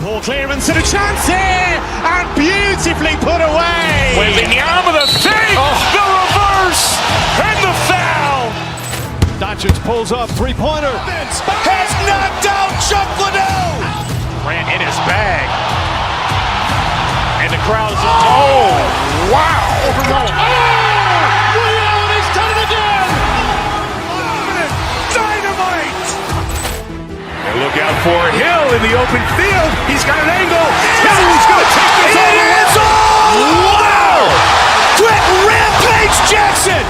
Ball clearance and a chance here, and beautifully put away. Waving the arm of the fake, the reverse, and the foul. Doncic pulls up, three-pointer. Has knocked out Chuck Liddell. Ran in his bag. And the crowd is, wow. He's done it again. Dynamite. And look out for Hill in the open field. He's got an angle. Hill's going to take this all the way. Wow. Quick Rampage Jackson.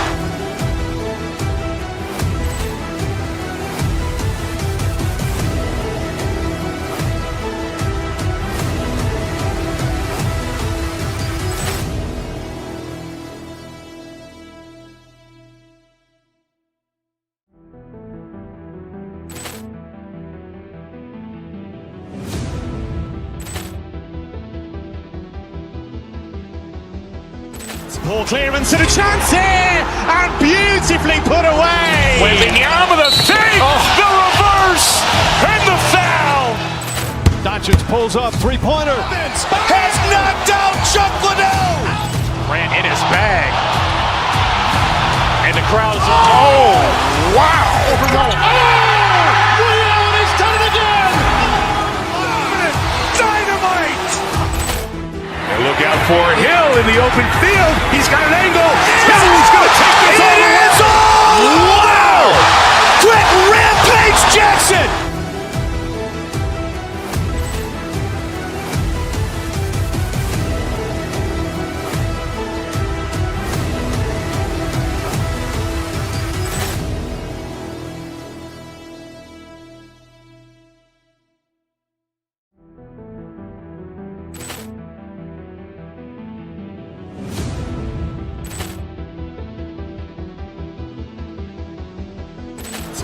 Ball clearance and a chance here, and beautifully put away. Waving the arm of the fake, the reverse, and the foul. Doncic pulls up, three-pointer. Has knocked out Chuck Liddell. Ran in his bag. And the crowd is, wow. He's done it again. Dynamite. And look out for Hill in the open field. He's got an angle. Hill's going to take this all the way. Wow. Quick Rampage Jackson.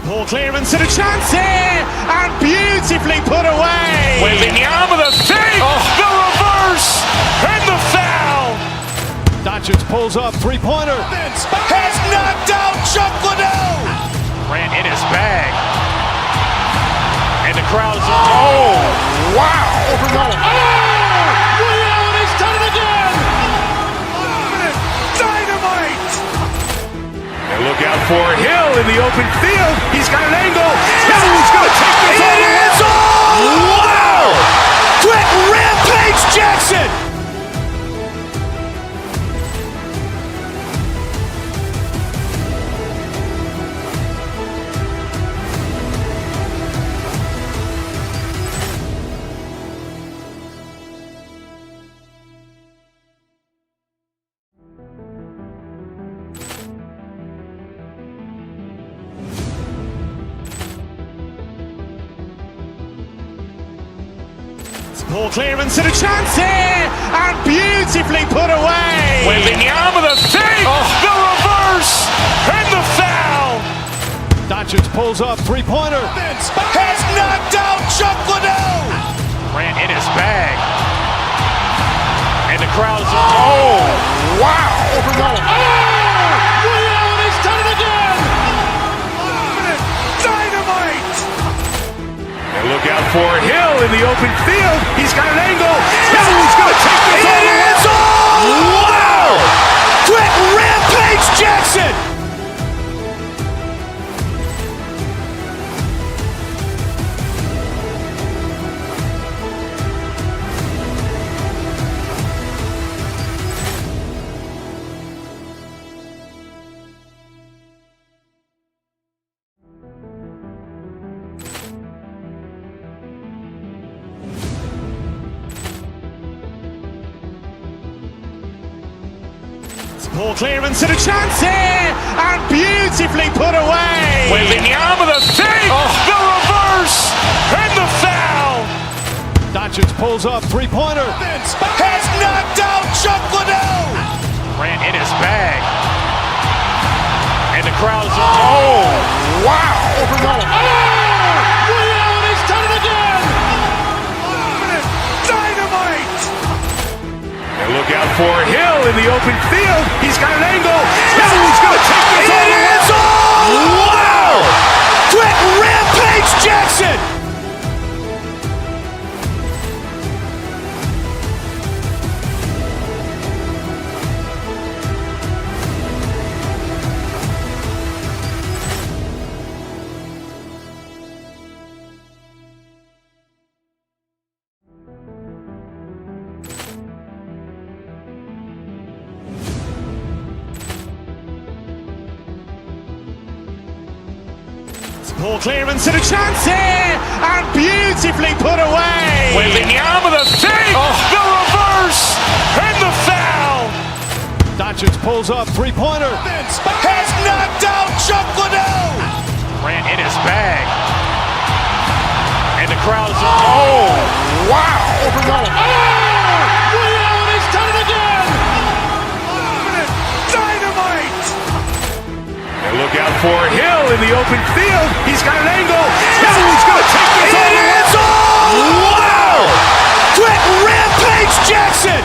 Ball clearance and a chance here, and beautifully put away. Waving the arm of the fake, the reverse, and the foul. Doncic pulls up, three-pointer. Has knocked out Chuck Liddell. Ran in his bag. And the crowd is, wow. He's done it again. Dynamite. And look out for Hill in the open field. He's got an angle. Hill's going to take this all the way. Wow. Quick Rampage Jackson. Ball clearance and a chance here, and beautifully put away. Waving the arm of the fake, the reverse, and the foul. Doncic pulls up, three-pointer. Has knocked out Chuck Liddell. Ran in his bag. And the crowd is, wow. He's done it again. Dynamite. And look out for Hill in the open field. He's got an angle. Hill's going to take this all the way. Wow. Quick Rampage Jackson. Ball clearance and a chance here, and beautifully put away. Waving the arm of the fake, the reverse, and the foul. Doncic pulls up, three-pointer. Has knocked out Chuck Liddell. Ran in his bag. And the crowd is, wow. He's done it again. Dynamite. And look out for Hill in the open field. He's got an angle. Hill's going to take this all the way. Wow. Quick Rampage Jackson. Ball clearance and a chance here, and beautifully put away. Wembanyama the fake, the reverse, and the foul. Doncic pulls up, three-pointer. Has knocked out Chuck Liddell. Ran in his bag. And the crowd is, oh, wow. Liddell, and he's done it again. Dynamite. And look out for Hill in the open field. He's got an angle. Hill's going to take this all the way. Wow. Quick rampage Jackson.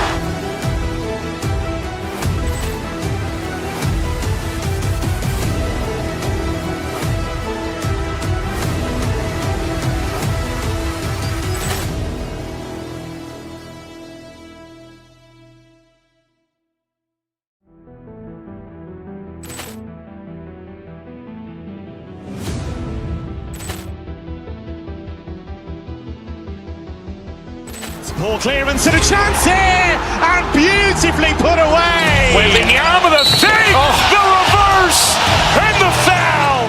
Ball clearance and a chance here, and beautifully put away. Wembanyama the fake, the reverse, and the foul.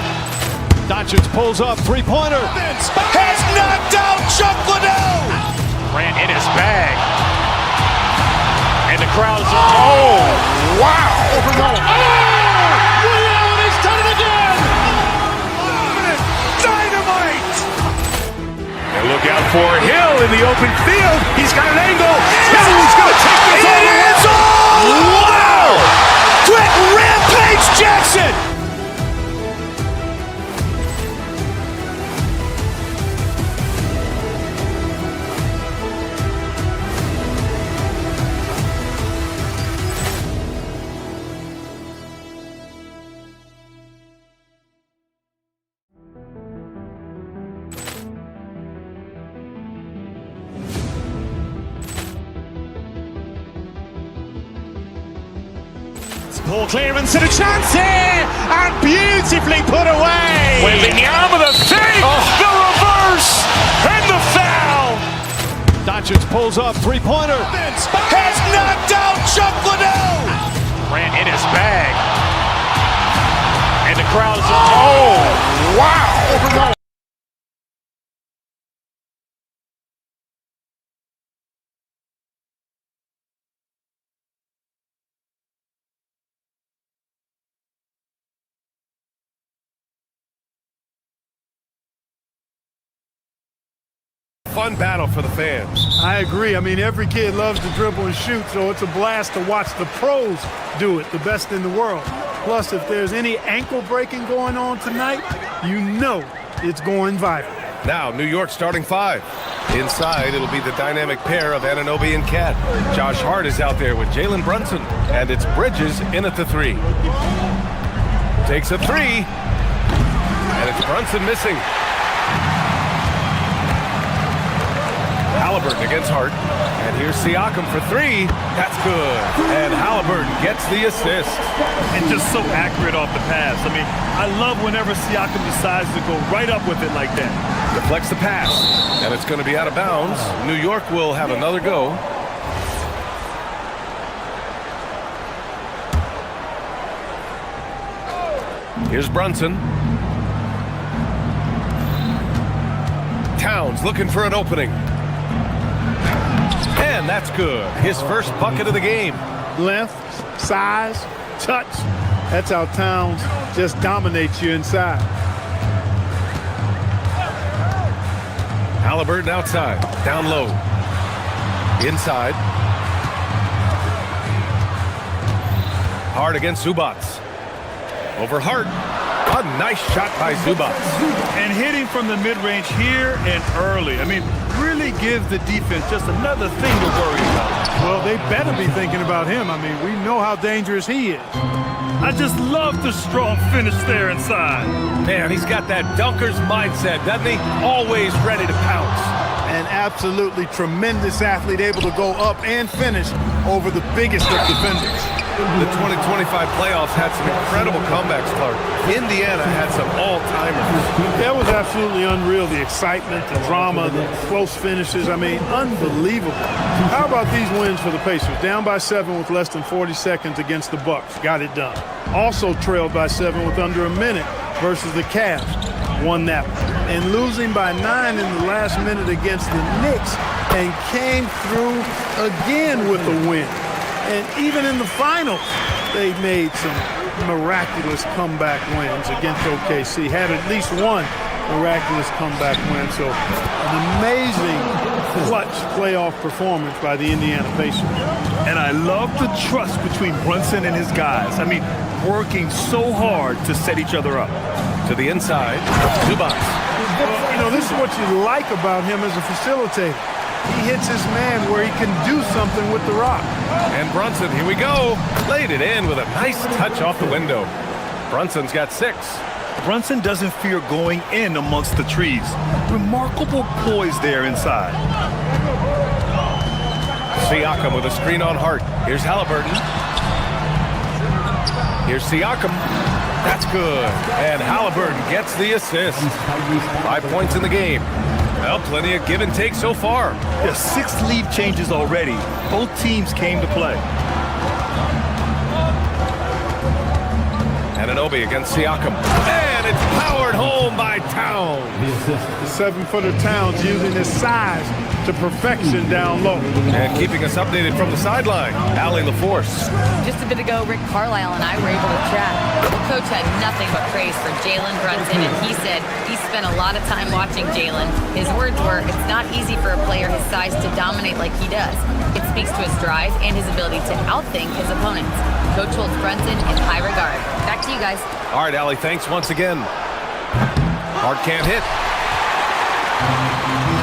Doncic pulls up, three-pointer. Has knocked out Chuck Liddell. Ran in his bag. And the crowd is, oh, wow. Liddell, and he's done it again. Dynamite. And look out for Hill in the open field. He's got an angle. Hill's going to take this all the way. Wow. Quick rampage Jackson. Ball clearance and a chance here, and beautifully put away. Wembanyama the fake, the reverse, and the foul. Doncic pulls up, three-pointer. Has knocked out Chuck Liddell. Ran in his bag. And the crowd is, oh, wow. Fun battle for the fans. I agree. I mean, every kid loves to dribble and shoot, so it's a blast to watch the pros do it, the best in the world. Plus, if there's any ankle breaking going on tonight, you know it's going viral. Now, New York starting five. Inside, it'll be the dynamic pair of Anunoby and Cat. Josh Hart is out there with Jalen Brunson, and it's Bridges in at the three. Takes a three, and it's Brunson missing. Halliburton against Hart, and here's Siakam for three. That's good, and Halliburton gets the assist. And just so accurate off the pass. I mean, I love whenever Siakam decides to go right up with it like that. Deflects the pass, and it's going to be out of bounds. New York will have another go. Here's Brunson. Towns looking for an opening. And that's good. His first bucket of the game. Length, size, touch. That's how Towns just dominates you inside. Halliburton outside, down low. Inside. Hart against Zubats. Over Hart. A nice shot by Zubats. And hitting from the mid-range here and early. I mean, really gives the defense just another thing to worry about. Well, they better be thinking about him. I mean, we know how dangerous he is. I just love the strong finish there inside. Man, he's got that dunker's mindset, doesn't he? Always ready to pounce. An absolutely tremendous athlete, able to go up and finish over the biggest of defenders. The 2025 playoffs had some incredible comebacks, Clark. Indiana had some all-timers. That was absolutely unreal. The excitement, the drama, the close finishes. I mean, unbelievable. How about these wins for the Pacers? Down by 7 with less than 40 seconds against the Bucks. Got it done. Also trailed by 7 with under a minute versus the Cavs. won that one. And losing by 9 in the last minute against the Knicks, and came through again with a win. And even in the finals, they made some miraculous comeback wins against OKC. Had at least one miraculous comeback win. So an amazing clutch playoff performance by the Indiana Pacers. And I love the trust between Brunson and his guys. I mean, working so hard to set each other up. To the inside, Zubac. You know, this is what you like about him as a facilitator. He hits his man where he can do something with the rock. And Brunson, here we go. Laid it in with a nice touch off the window. Brunson's got 6. Brunson doesn't fear going in amongst the trees. Remarkable poise there inside. Siakam with a screen on Hart. Here's Halliburton. Here's Siakam. That's good. And Halliburton gets the assist. 5 points in the game. Well, plenty of give and take so far. Yeah, 6 lead changes already. Both teams came to play. Anunoby against Siakam. And it's powered home by Towns. The 7-footer Towns using his size to perfection down low. And keeping us updated from the sideline, Allie LaForce. Just a bit ago, Rick Carlisle and I were able to chat. The coach had nothing but praise for Jalen Brunson, and he said he spent a lot of time watching Jalen. His words were, it's not easy for a player his size to dominate like he does. It speaks to his drive and his ability to outthink his opponents. Coach holds Brunson in high regard. Back to you guys. All right, Allie, thanks once again. Hart can't hit.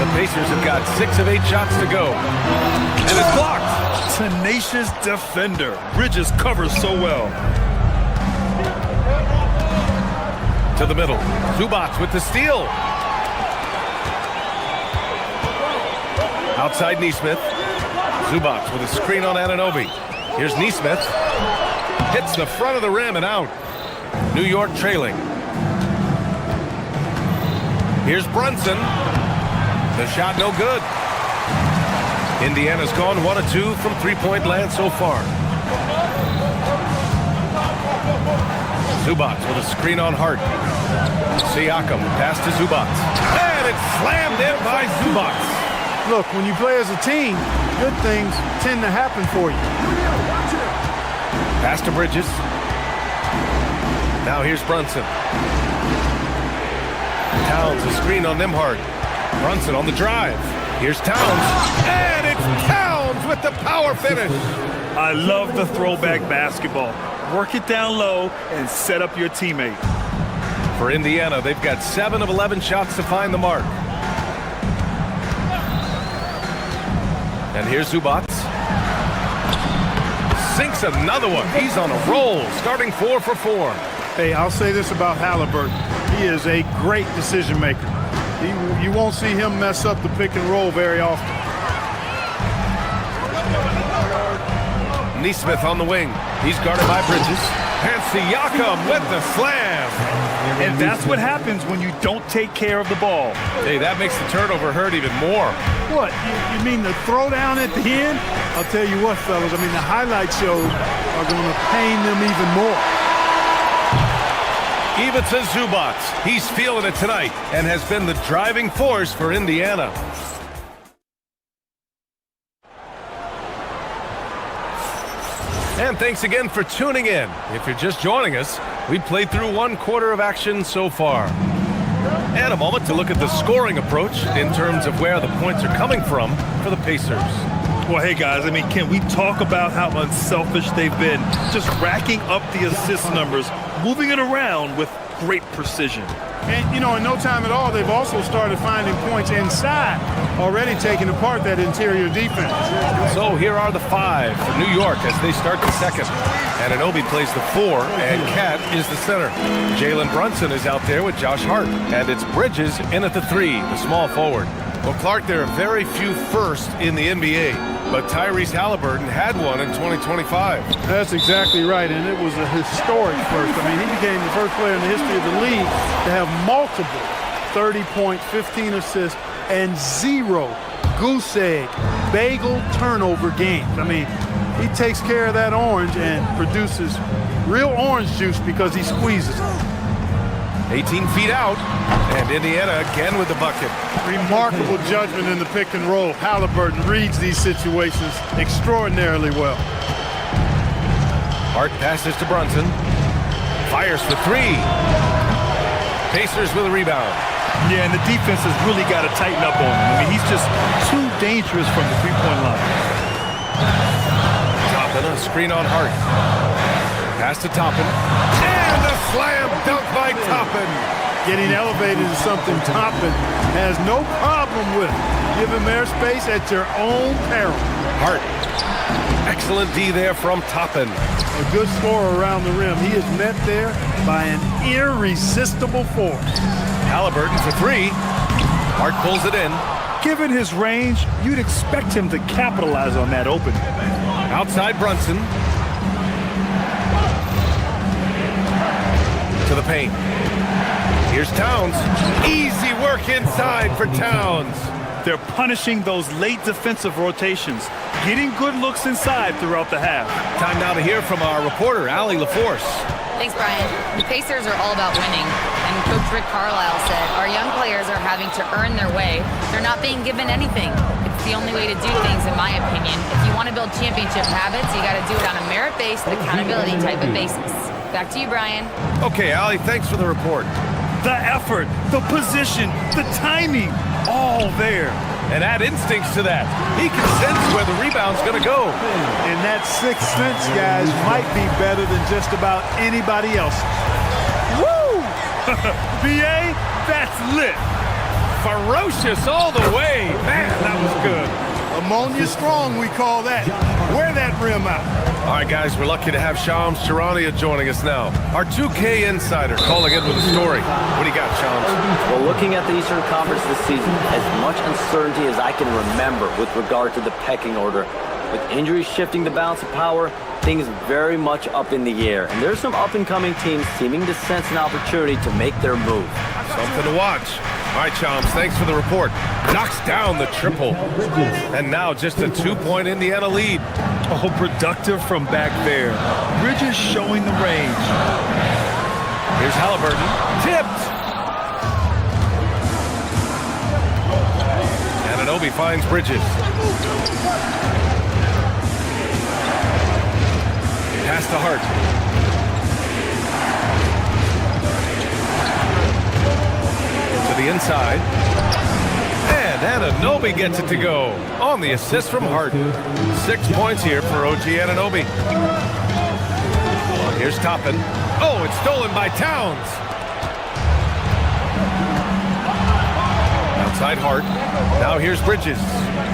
The Pacers have got 6 of 8 shots to go. And it's blocked. Tenacious defender. Bridges covers so well. To the middle. Zubac with the steal. Outside Nesmith. Zubac with a screen on Anunoby. Here's Nesmith. Hits the front of the rim and out. New York trailing. Here's Brunson. The shot no good. Indiana's gone 1 of 2 from three-point land so far. Zubac with a screen on Hart. Siakam pass to Zubac. And it's slammed in by Zubac. Look, when you play as a team, good things tend to happen for you. Pass to Bridges. Now here's Brunson. Towns a screen on Nembhard. Brunson on the drive. Here's Towns. And it's Towns with the power finish. I love the throwback basketball. Work it down low and set up your teammate. For Indiana, they've got 7 of 11 shots to find the mark. And here's Zubac. Sinks another one. He's on a roll, starting 4 for 4. Hey, I'll say this about Halliburton. He is a great decision maker. You won't see him mess up the pick and roll very often. Nesmith on the wing. He's guarded by Bridges. And Siakam with the slam. And that's what happens when you don't take care of the ball. Hey, that makes the turnover hurt even more. What, you mean the throwdown at the end? I'll tell you what, fellas, I mean, the highlight shows are going to pain them even more. Ivica Zubac. He's feeling it tonight and has been the driving force for Indiana. And thanks again for tuning in. If you're just joining us, we've played through 1 quarter of action so far. And a moment to look at the scoring approach in terms of where the points are coming from for the Pacers. Well, hey, guys, I mean, can we talk about how unselfish they've been? Just racking up the assist numbers, moving it around with great precision. And, you know, in no time at all, they've also started finding points inside, already taking apart that interior defense. So here are the 5 for New York as they start the second. Anunoby plays the 4, and Cat is the center. Jalen Brunson is out there with Josh Hart, and it's Bridges in at the 3, the small forward. Well, Clark, there are very few firsts in the NBA, but Tyrese Halliburton had one in 2025. That's exactly right, and it was a historic first. I mean, he became the first player in the history of the league to have multiple 30-point, 15 assists, and 0 goose egg, bagel turnover games. I mean, he takes care of that orange and produces real orange juice because he squeezes it. 18 feet out, and Indiana again with the bucket. Remarkable judgment in the pick and roll. Halliburton reads these situations extraordinarily well. Hart passes to Brunson. Fires for three. Pacers with a rebound. Yeah, and the defense has really got to tighten up on him. I mean, he's just too dangerous from the three-point line. Toppin, a screen on Hart. Pass to Toppin. And a slam dunk by Toppin. Getting elevated is something Toppin has no problem with. Give him airspace at your own peril. Hart. Excellent D there from Toppin. A good scorer around the rim. He is met there by an irresistible force. Halliburton for three. Hart pulls it in. Given his range, you'd expect him to capitalize on that opening. Outside Brunson. To the paint. Here's Towns. Easy work inside for Towns. They're punishing those late defensive rotations, getting good looks inside throughout the half. Time now to hear from our reporter, Allie LaForce. Thanks, Brian. The Pacers are all about winning. And Coach Rick Carlisle said, our young players are having to earn their way. They're not being given anything. It's the only way to do things, in my opinion. If you want to build championship habits, you got to do it on a merit-based, accountability type of basis. Back to you, Brian. Okay, Allie, thanks for the report. The effort, the position, the timing, all there. And add instincts to that. He can sense where the rebound's going to go. And that sixth sense, guys, might be better than just about anybody else. Woo! BA, that's lit. Ferocious all the way. Man, that was good. Ammonia strong, we call that. Wear that rim out. All right, guys, we're lucky to have Shams Charania joining us now. Our 2K insider calling in with a story. What do you got, Shams? Well, looking at the Eastern Conference this season, as much uncertainty as I can remember with regard to the pecking order, with injuries shifting the balance of power, things very much up in the air. And there's some up-and-coming teams seeming to sense an opportunity to make their move. Something to watch. All right, Shams, thanks for the report. Knocks down the triple. And now just a 2-point Indiana lead. Oh, productive from back there. Bridges showing the range. Here's Halliburton. Tipped. Anunoby finds Bridges. Pass to Hart. To the inside. And Anunoby gets it to go on the assist from Hart. 6 points here for OG Anunoby. Here's Toppin. Oh, it's stolen by Towns. Outside Hart. Now here's Bridges.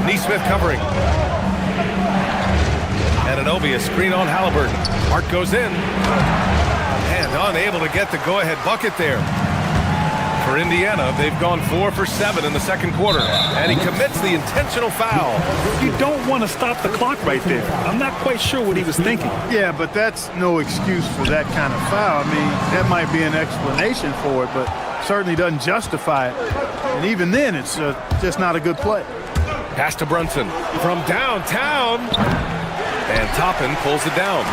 Neesmith covering. Anunoby, a screen on Halliburton. Hart goes in. And unable to get the go-ahead bucket there. For Indiana, they've gone 4 for 7 in the second quarter, and he commits the intentional foul. You don't want to stop the clock right there. I'm not quite sure what he was thinking. Yeah, but that's no excuse for that kind of foul. I mean, that might be an explanation for it, but certainly doesn't justify it. And even then, it's just not a good play. Pass to Brunson from downtown, and Toppin pulls it down.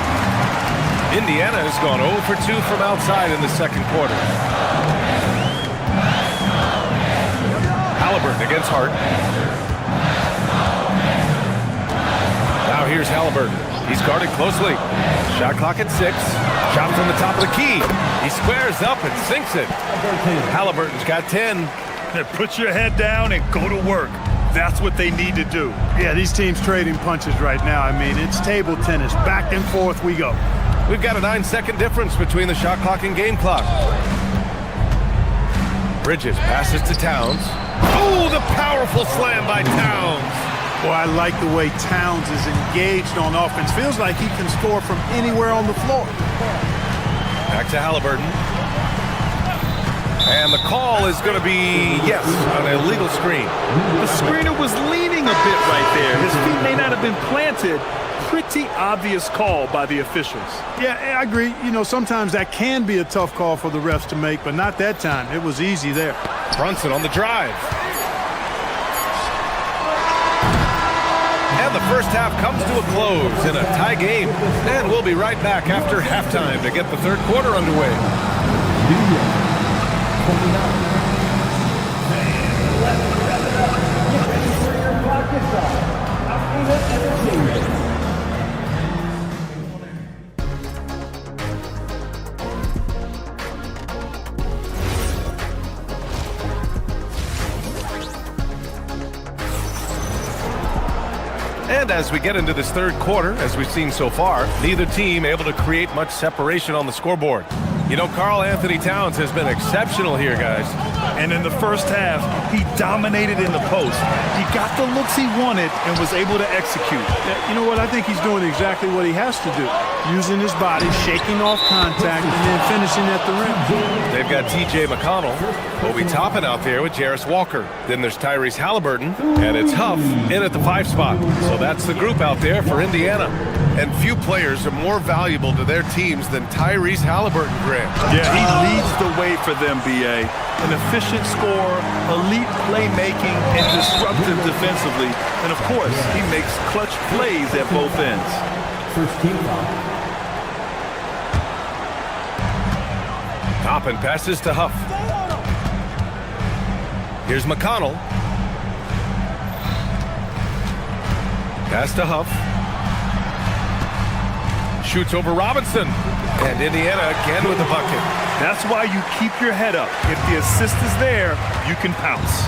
Indiana has gone 0 for 2 from outside in the second quarter. Halliburton against Hart. Now here's Halliburton. He's guarded closely. Shot clock at 6. Shot from the top of the key. He squares up and sinks it. Halliburton's got 10. Put your head down and go to work. That's what they need to do. Yeah, these teams trading punches right now. I mean, it's table tennis. Back and forth we go. We've got a 9-second difference between the shot clock and game clock. Bridges passes to Towns. Oh, the powerful slam by Towns. Boy, I like the way Towns is engaged on offense. Feels like he can score from anywhere on the floor. Back to Halliburton. And the call is going to be, yes, an illegal screen. The screener was leaning a bit right there. His feet may not have been planted. Pretty obvious call by the officials. Yeah, I agree. You know, sometimes that can be a tough call for the refs to make, but not that time. It was easy there. Brunson on the drive. And the first half comes to a close in a tie game. And we'll be right back after halftime to get the third quarter underway. And as we get into this third quarter, as we've seen so far, neither team able to create much separation on the scoreboard. You know, Karl Anthony Towns has been exceptional here, guys. And in the first half, he dominated in the post. He got the looks he wanted and was able to execute. You know what? I think he's doing exactly what he has to do. Using his body, shaking off contact, and then finishing at the rim. They've got T.J. McConnell, Obi Toppin out there with Jarris Walker. Then there's Tyrese Halliburton, and it's Huff in at the 5 spot. So that's the group out there for Indiana. And few players are more valuable to their teams than Tyrese Halliburton, Grant. Yeah, he leads the way for them, B.A. An efficient scorer, elite playmaking, and disruptive defensively. And, of course, he makes clutch plays at both ends. First team foul. Toppin passes to Huff. Here's McConnell. Pass to Huff. Shoots over Robinson. And Indiana again with the bucket. That's why you keep your head up. If the assist is there, you can pounce.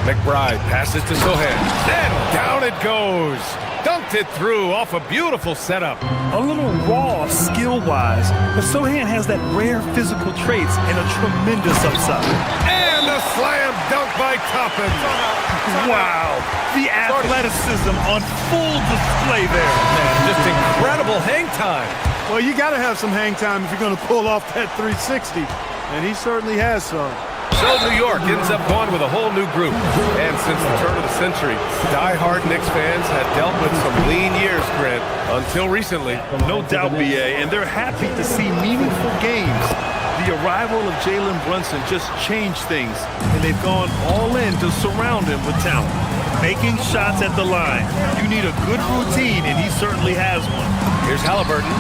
McBride passes to Sohan. And down it goes. Dunked it through off a beautiful setup. A little raw skill-wise, but Sohan has that rare physical traits and a tremendous upside. And a slam dunk by Toppin. Wow, the athleticism on full display there. Man, just incredible hang time. Well, you got to have some hang time if you're going to pull off that 360, and he certainly has some. So New York ends up going with a whole new group. And since the turn of the century, die-hard Knicks fans had dealt with some lean years, Grant, until recently. No doubt, B.A., and they're happy to see meaningful games. The arrival of Jalen Brunson just changed things, and they've gone all in to surround him with talent. Making shots at the line. You need a good routine, and he certainly has one. Here's Halliburton,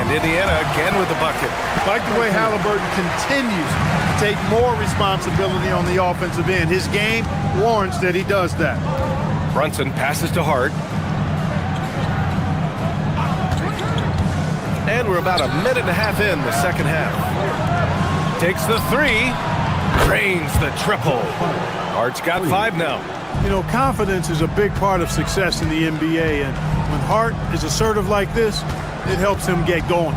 and Indiana again with the bucket. Like the way Halliburton continues to take more responsibility on the offensive end. His game warrants that he does that. Brunson passes to Hart. And we're about a minute and a half in the second half. Takes the 3, drains the triple. Hart's got 5 now. You know, confidence is a big part of success in the NBA, and when Hart is assertive like this, it helps him get going.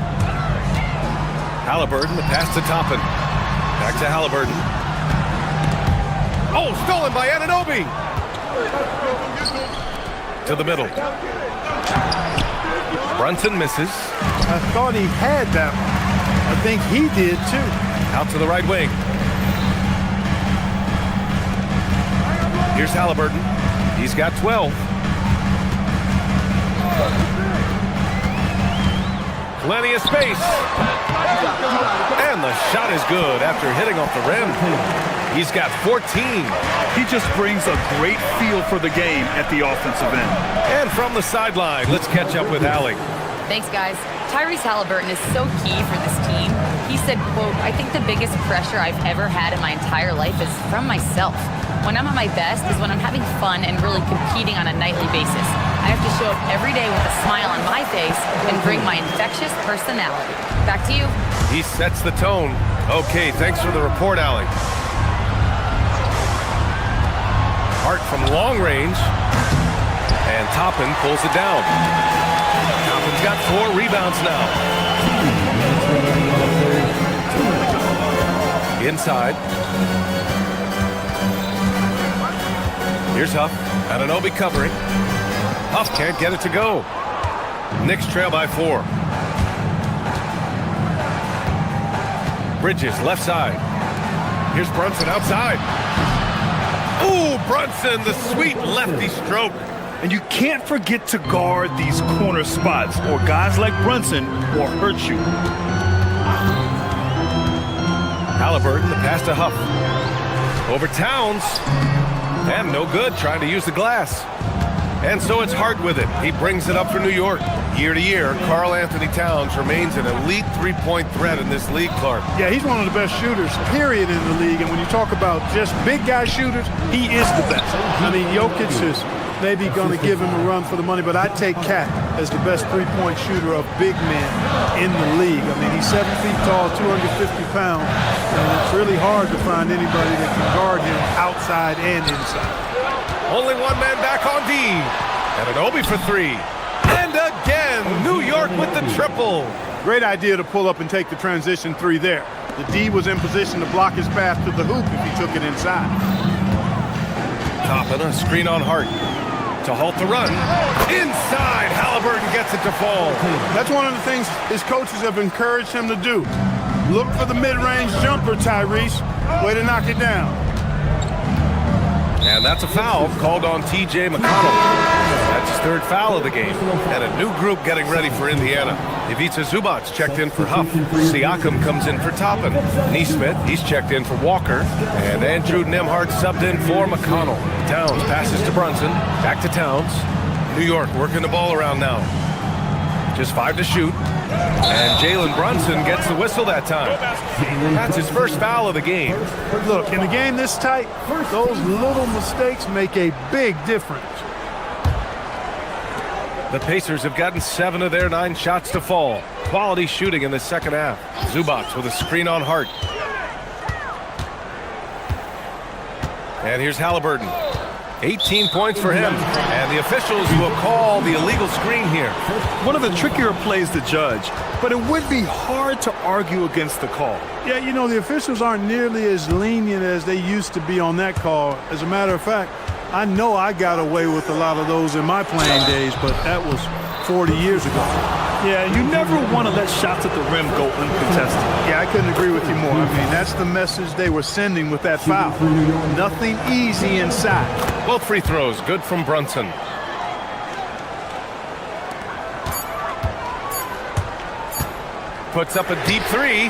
Halliburton, the pass to Toppin. Back to Halliburton. Oh, stolen by Anunoby. To the middle. Brunson misses. I thought he had that one. I think he did, too. Out to the right wing. Here's Halliburton. He's got 12. Plenty of space. And the shot is good after hitting off the rim. He's got 14. He just brings a great feel for the game at the offensive end. And from the sideline, let's catch up with Allie. Thanks, guys. Tyrese Halliburton is so key for this team. He said, quote, "I think the biggest pressure I've ever had in my entire life is from myself. When I'm at my best is when I'm having fun and really competing on a nightly basis. I have to show up every day with a smile on my face and bring my infectious personality." Back to you. He sets the tone. Okay, thanks for the report, Allie. Hart from long range. And Toppin pulls it down. Toppin's got 4 rebounds now. Inside. Here's Huff. Anunoby covering. Huff can't get it to go. Knicks trail by 4. Bridges, left side. Here's Brunson outside. Ooh, Brunson, the sweet lefty stroke. And you can't forget to guard these corner spots, or guys like Brunson will hurt you. Halliburton, the pass to Huff. Over Towns. And no good, trying to use the glass. And so it's Hart with it. He brings it up for New York. Year to year, Karl Anthony Towns remains an elite three-point threat in this league, Clark. Yeah, he's one of the best shooters, period, in the league. And when you talk about just big guy shooters, he is the best. I mean, Jokic is maybe going to give him a run for the money, but I take Cat as the best three-point shooter of big men in the league. I mean, he's 7 feet tall, 250 pounds, and it's really hard to find anybody that can guard him outside and inside. Only one man back on D. And an Obi for three. And again, New York with the triple. Great idea to pull up and take the transition three there. The D was in position to block his path to the hoop if he took it inside. Toppin, a screen on Hart. To halt the run. Inside, Halliburton gets it to fall. That's one of the things his coaches have encouraged him to do. Look for the mid-range jumper, Tyrese. Way to knock it down. And that's a foul called on T.J. McConnell. That's his third foul of the game. And a new group getting ready for Indiana. Ivica Zubac checked in for Huff. Siakam comes in for Toppin. Neesmith, he's checked in for Walker. And Andrew Nembhard subbed in for McConnell. Towns passes to Brunson. Back to Towns. New York working the ball around now. Just 5 to shoot. And Jalen Brunson gets the whistle that time. That's his first foul of the game. Look, in a game this tight, those little mistakes make a big difference. The Pacers have gotten 7 of their 9 shots to fall. Quality shooting in the second half. Zubac with a screen on Hart. And here's Halliburton. 18 points for him. And the officials will call the illegal screen here. One of the trickier plays to judge, but it would be hard to argue against the call. Yeah, you know, the officials aren't nearly as lenient as they used to be on that call. As a matter of fact, I know I got away with a lot of those in my playing days, but that was 40 years ago. Yeah, you never want to let shots at the rim go uncontested. Yeah, I couldn't agree with you more. I mean, that's the message they were sending with that foul. Nothing easy inside. Both free throws, good from Brunson. Puts up a deep three.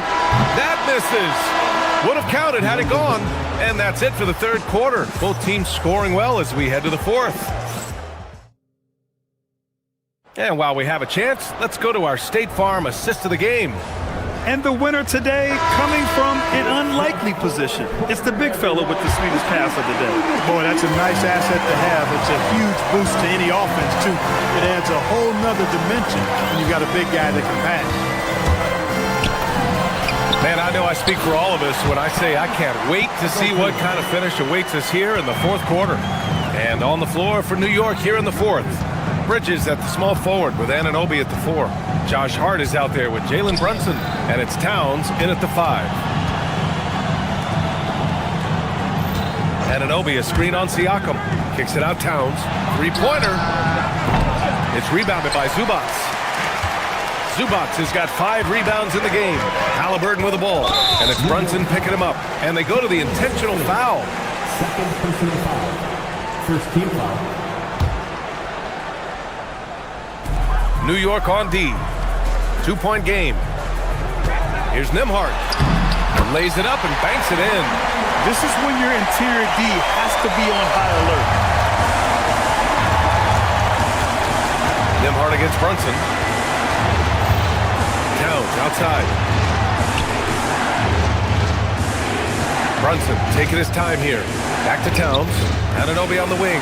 That misses. Would have counted had it gone. And that's it for the third quarter. Both teams scoring well as we head to the fourth. And while we have a chance, let's go to our State Farm assist of the game. And the winner today coming from an unlikely position. It's the big fella with the sweetest pass of the day. Boy, that's a nice asset to have. It's a huge boost to any offense, too. It adds a whole nother dimension when you've got a big guy that can pass. Man, I know I speak for all of us when I say I can't wait to see what kind of finish awaits us here in the fourth quarter. And on the floor for New York here in the fourth. Bridges at the small forward with Anunoby at the 4. Josh Hart is out there with Jalen Brunson. And it's Towns in at the 5. Anunoby, a screen on Siakam. Kicks it out Towns. Three-pointer. It's rebounded by Zubac. Zubac has got 5 rebounds in the game. Halliburton with the ball. And it's Brunson picking him up. And they go to the intentional foul. Second personal foul. First team foul. New York on D. 2-point game. Here's Nembhard. Lays it up and banks it in. This is when your interior D has to be on high alert. Nembhard against Brunson. Towns outside. Brunson taking his time here. Back to Towns. Anunoby on the wing.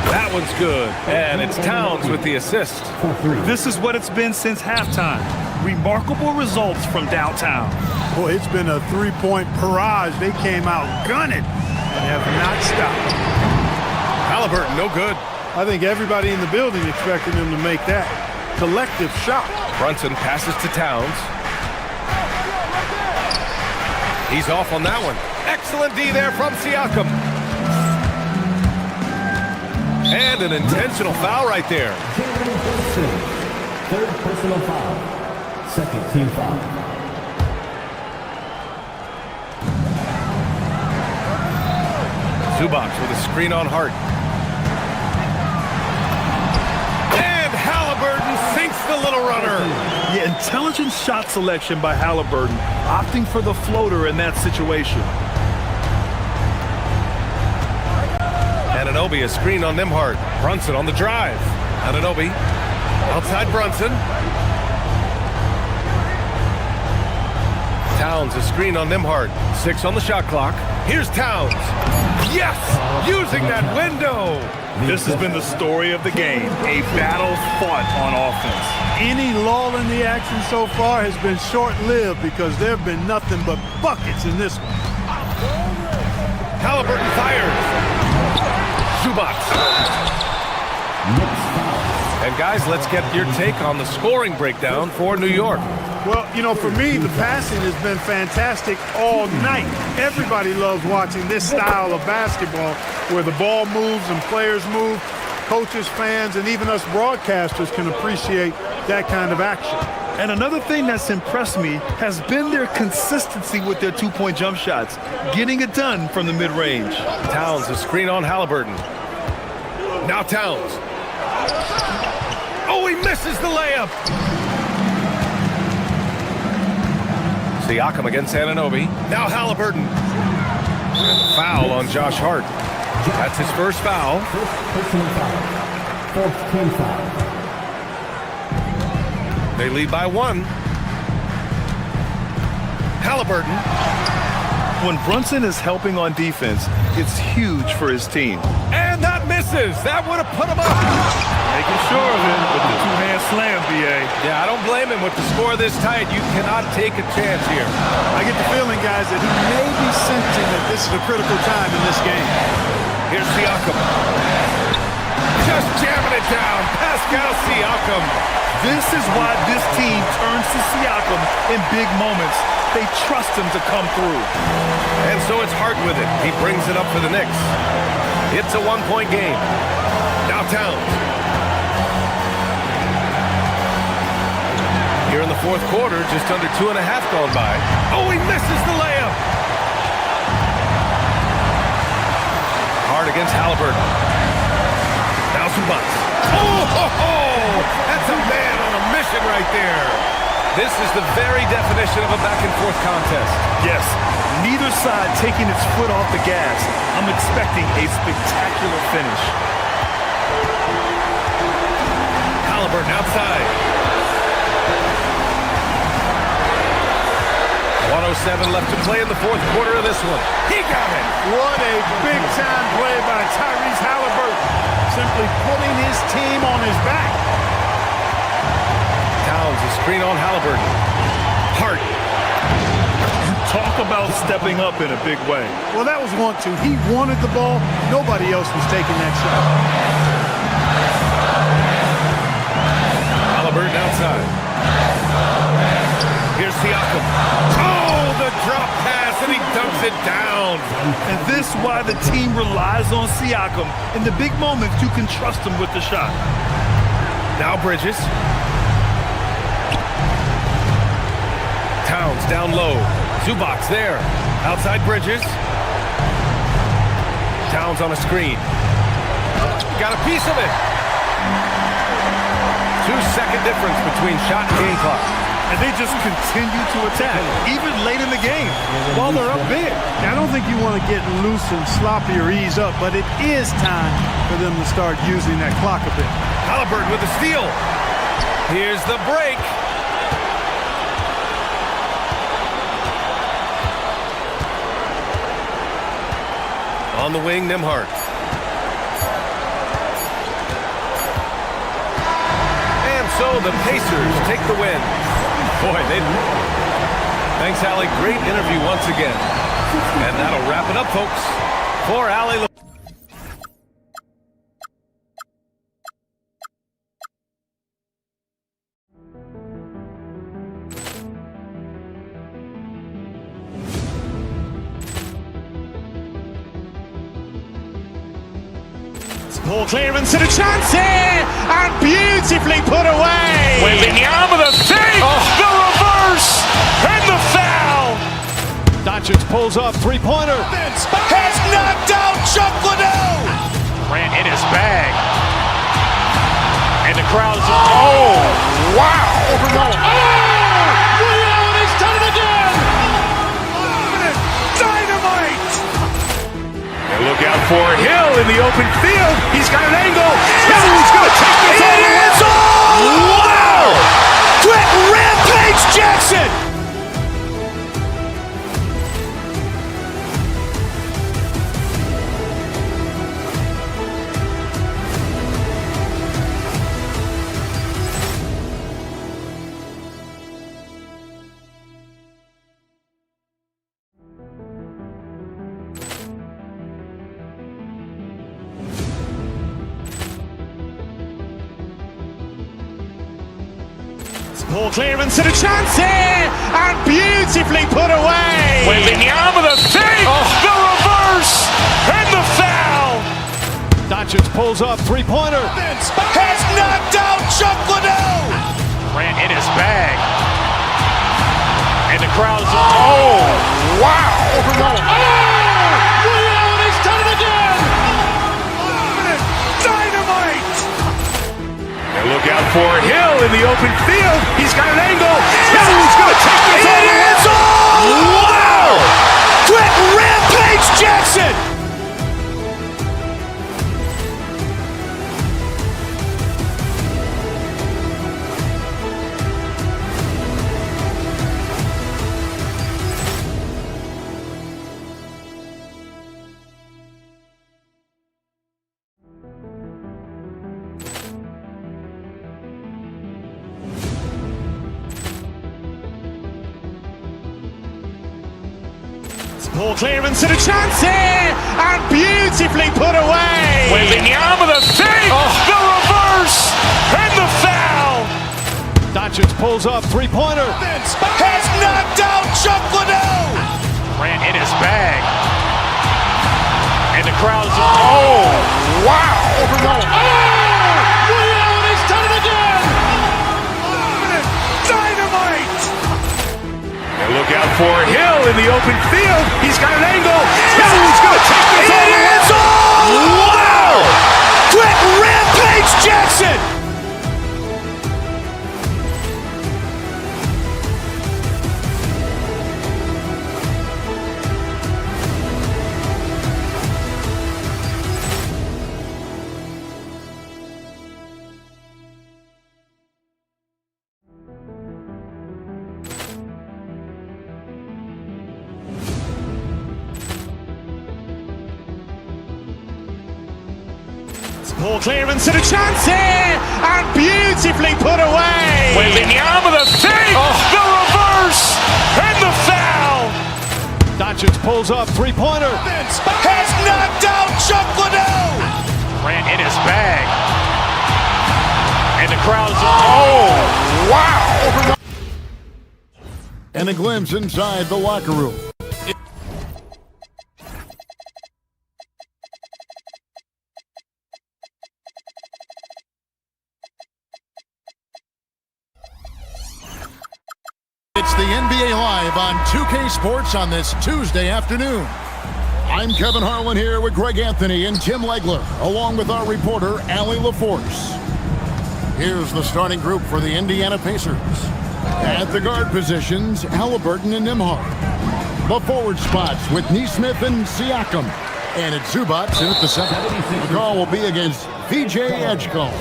That one's good. And it's Towns with the assist. This is what it's been since halftime. Remarkable results from downtown. Boy, it's been a three-point barrage. They came out gunning and have not stopped. Halliburton, no good. I think everybody in the building expected him to make that collective shot. Brunson passes to Towns. He's off on that one. Excellent D there from Siakam. And an intentional foul right there. Third personal foul. Second team foul. Zubac with a screen on Hart. And Halliburton sinks the little runner. Yeah, intelligent shot selection by Halliburton, opting for the floater in that situation. Anunoby, a screen on Nembhard. Brunson on the drive. Anunoby Outside Brunson. Towns, a screen on Nembhard. 6 on the shot clock. Here's Towns. Yes! Using that window! This has been the story of the game. A battle fought on offense. Any lull in the action so far has been short-lived because there have been nothing but buckets in this one. Halliburton fires. Zubac. And guys, let's get your take on the scoring breakdown for New York. Well, you know, for me, the passing has been fantastic all night. Everybody loves watching this style of basketball where the ball moves and players move. Coaches, fans, and even us broadcasters can appreciate that kind of action. And another thing that's impressed me has been their consistency with their two-point jump shots, getting it done from the mid-range. Towns, a screen on Halliburton. Now Towns. Oh, he misses the layup. Siakam against Anunoby. Now Halliburton. And a foul on Josh Hart. That's his first foul. Personal foul. Fourth team foul. They lead by 1. Halliburton. When Brunson is helping on defense, it's huge for his team. And that misses. That would have put him up. Making sure of it with the two-hand slam, B.A. Yeah, I don't blame him. With the score this tight, you cannot take a chance here. I get the feeling, guys, that he may be sensing that this is a critical time in this game. Here's Siakam. Just jamming it down. Pascal Siakam. This is why this team turns to Siakam in big moments. They trust him to come through. And so it's Hart with it. He brings it up for the Knicks. It's a one-point game. Now Towns. Here in the fourth quarter, just under 2.5 gone by. Oh, he misses the layup. Hart against Halliburton. Now Zubac. Oh, that's a man on a mission right there. This is the very definition of a back-and-forth contest. Yes, neither side taking its foot off the gas. I'm expecting a spectacular finish. Halliburton outside. 1:07 left to play in the fourth quarter of this one. He got it. What a big-time play by Tyrese Halliburton. Simply putting his team on his back. Towns, a screen on Halliburton. Hart. Talk about stepping up in a big way. Well, that was 1-2. He wanted the ball. Nobody else was taking that shot. Halliburton outside. Here's Siakam. Oh, the drop pass, and he dumps it down. And this is why the team relies on Siakam. In the big moments, you can trust him with the shot. Now Bridges. Towns down low. Zubac there. Outside Bridges. Towns on a screen. Got a piece of it. 2-second difference between shot and game clock. And they just continue to attack, even late in the game, while they're up big. I don't think you want to get loose and sloppy or ease up, but it is time for them to start using that clock a bit. Halliburton with the steal. Here's the break. On the wing, Nembhard. And so the Pacers take the win. Boy, thanks, Allie. Great interview once again. And that'll wrap it up, folks. For Allie. Poor clearance and a chance here, and beautifully put away. Wembanyama the fake, the reverse, and the foul. Doncic pulls up, three-pointer. Has knocked out Chuck Liddell. Ran in his bag. And the crowd is, oh, wow. He's done it again. Dynamite. And look out for Hill in the open field. He's got an angle. He's going to take this all the way. Jackson! Ball clearance and a chance here, and beautifully put away. Wembanyama the fake, the reverse, and the foul. Doncic pulls up, three-pointer. Has knocked out Chuck Liddell. Grant in his bag. And the crowd's, oh, wow. He's done it again. Dynamite. And look out for Hill in the open field. He's got an angle. Hill's going to take this all the way. Wow. Quick rampage Jackson. Ball clearance and a chance here, and beautifully put away. Wembanyama the fake, the reverse, and the foul. Doncic pulls up, three-pointer. Has knocked out Chuck Liddell. Grant in his bag. And the crowd's, oh, wow. He's done it again. Dynamite. And look out for Hill in the open field. He's got an angle. Hill's going to take this all the way. Wow. Quick rampage Jackson. Ball clearance and a chance here, and beautifully put away. Wembanyama the fake, the reverse, and the foul. Doncic pulls up, three-pointer. Has knocked out Chuck Liddell. Grant in his bag. And the crowd's, oh, wow. And a glimpse inside the locker room. It's the NBA Live on 2K Sports on this Tuesday afternoon. I'm Kevin Harlan here with Greg Anthony and Tim Legler, along with our reporter, Allie LaForce. Here's the starting group for the Indiana Pacers. At the guard positions, Halliburton and Nembhard. The forward spots with Nesmith and Siakam. And it's Zubac in at the second. The call will be against VJ Edgecombe.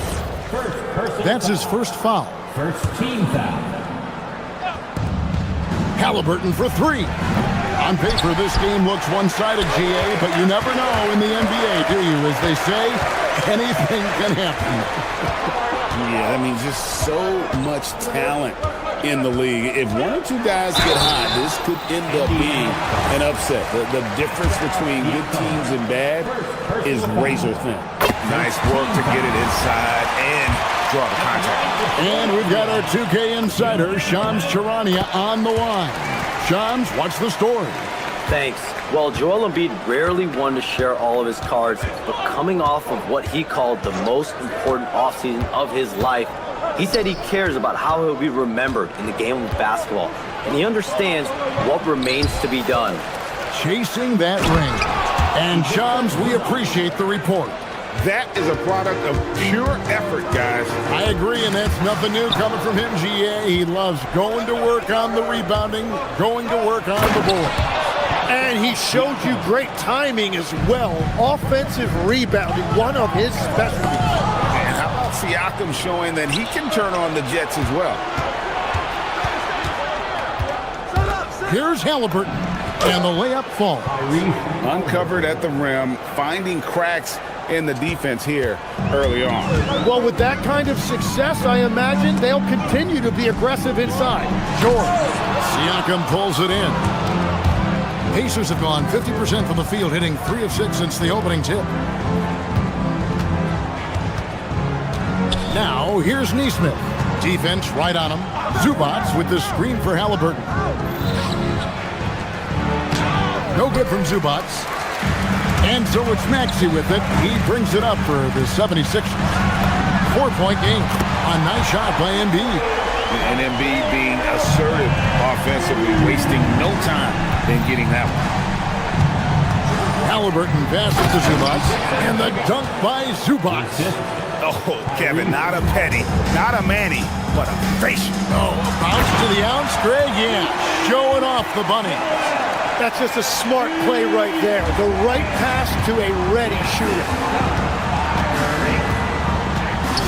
That's his first foul. First team foul. Halliburton for three. On paper, this game looks one-sided, GA, but you never know in the NBA, do you? As they say, anything can happen. Yeah, I mean, just so much talent in the league. If one or two guys get hot, this could end up being an upset. The difference between good teams and bad is razor thin. Nice work to get it inside and draw the contact. And we've got our 2K insider, Shams Charania, on the line. Shams, what's the story? Thanks. Well, Joel Embiid rarely wanted to share all of his cards, but coming off of what he called the most important offseason of his life, he said he cares about how he'll be remembered in the game of basketball, and he understands what remains to be done. Chasing that ring. And Shams, we appreciate the report. That is a product of pure effort, guys. I agree, and that's nothing new coming from him, GA. He loves going to work on the rebounding, going to work on the board. And he showed you great timing as well. Offensive rebounding, one of his specialties. And how about Siakam showing that he can turn on the Jets as well? Here's Halliburton, and the layup falls. Uncovered at the rim, finding cracks in the defense here early on. Well, with that kind of success, I imagine they'll continue to be aggressive inside. George. Siakam pulls it in. Pacers have gone 50% from the field, hitting 3 of 6 since the opening tip. Now, here's Nesmith. Defense right on him. Zubats with the screen for Halliburton. No good from Zubats. And so it's Maxey with it. He brings it up for the 76ers. 4-point game. A nice shot by Embiid. And Embiid being assertive offensively, wasting no time in getting that one. Halliburton passes to Zubats. And the dunk by Zubats. Oh, Kevin, not a petty, not a Manny, but a facial. Oh, bounce to the ounce, Greg. Yeah, showing off the bunny. That's just a smart play right there. The right pass to a ready shooter.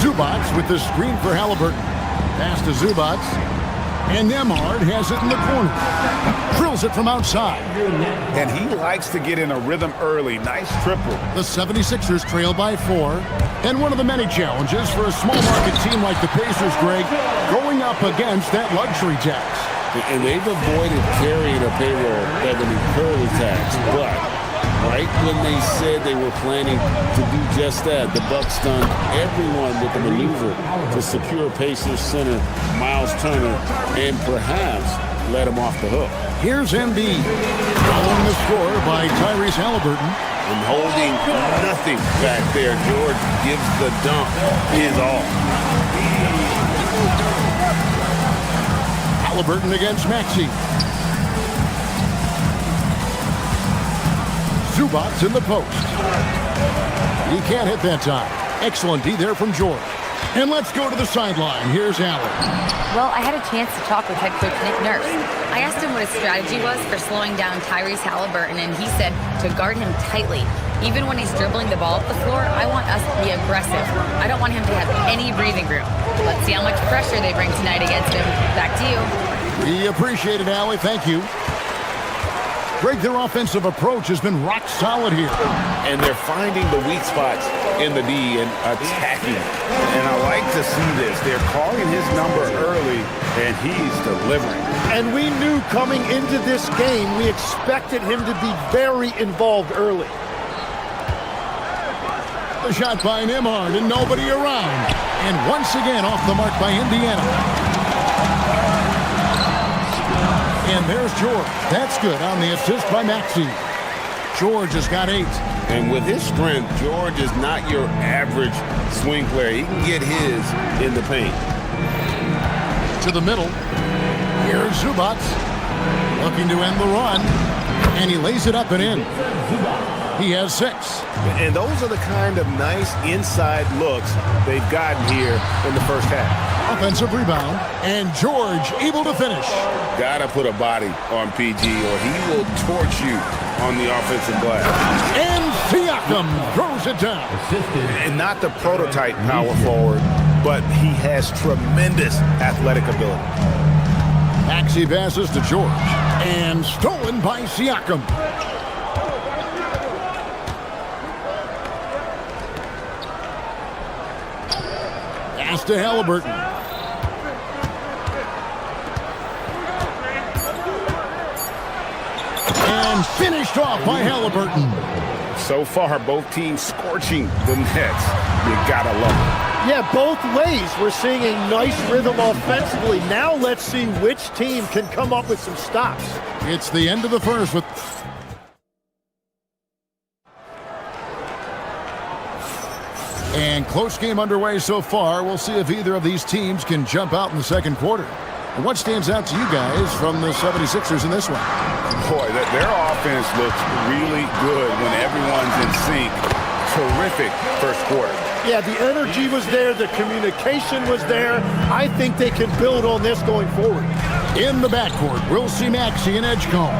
Zubats with the screen for Halliburton. Pass to Zubats. And Nembhard has it in the corner. Drills it from outside. And he likes to get in a rhythm early. Nice triple. The 76ers trail by 4. And one of the many challenges for a small market team like the Pacers, Greg, going up against that luxury tax. And they've avoided carrying a payroll revenue curly tax. But right when they said they were planning to do just that, the Bucks stunned everyone with the maneuver to secure Pacers center Miles Turner and perhaps let him off the hook. Here's Embiid. Following the score by Tyrese Halliburton. And holding nothing back there. George gives the dump his all. Halliburton against Maxey. Zubats in the post. He can't hit that time. Excellent D there from George. And let's go to the sideline. Here's Allen. Well, I had a chance to talk with head coach Nick Nurse. I asked him what his strategy was for slowing down Tyrese Halliburton, and he said to guard him tightly. Even when he's dribbling the ball up the floor, I want us to be aggressive. I don't want him to have any breathing room. Let's see how much pressure they bring tonight against him. Back to you. We appreciate it, Allie. Thank you. Greg, their offensive approach has been rock solid here. And they're finding the weak spots in the D and attacking. And I like to see this. They're calling his number early, and he's delivering. And we knew coming into this game, we expected him to be very involved early. The shot by Nembhard and nobody around. And once again off the mark by Indiana. And there's George. That's good on the assist by Maxey. George has got 8. And with his strength, George is not your average swing player. He can get his in the paint. To the middle. Here's Zubats. Looking to end the run. And he lays it up and in. He has 6. And those are the kind of nice inside looks they've gotten here in the first half. Offensive rebound. And George able to finish. Gotta put a body on PG or he will torch you on the offensive glass. And Siakam throws it down. And not the prototype power forward, but he has tremendous athletic ability. Maxey passes to George. And stolen by Siakam. Pass to Halliburton. And finished off by Halliburton. So far, both teams scorching the Nets. You gotta love it. Yeah, both ways. We're seeing a nice rhythm offensively. Now let's see which team can come up with some stops. It's the end of the first with... And close game underway so far. We'll see if either of these teams can jump out in the second quarter. And what stands out to you guys from the 76ers in this one? Boy, their offense looks really good when everyone's in sync. Terrific first quarter. Yeah, the energy was there. The communication was there. I think they can build on this going forward. In the backcourt, we'll see Maxey and Edgecombe.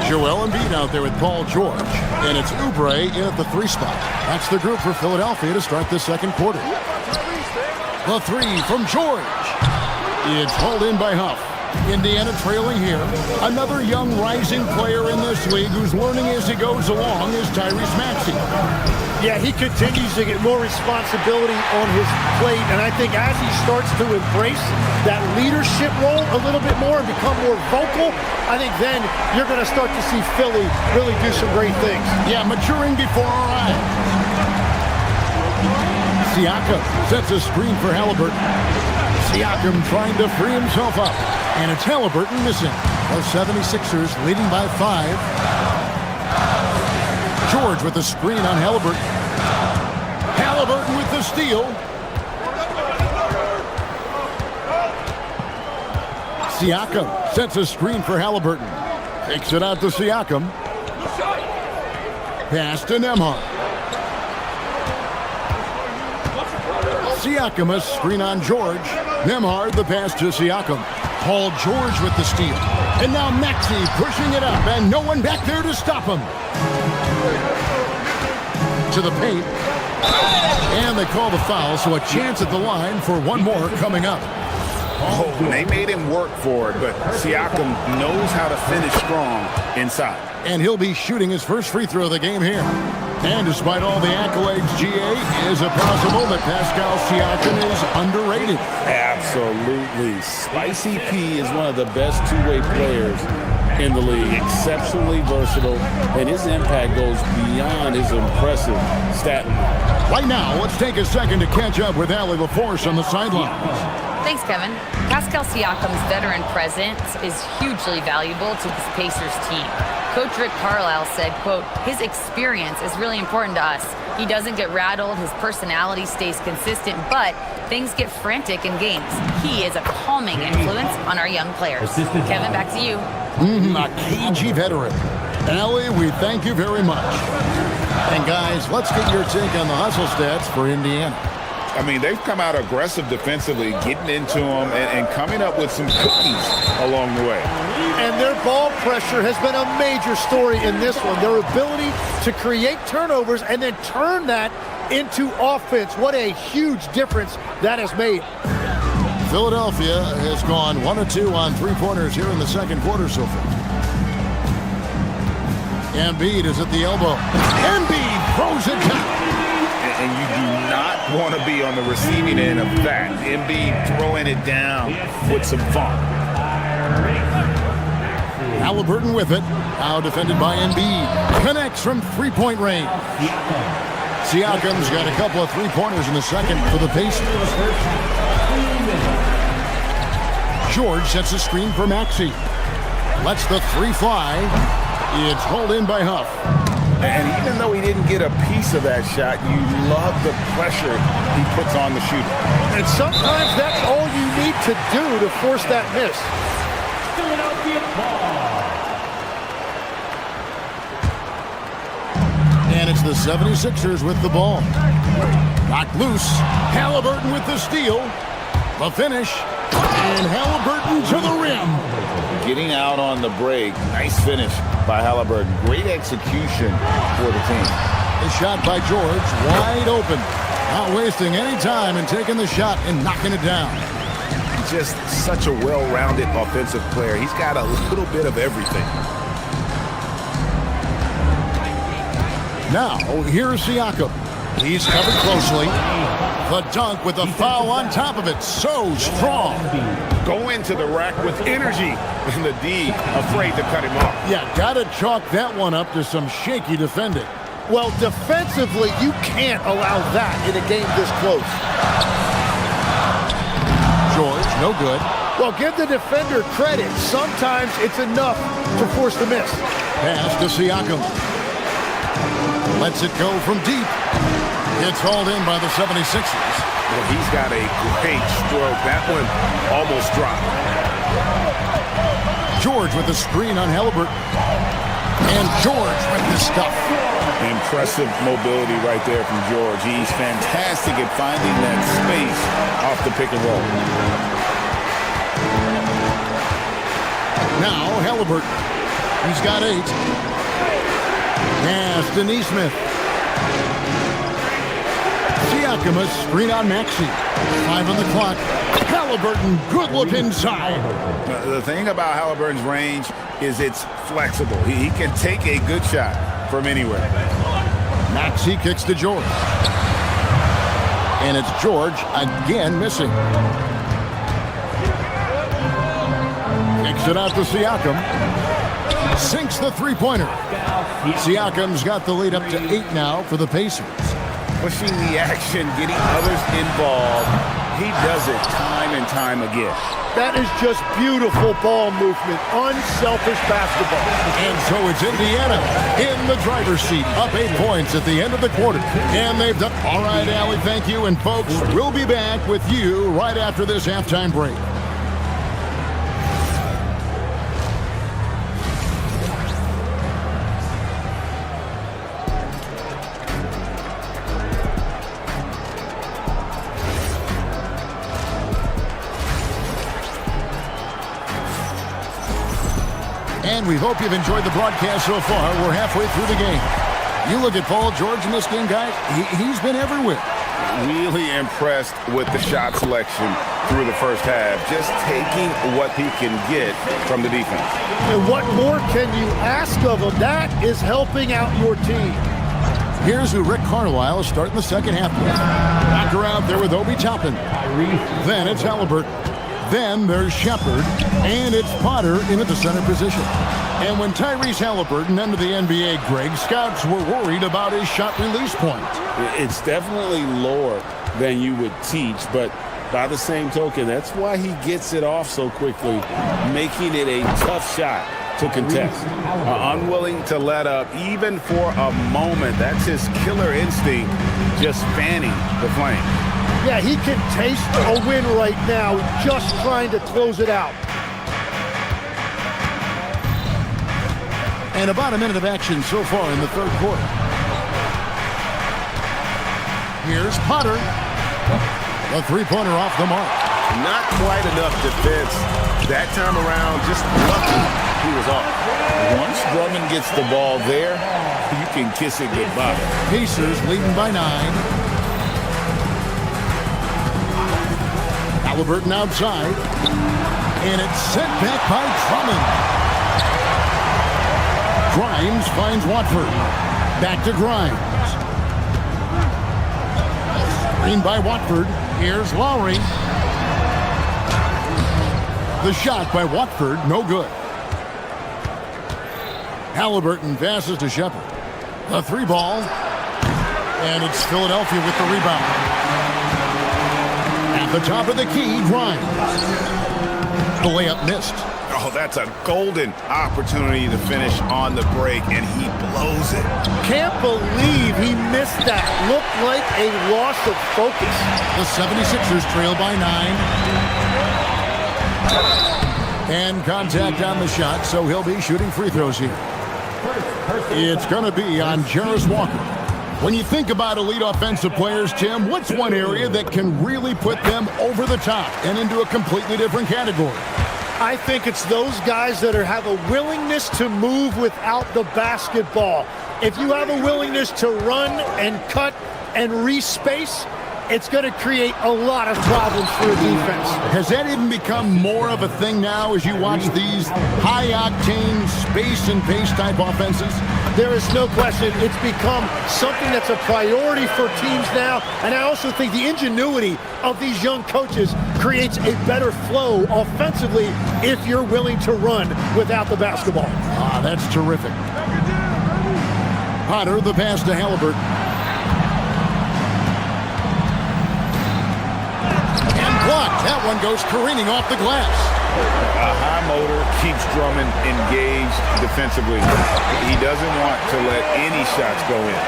Joel Embiid out there with Paul George. And it's Oubre in at the 3 spot. That's the group for Philadelphia to start the second quarter. The 3 from George. It's hauled in by Huff. Indiana trailing here. Another young rising player in this league who's learning as he goes along is Tyrese Maxey. Yeah, he continues to get more responsibility on his plate, and I think as he starts to embrace that leadership role a little bit more and become more vocal, I think then you're going to start to see Philly really do some great things. Yeah, maturing before our eyes. Siakam sets a screen for Halliburton. Siakam trying to free himself up, and it's Halliburton missing. The 76ers leading by 5. George with the screen on Halliburton. Halliburton with the steal. Siakam sets a screen for Halliburton. Takes it out to Siakam. Pass to Nembhard. Siakam a screen on George. Nembhard the pass to Siakam. Paul George with the steal. And now Maxey pushing it up, and no one back there to stop him. To the paint. And they call the foul, so a chance at the line for one more coming up. Oh, they made him work for it, but Siakam knows how to finish strong inside. And he'll be shooting his first free throw of the game here. And despite all the accolades, GA, is it possible that Pascal Siakam is underrated? Absolutely. Spicy P is one of the best two-way players in the league. Exceptionally versatile, and his impact goes beyond his impressive stat line. Right now, let's take a second to catch up with Allie LaForce on the sideline. Thanks, Kevin. Pascal Siakam's veteran presence is hugely valuable to this Pacers team. Coach Rick Carlisle said, quote, his experience is really important to us. He doesn't get rattled, his personality stays consistent, but things get frantic in games. He is a calming influence on our young players. Kevin, back to you. A cagey veteran. Allie, we thank you very much. And guys, let's get your take on the hustle stats for Indiana. I mean, they've come out aggressive defensively, getting into them and coming up with some cookies along the way. And their ball pressure has been a major story in this one. Their ability to create turnovers and then turn that into offense. What a huge difference that has made. Philadelphia has gone 1 of 2 on three-pointers here in the second quarter so far. Embiid is at the elbow. Embiid throws it down. And you do not want to be on the receiving end of that. Embiid throwing it down with some fun. Halliburton with it. Now defended by Embiid. Connects from three-point range. Siakam's got a couple of three-pointers in the second for the Pacers. George sets a screen for Maxey. Lets the three fly. It's hauled in by Huff. And even though he didn't get a piece of that shot, you love the pressure he puts on the shooter. And sometimes that's all you need to do to force that miss. Philadelphia ball. And it's the 76ers with the ball. Knocked loose. Halliburton with the steal. The finish. And Halliburton to the rim. Getting out on the break. Nice finish by Halliburton. Great execution for the team. A shot by George. Wide open. Not wasting any time in taking the shot and knocking it down. Just such a well-rounded offensive player. He's got a little bit of everything. Now, here's Siakam. He's covered closely. The dunk with the foul on top of it. So strong. Go into the rack with energy. And the D afraid to cut him off. Yeah, gotta chalk that one up to some shaky defending. Well, defensively, you can't allow that in a game this close. George, no good. Well, give the defender credit. Sometimes it's enough to force the miss. Pass to Siakam. Lets it go from deep. It's hauled in by the 76ers. Well, he's got a great stroke. That one almost dropped. George with the screen on Halliburton. And George with the stuff. Impressive mobility right there from George. He's fantastic at finding that space off the pick and roll. Now Halliburton. He's got 8. Pass to Nesmith. Siakam, a screen on Maxey. 5 on the clock. Halliburton, good look inside. The thing about Halliburton's range is it's flexible. He can take a good shot from anywhere. Maxey kicks to George. And it's George again missing. Kicks it out to Siakam. Sinks the three-pointer. Siakam's got the lead up to 8 now for the Pacers. Pushing the action, getting others involved. He does it time and time again. That is just beautiful ball movement, unselfish basketball. And so it's Indiana in the driver's seat, up 8 points at the end of the quarter. And they've done. All right, Allie, thank you. And folks, we'll be back with you right after this halftime break. And we hope you've enjoyed the broadcast so far. We're halfway through the game. You look at Paul George in this game, guys. He's been everywhere. Really impressed with the shot selection through the first half. Just taking what he can get from the defense. And what more can you ask of him? That is helping out your team. Here's who Rick Carlisle is starting the second half with. Backer out there with Obi Toppin. Then it's Halliburton. Then there's Shepard, and it's Potter in at the center position. And when Tyrese Halliburton entered the NBA, Greg, scouts were worried about his shot release point. It's definitely lower than you would teach, but by the same token, that's why he gets it off so quickly, making it a tough shot to contest. Unwilling to let up even for a moment. That's his killer instinct, just fanning the flame. Yeah, he can taste a win right now, just trying to close it out. And about a minute of action so far in the third quarter. Here's Potter. The three-pointer off the mark. Not quite enough defense that time around. Just lucky he was off. Once Drummond gets the ball there, you can kiss it goodbye. Pacers leading by 9. Halliburton outside, and it's sent back by Drummond. Grimes finds Watford. Back to Grimes. Screen by Watford. Here's Lowry. The shot by Watford, no good. Halliburton passes to Shepard. The three ball, and it's Philadelphia with the rebound. At the top of the key, Grimes. The layup missed. Oh, that's a golden opportunity to finish on the break, and he blows it. Can't believe he missed that. Looked like a loss of focus. The 76ers trail by 9. And contact on the shot, so he'll be shooting free throws here. It's going to be on Jarris Walker. When you think about elite offensive players, Tim, what's one area that can really put them over the top and into a completely different category? I think it's those guys that have a willingness to move without the basketball. If you have a willingness to run and cut and respace, it's going to create a lot of problems for a defense. Has that even become more of a thing now as you watch these high-octane space and pace type offenses? There is no question. It's become something that's a priority for teams now. And I also think the ingenuity of these young coaches creates a better flow offensively if you're willing to run without the basketball. That's terrific. Potter, the pass to Halliburton. Blocked. That one goes careening off the glass. A high motor keeps Drummond engaged defensively. He doesn't want to let any shots go in.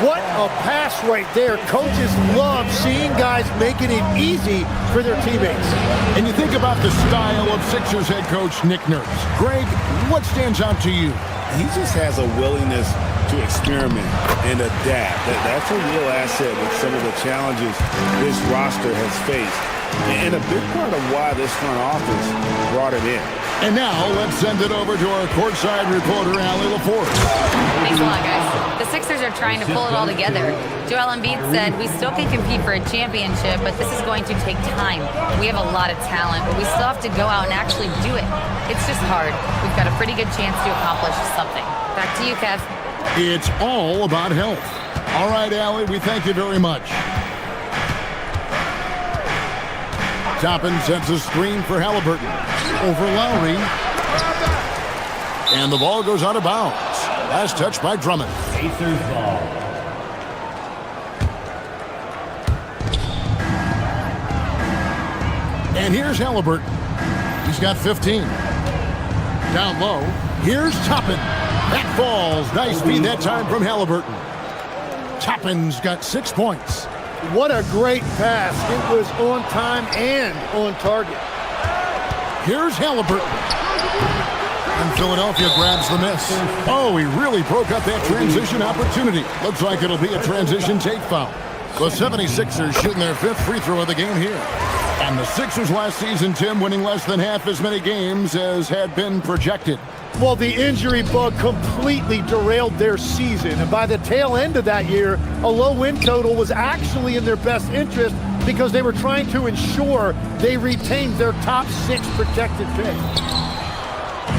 What a pass right there. Coaches love seeing guys making it easy for their teammates. And you think about the style of Sixers head coach Nick Nurse. Greg, what stands out to you? He just has a willingness to experiment and adapt. That's a real asset with some of the challenges this roster has faced. And a big part of why this front office brought it in. And now let's send it over to our courtside reporter, Allie LaForce. Thanks a lot, guys. The Sixers are trying to pull it all together. Joel Embiid said, "We still can compete for a championship, but this is going to take time. We have a lot of talent, but we still have to go out and actually do it. It's just hard. We've got a pretty good chance to accomplish something." Back to you, Kev. It's all about health. All right, Allie, we thank you very much. Toppin sets a screen for Halliburton. Over Lowry. And the ball goes out of bounds. Last touch by Drummond. Pacers ball. And here's Halliburton. He's got 15. Down low. Here's Toppin. That falls. Nice feed that time from Halliburton. Toppin's got 6 points. What a great pass. It was on time and on target. Here's Halliburton. And Philadelphia grabs the miss. Oh, he really broke up that transition opportunity. Looks like it'll be a transition take foul. The 76ers shooting their 5th free throw of the game here. And the Sixers last season, Tim, winning less than half as many games as had been projected. Well, the injury bug completely derailed their season. And by the tail end of that year, a low win total was actually in their best interest because they were trying to ensure they retained their top 6 protected pick.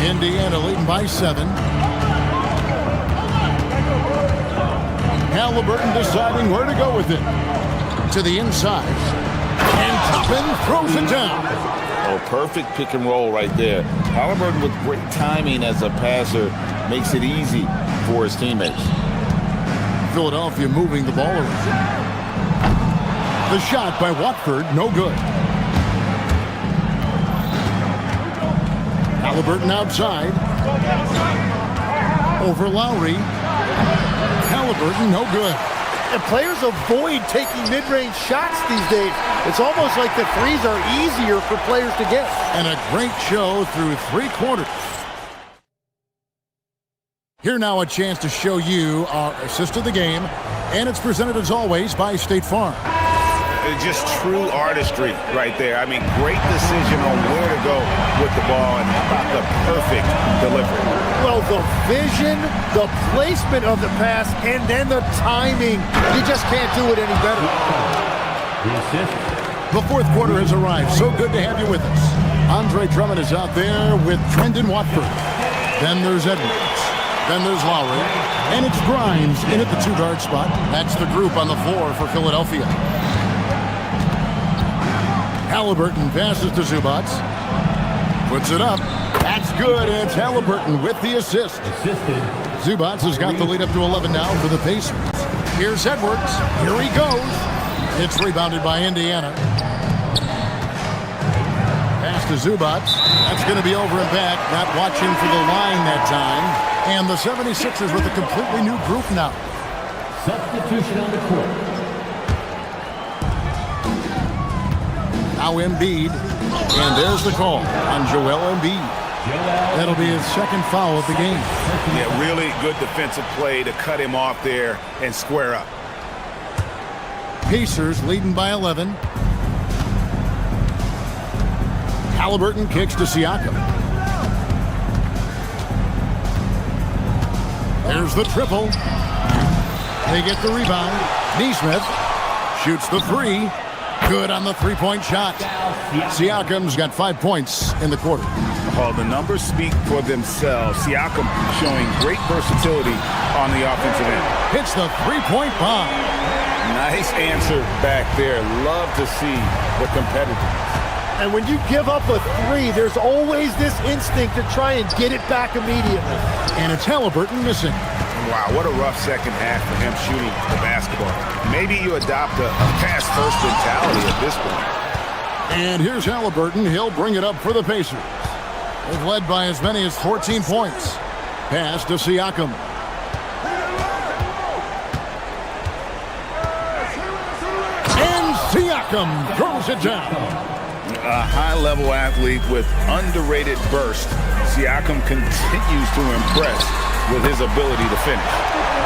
Indiana leading by 7. Halliburton deciding where to go with it. To the inside. And Toppin throws it down. Oh, perfect pick and roll right there. Halliburton with great timing as a passer makes it easy for his teammates. Philadelphia moving the ball around. The shot by Watford, no good. Halliburton outside. Over Lowry. Halliburton, no good. And players avoid taking mid-range shots these days. It's almost like the threes are easier for players to get. And a great show through 3 quarters. Here now a chance to show you our assist of the game. And it's presented as always by State Farm. Just true artistry right there. I mean, great decision on where to go with the ball and how about the perfect delivery. Well, the vision, the placement of the pass, and then the timing. You just can't do it any better. The 4th quarter has arrived. So good to have you with us. Andre Drummond is out there with Trendon Watford. Then there's Edwards. Then there's Lowry. And it's Grimes in at the 2-guard spot. That's the group on the floor for Philadelphia. Halliburton passes to Zubats. Puts it up. That's good. It's Halliburton with the assist. Zubats has got the lead up to 11 now for the Pacers. Here's Edwards. Here he goes. It's rebounded by Indiana. Pass to Zubats. That's going to be over and back. Not watching for the line that time. And the 76ers with a completely new group now. Substitution on the court. Now Embiid, and there's the call on Joel Embiid. That'll be his 2nd foul of the game. Yeah, really good defensive play to cut him off there and square up. Pacers leading by 11. Halliburton kicks to Siakam. There's the triple. They get the rebound. Nesmith shoots the 3. Good on the 3-point shot. Siakam's got 5 points in the quarter. Oh, the numbers speak for themselves. Siakam showing great versatility on the offensive end. Hits the 3-point bomb. Nice answer back there. Love to see the competitiveness. And when you give up a 3, there's always this instinct to try and get it back immediately. And it's Halliburton missing. Wow, what a rough second half for him shooting the basketball. Maybe you adopt a pass-first mentality at this point. And here's Halliburton. He'll bring it up for the Pacers. They've led by as many as 14 points. Pass to Siakam. And Siakam throws it down. A high-level athlete with underrated burst. Siakam continues to impress with his ability to finish.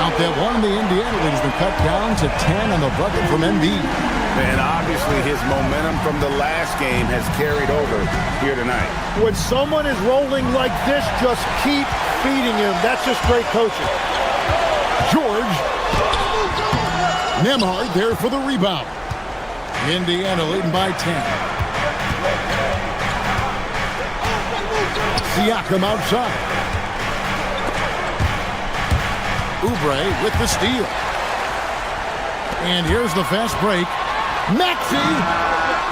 Out that one, the Indiana lead has been cut down to 10 on the bucket from Embiid. And obviously his momentum from the last game has carried over here tonight. When someone is rolling like this, just keep feeding him. That's just great coaching. George Nembhard there for the rebound. Indiana leading by 10. Siakam outside. Oubre with the steal. And here's the fast break. Maxey!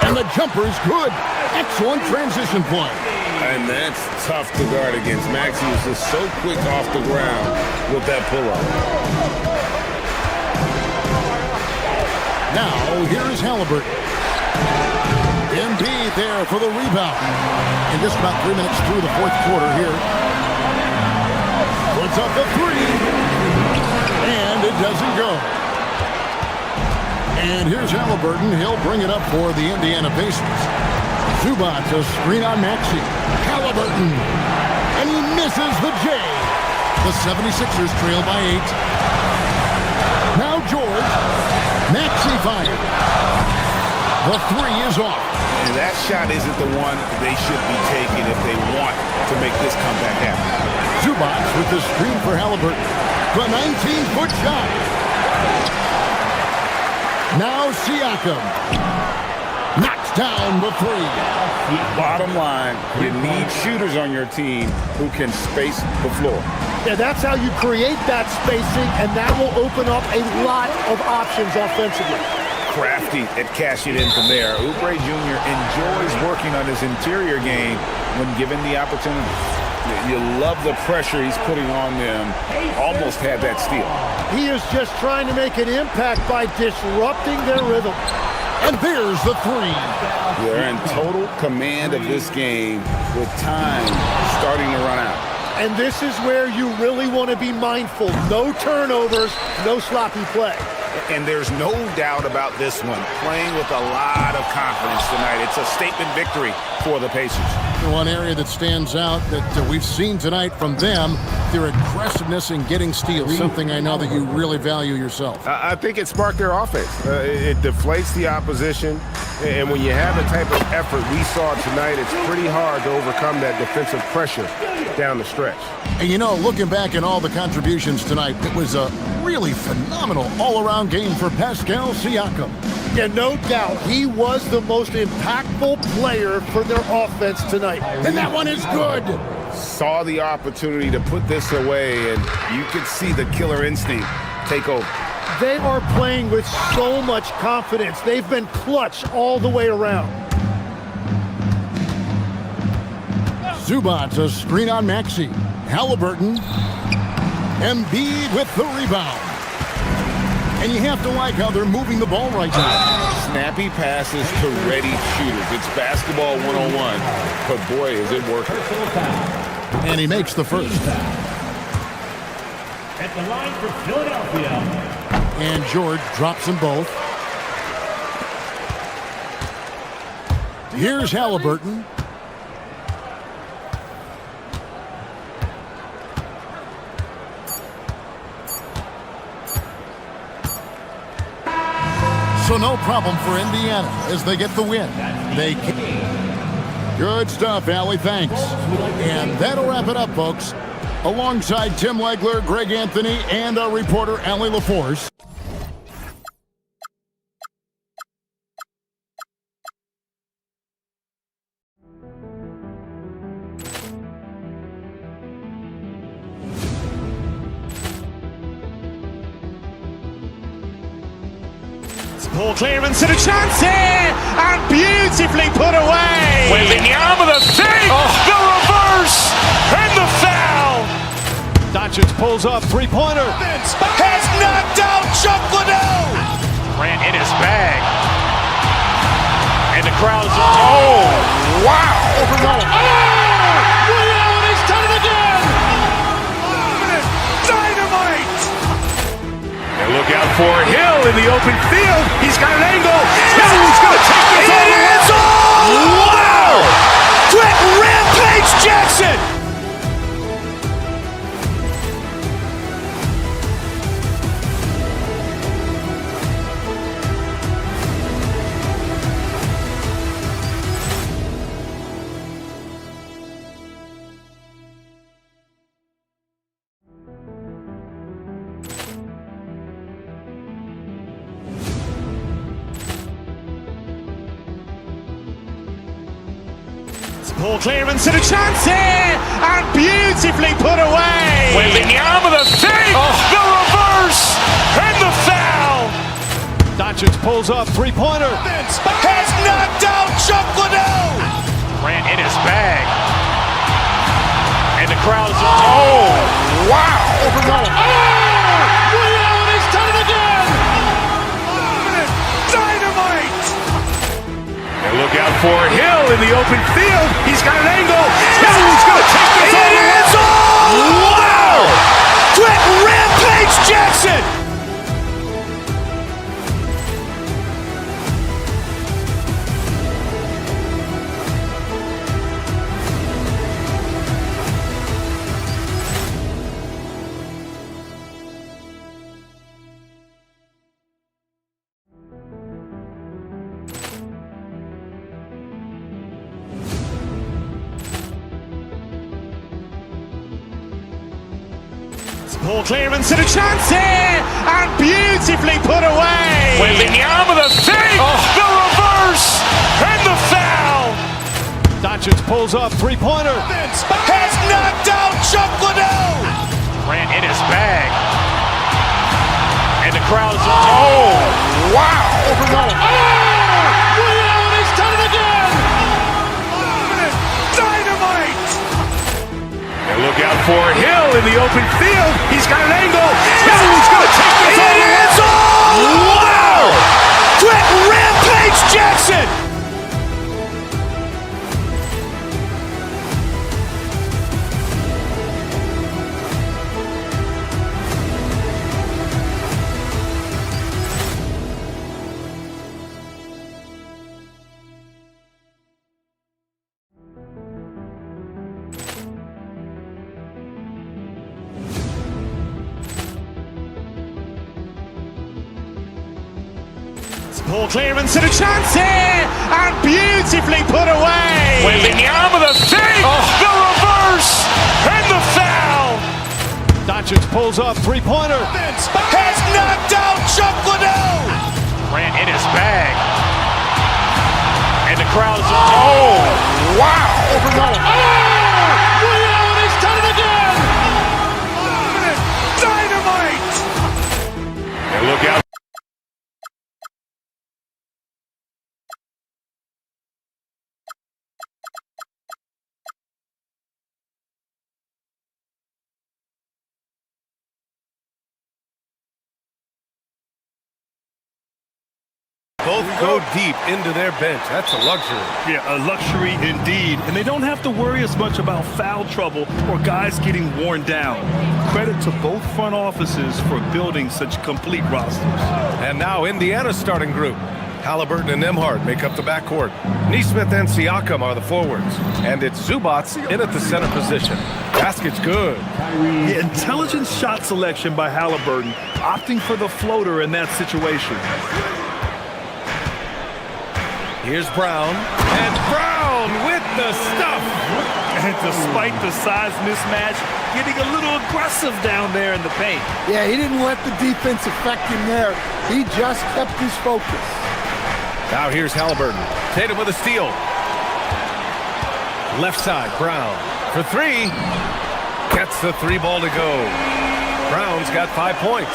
And the jumper's good. Excellent transition play. And that's tough to guard against. Maxey was just so quick off the ground with that pull-up. Now, here's Halliburton. Embiid there for the rebound. And just about 3 minutes through the fourth quarter here. Puts up the three. And it doesn't go. And here's Halliburton. He'll bring it up for the Indiana Pacers. Zubac, a screen on Maxey. Halliburton. And he misses the J. The 76ers trail by 8. Now George. Maxey fired. The three is off. And that shot isn't the one they should be taking if they want to make this comeback happen. Zubac with the screen for Halliburton. The 19-foot shot. Now Siakam. Knocks down the three. Bottom line, you need shooters on your team who can space the floor. Yeah, that's how you create that spacing, and that will open up a lot of options offensively. Crafty at cashing in from there. Oubre Jr. enjoys working on his interior game when given the opportunity. You love the pressure he's putting on them. Almost had that steal. He is just trying to make an impact by disrupting their rhythm. And there's the three. They're in total command of this game with time starting to run out. And this is where you really want to be mindful. No turnovers, no sloppy play. And there's no doubt about this one. Playing with a lot of confidence tonight. It's a statement victory for the Pacers. One area that stands out that we've seen tonight from them, their aggressiveness in getting steals, something I know that you really value yourself. I think it sparked their offense. It deflates the opposition, and when you have the type of effort we saw tonight, it's pretty hard to overcome that defensive pressure down the stretch. And you know, looking back at all the contributions tonight, it was a really phenomenal all-around game for Pascal Siakam. Yeah, no doubt. He was the most impactful player for their offense tonight. And that one is good. Saw the opportunity to put this away, and you could see the killer instinct take over. They are playing with so much confidence. They've been clutch all the way around. Zubac, a screen on Maxey. Halliburton. Embiid with the rebound. And you have to like how they're moving the ball right now. Snappy passes to ready shooters. It's basketball 101, but boy, is it working. And he makes the first. At the line for Philadelphia. And George drops them both. Here's Halliburton. So no problem for Indiana as they get the win. They can. Good stuff, Allie. Thanks. And that'll wrap it up, folks. Alongside Tim Legler, Greg Anthony, and our reporter, Allie LaForce. Ball clearance and a chance here, and beautifully put away. With the arm of the fake, the reverse, and the foul. Doncic pulls up, three-pointer. Has knocked out Chuck Liddell. Ran in his bag. And the crowd is, oh, wow. He's done it again. Dynamite. And look out for Hill in the open field. He's got an angle. Hill's going to take this all the way. Wow! Quick Rampage Jackson. Ball clearance and a chance here, and beautifully put away. Wembanyama the fake, the reverse, and the foul. Doncic pulls up, three-pointer. Has knocked out Chuck Liddell. Ran in his bag. And the crowd is, oh, wow. He's done it again! Dynamite. And look out for Hill in the open field. He's got an angle. Hill's going to take this all the way. Wow! Quick Rampage Jackson. Ball clearance and a chance here, and beautifully put away. Wembanyama the fake, the reverse, and the foul. Doncic pulls up, three-pointer. Has knocked out Chuck Liddell. Ran in his bag. And the crowd is, oh, wow. He's done it again! Dynamite. And look out for Hill in the open field. He's got an angle. Hill's going to take this all the way. Wow! Quick Rampage Jackson. Ball clearance and a chance here, and beautifully put away. Wembanyama the fake, the reverse, and the foul. Doncic pulls up, three-pointer. Has knocked out Chuck Liddell. Ran in his bag. And the crowd is, oh, wow. He's done it again! Dynamite. And look out. Both go deep into their bench. That's a luxury. Yeah, a luxury indeed. And they don't have to worry as much about foul trouble or guys getting worn down. Credit to both front offices for building such complete rosters. And now Indiana's starting group. Halliburton and Nembhard make up the backcourt. Nesmith and Siakam are the forwards. And it's Zubats in at the center position. Basket's good. The intelligent shot selection by Halliburton, opting for the floater in that situation. Here's Brown. And Brown with the stuff. And despite the size mismatch, getting a little aggressive down there in the paint. Yeah, he didn't let the defense affect him there. He just kept his focus. Now here's Halliburton. Tatum with a steal. Left side, Brown. For three. Gets the three ball to go. Brown's got 5 points.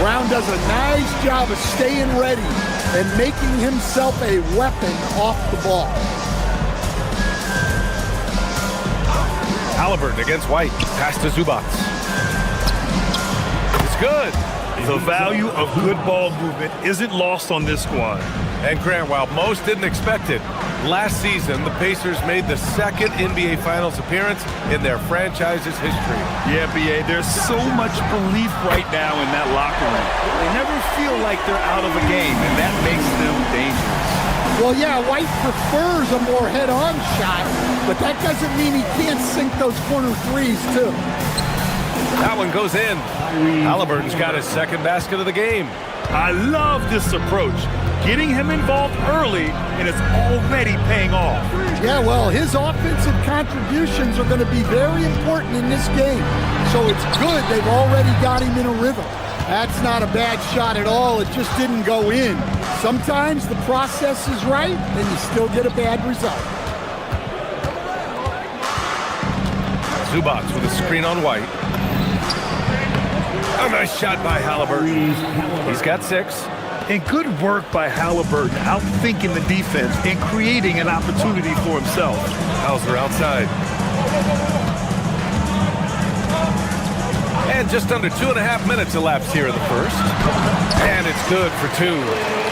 Brown does a nice job of staying ready and making himself a weapon off the ball. Halliburton against White. Pass to Zubats. It's good. The value of good ball movement isn't lost on this squad. And Grant, while most didn't expect it, last season the Pacers made the second NBA Finals appearance in their franchise's history. Yeah, B.A., there's so much belief right now in that locker room. They never feel like they're out of a game, and that makes them dangerous. Well, yeah, White prefers a more head-on shot, but that doesn't mean he can't sink those corner threes, too. That one goes in. Halliburton's got his second basket of the game. I love this approach. Getting him involved early, and it's already paying off. Yeah, well, his offensive contributions are going to be very important in this game. So it's good they've already got him in a rhythm. That's not a bad shot at all. It just didn't go in. Sometimes the process is right, and you still get a bad result. Zubac with a screen on White. A nice shot by Halliburton. He's got 6. And good work by Halliburton, outthinking the defense and creating an opportunity for himself. Hauser outside. And just under 2.5 minutes elapsed here in the first. And it's good for 2.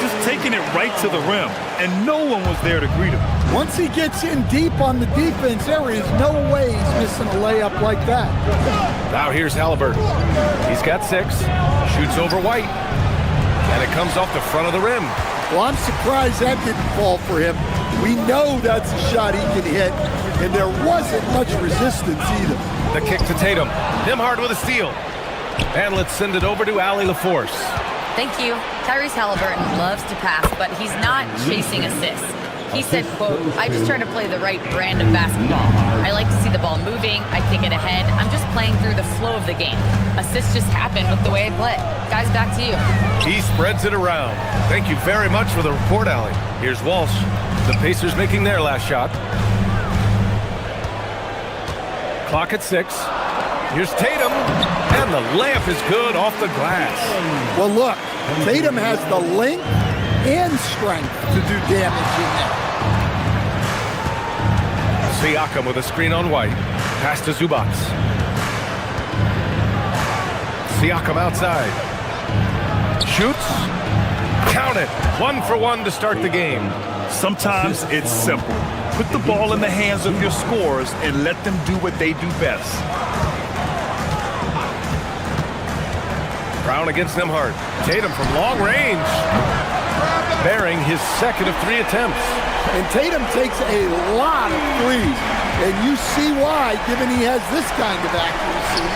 Just taking it right to the rim, and no one was there to greet him. Once he gets in deep on the defense, there is no way he's missing a layup like that. Now here's Halliburton. He's got 6. Shoots over White. And it comes off the front of the rim. Well, I'm surprised that didn't fall for him. We know that's a shot he can hit, and there wasn't much resistance either. The kick to Tatum. Nembhard with a steal. And let's send it over to Allie LaForce. Thank you. Tyrese Halliburton loves to pass, but he's not chasing assists. He said, quote, "I just try to play the right brand of basketball. I like to see the ball moving. I kick it ahead. I'm just playing through the flow of the game. Assists just happen with the way I play." Guys, back to you. He spreads it around. Thank you very much for the report, Allie. Here's Walsh. The Pacers making their last shot. Clock at 6. Here's Tatum. And the layup is good off the glass. Well, look, Tatum has the length and strength to do damage in there. Siakam with a screen on White. Pass to Zubac. Siakam outside. Shoots. Count it. 1 for 1 to start the game. Sometimes it's simple. Put the ball in the hands of your scorers and let them do what they do best. Brown against Nembhard. Tatum from long range. Bearing his second of 3 attempts. And Tatum takes a lot of threes. And you see why, given he has this kind of accuracy.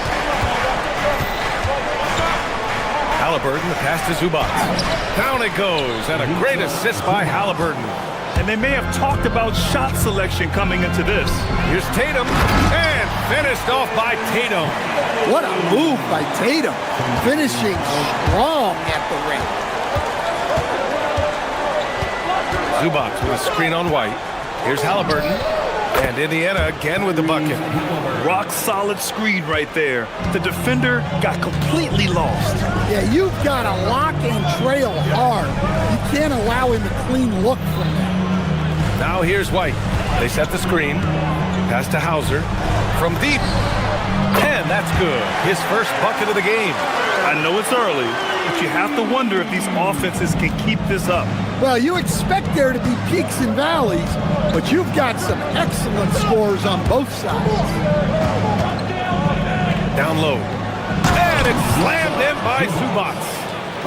Halliburton, the pass to Zubac. Down it goes, and a great assist by Halliburton. And they may have talked about shot selection coming into this. Here's Tatum, and finished off by Tatum. What a move by Tatum, finishing strong at the rim. Zubac with a screen on White. Here's Halliburton, and Indiana again with the bucket. Rock solid screen right there. The defender got completely lost. Yeah, you've got to lock and trail hard. You can't allow him a clean look from there. Now here's White. They set the screen. Pass to Hauser. From deep. And that's good. His first bucket of the game. I know it's early, but you have to wonder if these offenses can keep this up. Well, you expect there to be peaks and valleys, but you've got some excellent scores on both sides. Down low. And it's slammed in by Zubac.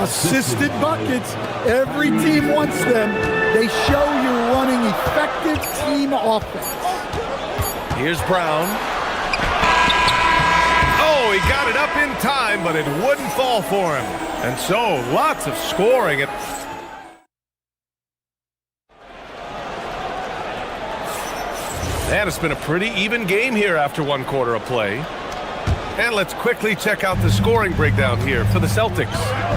Assisted buckets. Every team wants them. They show you're running effective team offense. Here's Brown. Oh, he got it up in time, but it wouldn't fall for him. And so, lots of scoring. And it's been a pretty even game here after 1 quarter of play. And let's quickly check out the scoring breakdown here for the Celtics.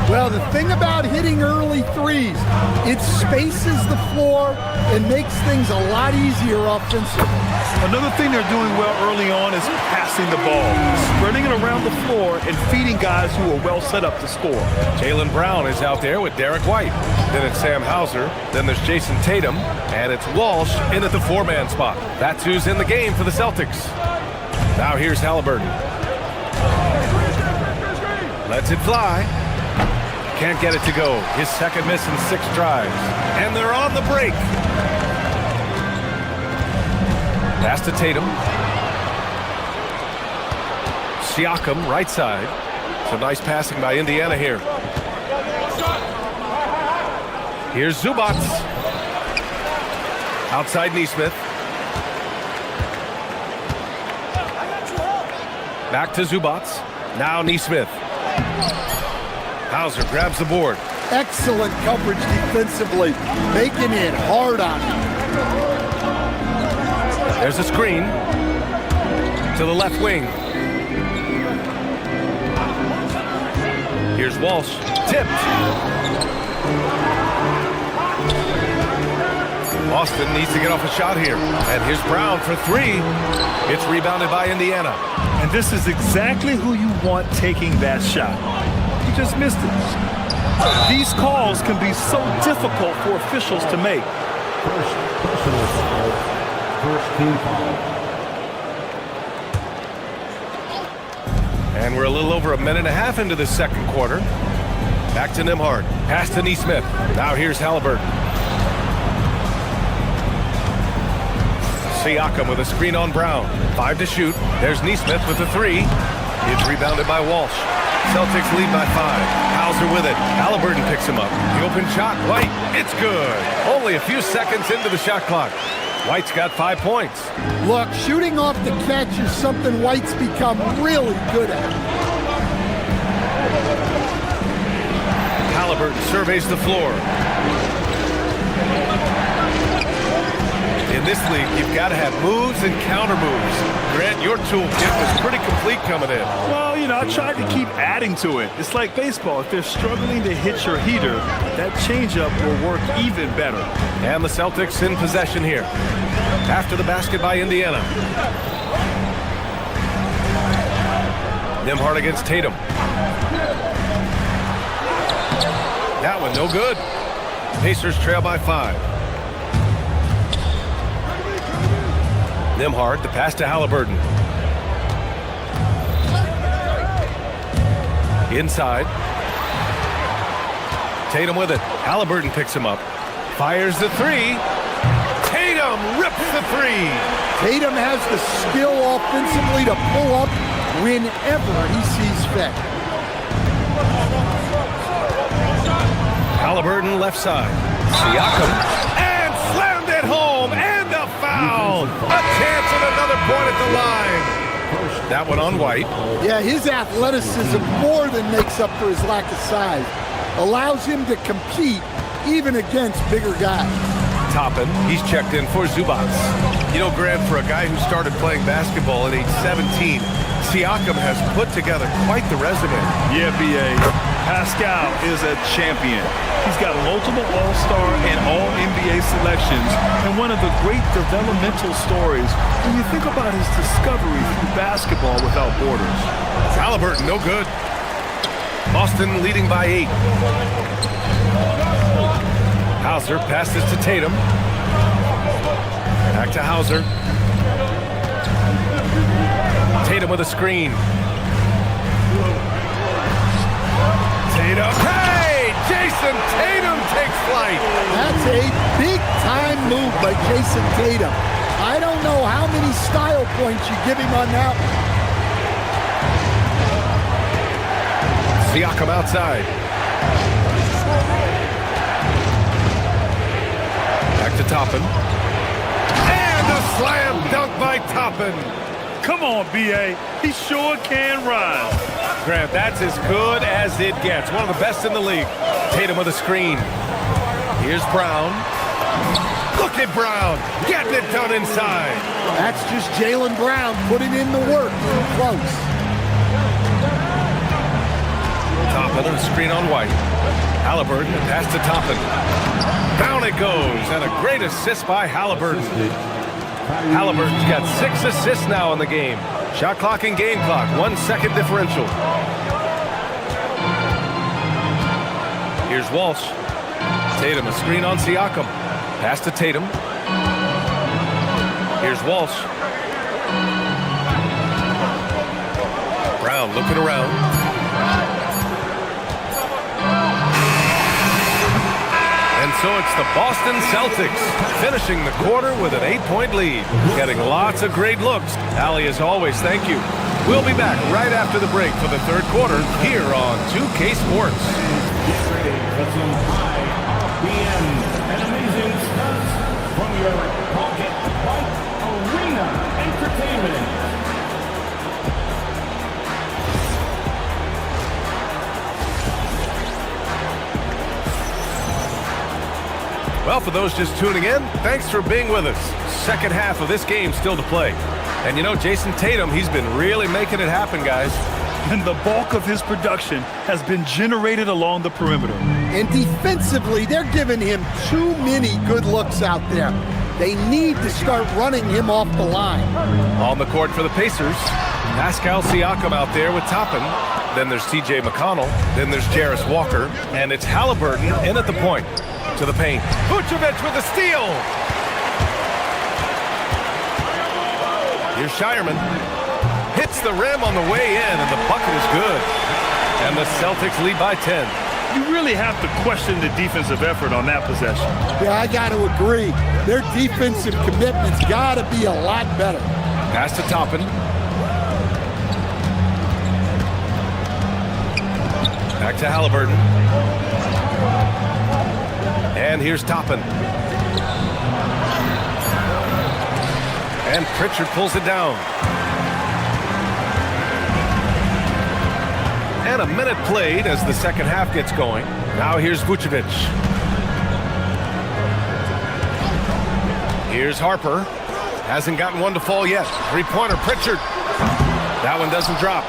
Well, the thing about hitting early threes, it spaces the floor and makes things a lot easier offensively. Another thing they're doing well early on is passing the ball, spreading it around the floor and feeding guys who are well set up to score. Jaylen Brown is out there with Derek White. Then it's Sam Hauser. Then there's Jason Tatum. And it's Walsh in at the 4-man spot. That's who's in the game for the Celtics. Now here's Halliburton. Lets it fly. Can't get it to go. His second miss in 6 drives. And they're on the break. Pass to Tatum. Siakam, right side. Some nice passing by Indiana here. Here's Zubac. Outside Nesmith. Back to Zubac. Now Nesmith. Hauser grabs the board. Excellent coverage defensively, making it hard on him. There's a screen to the left wing. Here's Walsh. Tipped. Boston needs to get off a shot here. And here's Brown for three. It's rebounded by Indiana. And this is exactly who you want taking that shot. He just missed it. These calls can be so difficult for officials to make. First team foul. And we're a little over a minute and a half into the second quarter. Back to Nembhard. Pass to Nesmith. Now here's Halliburton. Siakam with a screen on Brown. 5 to shoot. There's Nesmith with the three. It's rebounded by Walsh. Celtics lead by 5. Hauser with it. Halliburton picks him up. The open shot. White. It's good. Only a few seconds into the shot clock. White's got 5 points. Look, shooting off the catch is something White's become really good at. Halliburton surveys the floor. In this league, you've got to have moves and counter moves. Grant, your toolkit was pretty complete coming in. Well, you know, I tried to keep adding to it. It's like baseball. If they're struggling to hit your heater, that changeup will work even better. And the Celtics in possession here. After the basket by Indiana. Nembhard against Tatum. That one no good. Pacers trail by 5. Nembhard, the pass to Halliburton. Inside. Tatum with it. Halliburton picks him up. Fires the three. Tatum rips the three. Tatum has the skill offensively to pull up whenever he sees fit. Halliburton left side. Siakam. And slammed it home. And a foul. A chance at another point at the line. That one on White. Yeah, his athleticism more than makes up for his lack of size. Allows him to compete even against bigger guys. Toppin, he's checked in for Zubats. You know, Grant, for a guy who started playing basketball at age 17, Siakam has put together quite the resume. Yeah, B.A. Pascal is a champion. He's got multiple All-Star and All-NBA selections, and one of the great developmental stories when you think about his discovery through basketball without borders. Halliburton, no good. Boston leading by 8. Hauser passes to Tatum. Back to Hauser. Tatum with a screen. Tatum. Hey! Jason Tatum takes flight. That's a big-time move by Jason Tatum. I don't know how many style points you give him on that one. Siakam outside. Back to Toppin. And a slam dunk by Toppin. Come on, B.A. He sure can run. Grant, that's as good as it gets. One of the best in the league. Tatum with a screen. Here's Brown. Look at Brown getting it done inside. That's just Jaylen Brown putting in the work. Close. Toppin and a screen on White. Halliburton, pass to Toppin. Down it goes, and a great assist by Halliburton. Halliburton's got 6 assists now in the game. Shot clock and game clock, 1 second differential. Here's Walsh. Tatum, a screen on Siakam. Pass to Tatum. Here's Walsh. Brown looking around. And so it's the Boston Celtics finishing the quarter with an 8-point lead. Getting lots of great looks. Allie, as always, thank you. We'll be back right after the break for the third quarter here on 2K Sports. An amazing stunt from your pocket white arena entertainment. Well, for those just tuning in, thanks for being with us. Second half of this game still to play. And you know, Jason Tatum, he's been really making it happen, guys. and the bulk of his production has been generated along the perimeter. And defensively, they're giving him too many good looks out there. They need to start running him off the line. On the court for the Pacers, Pascal Siakam out there with Toppin. Then there's TJ McConnell. Then there's Jarris Walker. And it's Halliburton in at the point to the paint. Vucevic with a steal. Here's Shireman. Hits the rim on the way in, and the bucket is good. And the Celtics lead by 10. You really have to question the defensive effort on that possession. Yeah, I got to agree. Their defensive commitment's got to be a lot better. Pass to Toppin. Back to Halliburton. And here's Toppin. And Pritchard pulls it down. And a minute played as the second half gets going. Now here's Vucevic. Here's Harper. Hasn't gotten one to fall yet. Three-pointer, Pritchard. That one doesn't drop.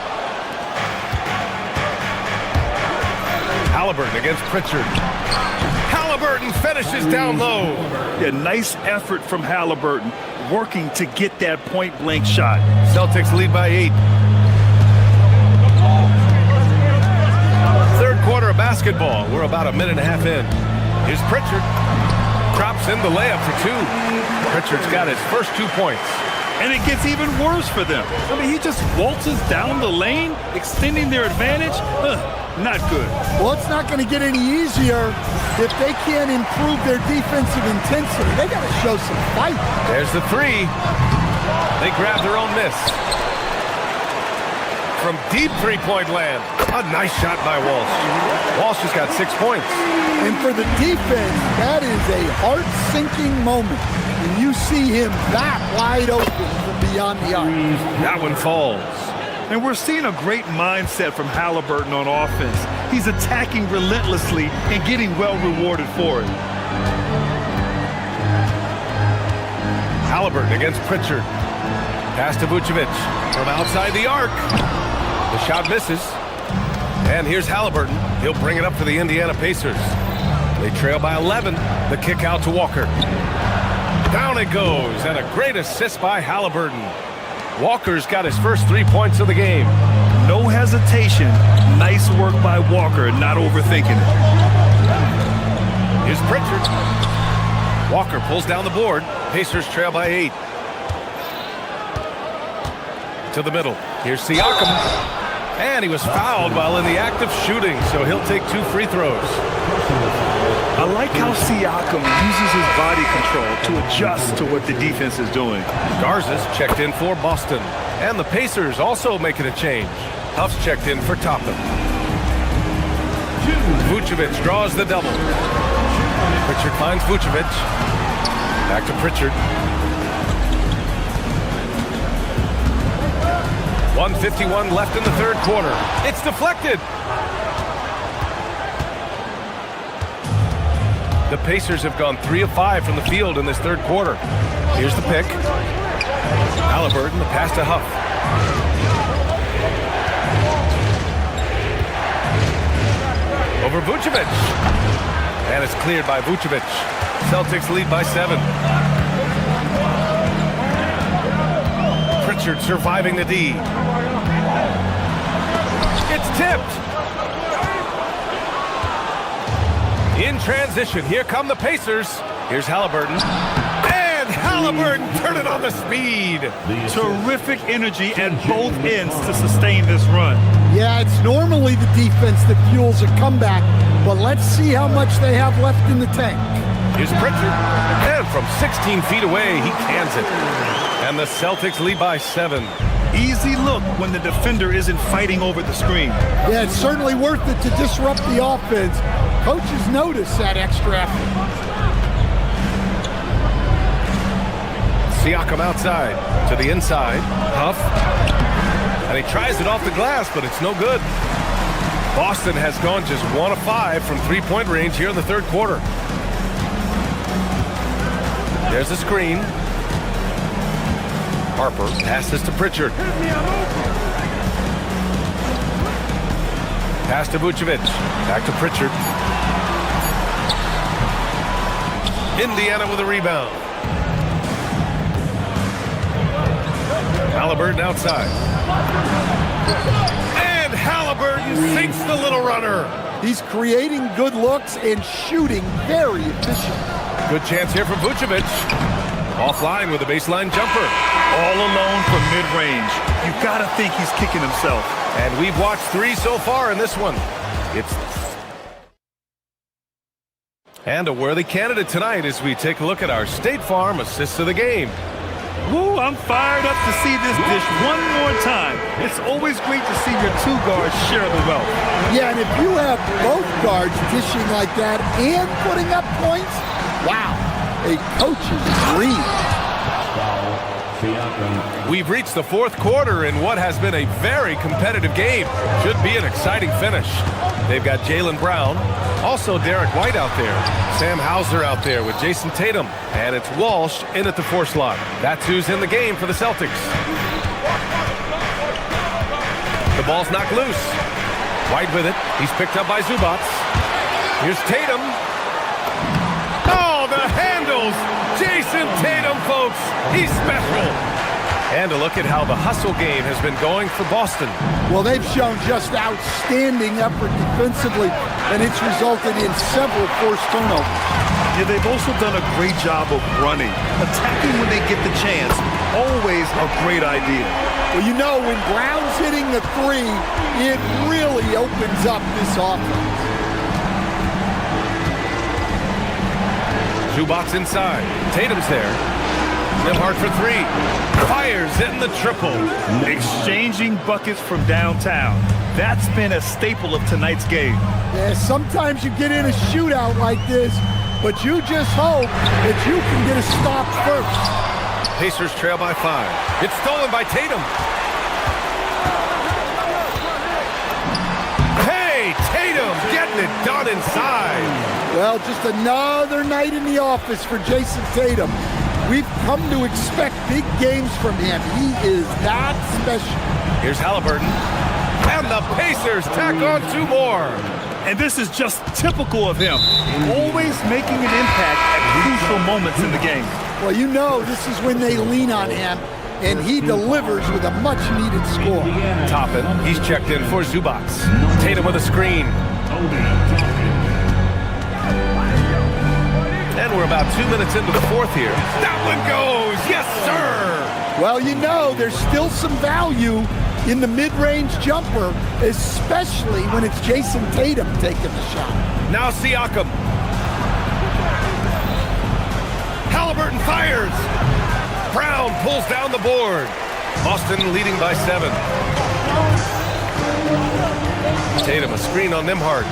Halliburton against Pritchard. Halliburton finishes down low. Yeah, nice effort from Halliburton, working to get that point-blank shot. Celtics lead by 8. Third quarter of basketball. We're about a minute and a half in. Here's Pritchard. Drops in the layup for 2. Pritchard's got his first 2 points. And it gets even worse for them. I mean, he just waltzes down the lane, extending their advantage. Not good. Well, it's not going to get any easier if they can't improve their defensive intensity. They got to show some fight. There's the 3. They grab their own miss. From deep three-point land. A nice shot by Walsh. Walsh has got 6 points. And for the defense, that is a heart-sinking moment. And you see him that wide open from beyond the arc. That one falls. And we're seeing a great mindset from Halliburton on offense. He's attacking relentlessly and getting well rewarded for it. Halliburton against Pritchard. Pass to Vucevic from outside the arc. The shot misses. And here's Halliburton. He'll bring it up for the Indiana Pacers. They trail by 11. The kick out to Walker. Down it goes, and a great assist by Halliburton. Walker's got his first 3 points of the game. No hesitation. Nice work by Walker, not overthinking it. Here's Pritchard. Walker pulls down the board. Pacers trail by 8. To the middle. Here's Siakam. And he was fouled while in the act of shooting, so he'll take 2 free throws. I like how Siakam uses his body control to adjust to what the defense is doing. Garza's checked in for Boston. And the Pacers also making a change. Huff's checked in for Toppin. Vucevic draws the double. Pritchard finds Vucevic. Back to Pritchard. 1:51 left in the third quarter. It's deflected. The Pacers have gone 3 of 5 from the field in this third quarter. Here's the pick. Halliburton, the pass to Huff. Over Vucevic. And it's cleared by Vucevic. Celtics lead by 7. Pritchard surviving the D. It's tipped. In transition, here come the Pacers. Here's Halliburton. And Halliburton turn it on the speed. Terrific energy at both ends to sustain this run. Yeah, it's normally the defense that fuels a comeback, but let's see how much they have left in the tank. Here's Pritchard. And from 16 feet away, he cans it. And the Celtics lead by 7. Easy look when the defender isn't fighting over the screen. Yeah, it's certainly worth it to disrupt the offense. Coaches notice that extra effort. Siakam outside to the inside. Huff. And he tries it off the glass, but it's no good. Boston has gone just 1 of 5 from three-point range here in the third quarter. There's the screen. Harper passes to Pritchard. Pass to Vucevic. Back to Pritchard. Indiana with a rebound. Halliburton outside. And Halliburton sinks the little runner. He's creating good looks and shooting very efficient. Good chance here from Vucevic. Offline with a baseline jumper. All alone from mid-range. You've got to think he's kicking himself. And we've watched 3 so far in this one. And a worthy candidate tonight as we take a look at our State Farm assists of the game. Woo, I'm fired up to see this dish one more time. It's always great to see your 2 guards share the wealth. Yeah, and if you have both guards dishing like that and putting up points, wow, a coach's dream. We've reached the 4th quarter in what has been a very competitive game. Should be an exciting finish. They've got Jaylen Brown, also Derek White out there, Sam Hauser out there with Jason Tatum, and it's Walsh in at the 4 slot. That's who's in the game for the Celtics. The ball's knocked loose. White with it. He's picked up by Zubac. Here's Tatum. Oh, the handles! Jason Tatum, folks. He's special. And a look at how the hustle game has been going for Boston. Well, they've shown just outstanding effort defensively, and it's resulted in several forced turnovers. Yeah, they've also done a great job of running. Attacking when they get the chance, always a great idea. Well, you know, when Brown's hitting the 3, it really opens up this offense. Zubac inside. Tatum's there. Nembhard for 3. Fires in the triple. Exchanging buckets from downtown. That's been a staple of tonight's game. Yeah, sometimes you get in a shootout like this, but you just hope that you can get a stop first. Pacers trail by 5. It's stolen by Tatum. Hey, Tatum getting it done inside. Well, just another night in the office for Jason Tatum. We've come to expect big games from him. He is that special. Here's Halliburton. And the Pacers tack on 2 more. And this is just typical of him. Always making an impact at crucial moments in the game. Well, you know this is when they lean on him, and he delivers with a much-needed score. Toppin, he's checked in for Zubac. Tatum with a screen. And we're about 2 minutes into the 4th here. That one goes! Yes, sir! Well, you know, there's still some value in the mid-range jumper, especially when it's Jason Tatum taking the shot. Now Siakam. Halliburton fires. Brown pulls down the board. Boston leading by 7. Tatum, a screen on Nembhard.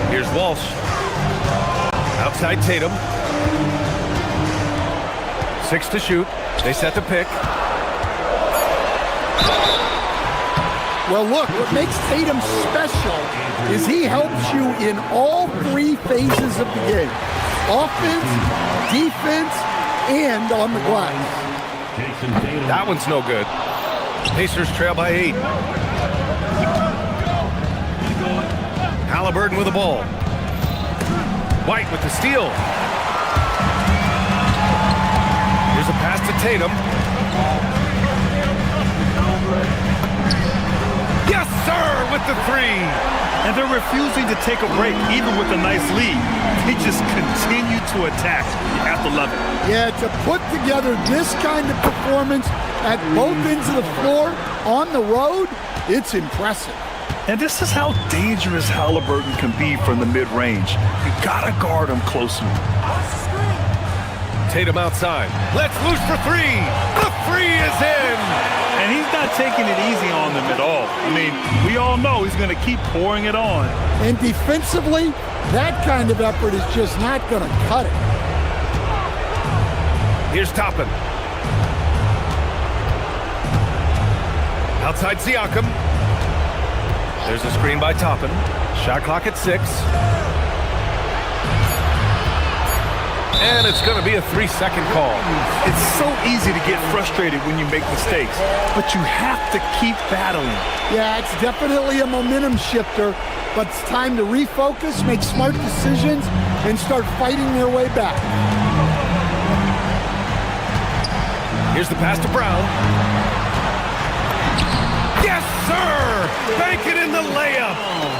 Here's Walsh. Outside Tatum. 6 to shoot. They set the pick. Well, look, what makes Tatum special is he helps you in all 3 phases of the game. Offense, defense, and on the glass. That one's no good. Pacers trail by 8. Halliburton with the ball. White with the steal. Here's a pass to Tatum. Yes, sir, with the 3. And they're refusing to take a break, even with a nice lead. They just continue to attack. You have to love it. Yeah, to put together this kind of performance at both ends of the floor on the road, it's impressive. And this is how dangerous Halliburton can be from the mid-range. You gotta guard him closely. Tatum outside. Let's loose for 3. The 3 is in. And he's not taking it easy on them at all. I mean, we all know he's going to keep pouring it on. And defensively, that kind of effort is just not going to cut it. Here's Toppin. Outside Siakam. There's a screen by Toppin. Shot clock at 6. And it's going to be a 3-second call. It's so easy to get frustrated when you make mistakes, but you have to keep battling. Yeah, it's definitely a momentum shifter, but it's time to refocus, make smart decisions, and start fighting their way back. Here's the pass to Brown. Yes, sir! Banking in the layup.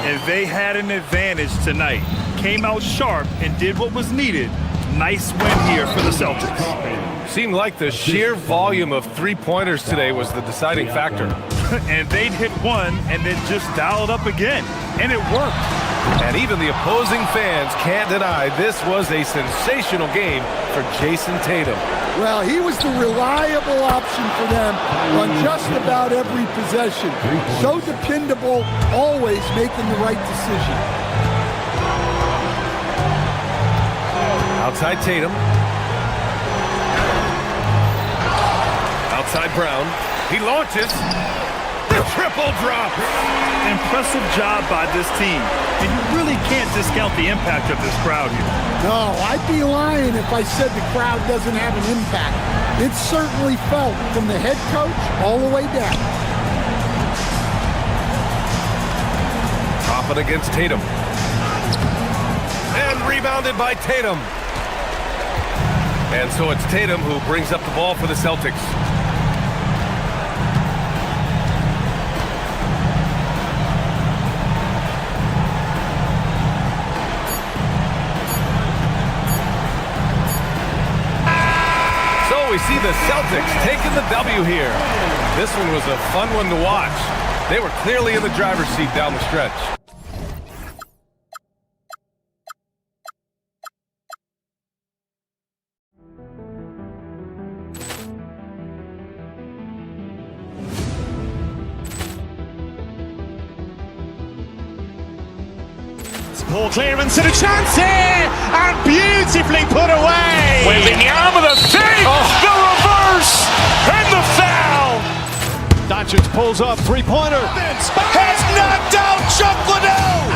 And they had an advantage tonight. Came out sharp and did what was needed. Nice win here for the Celtics. Seemed like the sheer volume of three-pointers today was the deciding factor. And they'd hit one and then just dial it up again. And it worked. And even the opposing fans can't deny this was a sensational game for Jason Tatum. Well, he was the reliable option for them on just about every possession. So dependable, always making the right decision. Outside Tatum. Outside Brown. He launches. The triple drop. Impressive job by this team. And you really can't discount the impact of this crowd here. No, I'd be lying if I said the crowd doesn't have an impact. It's certainly felt from the head coach all the way down. Drop it against Tatum. And rebounded by Tatum. And so it's Tatum who brings up the ball for the Celtics. So we see the Celtics taking the W here. This one was a fun one to watch. They were clearly in the driver's seat down the stretch. Ball clearance and a chance here, and beautifully put away. Wembanyama the fake, the reverse, and the foul. Doncic pulls up, three-pointer. Has knocked out Chuck Liddell.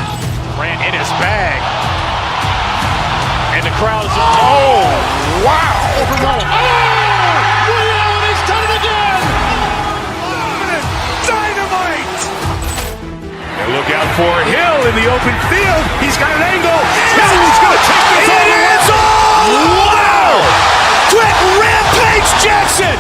Ran in his bag. And the crowd is, oh, wow. He's done it again. Dynamite. And look out for Hill in the open field. He's got an angle. Hill's going to take this all the way. Wow. Quick rampage Jackson.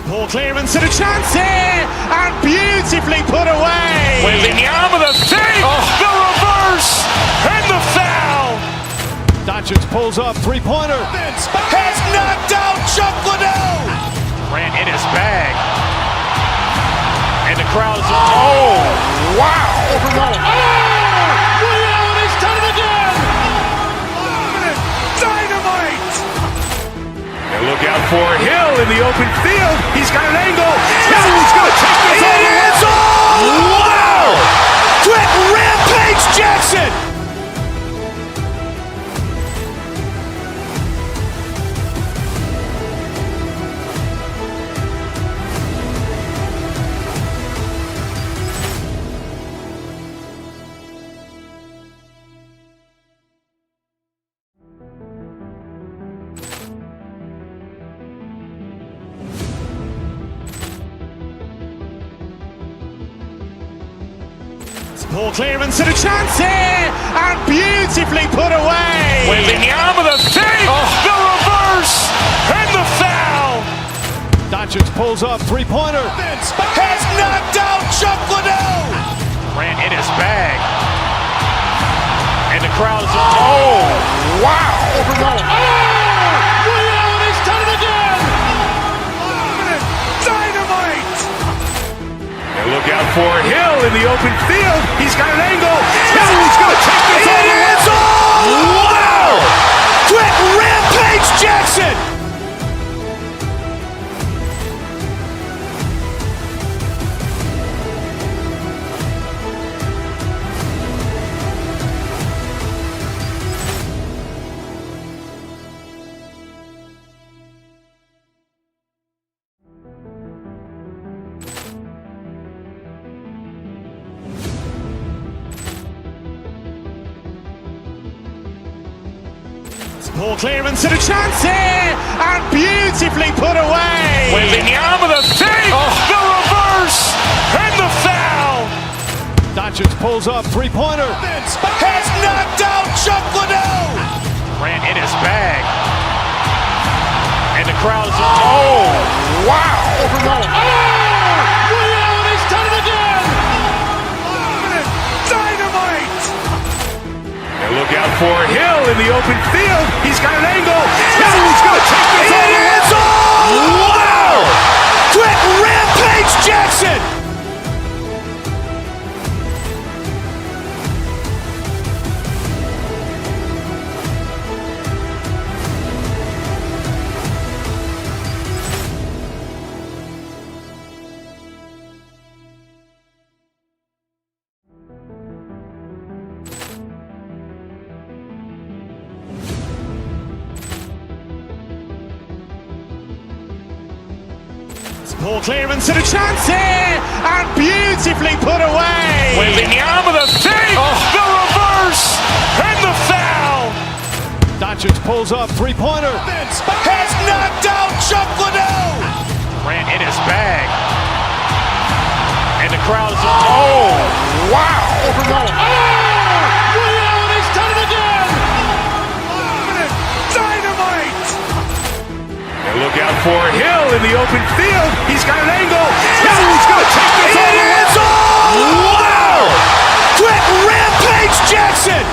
Ball clearance and a chance here, and beautifully put away. Wembanyama the fake, the reverse, and the foul. Doncic pulls up, three-pointer. Has knocked out Chuck Liddell. Ran in his bag. And the crowd is, oh, wow. He's done it again. Dynamite. And look out for Hill in the open field. He's got an angle. Hill's going to take this all the way. Wow. Quick rampage Jackson. Ball clearance and a chance here, and beautifully put away. Wembanyama the fake, the reverse, and the foul. Doncic pulls up, three-pointer. Has knocked out Chuck Liddell. Ran in his bag. And the crowd is, oh, wow. He's done it again. Dynamite. And look out for Hill in the open field. He's got an angle. Hill's going to take this all the way. Wow. Quick rampage Jackson. Ball clearance and a chance here, and beautifully put away. Wembanyama the save, the reverse, and the foul. Doncic pulls up, three-pointer. Has knocked out Chuck Liddell. Ran in his bag. And the crowd is, oh, wow. He's done it again! Dynamite. And look out for Hill in the open field. He's got an angle. He's going to take this all the way. Wow! Quick Rampage Jackson. Ball clearance and a chance here, and beautifully put away. Wembanyama the save, the reverse, and the foul. Doncic pulls up, three-pointer. Has knocked out Chuck Liddell. Ran in his bag. And the crowd is, oh, wow. He's done it again! Dynamite. And look out for Hill in the open field. He's got an angle. He's going to take this all the way. Wow! Quick Rampage Jackson.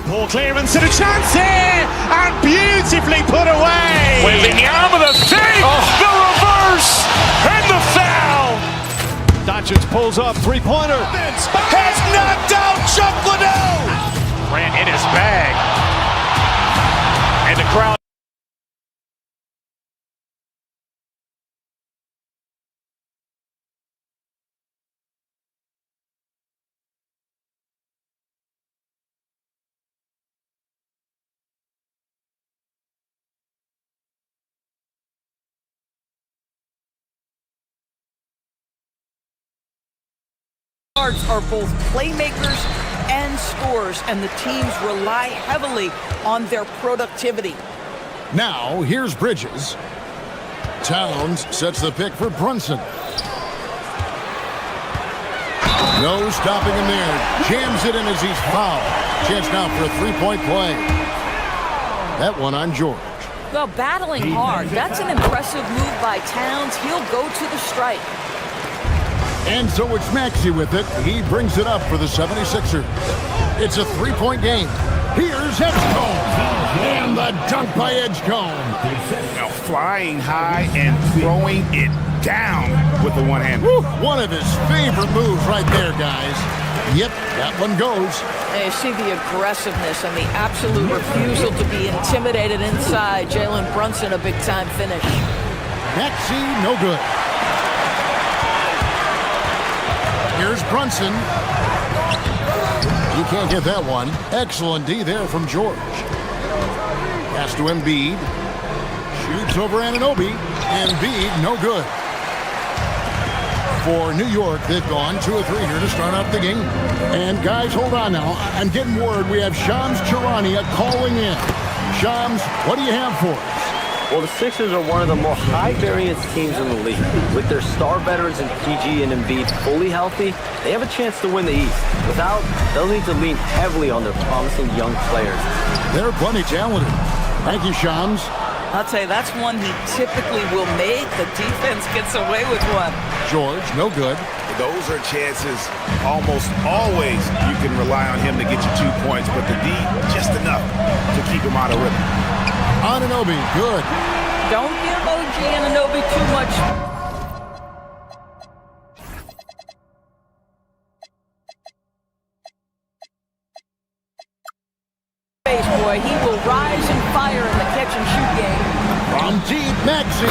Ball clearance and a chance here, and beautifully put away. Wembanyama the save, the reverse, and the foul. Doncic pulls up, three-pointer. Has knocked out Chuck Liddell. Ran in his bag. And the crowd. Are both playmakers and scorers, and the teams rely heavily on their productivity. Now, here's Bridges. Towns sets the pick for Brunson. No stopping him there. Jams it in as he's fouled. Chance now for a three-point play. That one on George. Well, battling hard. That's an impressive move by Towns. He'll go to the strike. And so it's Maxey with it. He brings it up for the 76ers. It's a three-point game. Here's Edgecombe. And the dunk by Edgecombe. Now flying high and throwing it down with the one hand. One of his favorite moves right there, guys. Yep, that one goes. And you see the aggressiveness and the absolute refusal to be intimidated inside. Jalen Brunson, a big-time finish. Maxey, no good. Here's Brunson. He can't get that one. Excellent D there from George. Pass to Embiid. Shoots over Anunoby. Embiid, no good. For New York, they've gone 2 of 3 here to start out the game. And guys, hold on now. I'm getting word we have Shams Charania calling in. Shams, what do you have for us? Well, the Sixers are one of the more high-variance teams in the league. With their star veterans in PG and Embiid fully healthy, they have a chance to win the East. Without, they'll need to lean heavily on their promising young players. They're plenty talented. Thank you, Shams. I'll tell you, that's one he typically will make. The defense gets away with one. George, no good. Those are chances almost always you can rely on him to get you 2 points, but the D, just enough to keep him out of rhythm. Anunoby, good. Don't give OG Anunoby too much. Boy, he will rise and fire in the catch-and-shoot game. From deep, Maxey.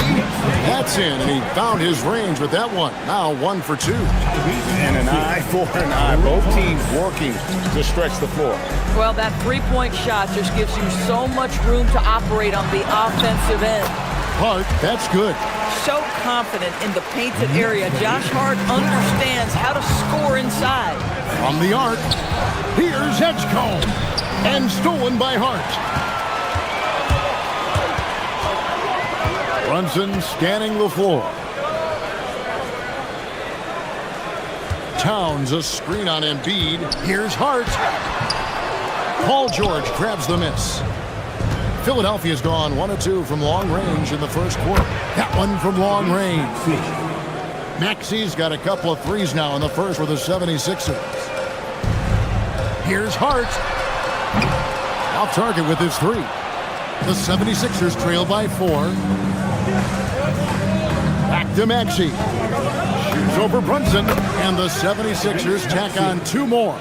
That's in, and he found his range with that one. Now 1 for 2. And an eye for an eye. Both teams working to stretch the floor. Well, that three-point shot just gives you so much room to operate on the offensive end. Hart, that's good. So confident in the painted area. Josh Hart understands how to score inside. From the arc, here's Edgecombe. And stolen by Hart. Brunson scanning the floor. Towns a screen on Embiid. Here's Hart. Paul George grabs the miss. Philadelphia's gone 1 of 2 from long range in the first quarter. That one from long range. Maxey's got a couple of threes now in the first for the 76ers. Here's Hart. Off target with his 3. The 76ers trail by 4. Back to Maxey. Shoots over Brunson. And the 76ers tack on 2 more.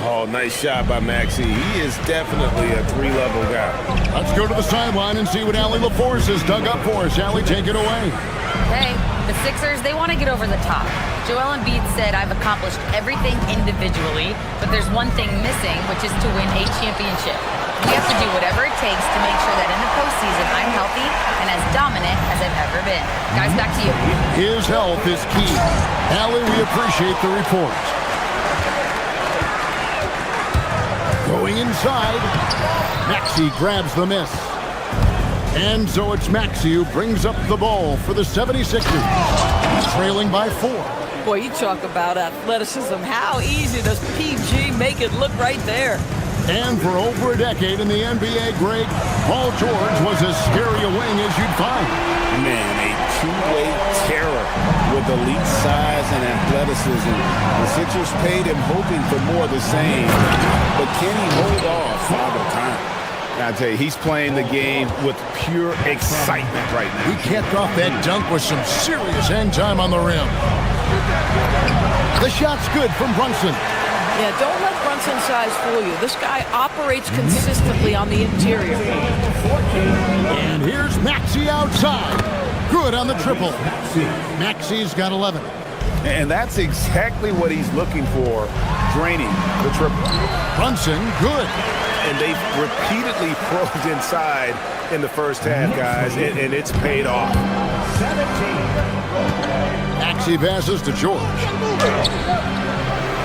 Oh, nice shot by Maxey. He is definitely a 3-level guy. Let's go to the sideline and see what Allie LaForce has dug up for us. Allie, take it away. Hey, the Sixers, they want to get over the top. Joel Embiid said, I've accomplished everything individually, but there's one thing missing, which is to win a championship. We have to do whatever it takes to make sure that in the postseason I'm healthy and as dominant as I've ever been. Guys, back to you. His health is key. Allie, we appreciate the report. Going inside, Maxey grabs the miss. And so it's Maxey who brings up the ball for the 76ers, trailing by 4. Boy, you talk about athleticism. How easy does PG make it look right there? And for over a decade in the NBA, Greg, Paul George was as scary a wing as you'd find. Man, a two-way terror with elite size and athleticism. The Sixers paid him hoping for more of the same, but can he hold off Father Time? I tell you, he's playing the game with pure excitement right now. He capped off that dunk with some serious hang time on the rim. The shot's good from Brunson. Yeah, don't let Brunson's size fool you. This guy operates consistently on the interior. And here's Maxey outside. Good on the triple. Maxey's got 11. And that's exactly what he's looking for, draining the triple. Brunson, good. And they've repeatedly probed inside in the first half, guys, and it's paid off. Maxey passes to George.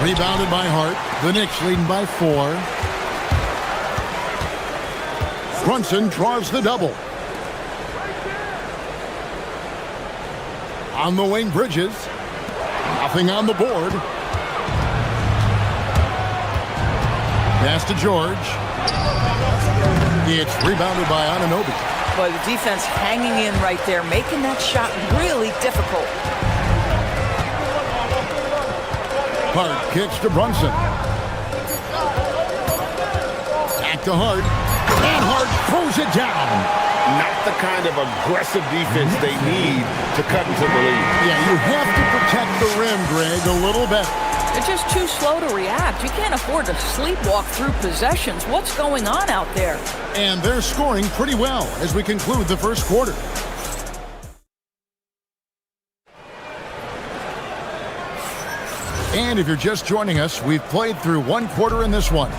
Rebounded by Hart. The Knicks leading by 4. Brunson draws the double. On the wing, Bridges. Nothing on the board. Pass to George. It's rebounded by Anunoby. Boy, the defense hanging in right there, making that shot really difficult. Hart kicks to Brunson. Back to Hart. And Hart throws it down. Not the kind of aggressive defense they need to cut into the lead. Yeah, you have to protect the rim, Greg, a little better. They're just too slow to react. You can't afford to sleepwalk through possessions. What's going on out there? And they're scoring pretty well as we conclude the first quarter. And if you're just joining us, we've played through one quarter in this one.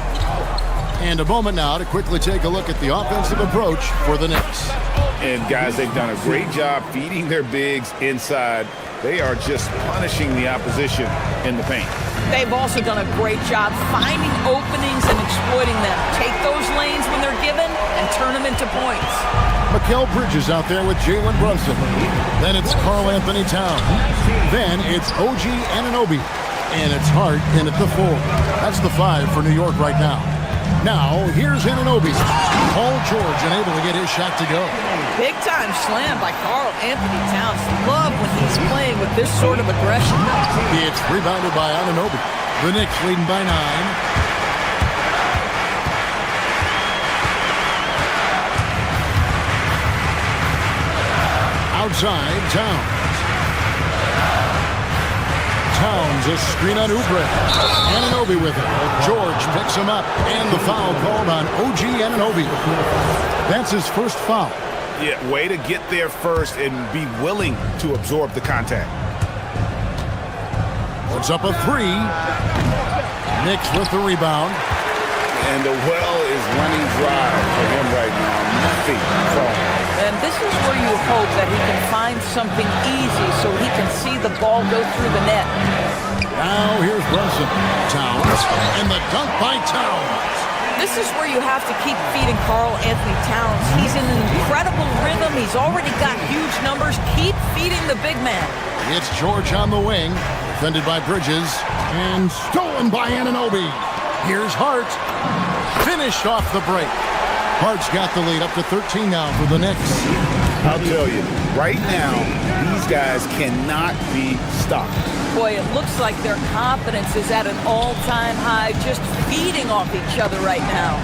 And a moment now to quickly take a look at the offensive approach for the Knicks. And guys, they've done a great job feeding their bigs inside. They are just punishing the opposition in the paint. They've also done a great job finding openings and exploiting them. Take those lanes when they're given and turn them into points. Mikal Bridges out there with Jalen Brunson. Then it's Karl Anthony Towns. Then it's OG Anunoby. And it's Hart in at the 4. That's the 5 for New York right now. Now, here's Anunoby. Paul George unable to get his shot to go. Big time slam by Karl Anthony Towns. Love when he's playing with this sort of aggression. It's rebounded by Anunoby. The Knicks leading by 9. Outside, Towns. Towns, a screen on Oubre. Anunoby with it. George picks him up. And the foul called on OG Anunoby. That's his first foul. Yeah, way to get there first and be willing to absorb the contact. Puts up a three. Knicks with the rebound. And the well is running dry for him right now. Nothing falling. And this is where you hope that he can find something easy so he can see the ball go through the net. Now here's Brunson. Towns. And the dunk by Towns. This is where you have to keep feeding Karl Anthony Towns. He's in an incredible rhythm. He's already got huge numbers. Keep feeding the big man. It's George on the wing. Defended by Bridges. And stolen by Anunoby. Here's Hart. Finished off the break. Hart's got the lead up to 13 now for the Knicks. I'll tell you, right now, these guys cannot be stopped. Boy, it looks like their confidence is at an all-time high, just feeding off each other right now.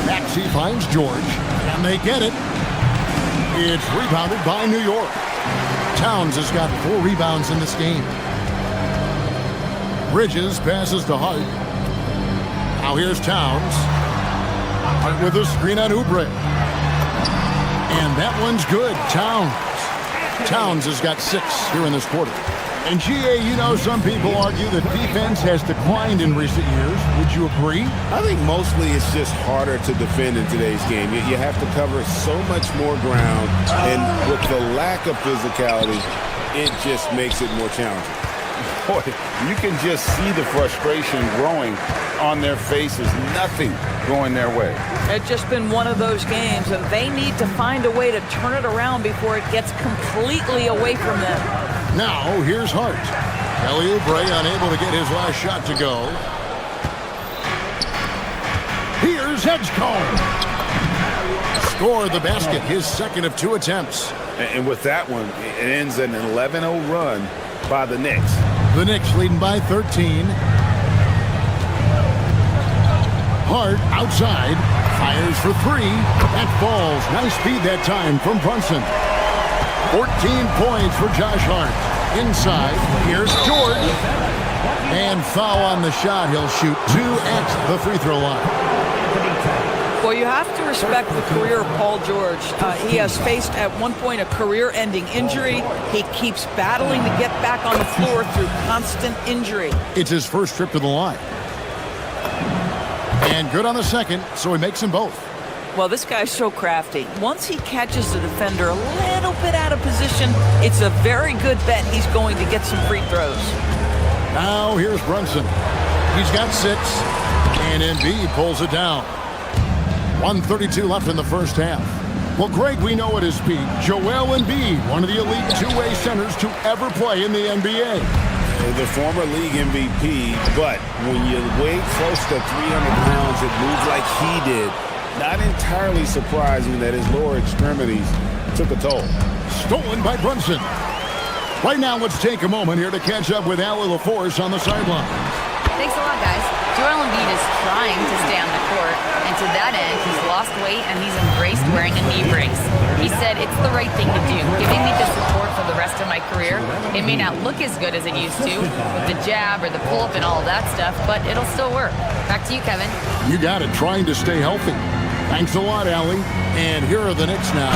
Maxey finds George, and they get it. It's rebounded by New York. Towns has got 4 rebounds in this game. Bridges passes to Hart. Now here's Towns. Hart with a screen on Oubre. And that one's good. Towns has got 6 here in this quarter. And GA, you know, some people argue that defense has declined in recent years. Would you agree? I think mostly it's just harder to defend in today's game. You have to cover so much more ground, and with the lack of physicality, it just makes it more challenging. Boy, you can just see the frustration growing on their faces. Nothing going their way. It's just been one of those games, and they need to find a way to turn it around before it gets completely away from them. Now, here's Hart. Kelly Oubre unable to get his last shot to go. Here's Edgecombe. Scored the basket, his second of 2 attempts. And with that one, it ends an 11-0 run by the Knicks. The Knicks leading by 13. Hart outside, fires for 3. That falls. Nice feed that time from Brunson. 14 points for Josh Hart. Inside, here's George. And foul on the shot. He'll shoot 2 at the free throw line. Well, you have to respect the career of Paul George. He has faced at one point a career-ending injury. He keeps battling to get back on the floor through constant injury. It's his first trip to the line. And good on the second, so he makes them both. Well, this guy's so crafty. Once he catches the defender a little bit out of position, it's a very good bet he's going to get some free throws. Now here's Brunson. He's got 6, and Embiid pulls it down. 1:32 left in the first half. Well, Greg, we know at his peak, Joel Embiid, one of the elite two-way centers to ever play in the NBA. The former league MVP, but when you weigh close to 300 pounds, it moves like he did. Not entirely surprising that his lower extremities took a toll. Stolen by Brunson. Right now, let's take a moment here to catch up with Allie LaForce on the sideline. Thanks a lot, guys. Joel Embiid is trying to stay on the court, and to that end, he's lost weight and he's embraced wearing a knee brace. He said it's the right thing to do, giving me the support for the rest of my career. It may not look as good as it used to, with the jab or the pull-up and all that stuff, but it'll still work. Back to you, Kevin. You got it, trying to stay healthy. Thanks a lot, Allie. And here are the Knicks now,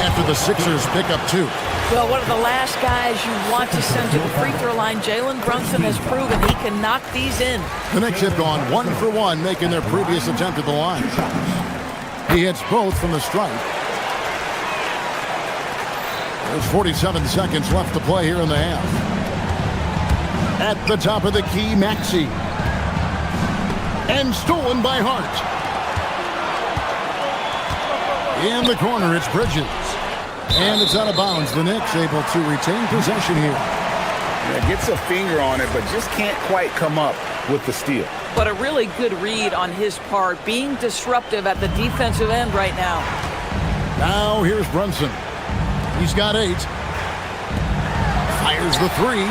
after the Sixers pick up 2. Well, one of the last guys you want to send to the free throw line, Jalen Brunson has proven he can knock these in. The Knicks have gone 1 for 1, making their previous attempt at the line. He hits both from the stripe. There's 47 seconds left to play here in the half. At the top of the key, Maxey. And stolen by Hart. In the corner, it's Bridges. And it's out of bounds. The Knicks able to retain possession here. Yeah, gets a finger on it, but just can't quite come up with the steal. But a really good read on his part, being disruptive at the defensive end right now. Now here's Brunson. He's got 8. Fires the 3.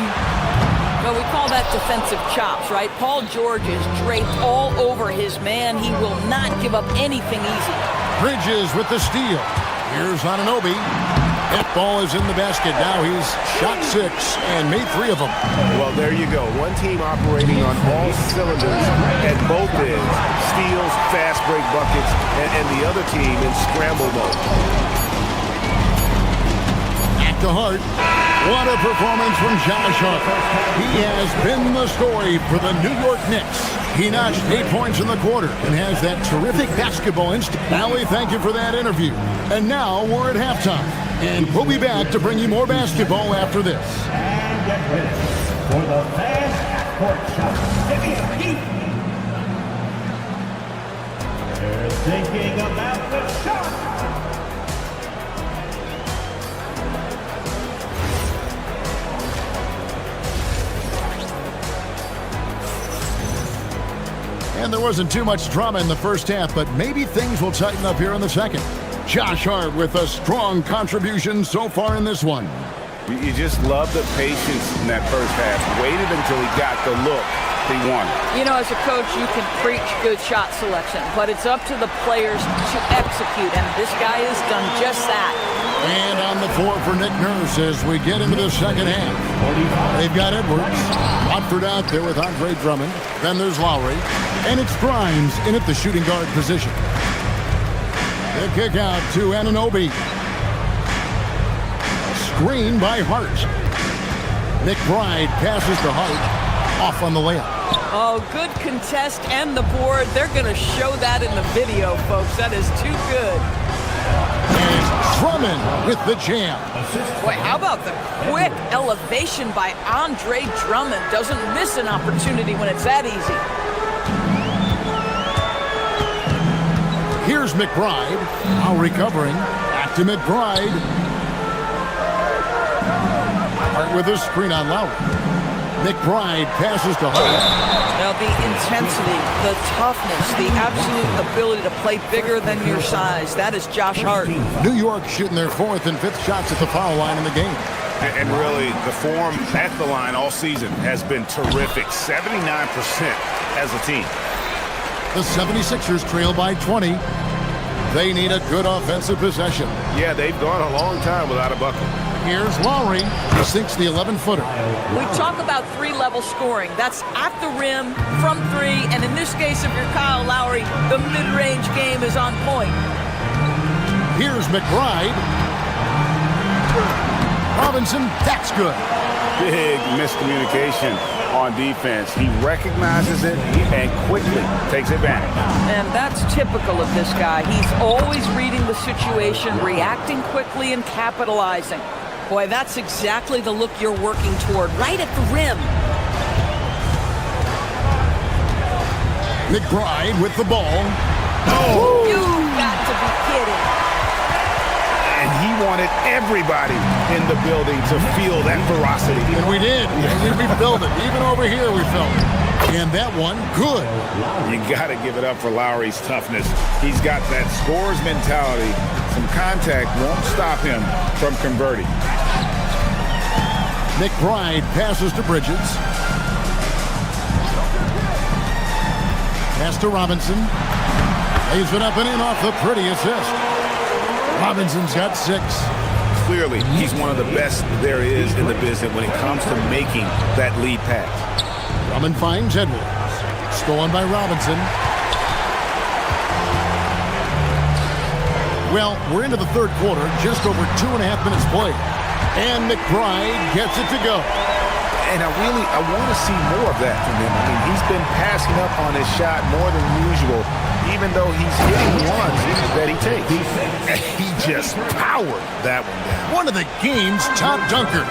Well, we call that defensive chops, right? Paul George is draped all over his man. He will not give up anything easy. Bridges with the steal. Here's Anunoby. That ball is in the basket. Now he's shot 6 and made 3 of them. Well, there you go. One team operating on all cylinders at both ends. Steals, fast break buckets, and the other team in scramble mode. to Hart. What a performance from Josh Hart. He has been the story for the New York Knicks. He notched 8 points in the quarter and has that terrific basketball instinct. Allie, thank you for that interview. And now we're at halftime. And we'll be back to bring you more basketball after this. And get ready for the fast half-court shot. They're thinking about the shot. And there wasn't too much drama in the first half, but maybe things will tighten up here in the second. Josh Hart with a strong contribution so far in this one. You just love the patience in that first half. Waited until he got the look he wanted. You know, as a coach, you can preach good shot selection, but it's up to the players to execute, and this guy has done just that. And on the floor for Nick Nurse as we get into the second half. They've got Edwards. Watford out there with Andre Drummond. Then there's Lowry. And it's Grimes in at the shooting guard position. The kick out to Anunoby. Screen by Hart. McBride passes to Hart. Off on the layup. Oh, good contest and the board. They're going to show that in the video, folks. That is too good. And Drummond with the jam. Boy, how about the quick elevation by Andre Drummond? Doesn't miss an opportunity when it's that easy. Here's McBride. Now recovering. Back to McBride. Hart with a screen on Lowry. McBride passes to Hart. Now the intensity, the toughness, the absolute ability to play bigger than your size. That is Josh Hart. New York shooting their 4th and 5th shots at the foul line in the game. And really, the form at the line all season has been terrific. 79% as a team. The 76ers trail by 20. They need a good offensive possession. Yeah, they've gone a long time without a bucket. Here's Lowry. He sinks the 11-footer. We talk about three-level scoring. That's at the rim, from three, and in this case, if you're Kyle Lowry, the mid-range game is on point. Here's McBride. Robinson, that's good. Big miscommunication on defense. He recognizes it and quickly takes advantage. And that's typical of this guy. He's always reading the situation, reacting quickly, and capitalizing. Boy, that's exactly the look you're working toward, right at the rim. McBride with the ball. Oh! You've got to be kidding. And he wanted everybody in the building to feel that ferocity. And we did. And we felt it. Even over here, we felt it. And that one, good. You got to give it up for Lowry's toughness. He's got that scorer's mentality. Some contact won't stop him from converting. McBride passes to Bridges. Pass to Robinson. Lays it up and in off the pretty assist. Robinson's got 6. Clearly, he's one of the best there is in the business when it comes to making that lead pass. Drummond finds Edwards. Stolen by Robinson. Well, we're into the third quarter, just over 2.5 minutes played. And McBride gets it to go. And I want to see more of that from him. I mean, he's been passing up on his shot more than usual, even though he's hitting ones that he takes. And he just powered that one down. One of the game's top dunkers.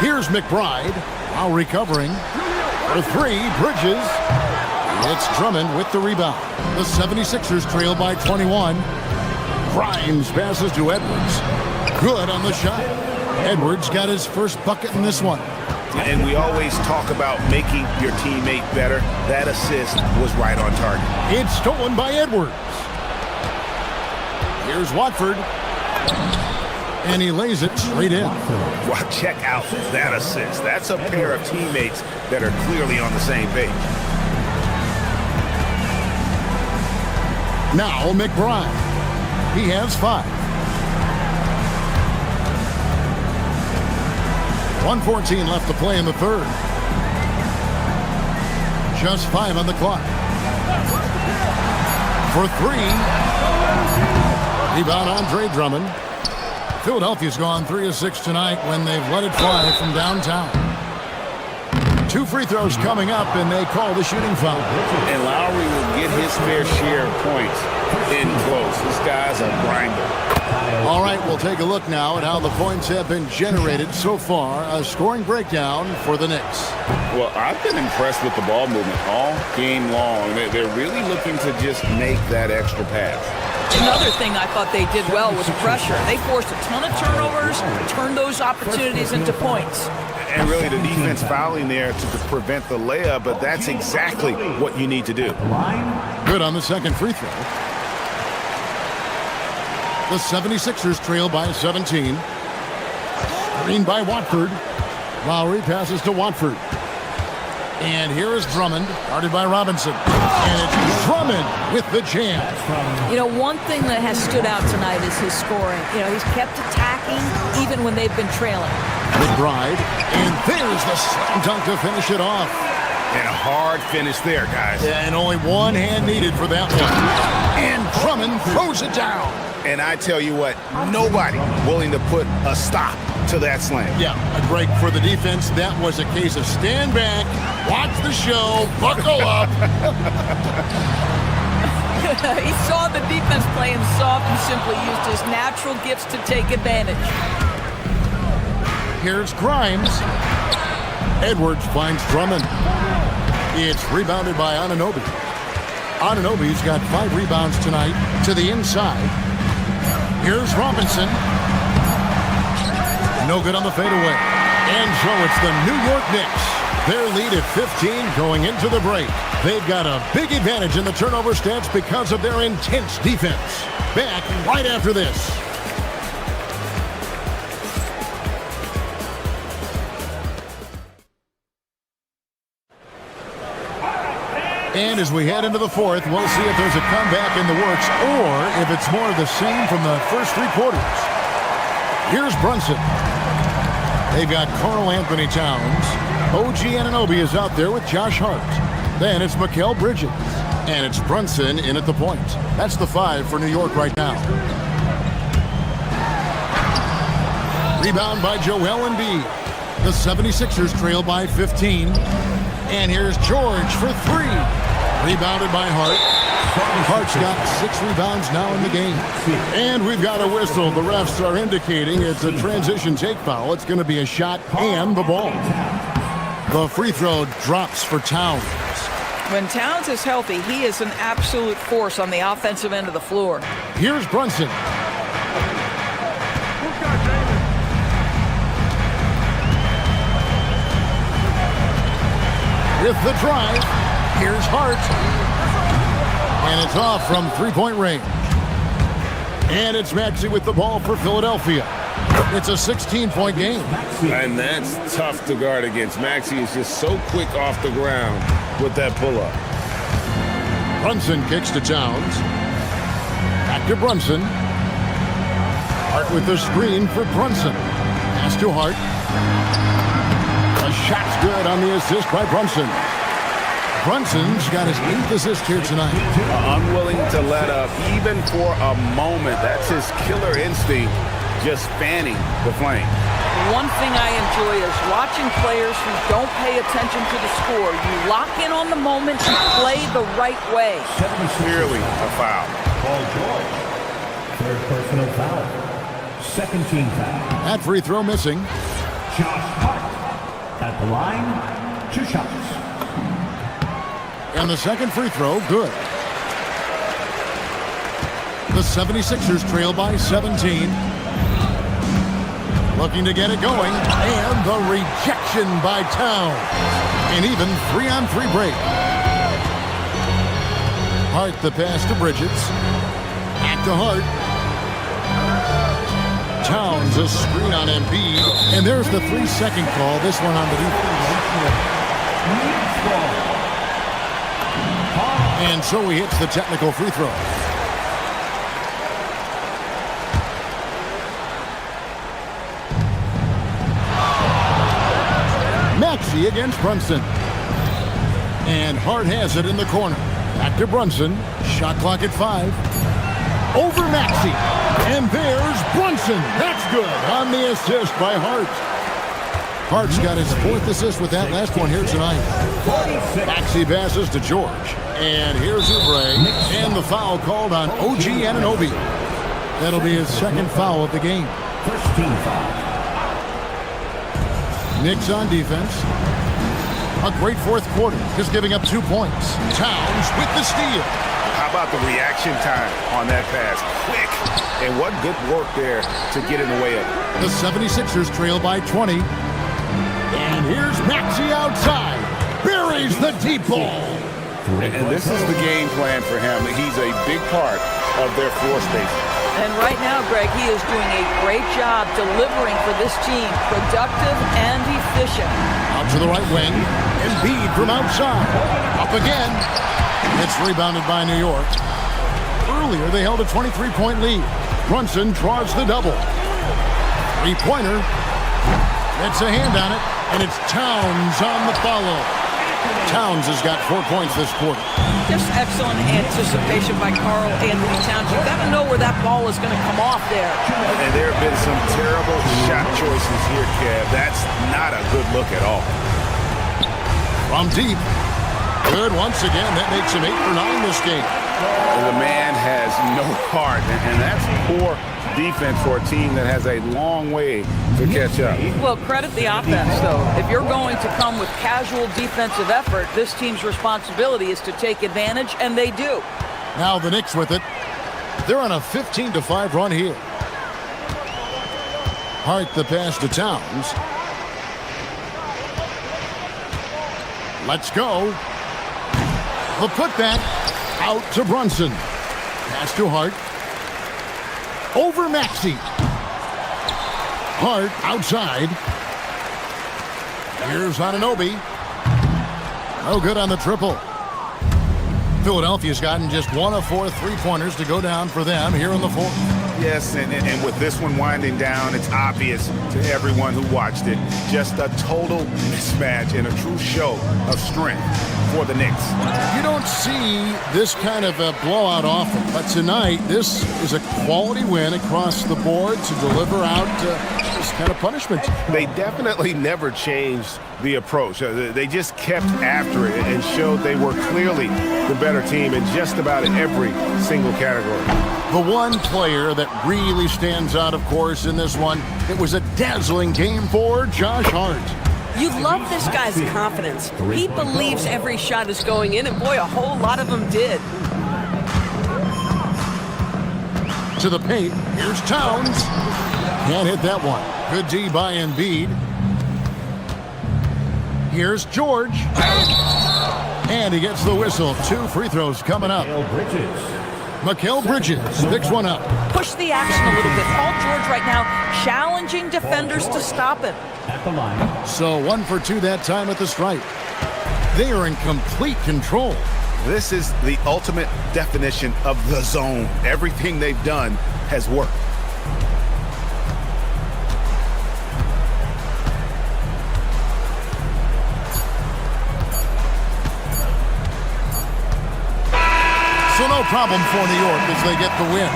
Here's McBride, now recovering. For 3, Bridges. It's Drummond with the rebound. The 76ers trail by 21. Grimes passes to Edwards. Good on the shot. Edwards got his first bucket in this one. And we always talk about making your teammate better. That assist was right on target. It's stolen by Edwards. Here's Watford. And he lays it straight in. Well, check out that assist. That's a pair of teammates that are clearly on the same page. Now McBride. He has 5. 1:14 left to play in the third. Just 5 on the clock. For 3. Rebound Andre Drummond. Philadelphia's gone 3 of 6 tonight when they've let it fly from downtown. 2 free throws coming up, and they call the shooting foul. And Lowry will get his fair share of points in close. This guy's a grinder. All right, we'll take a look now at how the points have been generated so far. A scoring breakdown for the Knicks. Well, I've been impressed with the ball movement all game long. They're really looking to just make that extra pass. Another thing I thought they did well was pressure. They forced a ton of turnovers, turned those opportunities into points. And really the defense fouling there to prevent the layup, but that's exactly what you need to do. Good on the second free throw. The 76ers trail by 17. Screen by Watford. Lowry passes to Watford. And here is Drummond, guarded by Robinson. And it's Drummond with the jam. You know, one thing that has stood out tonight is his scoring. You know, he's kept attacking even when they've been trailing. McBride. And there's the slam dunk to finish it off. And a hard finish there, guys. Yeah, and only one hand needed for that one. And Drummond throws it down. And I tell you what, nobody willing to put a stop to that slam. Yeah, a break for the defense. That was a case of stand back, watch the show, buckle up. He saw the defense playing soft and simply used his natural gifts to take advantage. Here's Grimes. Edwards finds Drummond. It's rebounded by Anunoby. Anunoby's got 5 rebounds tonight to the inside. Here's Robinson. No good on the fadeaway. And so it's the New York Knicks. Their lead at 15 going into the break. They've got a big advantage in the turnover stats because of their intense defense. Back right after this. And as we head into the fourth, we'll see if there's a comeback in the works or if it's more of the same from the first 3 quarters. Here's Brunson. They've got Karl Anthony Towns. OG Anunoby is out there with Josh Hart. Then it's Mikal Bridges. And it's Brunson in at the point. That's the 5 for New York right now. Rebound by Joel Embiid. The 76ers trail by 15. And here's George for 3. Rebounded by Hart. Hart's got 6 rebounds now in the game. And we've got a whistle. The refs are indicating it's a transition take foul. It's going to be a shot and the ball. The free throw drops for Towns. When Towns is healthy, he is an absolute force on the offensive end of the floor. Here's Brunson. With the drive, here's Hart. And it's off from 3-point range. And it's Maxey with the ball for Philadelphia. It's a 16-point game. And that's tough to guard against. Maxey is just so quick off the ground with that pull-up. Brunson kicks to Towns. Back to Brunson. Hart with the screen for Brunson. Pass to Hart. The shot's good on the assist by Brunson. Brunson's got his 8th assist here tonight. Unwilling to let up even for a moment. That's his killer instinct, just fanning the flame. One thing I enjoy is watching players who don't pay attention to the score. You lock in on the moment and play the right way. Clearly a foul. Paul George. 3rd personal foul. 2nd team foul. That free throw missing. Josh Hart at the line. 2 shots. And the second free throw, good. The 76ers trail by 17. Looking to get it going. And the rejection by Towns. An even 3-on-3 break. Hart the pass to Bridges. Back to Hart. Towns a screen on Embiid. And there's the 3-second call. This one on the defense. And so he hits the technical free throw. Maxey against Brunson. And Hart has it in the corner. Back to Brunson. Shot clock at 5. over Maxey. And there's Brunson. That's good on the assist by Hart. Hart's got his 4th assist with that last one here tonight. Maxey passes to George. And here's Oubre. And the foul called on OG Anunoby. That'll be his 2nd foul of the game. First team foul. Knicks on defense. A great 4th quarter, just giving up 2 points. Towns with the steal. How about the reaction time on that pass? Quick. And what good work there to get in the way of it. The 76ers trail by 20. And here's Maxey outside. Buries the deep ball. And this is the game plan for him. He's a big part of their floor space. And right now, Greg, he is doing a great job delivering for this team. Productive and efficient. Out to the right wing. Embiid from outside. Up again. It's rebounded by New York. Earlier, they held a 23-point lead. Brunson draws the double. 3-pointer. It's a hand on it, and it's Towns on the follow. Towns has got 4 points this quarter. Just excellent anticipation by Karl Anthony Towns. You've got to know where that ball is going to come off there. And there have been some terrible shot choices here, Kev. That's not a good look at all. From deep. Good once again. That makes him 8 for 9 this game. The man has no heart, and that's poor defense for a team that has a long way to catch up. Well, credit the offense, though. If you're going to come with casual defensive effort, this team's responsibility is to take advantage, and they do. Now the Knicks with it. They're on a 15-5 run here. Hart the pass to Towns. Let's go. The putback out to Brunson. Pass to Hart. Over Maxey. Hart outside. Here's Anunoby. No good on the triple. Philadelphia's gotten just 1 of 4 3-pointers to go down for them here in the 4th. Yes, and with this one winding down, it's obvious to everyone who watched it. Just a total mismatch and a true show of strength for the Knicks. You don't see this kind of a blowout often, but tonight this is a quality win across the board to deliver out this kind of punishment. They definitely never changed the approach. They just kept after it and showed they were clearly the better team in just about every single category. The one player that really stands out, of course, in this one, it was a dazzling game for Josh Hart. You love this guy's confidence. He believes every shot is going in, and boy, a whole lot of them did. To the paint, here's Towns. Can't hit that one. Good D by Embiid. Here's George. And he gets the whistle. 2 free throws coming up. Mikal Bridges picks one up. Push the action a little bit. Paul George right now challenging defenders to stop him. At the line. So 1 for 2 that time at the stripe. They are in complete control. This is the ultimate definition of the zone. Everything they've done has worked. So no problem for New York as they get the win.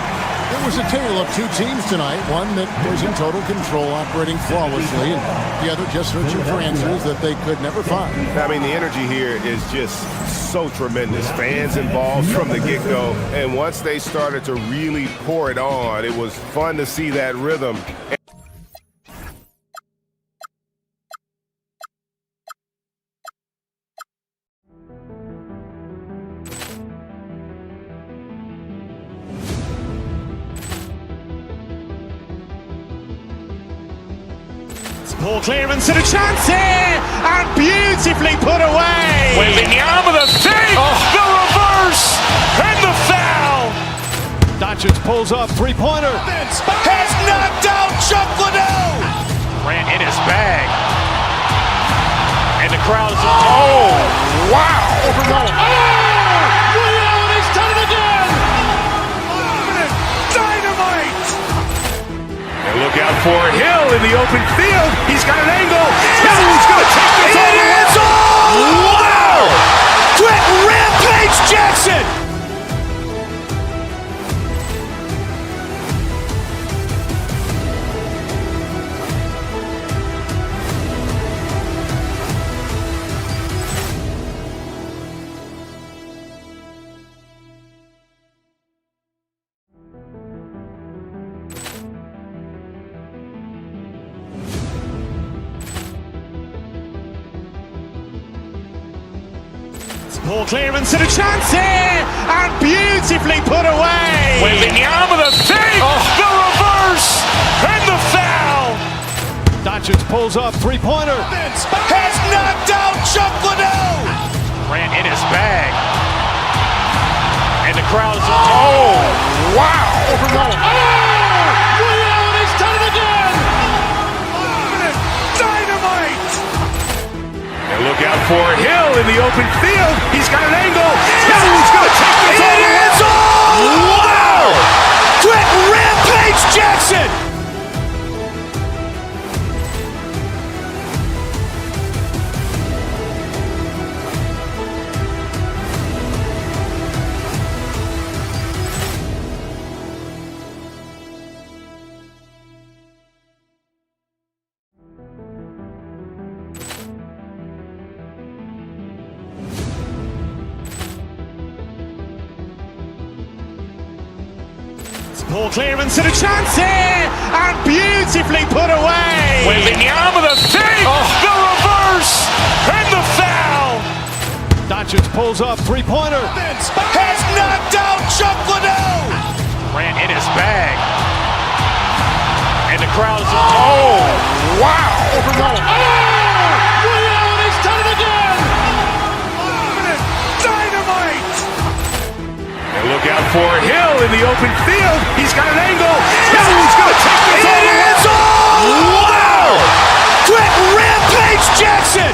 It was a tale of 2 teams tonight. One that was in total control, operating flawlessly, and the other just searching for answers that they could never find. I mean, the energy here is just so tremendous. Fans involved from the get-go, and once they started to really pour it on, it was fun to see that rhythm. Poor clearance and a chance here, and beautifully put away. Wembanyama the save, the reverse, and the foul. Doncic pulls up, 3-pointer. Has knocked out Chuck Liddell. Grant in his bag. And the crowd is, oh, wow. He's done it again. Dynamite. And look out for Hill in the open field. He's got an angle. He's going to take this all the way. Wow! Quick Rampage Jackson. Ball clearance and a chance here, and beautifully put away. Wembanyama the fake, the reverse, and the foul. Doncic pulls up, three-pointer. Has knocked out Chuck Liddell. Ran in his bag. And the crowd is, oh, wow. He's done it again. Dynamite. And look out for Hill in the open field. He's got an angle. Hill's going to take this all the way. Wow. Quick Rampage Jackson. Ball clearance and a chance here, and beautifully put away. Wembanyama the fake, the reverse, and the foul. Doncic pulls up, three-pointer. Has knocked out Chuck Liddell. Ran in his bag. And the crowd is, oh, wow. He's done it again. Dynamite. And look out for Hill in the open field. He's got an angle. Hill's going to take this all the way. Wow. Quick Rampage Jackson.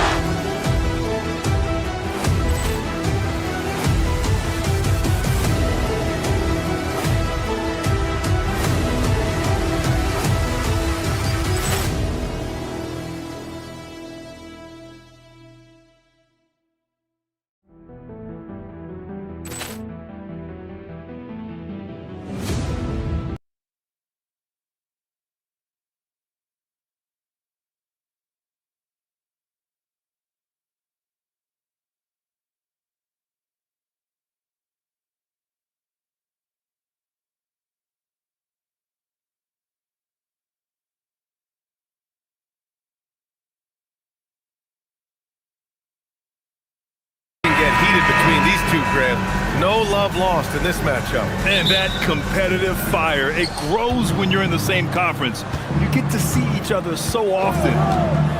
Get heated between these two, Grant. No love lost in this matchup. And that competitive fire, it grows when you're in the same conference. You get to see each other so often.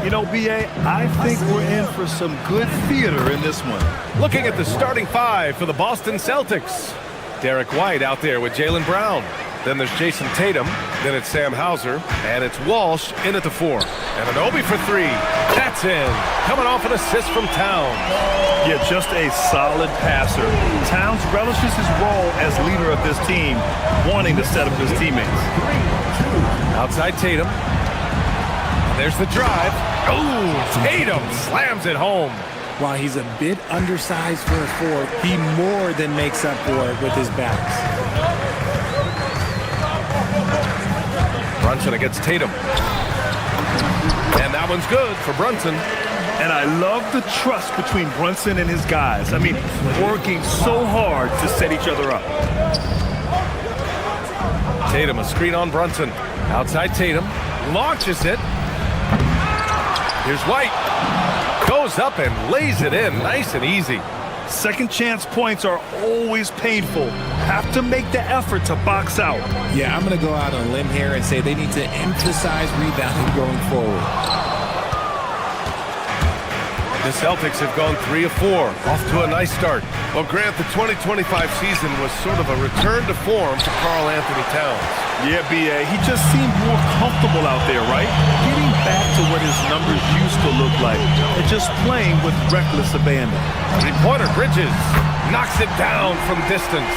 You know, B.A., I think we're in for some good theater in this one. Looking at the starting five for the Boston Celtics. Derek White out there with Jaylen Brown. Then there's Jason Tatum. Then it's Sam Hauser. And it's Walsh in at the 4. And Anunoby for 3. That's in. Coming off an assist from Towns. Yeah, just a solid passer. Towns relishes his role as leader of this team, wanting to set up his teammates. Outside Tatum. And there's the drive. Oh, Tatum slams it home. While he's a bit undersized for a 4, he more than makes up for it with his bounce. Brunson against Tatum. And that one's good for Brunson. And I love the trust between Brunson and his guys. I mean, working so hard to set each other up. Tatum, a screen on Brunson. Outside Tatum. Launches it. Here's White. Goes up and lays it in. Nice and easy. Second chance points are always painful. Have to make the effort to box out. Yeah, I'm going to go out on a limb here and say they need to emphasize rebounding going forward. The Celtics have gone 3 of 4, off to a nice start. Well, Grant, the 2025 season was sort of a return to form for Karl Anthony Towns. Yeah, B.A., he just seemed more comfortable out there, right? Getting back to what his numbers used to look like, and just playing with reckless abandon. Three-pointer, Bridges knocks it down from distance.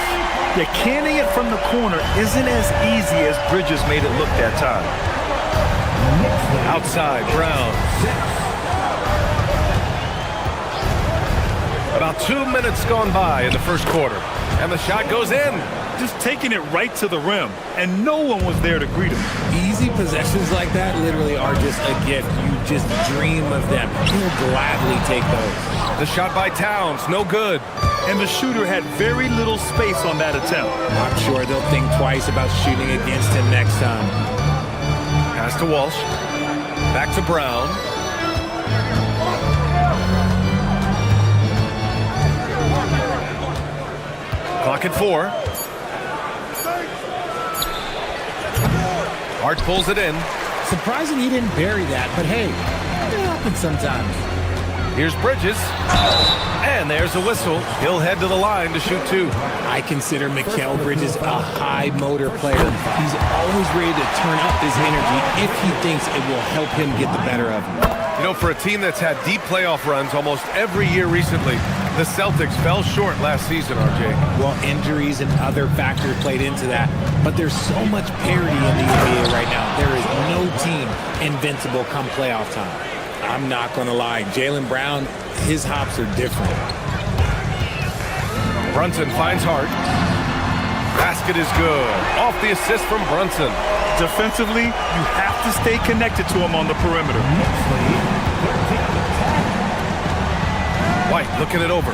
Yeah, canning it from the corner isn't as easy as Bridges made it look that time. Outside, Brown. About 2 minutes gone by in the first quarter, and the shot goes in. Just taking it right to the rim, and no one was there to greet him. Easy possessions like that literally are just a gift. You just dream of them. You'll gladly take those. The shot by Towns, no good. And the shooter had very little space on that attempt. I'm sure they'll think twice about shooting against him next time. Pass to Walsh. Back to Brown. Clock at 4. Hart pulls it in. Surprising he didn't bury that, but hey, it happens sometimes. Here's Bridges. And there's a whistle. He'll head to the line to shoot 2. I consider Mikal Bridges a high motor player. He's always ready to turn up his energy if he thinks it will help him get the better of him. You know, for a team that's had deep playoff runs almost every year recently, the Celtics fell short last season, RJ. Well, injuries and other factors played into that, but there's so much parity in the NBA right now. There is no team invincible come playoff time. I'm not going to lie. Jaylen Brown, his hops are different. Brunson finds Hart. Basket is good. Off the assist from Brunson. Defensively, you have to stay connected to him on the perimeter. White looking it over.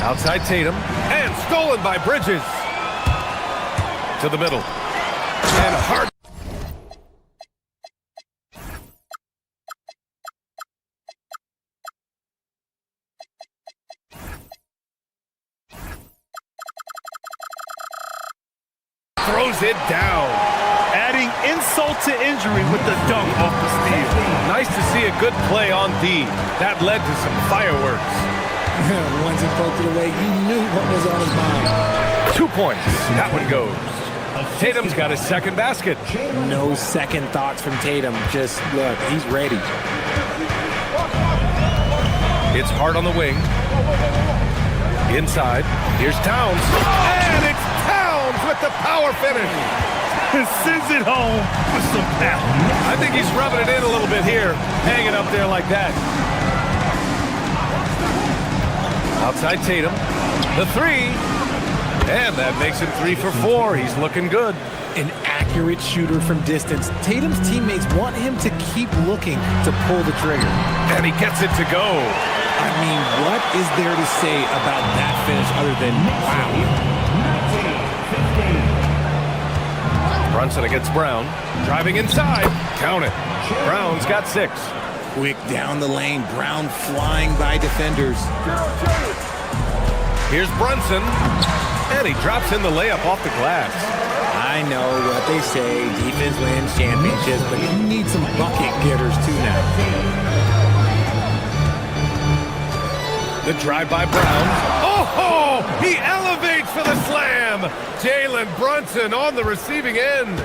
Outside Tatum. And stolen by Bridges. To the middle. And Hart. Throws it down. Adding insult to injury with the dunk off the steal. Nice to see a good play on D. That led to some fireworks. Once he poked it away, you knew what was on his mind. 2 points. That one goes. Tatum's got his second basket. No second thoughts from Tatum. Just look, he's ready. It's Hart on the wing. Inside. Here's Towns. And it's Towns with the power finish. Sends it home with some power. I think he's rubbing it in a little bit here. Hanging up there like that. Outside Tatum. The 3. And that makes it 3 for 4. He's looking good. An accurate shooter from distance. Tatum's teammates want him to keep looking to pull the trigger. And he gets it to go. I mean, what is there to say about that finish other than wow? Brunson against Brown. Driving inside. Count it. Brown's got 6. Quick down the lane. Brown flying by defenders. Here's Brunson. And he drops in the layup off the glass. I know what they say. Defense wins championships, but you need some bucket getters too now. The drive by Brown. Oh, he elevates for the slam. Jaylen Brunson on the receiving end.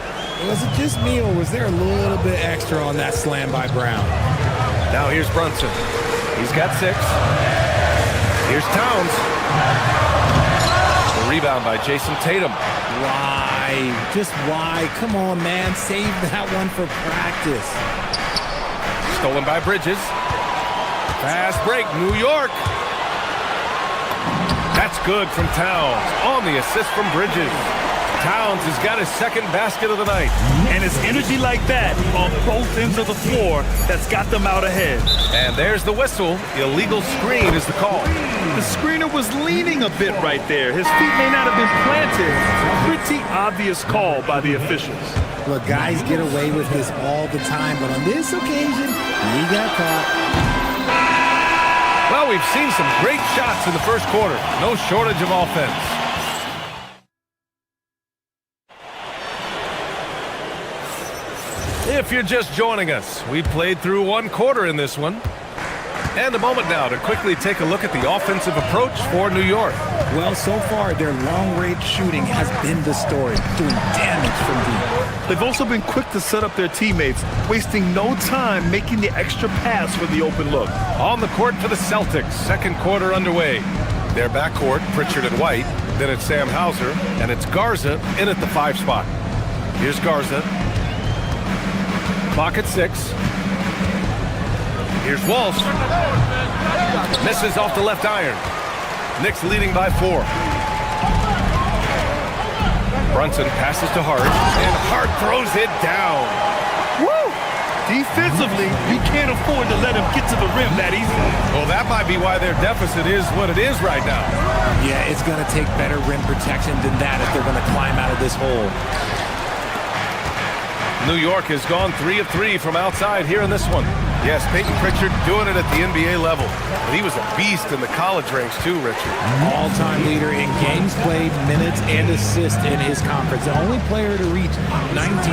Was it just me, or was there a little bit extra on that slam by Brown? Now here's Brunson. He's got 6. Here's Towns. The rebound by Jason Tatum. Why? Just why? Come on, man. Save that one for practice. Stolen by Bridges. Fast break, New York. That's good from Towns on the assist from Bridges. Towns has got his second basket of the night. And it's energy like that on both ends of the floor that's got them out ahead. And there's the whistle. Illegal screen is the call. The screener was leaning a bit right there. His feet may not have been planted. Pretty obvious call by the officials. Look, guys get away with this all the time, but on this occasion, he got caught. Well, we've seen some great shots in the first quarter. No shortage of offense. If you're just joining us, we played through 1 quarter in this one. And a moment now to quickly take a look at the offensive approach for New York. Well, so far, their long-range shooting has been the story, doing damage from deep. They've also been quick to set up their teammates, wasting no time making the extra pass for the open look. On the court for the Celtics, second quarter underway. Their backcourt, Pritchard and White. Then it's Sam Hauser, and it's Garza in at the 5 spot. Here's Garza. Clock at 6. Here's Walsh. Misses off the left iron. Knicks leading by 4. Brunson passes to Hart, and Hart throws it down. Woo! Defensively, you can't afford to let him get to the rim that easy. Well, that might be why their deficit is what it is right now. Yeah, it's going to take better rim protection than that if they're going to climb out of this hole. New York has gone 3 of 3 from outside here in this one. Yes, Peyton Pritchard doing it at the NBA level. But he was a beast in the college ranks too, Richard. All-time leader in games played, minutes, and assists in his conference. The only player to reach 1,900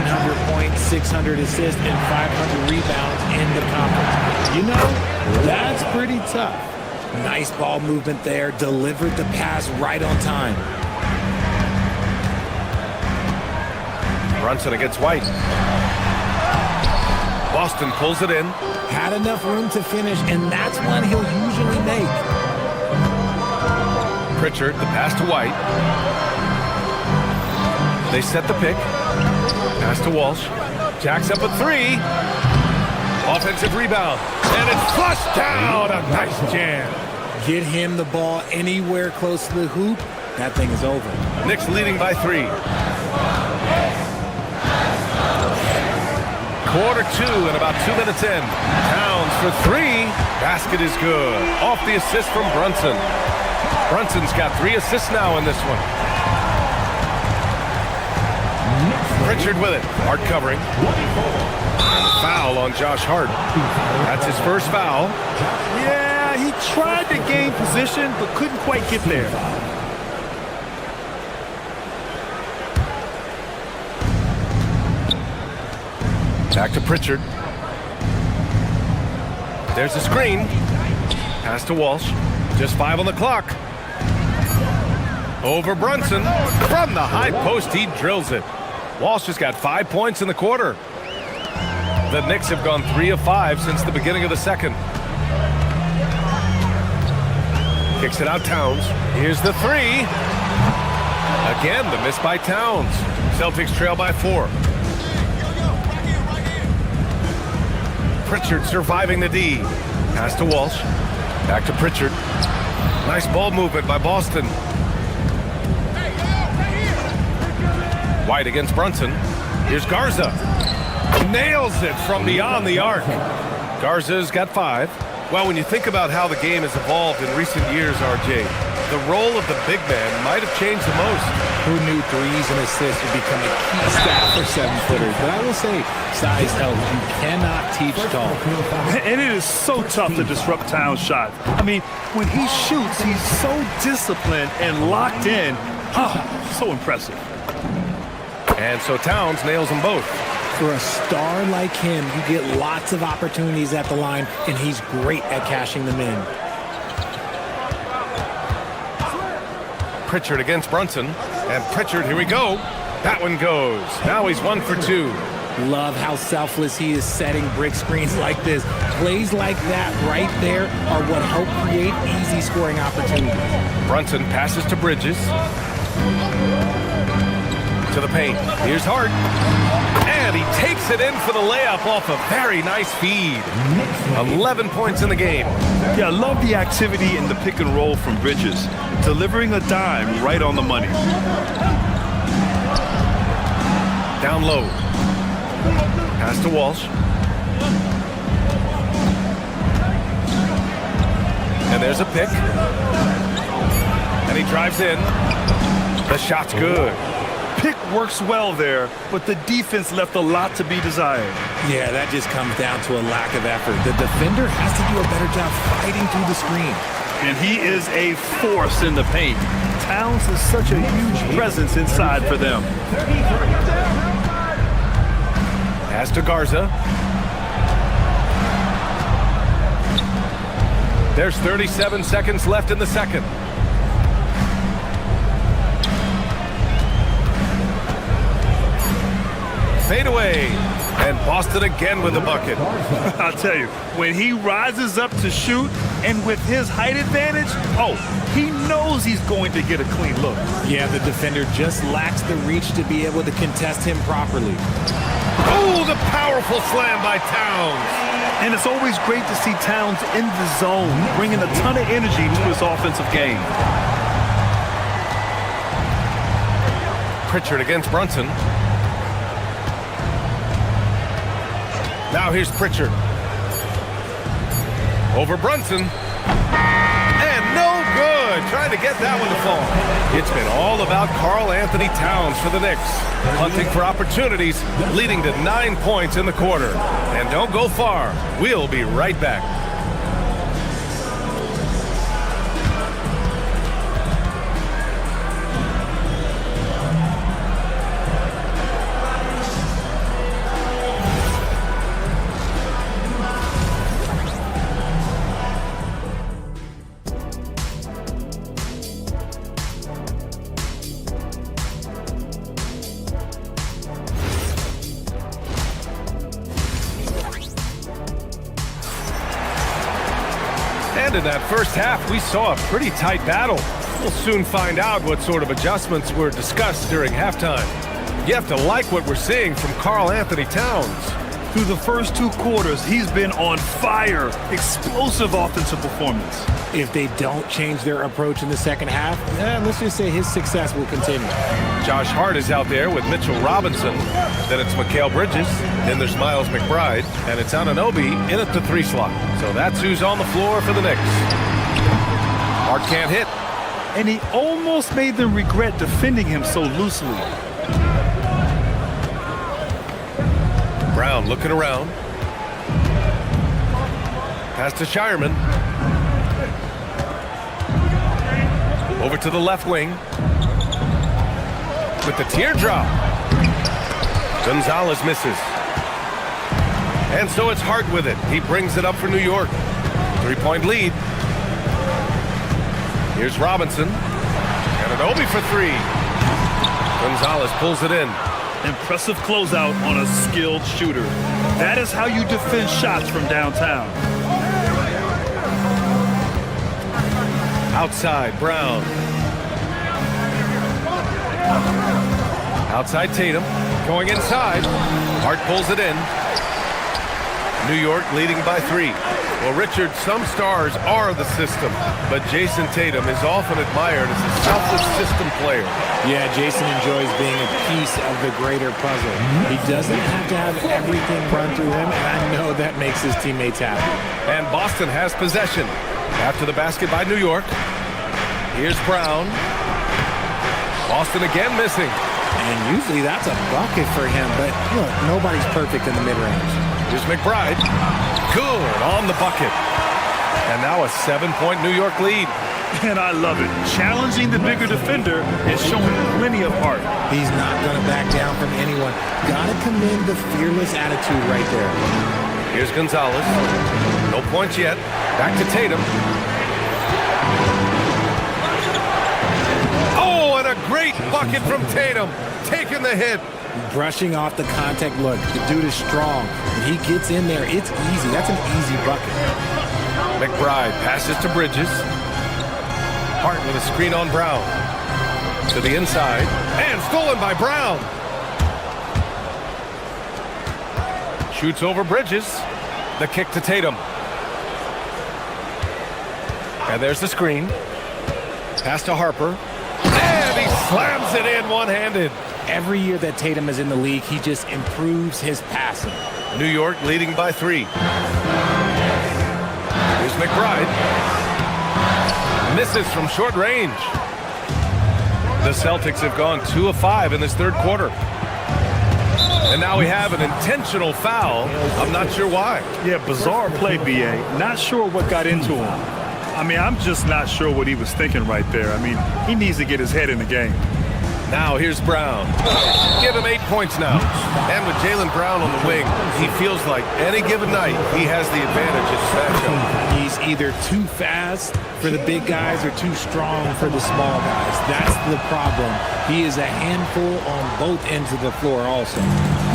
points, 600 assists, and 500 rebounds in the conference. You know, that's pretty tough. Nice ball movement there. Delivered the pass right on time. Brunson against White. Boston pulls it in. Had enough room to finish, and that's one he'll usually make. Pritchard, the pass to White. They set the pick. Pass to Walsh. Jacks up a three. Offensive rebound. And it's flushed down. A nice jam. Get him the ball anywhere close to the hoop. That thing is over. Knicks leading by 3. Quarter 2 and about 2 minutes in. Towns for 3. Basket is good. Off the assist from Brunson. Brunson's got 3 assists now in this one. Pritchard with it. Hart covering. And a foul on Josh Hart. That's his first foul. Yeah, he tried to gain position, but couldn't quite get there. Back to Pritchard. There's a screen. Pass to Walsh. Just 5 on the clock. Over Brunson. From the high post, he drills it. Walsh has got 5 points in the quarter. The Knicks have gone 3 of 5 since the beginning of the second. Kicks it out, Towns. Here's the 3. Again, the miss by Towns. Celtics trail by 4. Pritchard surviving the D. Pass to Walsh. Back to Pritchard. Nice ball movement by Boston. White against Brunson. Here's Garza. Nails it from beyond the arc. Garza's got 5. Well, when you think about how the game has evolved in recent years, RJ, the role of the big man might have changed the most. Who knew threes and assists would become a key stat for 7-footers? But I will say, size helps. You cannot teach tall. And it is so tough to disrupt Towns' shot. I mean, when he shoots, he's so disciplined and locked in. So impressive. And so Towns nails them both. For a star like him, you get lots of opportunities at the line, and he's great at cashing them in. Pritchard against Brunson. And Pritchard, here we go. That one goes. Now he's 1 for 2. Love how selfless he is setting brick screens like this. Plays like that right there are what help create easy scoring opportunities. Brunson passes to Bridges. To the paint. Here's Hart. And he takes it in for the layup off a very nice feed. 11 points in the game. Yeah, I love the activity in the pick and roll from Bridges. Delivering a dime right on the money. Down low. Pass to Walsh. And there's a pick. And he drives in. The shot's good. Pick works well there, but the defense left a lot to be desired. Yeah, that just comes down to a lack of effort. The defender has to do a better job fighting through the screen. And he is a force in the paint. Towns is such a huge presence inside for them. Pass to Garza. There's 37 seconds left in the second. Fade away. And Boston again with the bucket. I'll tell you, when he rises up to shoot and with his height advantage, he knows he's going to get a clean look. Yeah, the defender just lacks the reach to be able to contest him properly. Oh, the powerful slam by Towns. And it's always great to see Towns in the zone, bringing a ton of energy to his offensive game. Pritchard against Brunson. Now here's Pritchard. Over Brunson. And no good. good. Trying to get that one to fall. It's been all about Karl Anthony Towns for the Knicks. Hunting for opportunities, leading to 9 points in the quarter. And don't go far. We'll be right back. And in that first half, we saw a pretty tight battle. We'll soon find out what sort of adjustments were discussed during halftime. You have to like what we're seeing from Karl Anthony Towns. Through the first 2 quarters, he's been on fire. Explosive offensive performance. If they don't change their approach in the second half, let's just say his success will continue. Josh Hart is out there with Mitchell Robinson. Then it's Mikal Bridges. Then there's Miles McBride. And it's Anunoby in at the 3 slot. So that's who's on the floor for the Knicks. Hart can't hit. And he almost made them regret defending him so loosely. Brown looking around. Pass to Shireman. Over to the left wing. With the teardrop. Gonzalez misses. And so it's Hart with it. He brings it up for New York. 3-point lead. Here's Robinson. Anunoby for 3. Gonzalez pulls it in. Impressive closeout on a skilled shooter. That is how you defend shots from downtown. Outside, Brown. Outside Tatum. Going inside. Hart pulls it in. New York leading by 3. Well, Richard, some stars are the system, but Jason Tatum is often admired as a selfless system player. Yeah, Jason enjoys being a piece of the greater puzzle. He doesn't have to have everything run through him, and I know that makes his teammates happy. And Boston has possession. After the basket by New York. Here's Brown. Boston again missing. And usually that's a bucket for him, but look, nobody's perfect in the mid-range. Here's McBride. Good on the bucket. And now a 7-point New York lead. And I love it. Challenging the bigger defender and showing plenty of heart. He's not going to back down from anyone. Got to commend the fearless attitude right there. Here's Gonzalez. No points yet. Back to Tatum. Oh, and a great bucket from Tatum. Taking the hit. Brushing off the contact. Look, the dude is strong. When he gets in there, it's easy. That's an easy bucket. McBride passes to Bridges. Hart with a screen on Brown. To the inside. And stolen by Brown. Shoots over Bridges. The kick to Tatum. And there's the screen. Pass to Harper. And he slams it in one-handed. Every year that Tatum is in the league, he just improves his passing. New York leading by 3. Here's McBride. Misses from short range. The Celtics have gone 2 of 5 in this third quarter. And now we have an intentional foul. I'm not sure why. Yeah, bizarre play, B.A. Not sure what got into him. I mean, I'm just not sure what he was thinking right there. I mean, he needs to get his head in the game. Now here's Brown. Give him 8 points now. And with Jaylen Brown on the wing, he feels like any given night he has the advantage in his matchup. He's either too fast for the big guys or too strong for the small guys. That's the problem. He is a handful on both ends of the floor also.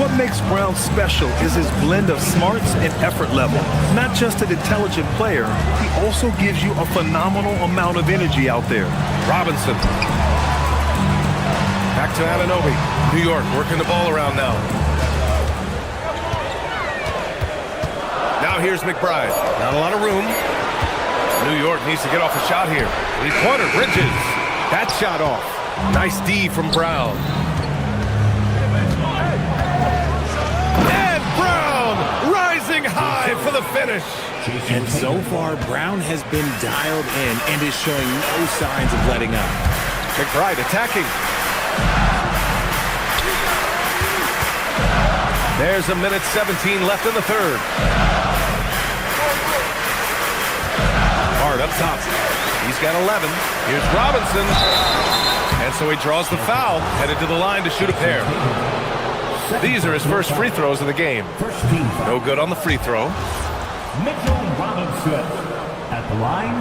What makes Brown special is his blend of smarts and effort level. Not just an intelligent player, he also gives you a phenomenal amount of energy out there. Robinson. Back to Anunoby. New York working the ball around now. Now here's McBride. Not a lot of room. New York needs to get off a shot here. 3-pointer, Bridges. That shot off. Nice D from Brown. And Brown rising high for the finish. finish. And so far, Brown has been dialed in and is showing no signs of letting up. McBride attacking. There's a minute 17 left in the third. Hard up top. He's got 11. Here's Robinson. And so he draws the foul, headed to the line to shoot a pair. These are his first free throws of the game. No good on the free throw. Mitchell Robinson at the line.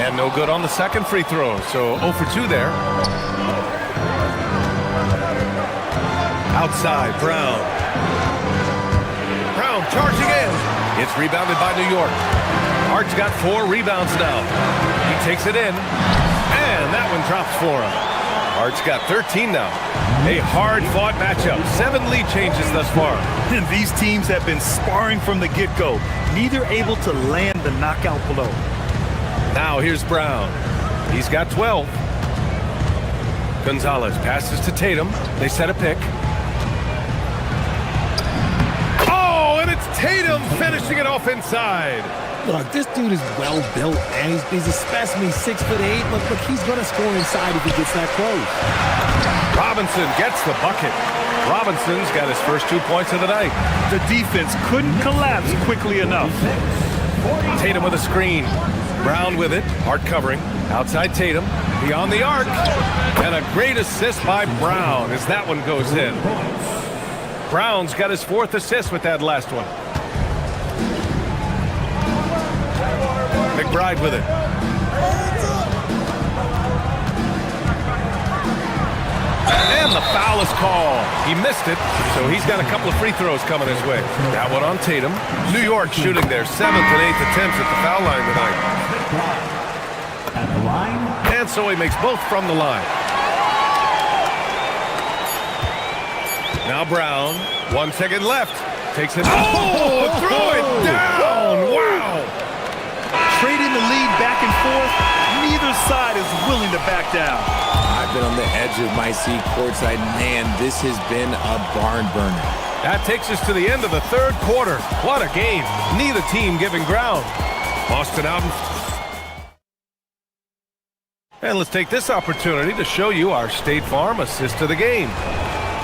And no good on the second free throw. So 0 for 2 there. Outside, Brown. Brown charging in. It's rebounded by New York. Hart's got 4 rebounds now. He takes it in. And that one drops for him. Hart's got 13 now. A hard-fought matchup. 7 lead changes thus far. And these teams have been sparring from the get-go. Neither able to land the knockout blow. Now here's Brown. He's got 12. Gonzalez passes to Tatum. They set a pick. Oh, and it's Tatum finishing it off inside. Look, this dude is well built, man. He's a specimen. He's 6'8". Look, he's going to score inside if he gets that close. Robinson gets the bucket. Robinson's got his first 2 points of the night. The defense couldn't collapse quickly enough. Tatum with a screen. Brown with it. Hart covering. Outside Tatum. Beyond the arc. And a great assist by Brown as that one goes in. Brown's got his 4th assist with that last one. McBride with it. And the foul is called. He missed it, so he's got a couple of free throws coming his way. That one on Tatum. New York shooting their 7th and 8th attempts at the foul line tonight. At the line. And so he makes both from the line. Now Brown, 1 second left. Takes it. Oh, throw it down. Wow. Trading the lead back and forth, neither side is willing to back down. I've been on the edge of my seat courtside. Man, this has been a barn burner. That takes us to the end of the third quarter. What a game. Neither team giving ground. Boston out. And let's take this opportunity to show you our State Farm assist of the game.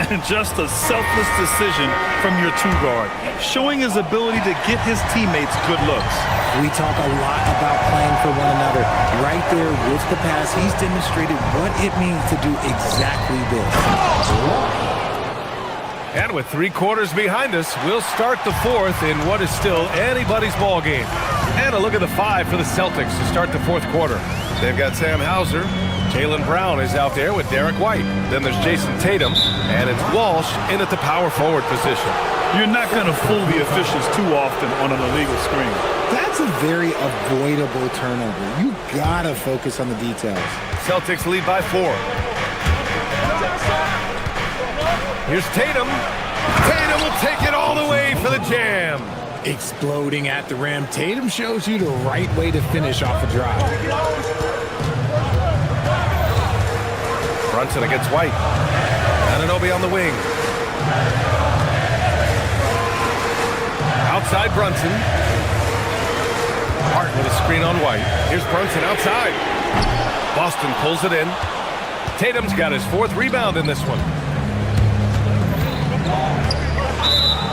And just a selfless decision from your 2-guard, showing his ability to get his teammates good looks. We talk a lot about playing for one another. Right there with the pass, he's demonstrated what it means to do exactly this. And with 3 quarters behind us, we'll start the 4th in what is still anybody's ball game. And a look at the 5 for the Celtics to start the 4th quarter. They've got Sam Hauser. Jaylen Brown is out there with Derek White. Then there's Jason Tatum, and it's Walsh in at the power forward position. You're not going to fool the officials too often on an illegal screen. That's a very avoidable turnover. You gotta focus on the details. Celtics lead by 4. Here's Tatum. Tatum will take it all the way for the jam. Exploding at the rim. Tatum shows you the right way to finish off a drive. Brunson against White. Anunoby on the wing. Outside Brunson. Hart with a screen on White. Here's Brunson outside. Boston pulls it in. Tatum's got his 4th rebound in this one.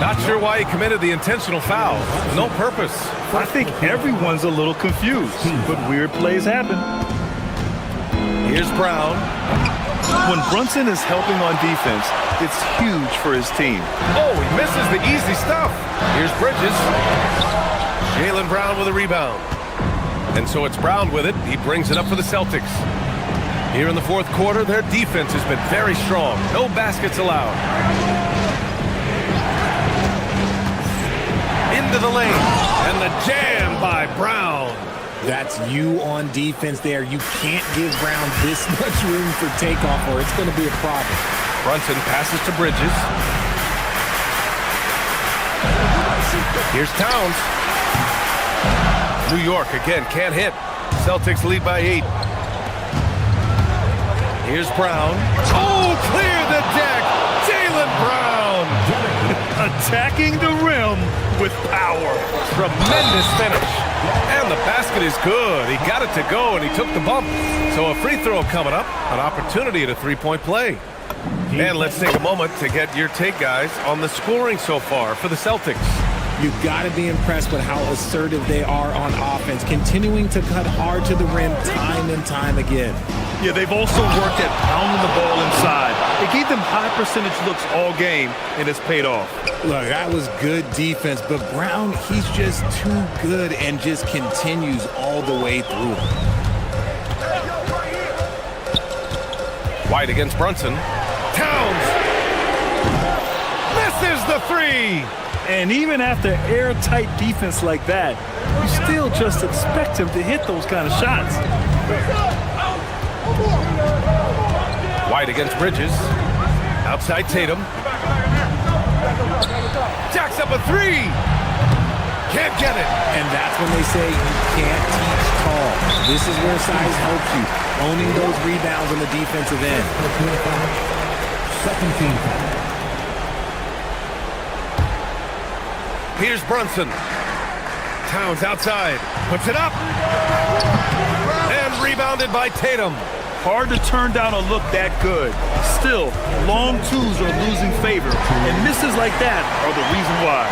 Not sure why he committed the intentional foul. No purpose. I think everyone's a little confused, but weird plays happen. Here's Brown. When Brunson is helping on defense, it's huge for his team. Oh, he misses the easy stuff. Here's Bridges. Jaylen Brown with a rebound. And so it's Brown with it. He brings it up for the Celtics. Here in the 4th quarter, their defense has been very strong. No baskets allowed. Into the lane. And the jam by Brown. That's you on defense there. You can't give Brown this much room for takeoff or it's going to be a problem. Brunson passes to Bridges. Here's Towns. New York again can't hit. Celtics lead by 8. Here's Brown. Oh, clear the deck. Jaylen Brown. Attacking the rim with power. Tremendous finish. And the basket is good. He got it to go, and he took the bump. So a free throw coming up, an opportunity at a three-point play. And let's take a moment to get your take, guys, on the scoring so far for the Celtics. You've got to be impressed with how assertive they are on offense, continuing to cut hard to the rim time and time again. Yeah, they've also worked at pounding the ball inside. It gave them high percentage looks all game, and it's paid off. Look, that was good defense, but Brown, he's just too good and just continues all the way through. White against Brunson. Towns misses the three. And even after airtight defense like that, you still just expect him to hit those kind of shots. White against Bridges. Outside Tatum. Jacks up a three. Can't get it. And that's when they say you can't teach tall. This is where size helps you. Owning those rebounds on the defensive end. Second team foul. Here's Brunson. Towns outside. Puts it up. And rebounded by Tatum. Hard to turn down a look that good. Still, long twos are losing favor, and misses like that are the reason why.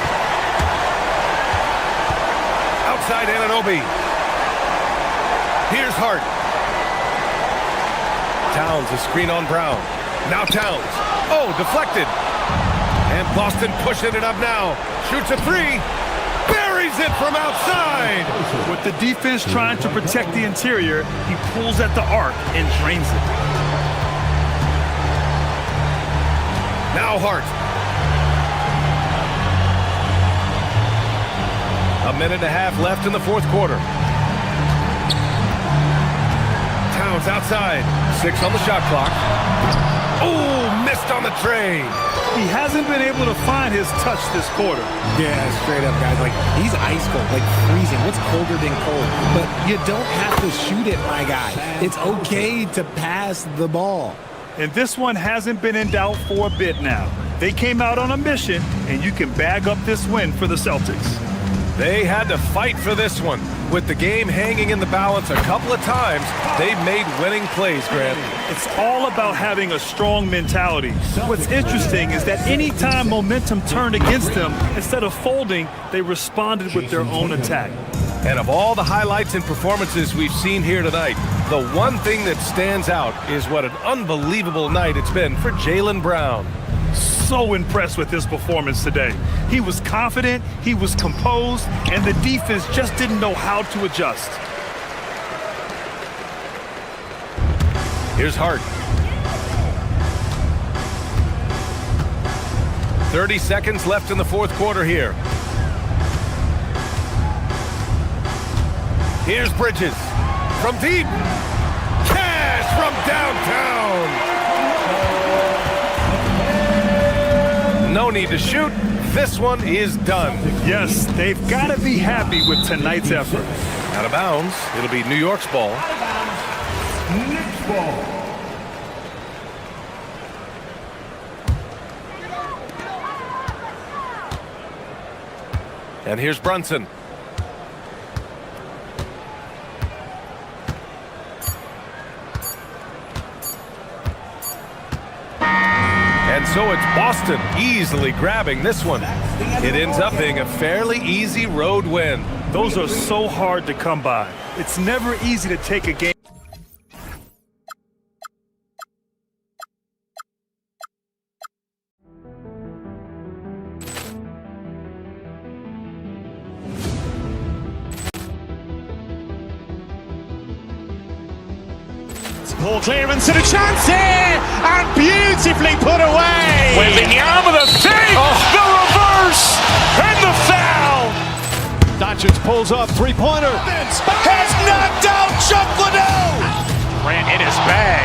Outside Anunoby. Here's Hart. Towns, a screen on Brown. Now Towns. Oh, deflected. And Boston pushing it up now. Shoots a three. Buries it from outside. With the defense trying to protect the interior, he pulls at the arc and drains it. Now Hart. A minute and a half left in the fourth quarter. Towns outside. 6 on the shot clock. Oh, missed on the tray. He hasn't been able to find his touch this quarter. Yeah, straight up, guys. Like, he's ice cold, like freezing. What's colder than cold? But you don't have to shoot it, my guy. It's okay to pass the ball. And this one hasn't been in doubt for a bit now. They came out on a mission, and you can bag up this win for the Celtics. They had to fight for this one. With the game hanging in the balance a couple of times, they've made winning plays, Grant. It's all about having a strong mentality. What's interesting is that any time momentum turned against them, instead of folding, they responded with their own attack. And of all the highlights and performances we've seen here tonight, the one thing that stands out is what an unbelievable night it's been for Jaylen Brown. So impressed with his performance today. He was confident, he was composed, and the defense just didn't know how to adjust. Here's Hart. 30 seconds left in the fourth quarter here. Here's Bridges. From deep. Cash from downtown. No need to shoot. This one is done. Yes, they've got to be happy with tonight's effort. Out of bounds. It'll be New York's ball. Knicks ball. And here's Brunson. And so it's Boston easily grabbing this one. It ends up being a fairly easy road win. Those are so hard to come by. It's never easy to take a game. Ball clearance and a chance here, and beautifully put away. With the arm of the fake, the reverse, and the foul. Doncic pulls up, three-pointer. Has knocked out Chuck Liddell. Ran in his bag.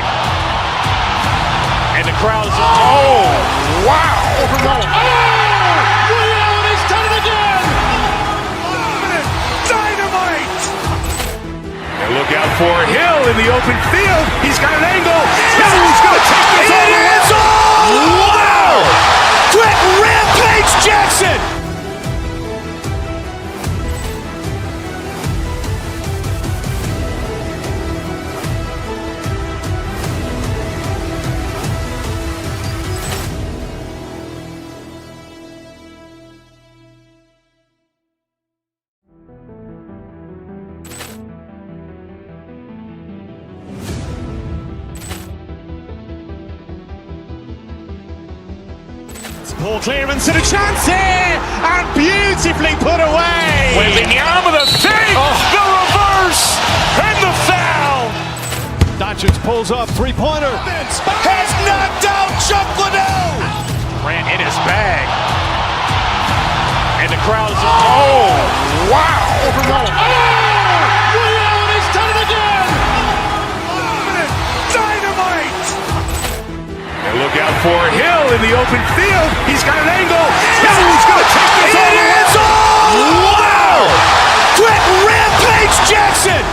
And the crowd is, oh, wow. Allen has done it again. Dynamite. And look out for Hill in the open field. He's got an angle. He's going to take this all the way. Wow. Quick rampage Jackson. Ball clearance and a chance here, and beautifully put away. Wembanyama the fake, the reverse, and the foul. Doncic pulls up, three-pointer. Has knocked out Chuck Liddell. Ran in his bag. And the crowd is, wow. He's done it again. Dynamite. And look out for Hill in the open field. He's got an angle. Hill's going to take this all the way. Wow. Quick rampage Jackson.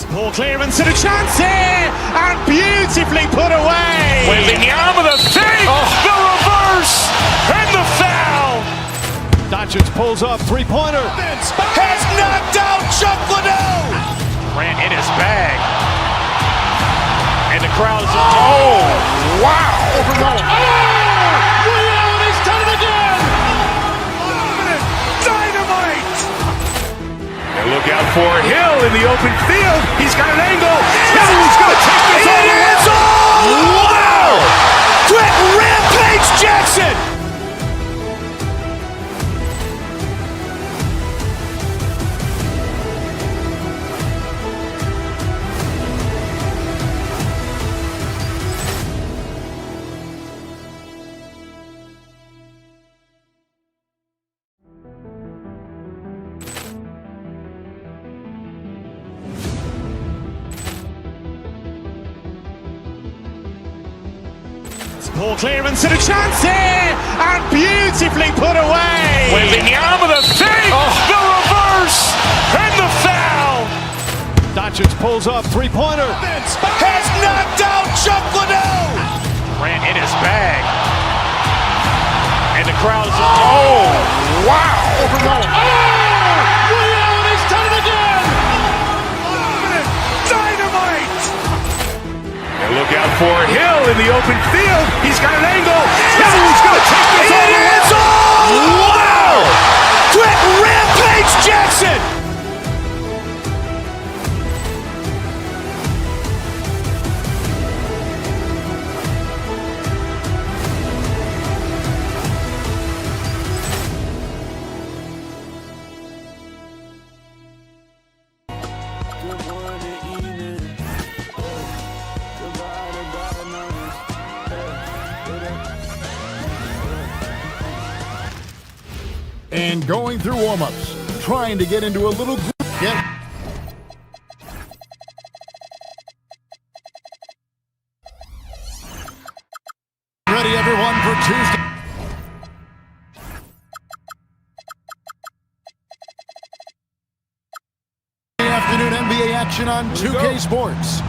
Ball clearance and a chance here, and beautifully put away. Wembanyama the fake, the reverse, and the foul. Doncic pulls up, three-pointer. Has knocked out Chuck Liddell. Ran in his bag. And the crowd is, wow. He's done it again. Dynamite. And look out for Hill in the open field. He's got an angle. Hill's going to take this all the way. Wow. Quick rampage Jackson. Ball clearance and a chance here, and beautifully put away. Wembanyama the fake, the reverse, and the foul. Doncic pulls up, three-pointer. Has knocked out Chuck Liddell. Ran in his bag. And the crowd is, wow. He's done it again. Dynamite. And look out for Hill in the open field. He's got an angle. Hill's going to take this all the way. Wow. Quick rampage Jackson. And going through warm-ups, trying to get into a little group. Ready, everyone, for Tuesday. Afternoon NBA action on 2K Sports.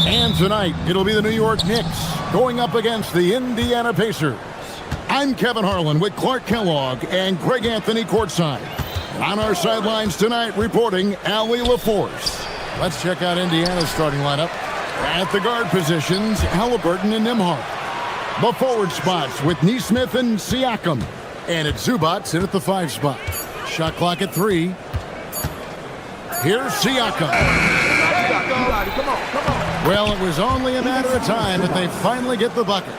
And tonight, it'll be the New York Knicks going up against the Indiana Pacers. I'm Kevin Harlan with Clark Kellogg and Greg Anthony courtside. On our sidelines tonight, reporting Allie LaForce. Let's check out Indiana's starting lineup. At the guard positions, Halliburton and Nembhard. The forward spots with Nesmith and Siakam. And it's Zubac in at the 5 spot. Shot clock at 3. Here's Siakam. Well, it was only a matter of time that they finally get the bucket.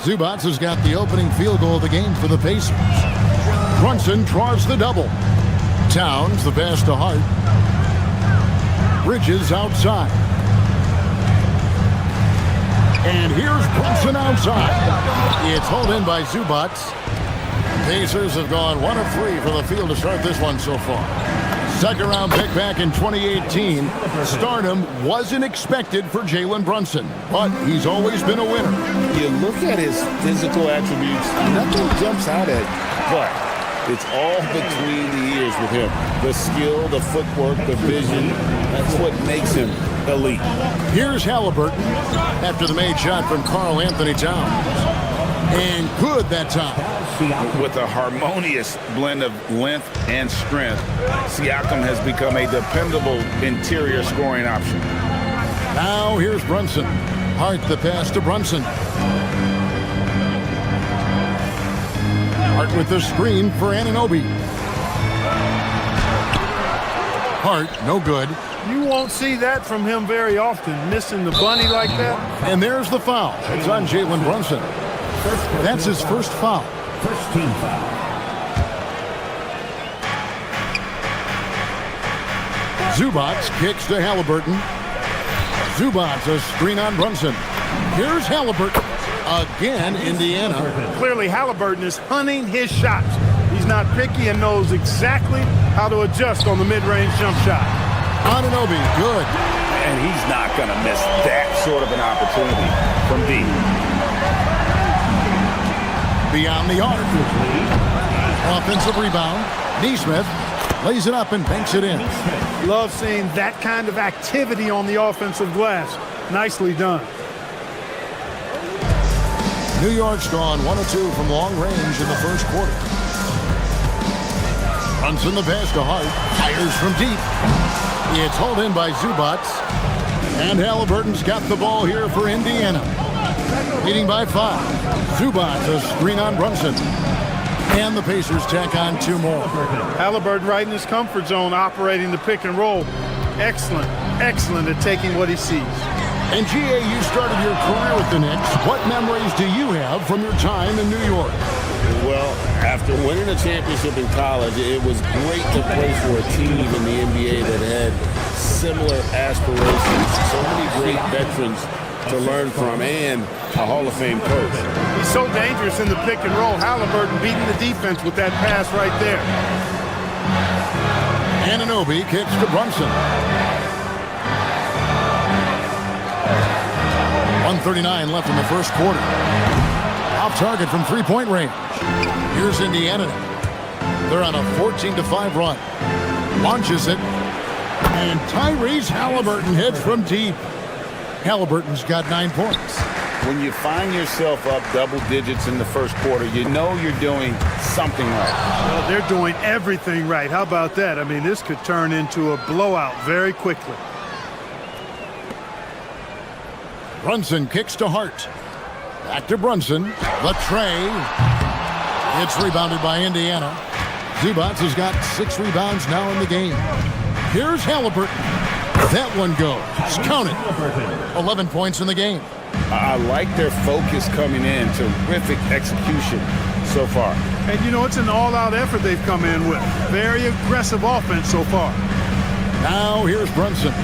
Zubac has got the opening field goal of the game for the Pacers. Brunson draws the double. Towns the pass to Hart. Bridges outside. And here's Brunson outside. It's hauled in by Zubac. Pacers have gone 1 of 3 for the field to start this one so far. Second round pick back in 2018. Stardom wasn't expected for Jalen Brunson, but he's always been a winner. You look at his physical attributes, nothing jumps out at you, but it's all between the ears with him. The skill, the footwork, the vision, that's what makes him elite. Here's Halliburton after the made shot from Karl Anthony Towns. And good that time. With a harmonious blend of length and strength, Siakam has become a dependable interior scoring option. Now here's Brunson. Hart the pass to Brunson. Hart with the screen for Anunoby. Hart, no good. You won't see that from him very often, missing the bunny like that. And there's the foul. It's on Jalen Brunson. That's his first foul. First team foul. Zubac kicks to Halliburton. Zubac a screen on Brunson. Here's Halliburton. Again, Indiana. Clearly, Halliburton is hunting his shots. He's not picky and knows exactly how to adjust on the mid-range jump shot. Anunoby, good. And he's not going to miss that sort of an opportunity from deep. Beyond the arc. Offensive rebound. Neesmith lays it up and banks it in. Love seeing that kind of activity on the offensive glass. Nicely done. New York's gone 1 of 2 from long range in the first quarter. Brunson the pass to Hart. Fires from deep. It's hauled in by Zubac. And Halliburton's got the ball here for Indiana. Leading by 5. Zubac a screen on Brunson. And the Pacers tack on 2 more. Halliburton right in his comfort zone operating the pick and roll. Excellent, excellent at taking what he sees. And GA, you started your career with the Knicks. What memories do you have from your time in New York? Well, after winning a championship in college, it was great to play for a team in the NBA that had similar aspirations. So many great veterans to learn from and a Hall of Fame coach. He's so dangerous in the pick and roll. Halliburton beating the defense with that pass right there. Anunoby kicks to Brunson. 1:39 left in the first quarter. Off target from three-point range. Here's Indiana. They're on a 14-5 run. Launches it. And Tyrese Halliburton hits from deep. Halliburton's got 9 points. When you find yourself up double digits in the first quarter, you know you're doing something right. Well, they're doing everything right. How about that? I mean, this could turn into a blowout very quickly. Brunson kicks to Hart. Back to Brunson. Latray. It's rebounded by Indiana. Zubac has got 6 rebounds now in the game. Here's Halliburton. That one goes. Count it. 11 points in the game. I like their focus coming in. Terrific execution so far. And, you know, it's an all-out effort they've come in with. Very aggressive offense so far. Now here's Brunson.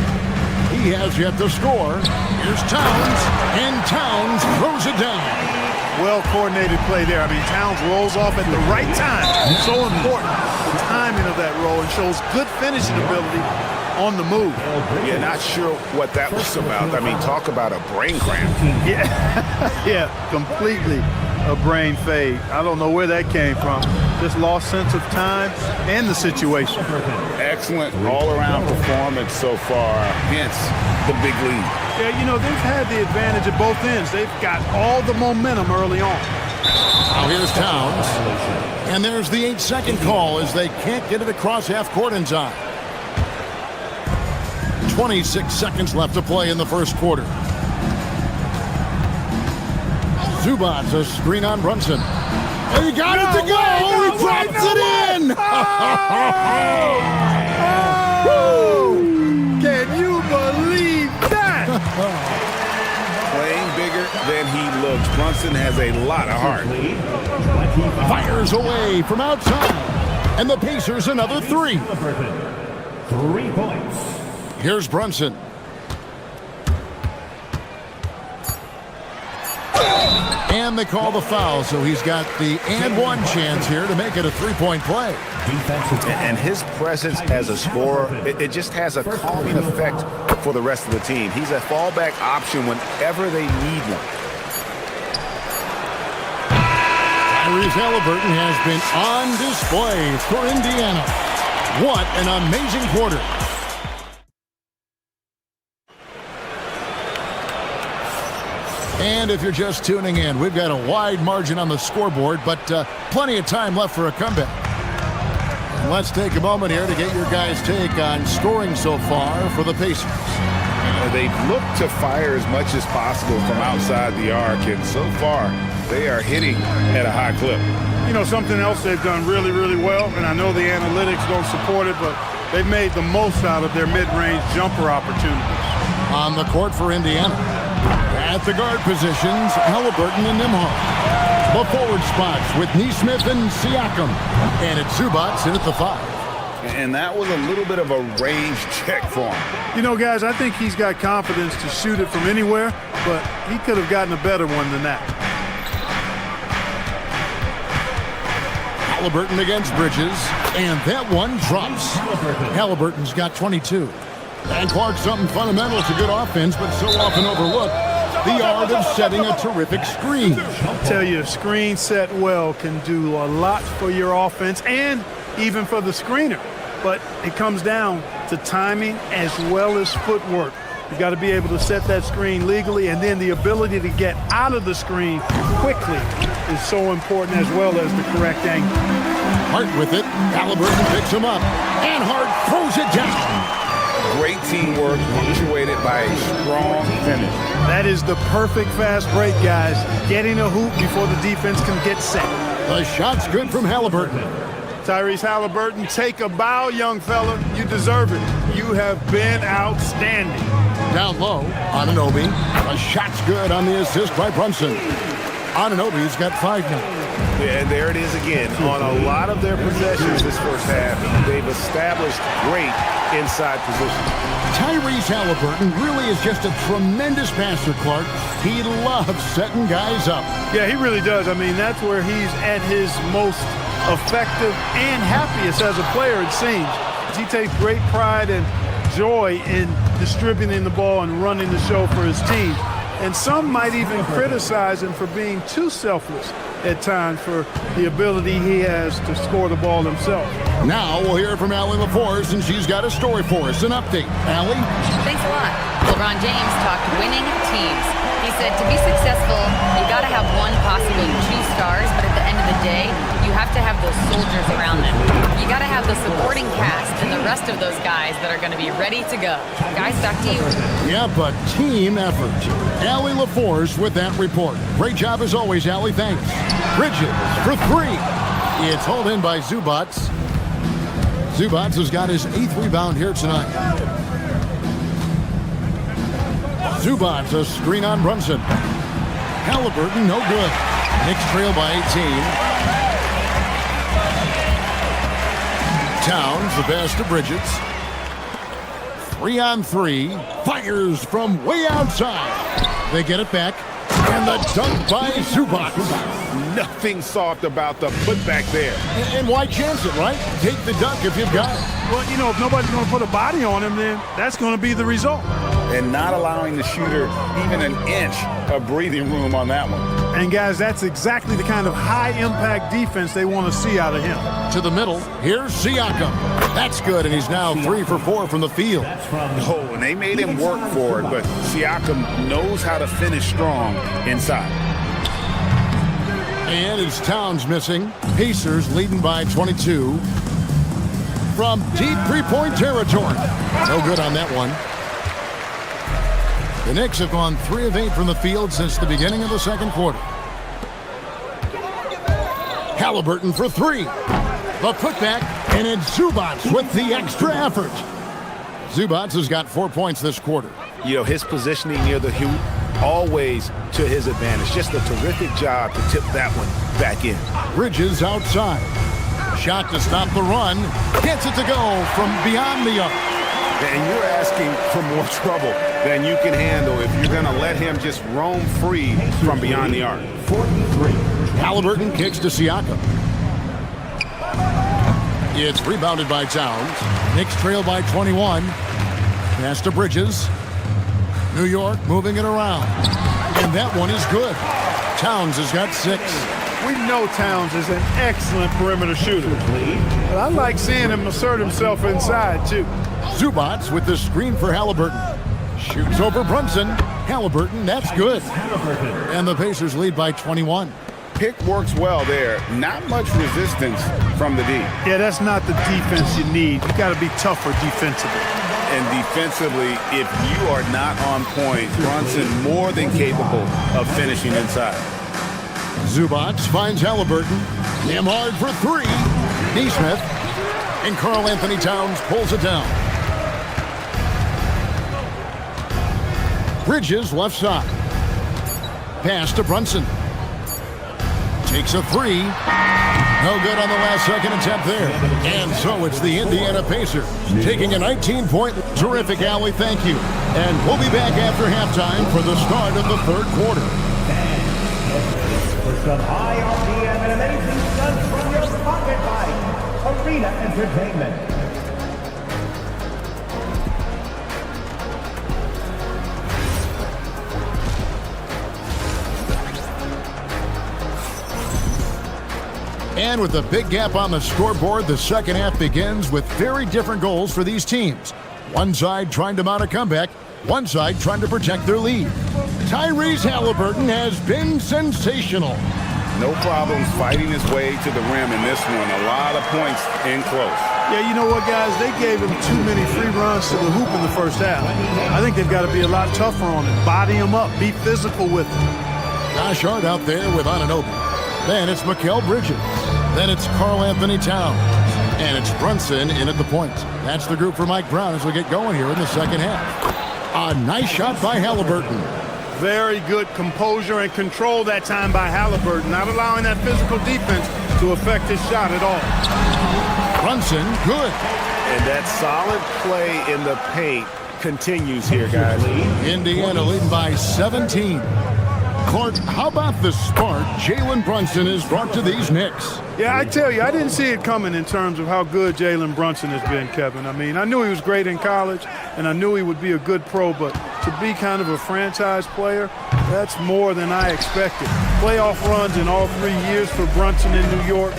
He has yet to score. Here's Towns, and Towns throws it down. Well-coordinated play there. I mean, Towns rolls off at the right time. So important, the timing of that roll, and shows good finishing ability on the move. Yeah, not sure what that was about. I mean, talk about a brain cramp. Yeah, yeah, completely a brain fade. I don't know where that came from. Just lost sense of time and the situation. Excellent all-around performance so far, hence the big lead. Yeah, you know, they've had the advantage at both ends. They've got all the momentum early on. Now here's Towns. And there's the 8-second call as they can't get it across half court in time. 26 seconds left to play in the first quarter. Zubac a screen on Brunson. And he got it to go! He drops it in! Oh! Can you believe that? Playing bigger than he looks. Brunson has a lot of heart. Fires away from outside. And the Pacers another 3. 3 points. Here's Brunson. And they call the foul, so he's got the and one chance here to make it a 3-point play. And his presence as a scorer, it just has a calming effect for the rest of the team. He's a fallback option whenever they need one. Tyrese Halliburton has been on display for Indiana. What an amazing quarter. And if you're just tuning in, we've got a wide margin on the scoreboard, but plenty of time left for a comeback. And let's take a moment here to get your guys' take on scoring so far for the Pacers. They've looked to fire as much as possible from outside the arc, and so far they are hitting at a high clip. You know, something else they've done really, really well, and I know the analytics don't support it, but they've made the most out of their mid-range jumper opportunities. On the court for Indiana. At the guard positions, Halliburton and Nembhard. The forward spots with Nesmith and Siakam. And it's Zubac in at the 5. And that was a little bit of a range check for him. You know, guys, I think he's got confidence to shoot it from anywhere, but he could have gotten a better one than that. Halliburton against Bridges, and that one drops. Halliburton's got 22. And Clark, something fundamental to good offense, but so often overlooked, the art of setting a terrific screen. I'll tell you, a screen set well can do a lot for your offense and even for the screener. But it comes down to timing as well as footwork. You got to be able to set that screen legally, and then the ability to get out of the screen quickly is so important, as well as the correct angle. Hart with it. Halliburton picks him up, and Hart throws it down. Great teamwork, punctuated by a strong finish. That is the perfect fast break, guys. Getting a hoop before the defense can get set. The shot's good from Halliburton. Tyrese Halliburton, take a bow, young fella. You deserve it. You have been outstanding. Down low, Anunoby. A shot's good on the assist by Brunson. Anunoby's got 5 now. Yeah, and there it is again. On a lot of their possessions this first half, they've established great inside position. Tyrese Halliburton really is just a tremendous passer, Clark. He loves setting guys up. Yeah, he really does. I mean, that's where he's at his most effective and happiest as a player, it seems. He takes great pride and joy in distributing the ball and running the show for his team. And some might even criticize him for being too selfless at times for the ability he has to score the ball himself. Now we'll hear from Allie LaForce, and she's got a story for us. An update. Allie? Thanks a lot. LeBron James talked winning teams. He said to be successful, you got to have one, possibly 2 stars, but at the end of the day, you have to have those soldiers around them. You got to have the supporting cast and the rest of those guys that are going to be ready to go. Guys, back to you. Yeah, but team effort. Allie LaForce with that report. Great job as always, Allie. Thanks. Bridges for 3. It's hauled in by Zubac. Zubac has got his 8th rebound here tonight. Zubac, a screen on Brunson. Halliburton, no good. Knicks trail by 18. Towns, the pass to Bridges. 3-on-3. Fires from way outside. They get it back. And the dunk by Zubac. Nothing soft about the putback there. And why chance it, right? Take the dunk if you've got it. Well, you know, if nobody's going to put a body on him, then that's going to be the result. And not allowing the shooter even an inch of breathing room on that one. And, guys, that's exactly the kind of high-impact defense they want to see out of him. To the middle, here's Siakam. That's good, and he's now 3 for 4 from the field. Oh, and they made him work for it, but Siakam knows how to finish strong inside. And it's Towns missing. Pacers leading by 22 from deep three-point territory. No good on that one. The Knicks have gone 3 of 8 from the field since the beginning of the second quarter. Halliburton for 3. The putback, and it's Zubac with the extra effort. Zubac has got 4 points this quarter. You know, his positioning near the hoop, always to his advantage. Just a terrific job to tip that one back in. Bridges outside. Shot to stop the run. Gets it to go from beyond the arc. And you're asking for more trouble than you can handle if you're going to let him just roam free from beyond the arc. 43. Halliburton kicks to Siakam. It's rebounded by Towns. Knicks trail by 21. Pass to Bridges. New York moving it around. And that one is good. Towns has got 6. We know Towns is an excellent perimeter shooter. But I like seeing him assert himself inside, too. Zubac with the screen for Halliburton. Shoots over Brunson. Halliburton, that's good. And the Pacers lead by 21. Pick works well there. Not much resistance from the D. Yeah, that's not the defense you need. You got to be tougher defensively. And defensively, if you are not on point, Brunson more than capable of finishing inside. Zubac finds Halliburton. Him hard for three. Neesmith. And Karl Anthony Towns pulls it down. Bridges left side. Pass to Brunson. Takes a three. No good on the last second attempt there. And so it's the Indiana Pacers taking a 19-point. Terrific, Allie. Thank you. And we'll be back after halftime for the start of the third quarter. For some high RPM and amazing stunts from your pocket bike, Arena Entertainment. And with a big gap on the scoreboard, the second half begins with very different goals for these teams. One side trying to mount a comeback, one side trying to protect their lead. Tyrese Halliburton has been sensational. No problems fighting his way to the rim in this one. A lot of points in close. Yeah, you know what, guys? They gave him too many free runs to the hoop in the first half. I think they've got to be a lot tougher on it. Body him up. Be physical with him. Josh Hart out there with Anunoby. Then it's Mikal Bridges. Then it's Karl Anthony Towns. And it's Brunson in at the point. That's the group for Mike Brown as we get going here in the second half. A nice shot by Halliburton. Very good composure and control that time by Halliburton, not allowing that physical defense to affect his shot at all. Brunson, good. And that solid play in the paint continues here, guys. Indiana leading by 17. Clark, how about the spark Jalen Brunson has brought to these Knicks? Yeah, I tell you, I didn't see it coming in terms of how good Jalen Brunson has been, Kevin. I mean, I knew he was great in college, and I knew he would be a good pro, but to be kind of a franchise player, that's more than I expected. Playoff runs in all 3 years for Brunson in New York.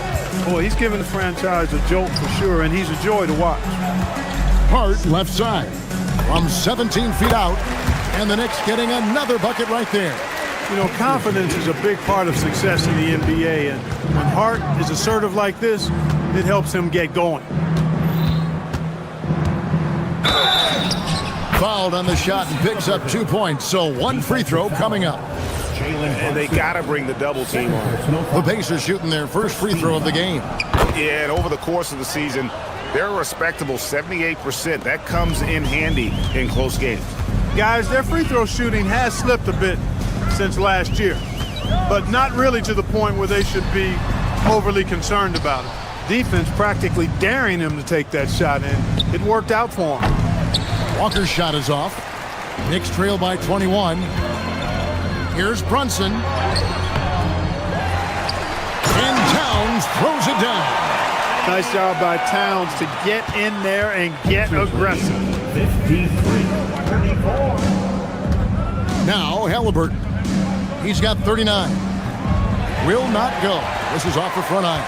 Boy, he's given the franchise a jolt for sure, and he's a joy to watch. Hart left side from 17 feet out, and the Knicks getting another bucket right there. You know, confidence is a big part of success in the NBA, and when Hart is assertive like this, it helps him get going. Fouled on the shot and picks up 2 points, so one free throw coming up. And they got to bring the double team on. The Pacers shooting their first free throw of the game. Yeah, and over the course of the season, they're a respectable 78%. That comes in handy in close games. Guys, their free throw shooting has slipped a bit since last year, but not really to the point where they should be overly concerned about it. Defense practically daring him to take that shot, and it worked out for him. Walker's shot is off. Knicks trail by 21. Here's Brunson. And Towns throws it down. Nice job by Towns to get in there and get aggressive. 53-34. Now Halliburton. He's got 39. Will not go. This is off the front eye.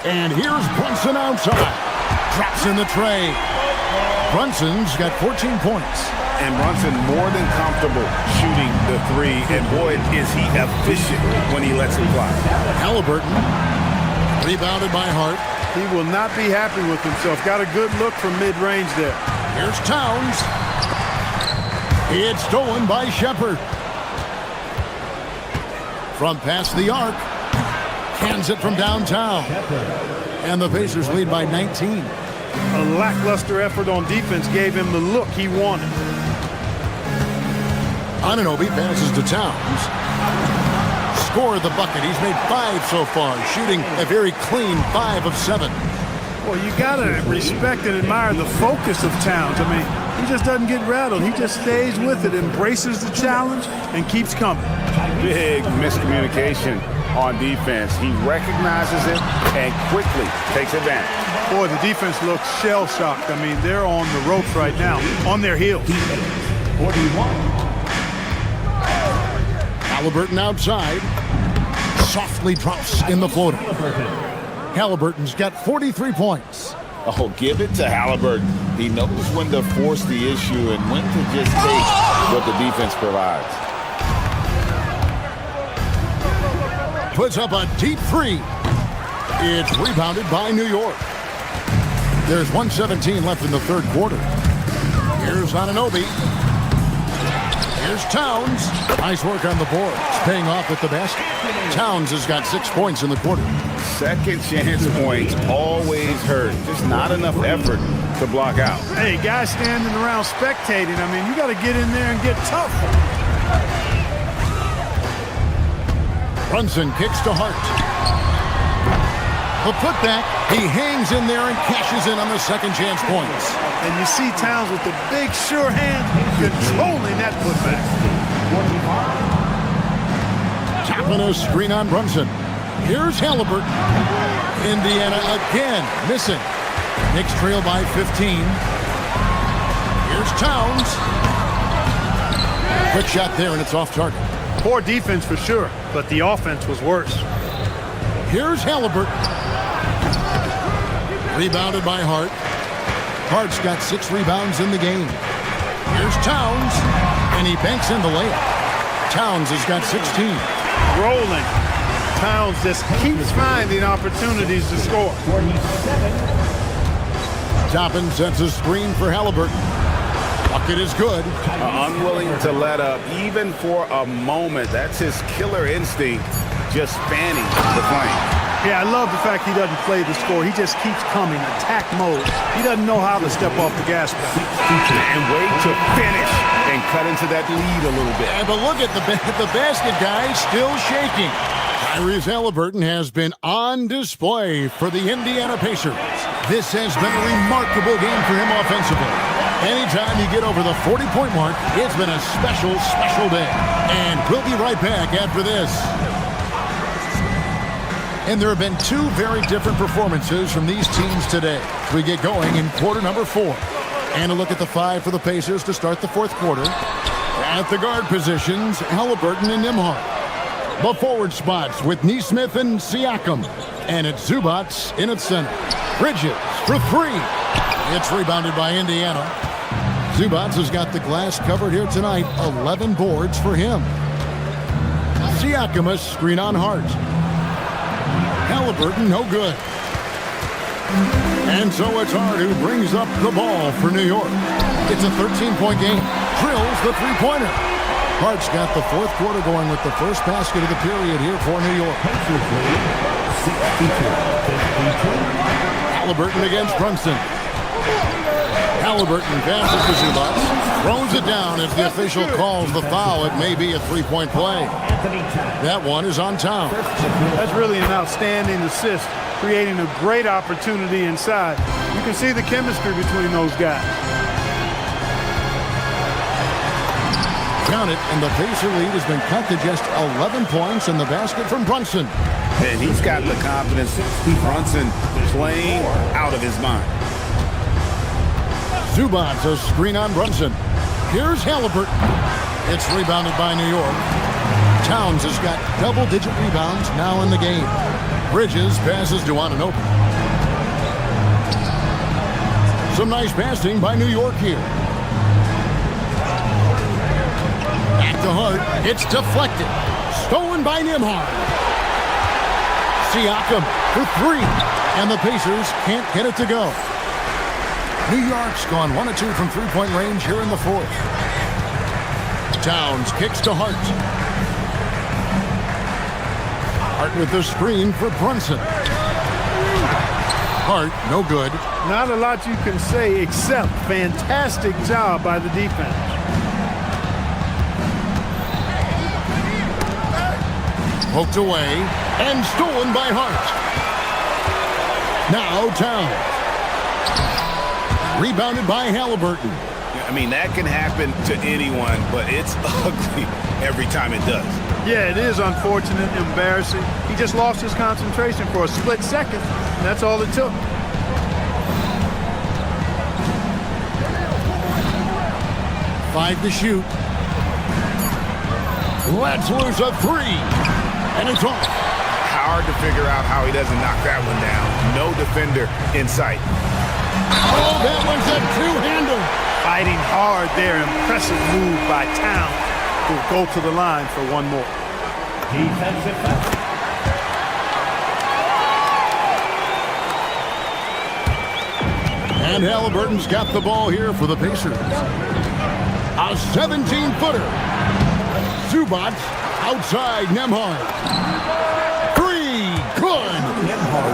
And here's Brunson outside. Drops in the tray. Brunson's got 14 points. And Brunson more than comfortable shooting the three. And boy, is he efficient when he lets it fly. Halliburton rebounded by Hart. He will not be happy with himself. Got a good look from mid-range there. Here's Towns. It's stolen by Shepard. From past the arc. Hands it from downtown. And the Pacers lead by 19. A lackluster effort on defense gave him the look he wanted. Anunoby passes to Towns. Scored the bucket. He's made 5 so far, shooting a very clean 5 of 7. Well, you got to respect and admire the focus of Towns. I mean, he just doesn't get rattled. He just stays with it, embraces the challenge, and keeps coming. Big miscommunication on defense. He recognizes it and quickly takes advantage. Boy, the defense looks shell-shocked. I mean, they're on the ropes right now, on their heels. 41. Halliburton outside. Softly drops in the floater. Halliburton's got 43 points. Oh, give it to Halliburton. He knows when to force the issue and when to just take what the defense provides. Puts up a deep three. It's rebounded by New York. There's 1:17 left in the third quarter. Here's Anunoby. Here's Towns. Nice work on the board. It's paying off at the basket. Towns has got 6 points in the quarter. Second chance points always hurt. Just not enough effort to block out. Hey, guys standing around spectating, I mean, you got to get in there and get tough. Brunson kicks to Hart. The putback. He hangs in there and cashes in on the second chance points. And you see Towns with the big, sure hand controlling that putback. Tapping a screen on Brunson. Here's Halliburton. Indiana again missing. Knicks trail by 15. Here's Towns. Quick shot there, and it's off target. Poor defense for sure, but the offense was worse. Here's Halliburton. Rebounded by Hart. Hart's got 6 rebounds in the game. Here's Towns, and he banks in the layup. Towns has got 16. Rolling. Towns just keeps finding opportunities to score. Toppin sets a screen for Halliburton. Bucket is good. Unwilling to let up, even for a moment. That's his killer instinct, just fanning the flame. Yeah, I love the fact he doesn't play the score. He just keeps coming, attack mode. He doesn't know how to step off the gas pedal. And wait to finish and cut into that lead a little bit. Yeah, but look at the basket guy still shaking. Tyrese Halliburton has been on display for the Indiana Pacers. This has been a remarkable game for him offensively. Anytime you get over the 40-point mark, it's been a special, special day. And we'll be right back after this. And there have been 2 very different performances from these teams today. We get going in quarter number 4. And a look at the 5 for the Pacers to start the fourth quarter. At the guard positions, Halliburton and Nembhard. The forward spots with Nesmith and Siakam. And it's Zubats in its center. Bridges for 3. It's rebounded by Indiana. Zubats has got the glass covered here tonight. 11 boards for him. Siakam a screen on Hart. Halliburton, no good. And so it's Hart who brings up the ball for New York. It's a 13-point game. Drills the three-pointer. Hart's got the fourth quarter going with the first basket of the period here for New York. Halliburton against Brunson. Halliburton passes to Zubats. Throws it down as the official calls the foul. It may be a three-point play. That one is on Towns. That's really an outstanding assist, creating a great opportunity inside. You can see the chemistry between those guys. Count it, and the Pacer lead has been cut to just 11 points in the basket from Brunson. And he's got the confidence. Brunson playing out of his mind. Zubats a screen on Brunson. Here's Halliburton. It's rebounded by New York. Towns has got double-digit rebounds now in the game. Bridges passes to Anunoby. Some nice passing by New York here. Back to Hart. It's deflected. Stolen by Nembhard. Siakam for 3. And the Pacers can't get it to go. New York's gone 1 of 2 from three-point range here in the fourth. Towns kicks to Hart. Hart with the screen for Brunson. Hart, no good. Not a lot you can say except fantastic job by the defense. Poked away and stolen by Hart. Now Towns. Rebounded by Halliburton. I mean, that can happen to anyone, but it's ugly every time it does. Yeah, it is unfortunate, embarrassing. He just lost his concentration for a split second, and that's all it took. Five to shoot. Let's lose a 3. And it's off. Hard to figure out how he doesn't knock that one down. No defender in sight. Oh, that was a two-hander. Fighting hard there. Impressive move by Town. Will go to the line for one more. Defensive foul. And Halliburton's got the ball here for the Pacers. A 17-footer. Zubac outside Nembhard. Three, good.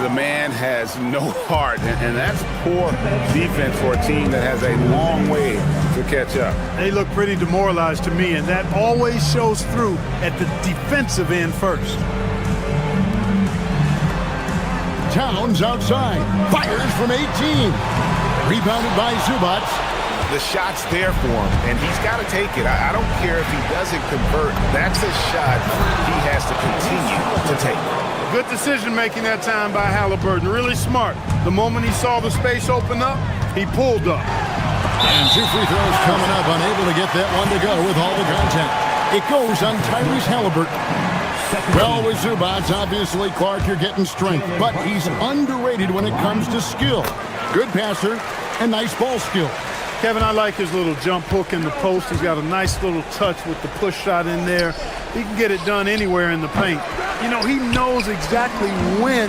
The man has no heart, and that's poor defense for a team that has a long way to catch up. They look pretty demoralized to me, and that always shows through at the defensive end first. Towns outside. Fires from 18. Rebounded by Zubac. The shot's there for him, and he's got to take it. I don't care if he doesn't convert. That's a shot he has to continue to take. Good decision making that time by Halliburton. Really smart. The moment he saw the space open up, he pulled up. And two free throws coming up. Unable to get that one to go with all the contact. It goes on Tyrese Halliburton. Well, with Zubac, obviously, Clark, you're getting strength, but he's underrated when it comes to skill. Good passer and nice ball skill. Kevin, I like his little jump hook in the post. He's got a nice little touch with the push shot in there. He can get it done anywhere in the paint. You know, he knows exactly when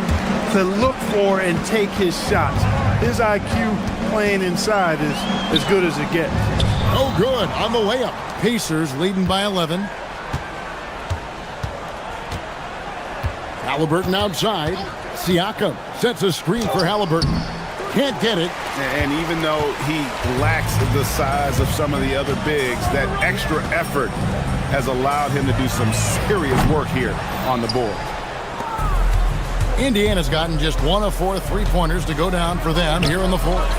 to look for and take his shots. His IQ playing inside is as good as it gets. Oh, good on the layup. Pacers leading by 11. Halliburton outside. Siakam sets a screen for Halliburton. Can't get it. And even though he lacks the size of some of the other bigs, that extra effort has allowed him to do some serious work here on the board. Indiana's gotten just one of 4 3-pointers to go down for them here in the fourth.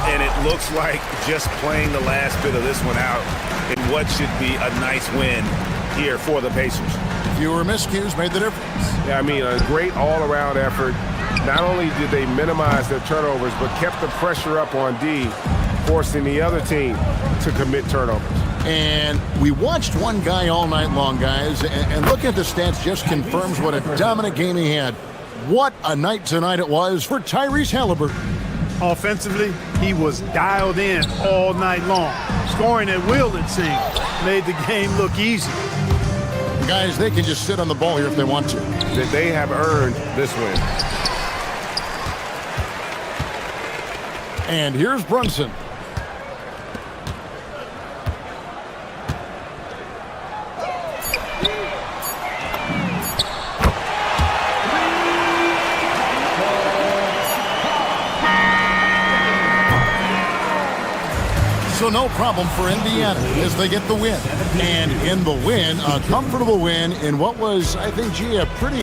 And it looks like just playing the last bit of this one out in what should be a nice win here for the Pacers. Fewer miscues made the difference. Yeah, I mean, a great all-around effort. Not only did they minimize their turnovers, but kept the pressure up on D, forcing the other team to commit turnovers. And we watched one guy all night long, guys, and looking at the stats just confirms what a dominant game he had. What a night tonight it was for Tyrese Halliburton. Offensively, he was dialed in all night long. Scoring at will, it seemed, made the game look easy. Guys, they can just sit on the ball here if they want to. That they have earned this win. And here's Brunson. So no problem for Indiana as they get the win. And in the win, a comfortable win in what was, I think, gee, a pretty...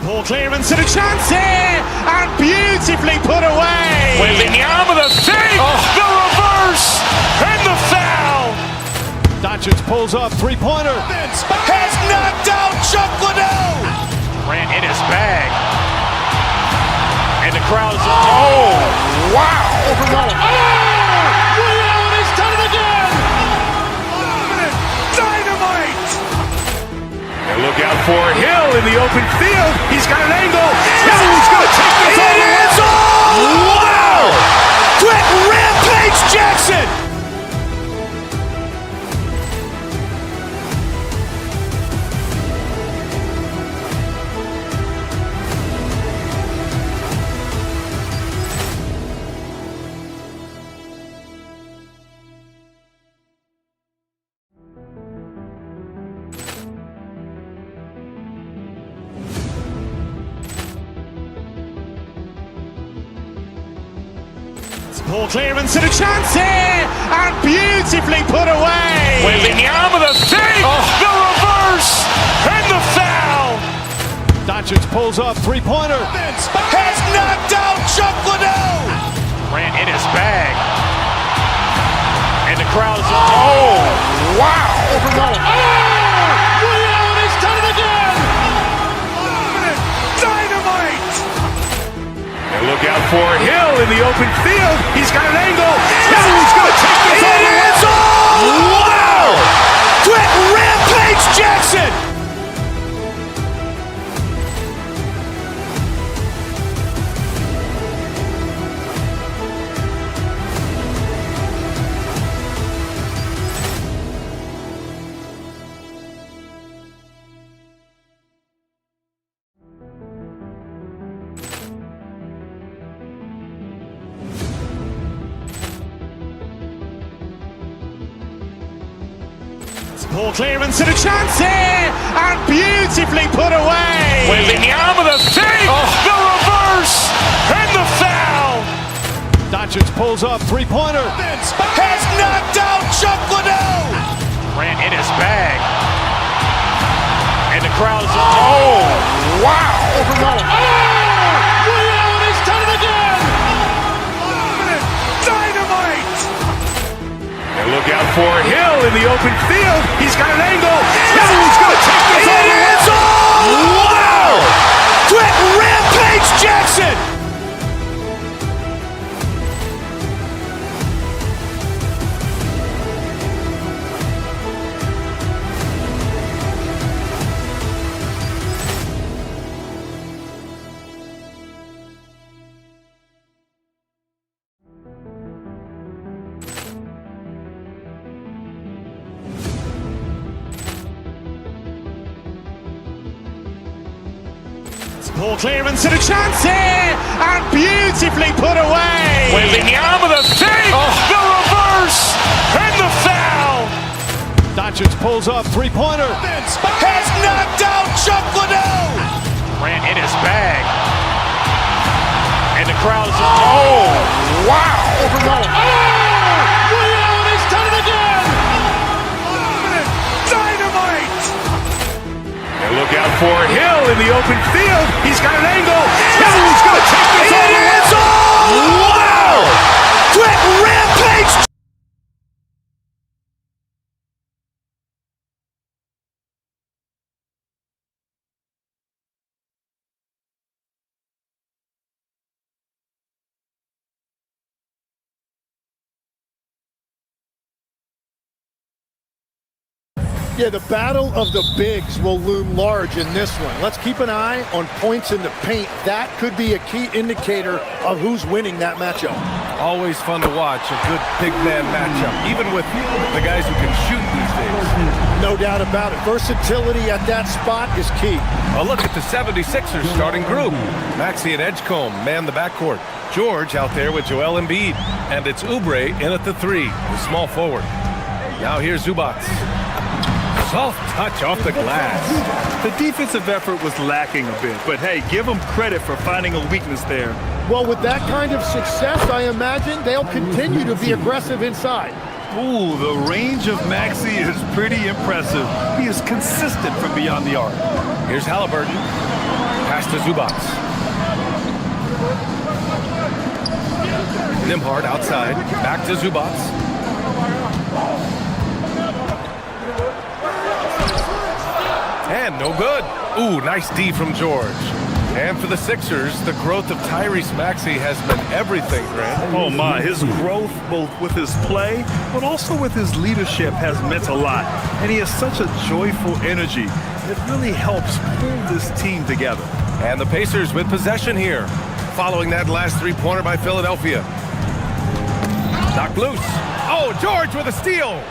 Ball clearance and a chance here, and beautifully put away. Wembanyama the fake, the reverse, and the foul. Doncic pulls up, three-pointer. Has knocked out Chuck Liddell. Ran in his bag. And the crowd is, oh, wow. He's done it again. Dynamite. And look out for Hill in the open field. He's got an angle. Hill's going to take this all the way. Wow! Quick Rampage Jackson. Ball clearance and a chance here, and beautifully put away. Wembanyama the fake, the reverse, and the foul. Doncic pulls up, three-pointer. Has knocked out Chuck Liddell. Ran in his bag. And the crowd is, oh, wow. He's done it again. Dynamite. And look out for Hill in the open field. He's got an angle. Now he's going to take this all the way. Wow! Quick rampage Jackson! Poor clearance and a chance here, and beautifully put away. Wembanyama the save, the reverse, and the foul. Doncic pulls up, three-pointer. Has knocked out Chuck Liddell. Ran in his bag. And the crowd is, oh, wow. Ray Allen has done it again. Dynamite. And look out for Hill in the open field. He's got an angle. Now he's going to take this all the way. Wow! Quick rampage Jackson. Poor clearance and a chance here, and beautifully put away. Wembanyama the save, the reverse, and the foul. Doncic pulls up, three-pointer. Has knocked out Chuck Liddell. Ran in his bag. And the crowd is, oh, wow. Ray Allen has done it again. Dynamite. And look out for Hill in the open field. He's got an angle. Now he's going to take this all the way. Wow! Quick rampage. Yeah, the battle of the bigs will loom large in this one. Let's keep an eye on points in the paint. That could be a key indicator of who's winning that matchup. Always fun to watch a good big man matchup, even with the guys who can shoot these days. No doubt about it. Versatility at that spot is key. A look at the 76ers starting group. Maxey and Edgecombe man the backcourt. George out there with Joel Embiid. And it's Oubre in at the three, the small forward. Now here's Zubac. Soft touch off the glass. The defensive effort was lacking a bit, but hey, give them credit for finding a weakness there. Well, with that kind of success, I imagine they'll continue to be aggressive inside. Ooh, the range of Maxey is pretty impressive. He is consistent from beyond the arc. Here's Halliburton. Pass to Zubac. Nembhard outside. Back to Zubac. And no good. Ooh, nice D from George. And for the Sixers, the growth of Tyrese Maxey has been everything, Grant. Oh my, his growth both with his play, but also with his leadership has meant a lot. And he has such a joyful energy. It really helps pull this team together. And the Pacers with possession here, following that last three-pointer by Philadelphia. Knocked loose. Oh, George with a steal.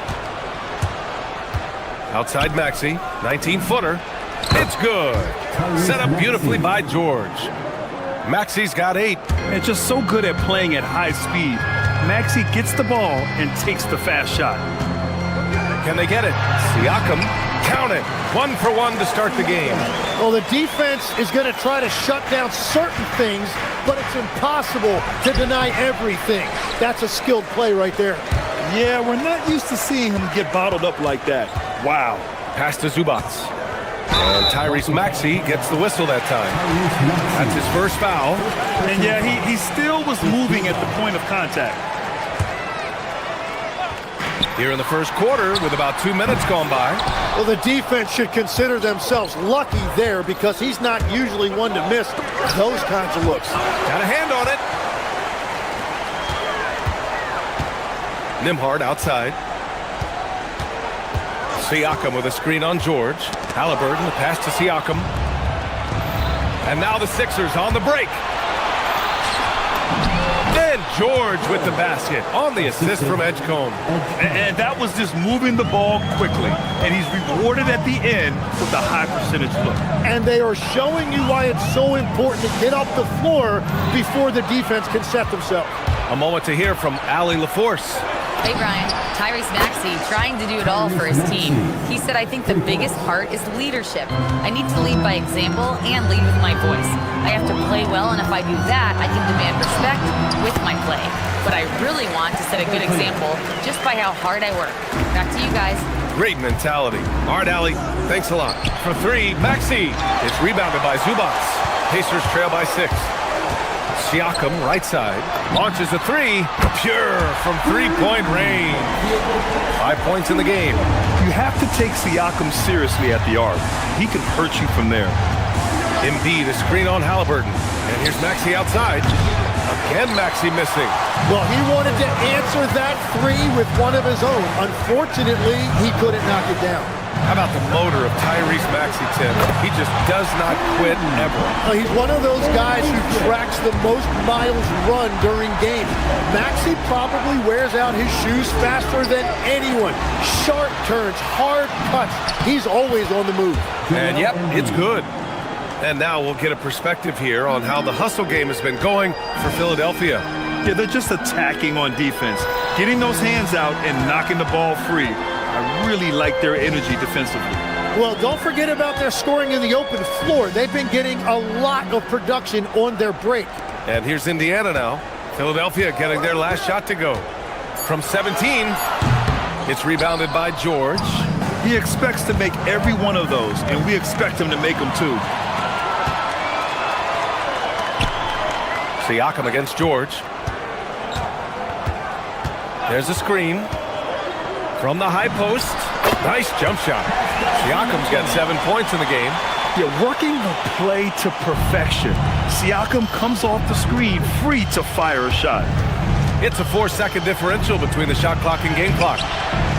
Outside Maxey, 19-footer. It's good. Set up beautifully by George. Maxey's got 8. And just so good at playing at high speed. Maxey gets the ball and takes the fast shot. Can they get it? Siakam, count it. 1 for 1 to start the game. Well, the defense is going to try to shut down certain things, but it's impossible to deny everything. That's a skilled play right there. Yeah, we're not used to seeing him get bottled up like that. Wow. Pass to Zubac. And Tyrese Maxey gets the whistle that time. That's his first foul. And yeah, he still was moving at the point of contact. Here in the first quarter with about 2 minutes gone by. Well, the defense should consider themselves lucky there because he's not usually one to miss those kinds of looks. Got a hand on it. Nembhard outside. Siakam with a screen on George. Halliburton, the pass to Siakam. And now the Sixers on the break. And George with the basket on the assist from Edgecombe. And that was just moving the ball quickly. And he's rewarded at the end with a high percentage look. And they are showing you why it's so important to get off the floor before the defense can set themselves. A moment to hear from Allie LaForce. Hey, Brian. Tyrese Maxey trying to do it all for his team. He said, I think the biggest part is leadership. I need to lead by example and lead with my voice. I have to play well, and if I do that, I can demand respect with my play. But I really want to set a good example just by how hard I work. Back to you guys. Great mentality. All right, Allie, thanks a lot. For three, Maxey. It's rebounded by Zubac. Pacers trail by 6. Siakam, right side, launches a three, pure from three-point range. 5 points in the game. You have to take Siakam seriously at the arc. He can hurt you from there. Embiid, a screen on Halliburton. And here's Maxey outside. Again, Maxey missing. Well, he wanted to answer that three with one of his own. Unfortunately, he couldn't knock it down. How about the motor of Tyrese Maxey, Tim? He just does not quit ever. He's one of those guys who tracks the most miles run during games. Maxey probably wears out his shoes faster than anyone. Sharp turns, hard cuts. He's always on the move. And yep, it's good. And now we'll get a perspective here on how the hustle game has been going for Philadelphia. Yeah, they're just attacking on defense, getting those hands out and knocking the ball free. I really like their energy defensively. Well, don't forget about their scoring in the open floor. They've been getting a lot of production on their break. And here's Indiana now. Philadelphia getting their last shot to go. From 17, it's rebounded by George. He expects to make every one of those, and we expect him to make them too. Siakam against George. There's a screen. From the high post, nice jump shot. Siakam's got 7 points in the game. Yeah, working the play to perfection. Siakam comes off the screen free to fire a shot. It's a 4-second differential between the shot clock and game clock.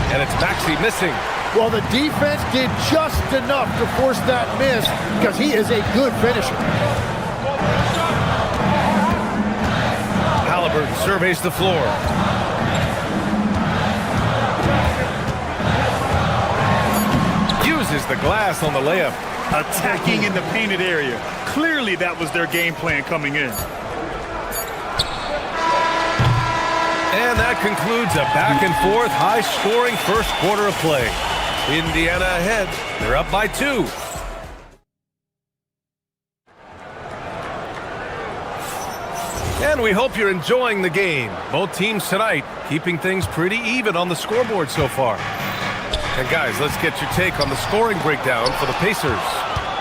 And it's Maxey missing. Well, the defense did just enough to force that miss because he is a good finisher. Halliburton surveys the floor. Uses the glass on the layup. Attacking in the painted area. Clearly that was their game plan coming in. And that concludes a back-and-forth, high-scoring first quarter of play. Indiana ahead. They're up by 2. And we hope you're enjoying the game. Both teams tonight keeping things pretty even on the scoreboard so far. And guys, let's get your take on the scoring breakdown for the Pacers.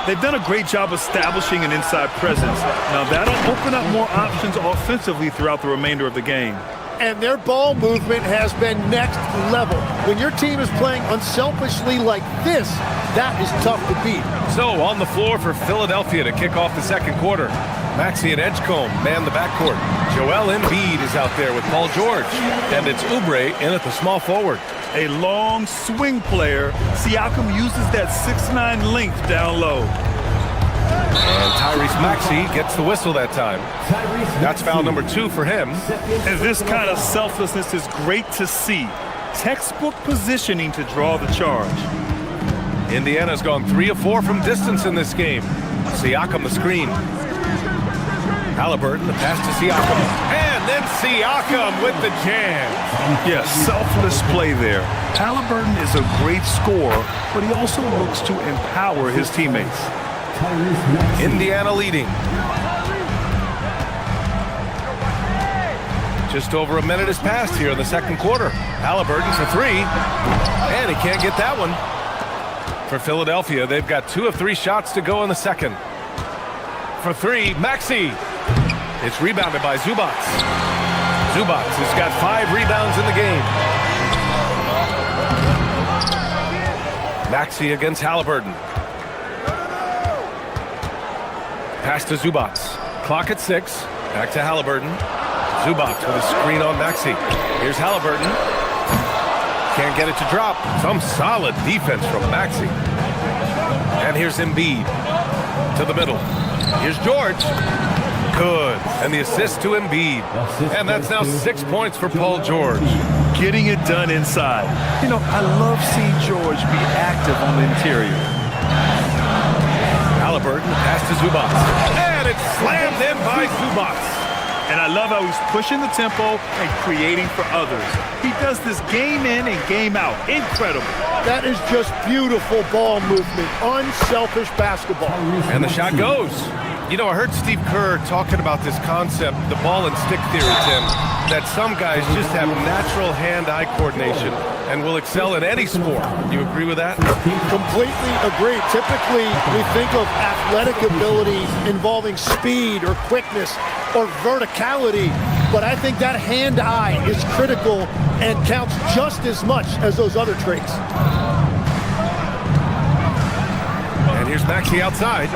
They've done a great job establishing an inside presence. Now that'll open up more options offensively throughout the remainder of the game. And their ball movement has been next level. When your team is playing unselfishly like this, that is tough to beat. So on the floor for Philadelphia to kick off the second quarter. Maxey and Edgecombe man the backcourt. Joel Embiid is out there with Paul George. And it's Oubre in at the small forward. A long swing player. Siakam uses that 6'9" length down low. And Tyrese Maxey gets the whistle that time. That's foul number 2 for him. And this kind of selflessness is great to see. Textbook positioning to draw the charge. Indiana's gone 3 of 4 from distance in this game. Siakam the screen. Halliburton, the pass to Siakam. And then Siakam with the jam. Yes, selfless play there. Halliburton is a great scorer, but he also looks to empower his teammates. Indiana leading. Just over a minute has passed here in the second quarter. Halliburton for 3. And he can't get that one. For Philadelphia, they've got 2 of 3 shots to go in the second. For 3, Maxey. It's rebounded by Zubac. Zubac has got 5 rebounds in the game. Maxey against Halliburton. Pass to Zubac. Clock at 6. Back to Halliburton. Zubac with a screen on Maxey. Here's Halliburton. Can't get it to drop. Some solid defense from Maxey. And here's Embiid to the middle. Here's George. Good. And the assist to Embiid. And that's now 6 points for Paul George. Getting it done inside. You know, I love seeing George be active on the interior. Halliburton pass to Zubac. And it's slammed in by Zubac. And I love how he's pushing the tempo and creating for others. He does this game in and game out. Incredible. That is just beautiful ball movement. Unselfish basketball. And the shot goes. You know, I heard Steve Kerr talking about this concept, the ball and stick theory, Tim, that some guys just have natural hand-eye coordination and will excel in any sport. Do you agree with that? Completely agree. Typically, we think of athletic ability involving speed or quickness or verticality, but I think that hand-eye is critical and counts just as much as those other traits. And here's Maxey outside.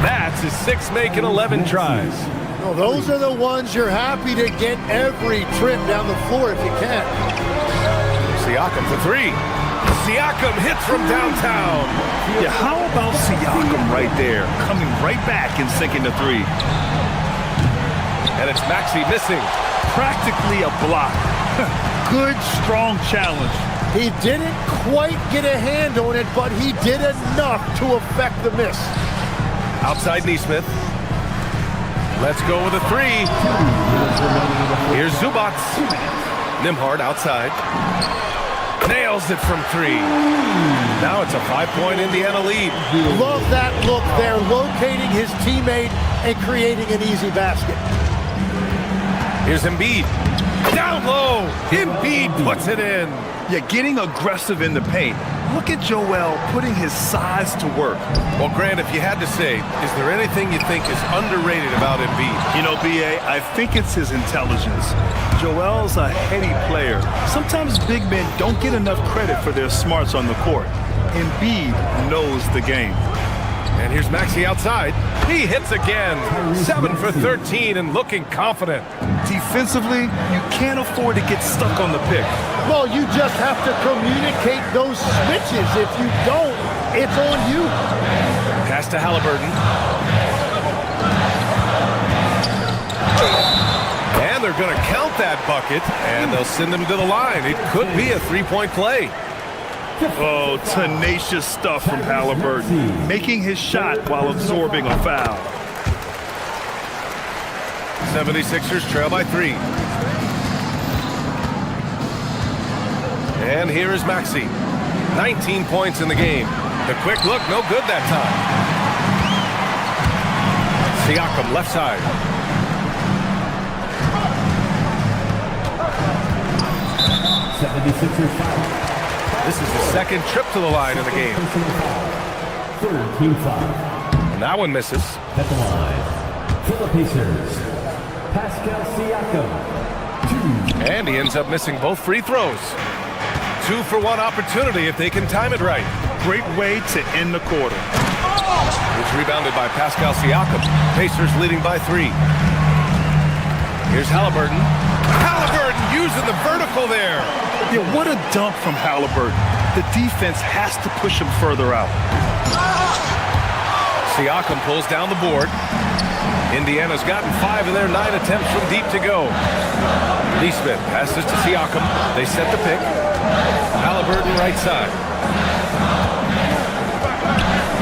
That's his 6 make and 11 tries. Well, those are the ones you're happy to get every trip down the floor if you can. Siakam for 3. Siakam hits from downtown. Yeah, how about Siakam right there, coming right back and sinking the 3? And it's Maxey missing. Practically a block. Good, strong challenge. He didn't quite get a hand on it, but he did enough to affect the miss. Outside Neesmith. Let's go with a 3. Here's Zubac. Nembhard outside. Nails it from 3. Now it's a 5-point Indiana lead. Love that look there, locating his teammate and creating an easy basket. Here's Embiid. Down low. Embiid puts it in. Yeah, getting aggressive in the paint. Look at Joel putting his size to work. Well, Grant, if you had to say, is there anything you think is underrated about Embiid? You know, B.A., I think it's his intelligence. Joel's a heady player. Sometimes big men don't get enough credit for their smarts on the court. Embiid knows the game. And here's Maxey outside. He hits again. 7 for 13 and looking confident. Defensively, you can't afford to get stuck on the pick. Well, you just have to communicate those switches. If you don't, it's on you. Pass to Halliburton. And they're going to count that bucket, and they'll send him to the line. It could be a 3-point play. Oh, tenacious stuff from Halliburton, making his shot while absorbing a foul. 76ers trail by 3. And here is Maxey. 19 points in the game. The quick look, no good that time. Siakam left side. This is the second trip to the line in the game. Third team foul. And that one misses. At the line, for the Pacers, Pascal Siakam. 2. And he ends up missing both free throws. 2 for 1 opportunity if they can time it right. Great way to end the quarter. It's rebounded by Pascal Siakam. Pacers leading by 3. Here's Halliburton. Halliburton using the vertical there. Yeah, what a dunk from Halliburton. The defense has to push him further out. Siakam pulls down the board. Indiana's gotten 5 of their 9 attempts from deep to go. Neesmith passes to Siakam. They set the pick. Halliburton right side.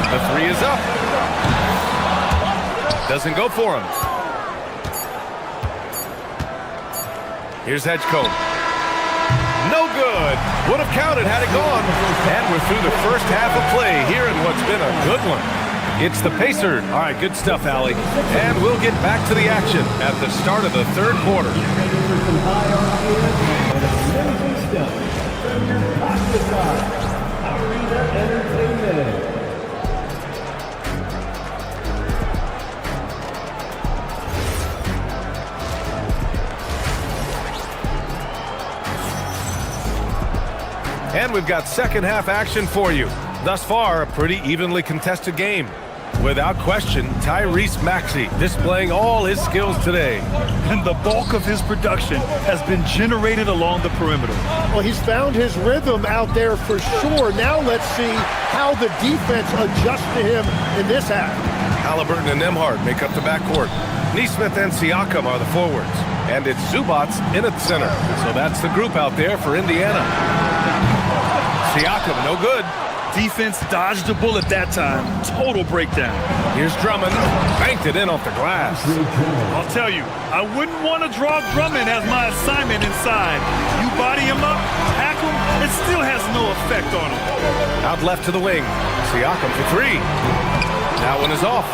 The 3 is up. Doesn't go for him. Here's Hedgecombe. No good. Would have counted had it gone. And we're through the first half of play here in what's been a good one. It's the Pacers. All right, good stuff, Allie. And we'll get back to the action at the start of the third quarter. And we've got second half action for you. Thus far, a pretty evenly contested game. Without question, Tyrese Maxey displaying all his skills today. And the bulk of his production has been generated along the perimeter. Well, he's found his rhythm out there for sure. Now let's see how the defense adjusts to him in this half. Halliburton and Nembhard make up the backcourt. Nesmith and Siakam are the forwards. And it's Zubats in at the center. So that's the group out there for Indiana. Siakam, no good. Defense dodged a bullet that time. Total breakdown. Here's Drummond. Banked it in off the glass. I'll tell you, I wouldn't want to draw Drummond as my assignment inside. You body him up, hack him, it still has no effect on him. Out left to the wing. Siakam for three. That one is off.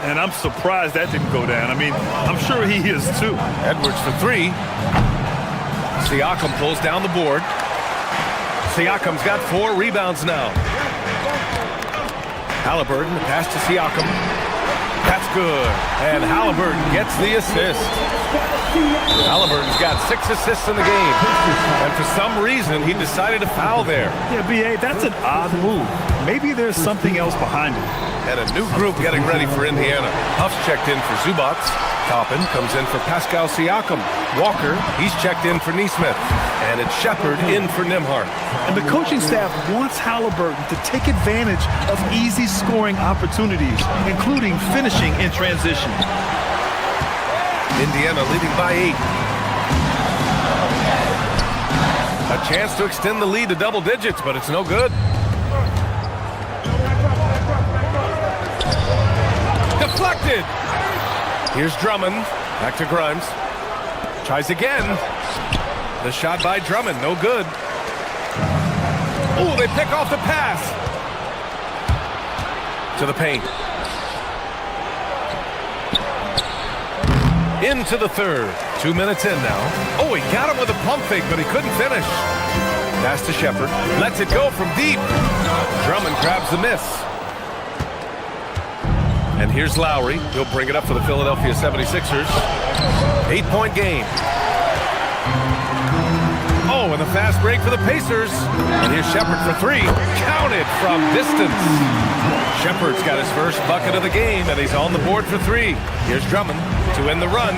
And I'm surprised that didn't go down. I mean, I'm sure he is too. Edwards for three. Siakam pulls down the board. Siakam's got 4 rebounds now. Halliburton, pass to Siakam. That's good. And Halliburton gets the assist. Halliburton's got 6 assists in the game. And for some reason, he decided to foul there. Yeah, B.A., that's an odd move. Maybe there's something else behind it. And a new group getting ready for Indiana. Huff's checked in for Zubats. Toppin comes in for Pascal Siakam. Walker, he's checked in for Nesmith. And it's Shepard in for Nembhard. And the coaching staff wants Halliburton to take advantage of easy scoring opportunities, including finishing in transition. Indiana leading by 8. A chance to extend the lead to double digits, but it's no good. Deflected. Here's Drummond. Back to Grimes. Tries again. The shot by Drummond, no good. Oh, they pick off the pass. To the paint. Into the third. 2 minutes in now. Oh, he got him with a pump fake, but he couldn't finish. Pass to Shepard. Lets it go from deep. Drummond grabs the miss. And here's Lowry. He'll bring it up for the Philadelphia 76ers. 8-point game. Oh, and a fast break for the Pacers. And here's Shepard for three. Counted from distance. Shepard's got his first bucket of the game, and he's on the board for three. Here's Drummond to end the run.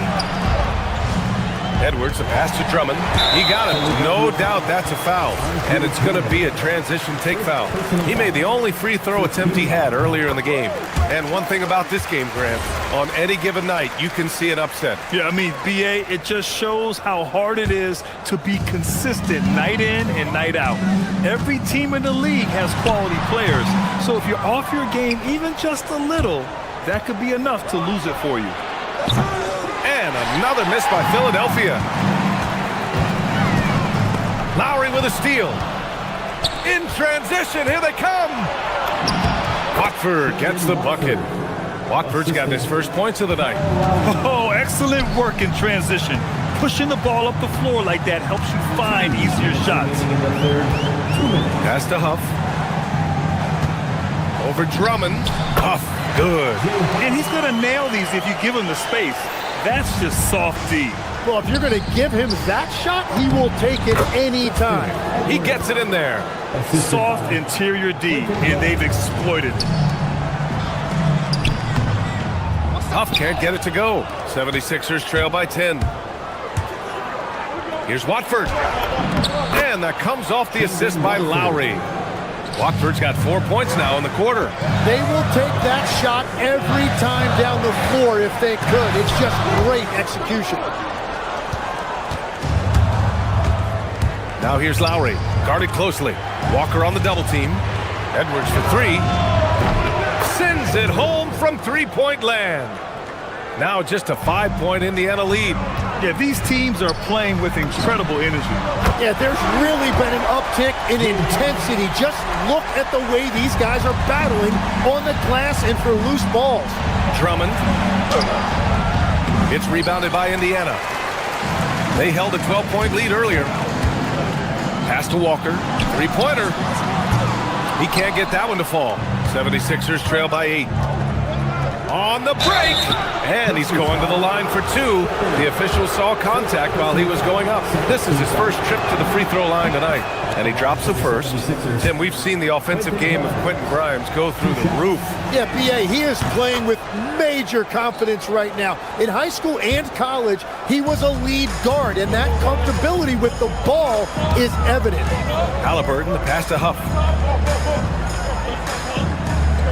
Edwards, a pass to Drummond. He got it. No doubt that's a foul. And it's going to be a transition take foul. He made the only free throw attempt he had earlier in the game. And one thing about this game, Grant, on any given night, you can see an upset. Yeah, I mean, B.A., it just shows how hard it is to be consistent night in and night out. Every team in the league has quality players. So if you're off your game even just a little, that could be enough to lose it for you. And another miss by Philadelphia. Lowry with a steal. In transition, here they come. Watford gets the bucket. Watford's got his first points of the night. Oh, excellent work in transition. Pushing the ball up the floor like that helps you find easier shots. Pass to Huff. Over Drummond. Huff, good. And he's going to nail these if you give him the space. That's just soft D. Well, if you're going to give him that shot, he will take it any time. He gets it in there. Soft interior D, and they've exploited it. Huff can't get it to go. 76ers trail by 10. Here's Watford. And that comes off the assist by Lowry. Watford's got 4 points now in the quarter. They will take that shot every time down the floor if they could. It's just great execution. Now here's Lowry, guarded closely. Walker on the double team. Edwards for three. Sends it home from three-point land. Now just a 5-point Indiana lead. Yeah, these teams are playing with incredible energy. Yeah, there's really been an uptick in intensity. Just look at the way these guys are battling on the glass and for loose balls. Drummond. It's rebounded by Indiana. They held a 12-point lead earlier. Pass to Walker. Three-pointer. He can't get that one to fall. 76ers trail by 8. On the break, and he's going to the line for two. The official saw contact while he was going up. This is his first trip to the free throw line tonight, and he drops the first. Tim, we've seen the offensive game of Quentin Grimes go through the roof. Yeah, B.A., he is playing with major confidence right now. In high school and college, he was a lead guard, and that comfortability with the ball is evident. Halliburton, the pass to Huff.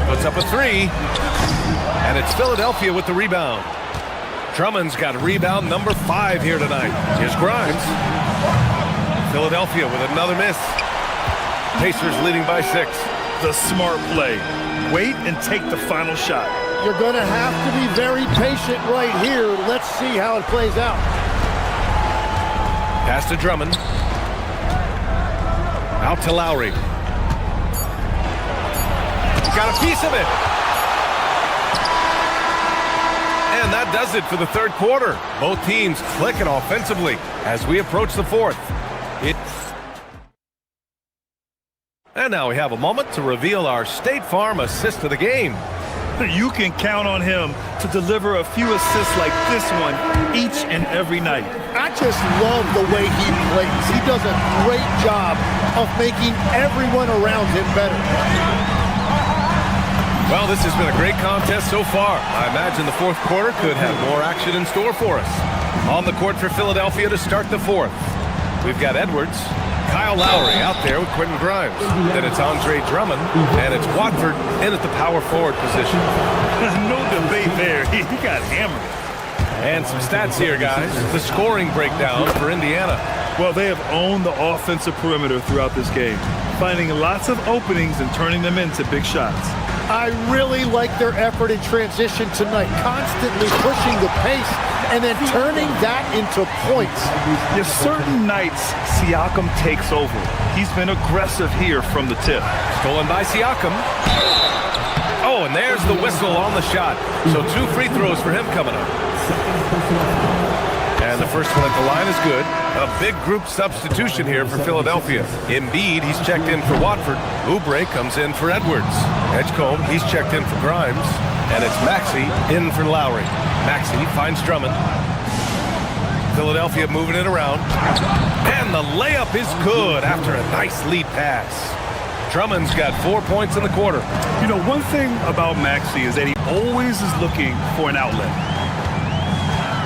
Puts up a three, and it's Philadelphia with the rebound. Drummond's got rebound number 5 here tonight. Here's Grimes. Philadelphia with another miss. Pacers leading by 6. The smart play. Wait and take the final shot. You're going to have to be very patient right here. Let's see how it plays out. Pass to Drummond. Out to Lowry. Got a piece of it. And that does it for the third quarter. Both teams clicking offensively as we approach the fourth. And now we have a moment to reveal our State Farm assist of the game. You can count on him to deliver a few assists like this one each and every night. I just love the way he plays. He does a great job of making everyone around him better. Well, this has been a great contest so far. I imagine the fourth quarter could have more action in store for us. On the court for Philadelphia to start the fourth. We've got Edwards, Kyle Lowry out there with Quentin Grimes. Then it's Andre Drummond, and it's Watford in at the power forward position. No debate there. He got hammered. And some stats here, guys. The scoring breakdown for Indiana. Well, they have owned the offensive perimeter throughout this game, finding lots of openings and turning them into big shots. I really like their effort in transition tonight, constantly pushing the pace and then turning that into points. There's certain nights Siakam takes over. He's been aggressive here from the tip. Stolen by Siakam. Oh, and there's the whistle on the shot. So 2 free throws for him coming up. And the first one at the line is good. A big group substitution here for Philadelphia. Embiid, he's checked in for Watford. Oubre comes in for Edwards. Edgecombe, he's checked in for Grimes. And it's Maxey in for Lowry. Maxey finds Drummond. Philadelphia moving it around. And the layup is good after a nice lead pass. Drummond's got 4 points in the quarter. You know, one thing about Maxey is that he always is looking for an outlet.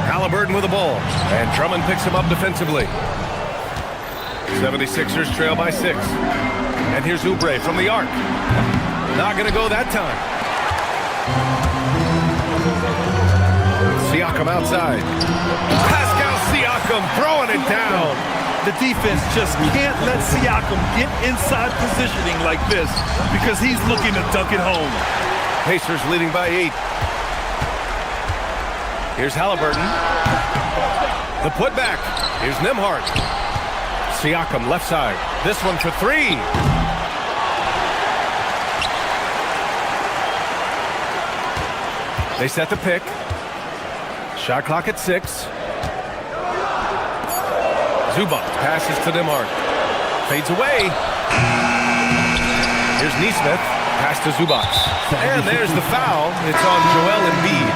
Halliburton with the ball, and Drummond picks him up defensively. 76ers trail by 6. And here's Oubre from the arc. Not going to go that time. Siakam outside. Pascal Siakam throwing it down. The defense just can't let Siakam get inside positioning like this because he's looking to dunk it home. Pacers leading by 8. Here's Halliburton. The putback. Here's Nembhard. Siakam left side. This one for 3. They set the pick. Shot clock at 6. Zubac passes to Nembhard. Fades away. Here's Nesmith. Pass to Zubac. And there's the foul. It's on Joel Embiid.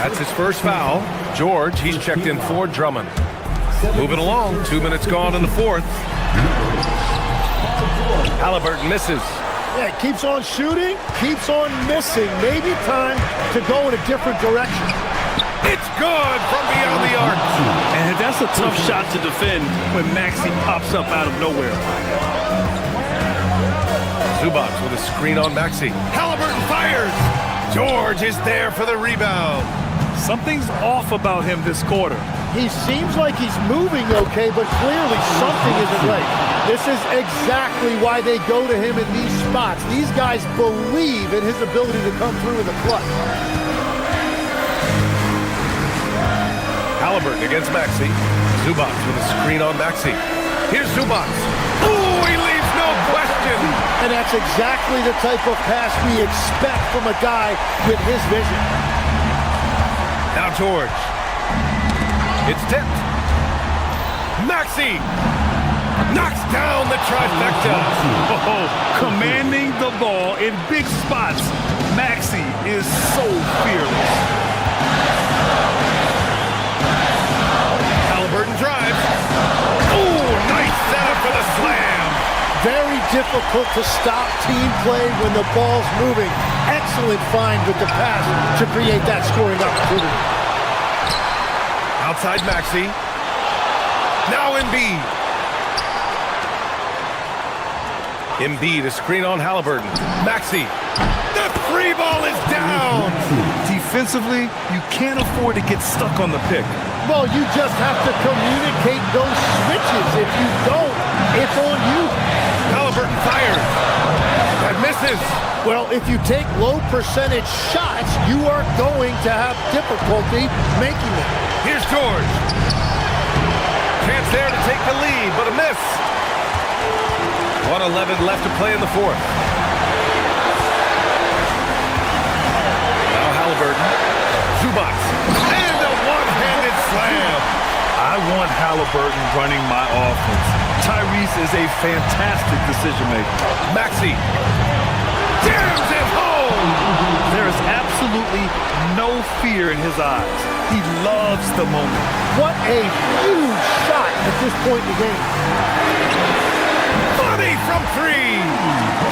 That's his first foul. George, he's checked in for Drummond. Moving along, 2 minutes gone in the fourth. Halliburton misses. Yeah, keeps on shooting, keeps on missing. Maybe time to go in a different direction. It's good from beyond the arc. And that's a tough shot to defend when Maxey pops up out of nowhere. Zubac with a screen on Maxey. Halliburton fires. George is there for the rebound. Something's off about him this quarter. He seems like he's moving okay, but clearly something isn't right. This is exactly why they go to him in these spots. These guys believe in his ability to come through in the clutch. Halliburton against Maxey. Zubac with a screen on Maxey. Here's Zubac. Ooh, he leaves no question. And that's exactly the type of pass we expect from a guy with his vision. Now George. It's tipped. Maxey. Knocks down the trifecta. Oh, commanding the ball in big spots. Maxey is so fearless. Halliburton drives. Oh, nice setup for the slam. Very difficult to stop team play when the ball's moving. Excellent find with the pass to create that scoring opportunity. Outside Maxey. Now Embiid. Embiid, a screen on Halliburton. Maxey. The free ball is down. Defensively, you can't afford to get stuck on the pick. Well, you just have to communicate those switches. If you don't, it's on you. Halliburton fires. That misses. Well, if you take low percentage shots, you are going to have difficulty making them. Here's George. Chance there to take the lead, but a miss. 1:11 left to play in the fourth. Now Halliburton. Zubac. And a one-handed slam. I want Halliburton running my offense. Tyrese is a fantastic decision maker. Maxey. Jams it home. There is absolutely no fear in his eyes. He loves the moment. What a huge shot at this point in the game. Money from three.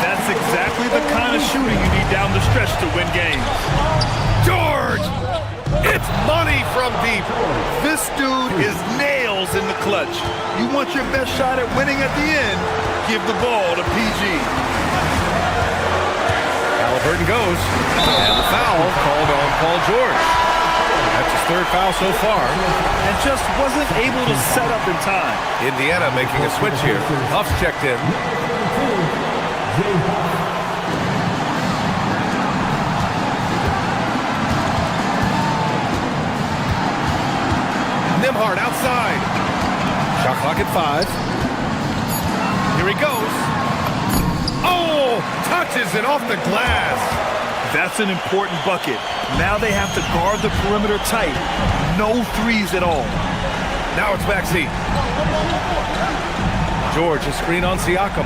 That's exactly the kind of shooting you need down the stretch to win games. George. It's money from deep. This dude is nails in the clutch. You want your best shot at winning at the end, give the ball to PG. Halliburton goes. And the foul called on Paul George. That's his third foul so far. And just wasn't able to set up in time. Indiana making a switch here. Huff's checked in. Nimhard outside. Shot clock at 5. Here he goes. Oh, touches it off the glass. That's an important bucket. Now they have to guard the perimeter tight. No threes at all. Now it's Maxey. George, a screen on Siakam.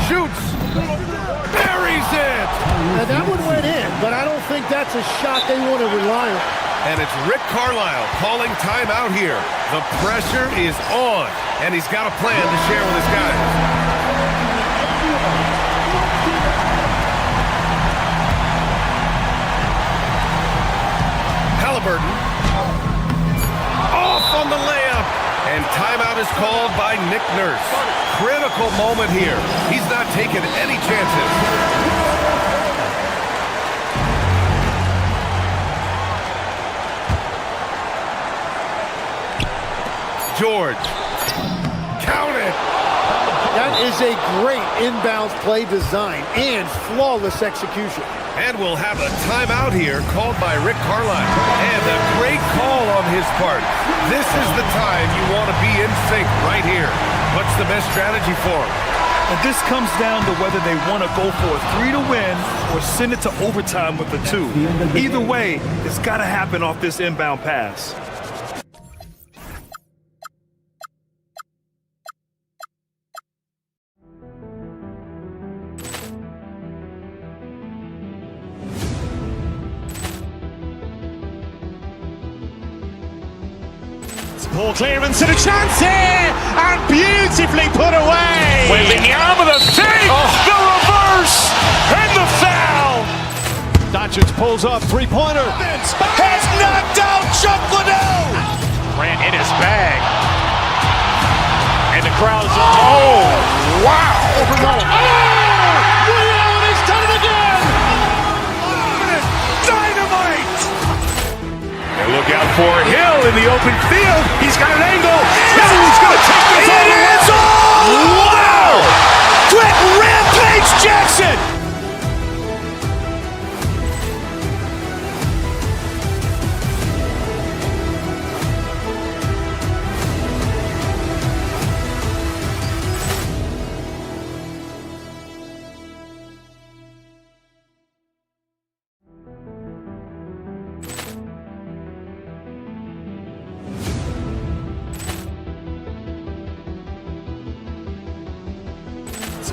Shoots. Buries it. Now that one went in, but I don't think that's a shot they want to rely on. And it's Rick Carlisle calling timeout here. The pressure is on, and he's got a plan to share with his guys. Halliburton. Off on the layup. And timeout is called by Nick Nurse. Critical moment here. He's not taking any chances. George. Count it. That is a great inbounds play design and flawless execution. And we'll have a timeout here called by Rick Carlisle. And a great call on his part. This is the time you want to be in sync right here. What's the best strategy for him? And this comes down to whether they want to go for a 3 to win or send it to overtime with a 2. Either way, it's got to happen off this inbound pass. Ball clearance and a chance here, and beautifully put away. Wembanyama the fake, the reverse, and the foul. Doncic pulls up, three-pointer. Has knocked out Chuck Liddell. Ran in his bag. And the crowd is, oh, wow. Ray Allen has done it again. Dynamite. And look out for Hill in the open field. He's got an angle. He's going to take this all the way. Wow! Quick Rampage Jackson.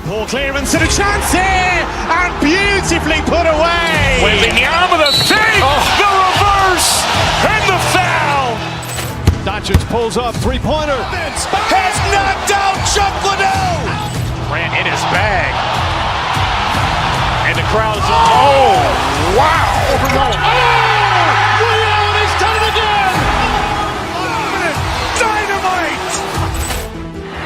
Ball clearance and a chance here, and beautifully put away. Wembanyama the fake, the reverse, and the foul. Doncic pulls up, three-pointer. Has knocked out Chuck Liddell. Ran in his bag. And the crowd is, oh, wow. He's done it again. Dynamite.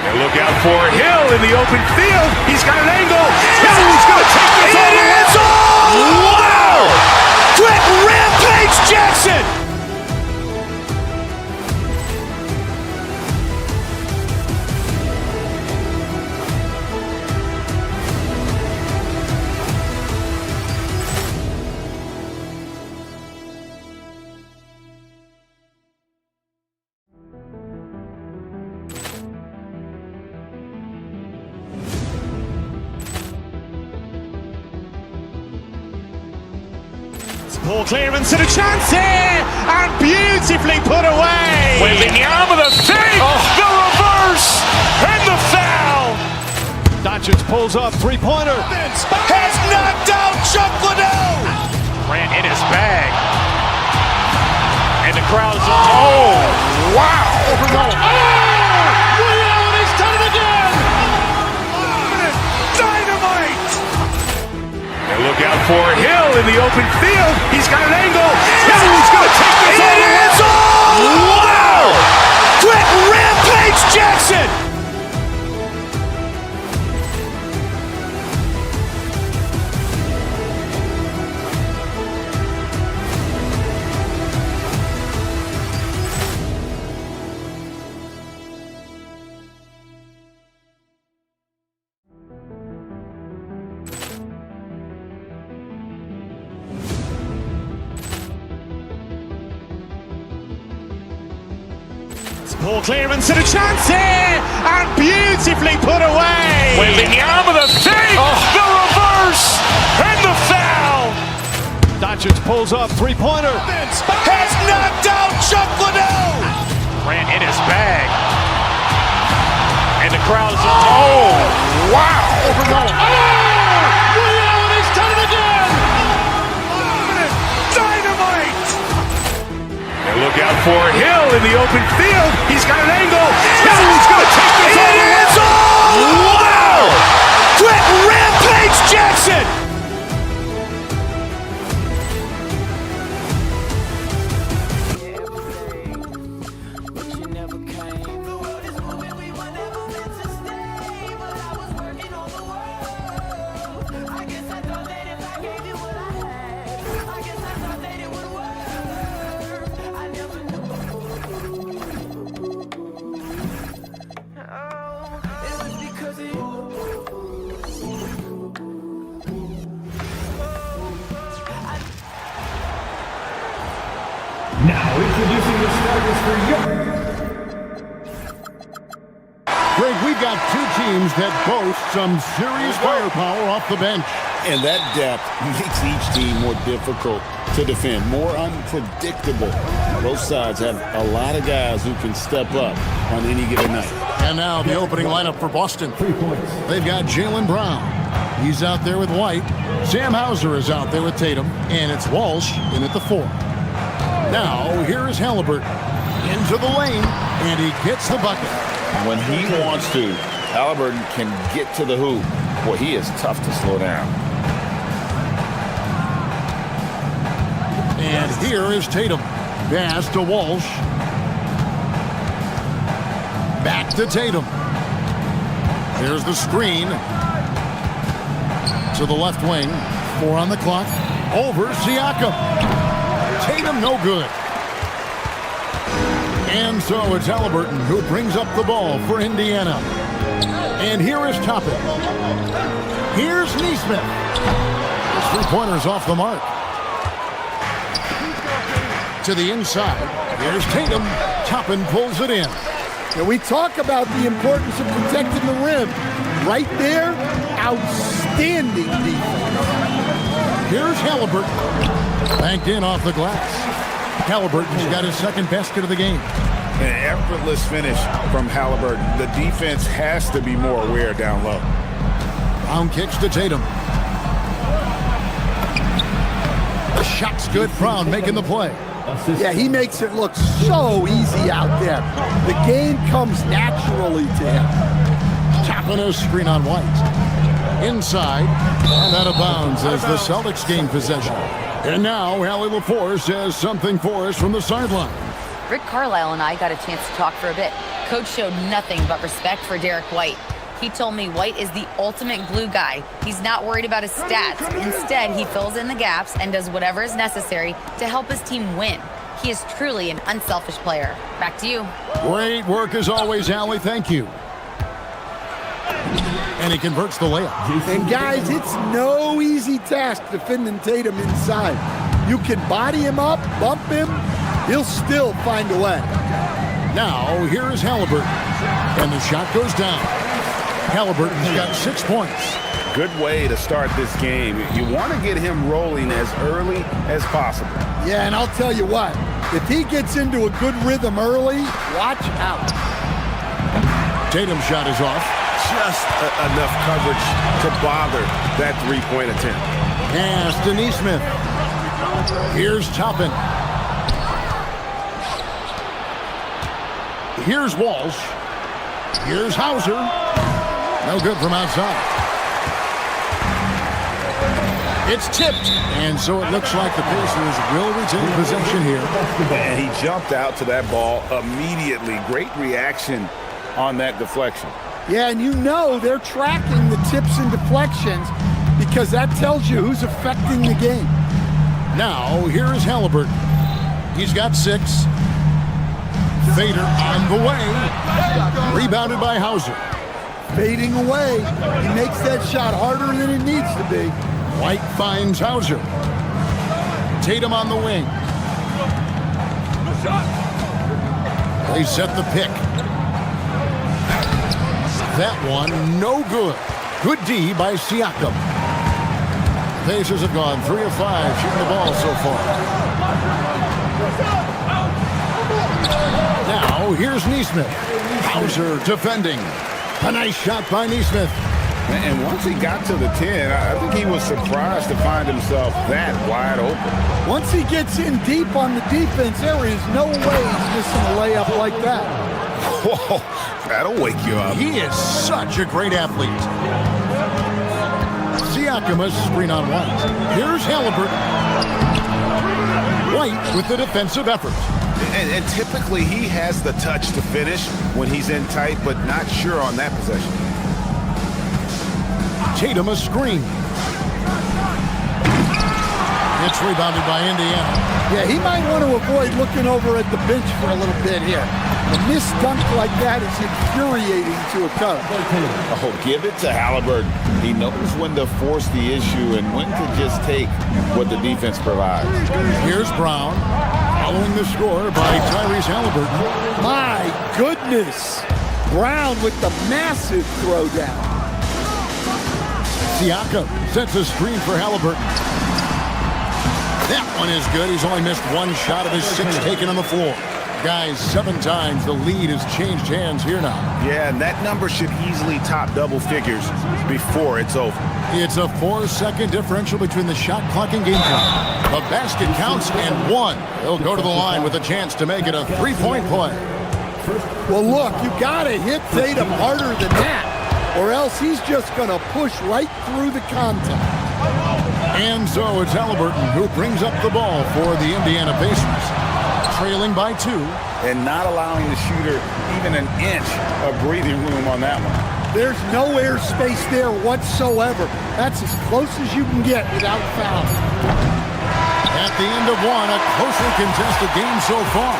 And look out for Hill in the open field. He's got an angle. He's going to take this all the way. Wow. Quick rampage Jackson. Ball clearance and a chance here, and beautifully put away. Wembanyama the fake, the reverse, and the foul. Doncic pulls up, three-pointer. Has knocked out Chuck Liddell. Ran in his bag. And the crowd is, oh, wow. He's done it again. Dynamite. And look out for Hill in the open field. He's got an angle. He's going to take this all the way. Wow. Quick rampage Jackson. Ball clearance and a chance here, and beautifully put away. Wembanyama the fake, the reverse, and the foul. Doncic pulls up, three-pointer. Has knocked out Chuck Liddell. Ran in his bag. And the crowd is, oh, wow. He's done it again. Dynamite. And look out for Hill in the open field. He's got an angle. He's going to take this all the way. Wow. Quick rampage Jackson. Now introducing the starters for your... Greg, we've got two teams that boast some serious firepower off the bench. And that depth makes each team more difficult to defend, more unpredictable. Both sides have a lot of guys who can step up on any given night. And now the opening lineup for Boston. 3 points. They've got Jaylen Brown. He's out there with White. Sam Hauser is out there with Tatum. And it's Walsh in at the 4. Now, here is Halliburton into the lane, and he gets the bucket. When he wants to, Halliburton can get to the hoop. Boy, he is tough to slow down. And here is Tatum. Pass to Walsh. Back to Tatum. There's the screen. To the left wing. 4 on the clock. Over Siakam. Tatum no good. And so it's Halliburton who brings up the ball for Indiana. And here is Toppin. Here's Neesmith. His three-pointer's off the mark. To the inside. Here's Tatum. Toppin pulls it in. And we talk about the importance of protecting the rim. Right there, outstanding defense. Here's Halliburton. Banked in off the glass. Halliburton's got his second basket of the game. An effortless finish from Halliburton. The defense has to be more aware down low. Brown kicks to Tatum. The shot's good. Brown making the play. Yeah, he makes it look so easy out there. The game comes naturally to him. Tapping a screen on White. Inside and out of bounds as the Celtics gain possession. And now Allie LaForce has something for us from the sideline. Rick Carlisle and I got a chance to talk for a bit. Coach showed nothing but respect for Derek White. He told me White is the ultimate glue guy. He's not worried about his stats. Instead, he fills in the gaps and does whatever is necessary to help his team win. He is truly an unselfish player. Back to you. Great work as always, Allie. Thank you. And he converts the layup. And guys, it's no easy task defending Tatum inside. You can body him up, bump him, he'll still find a way. Now, here is Halliburton. And the shot goes down. Halliburton's got 6 points. Good way to start this game. You want to get him rolling as early as possible. Yeah, and I'll tell you what, if he gets into a good rhythm early, watch out. Tatum's shot is off. Just enough coverage to bother that three-point attempt. Pass to Nesmith. Here's Toppin. Here's Walsh. Here's Hauser. No good from outside. It's tipped. And so it looks like the Pacers will retain possession here. And he jumped out to that ball immediately. Great reaction on that deflection. Yeah, and you know they're tracking the tips and deflections because that tells you who's affecting the game. Now, here is Halliburton. He's got 6. Fader on the way. Rebounded by Hauser. Fading away. He makes that shot harder than it needs to be. White finds Hauser. Tatum on the wing. They set the pick. That one, no good. Good D by Siakam. Pacers have gone 3 of 5 shooting the ball so far. Now, here's Nesmith. Hauser defending. A nice shot by Nesmith. And once he got to the 10, I think he was surprised to find himself that wide open. Once he gets in deep on the defense, there is no way he's missing a layup like that. Whoa, that'll wake you up. He is such a great athlete. Siakam has screen on White. Here's Halliburton. White with the defensive effort. And typically he has the touch to finish when he's in tight, but not sure on that possession. Tatum a screen. It's rebounded by Indiana. Yeah, he might want to avoid looking over at the bench for a little bit here. A missed dunk like that is infuriating to a coach. Oh, give it to Halliburton. He knows when to force the issue and when to just take what the defense provides. Here's Brown, following the score by Tyrese Halliburton. My goodness. Brown with the massive throwdown. Siakam sets a screen for Halliburton. That one is good. He's only missed 1 shot of his 6 taken on the floor. Guys, 7 times the lead has changed hands here now. Yeah, and that number should easily top double figures before it's over. It's a 4-second differential between the shot clock and game time. The basket counts and 1. He'll go to the line with a chance to make it a 3-point play. Well, look, you got to hit Tatum harder than that, or else he's just going to push right through the contact. And so it's Halliburton who brings up the ball for the Indiana Pacers. Trailing by 2. And not allowing the shooter even an inch of breathing room on that one. There's no airspace there whatsoever. That's as close as you can get without foul. At the end of 1, a closely contested game so far.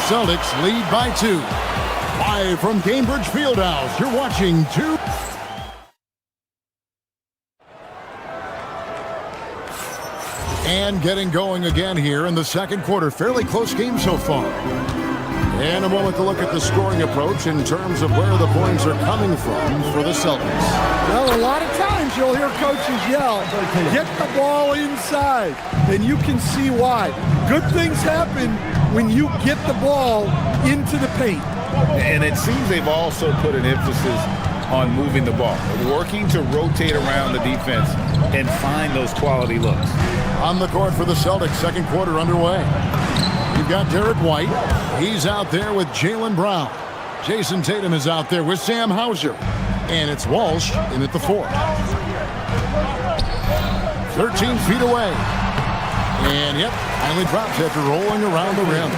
Celtics lead by 2. Live from Cambridge Fieldhouse, you're watching 2. And getting going again here in the second quarter. Fairly close game so far. And a moment to look at the scoring approach in terms of where the points are coming from for the Celtics. Well, a lot of times you'll hear coaches yell, get the ball inside, and you can see why. Good things happen when you get the ball into the paint. And it seems they've also put an emphasis on moving the ball, working to rotate around the defense and find those quality looks. On the court for the Celtics, second quarter underway. You've got Derek White. He's out there with Jaylen Brown. Jason Tatum is out there with Sam Hauser. And it's Walsh in at the 4. 13 feet away. And, yep, finally drops after rolling around the rim.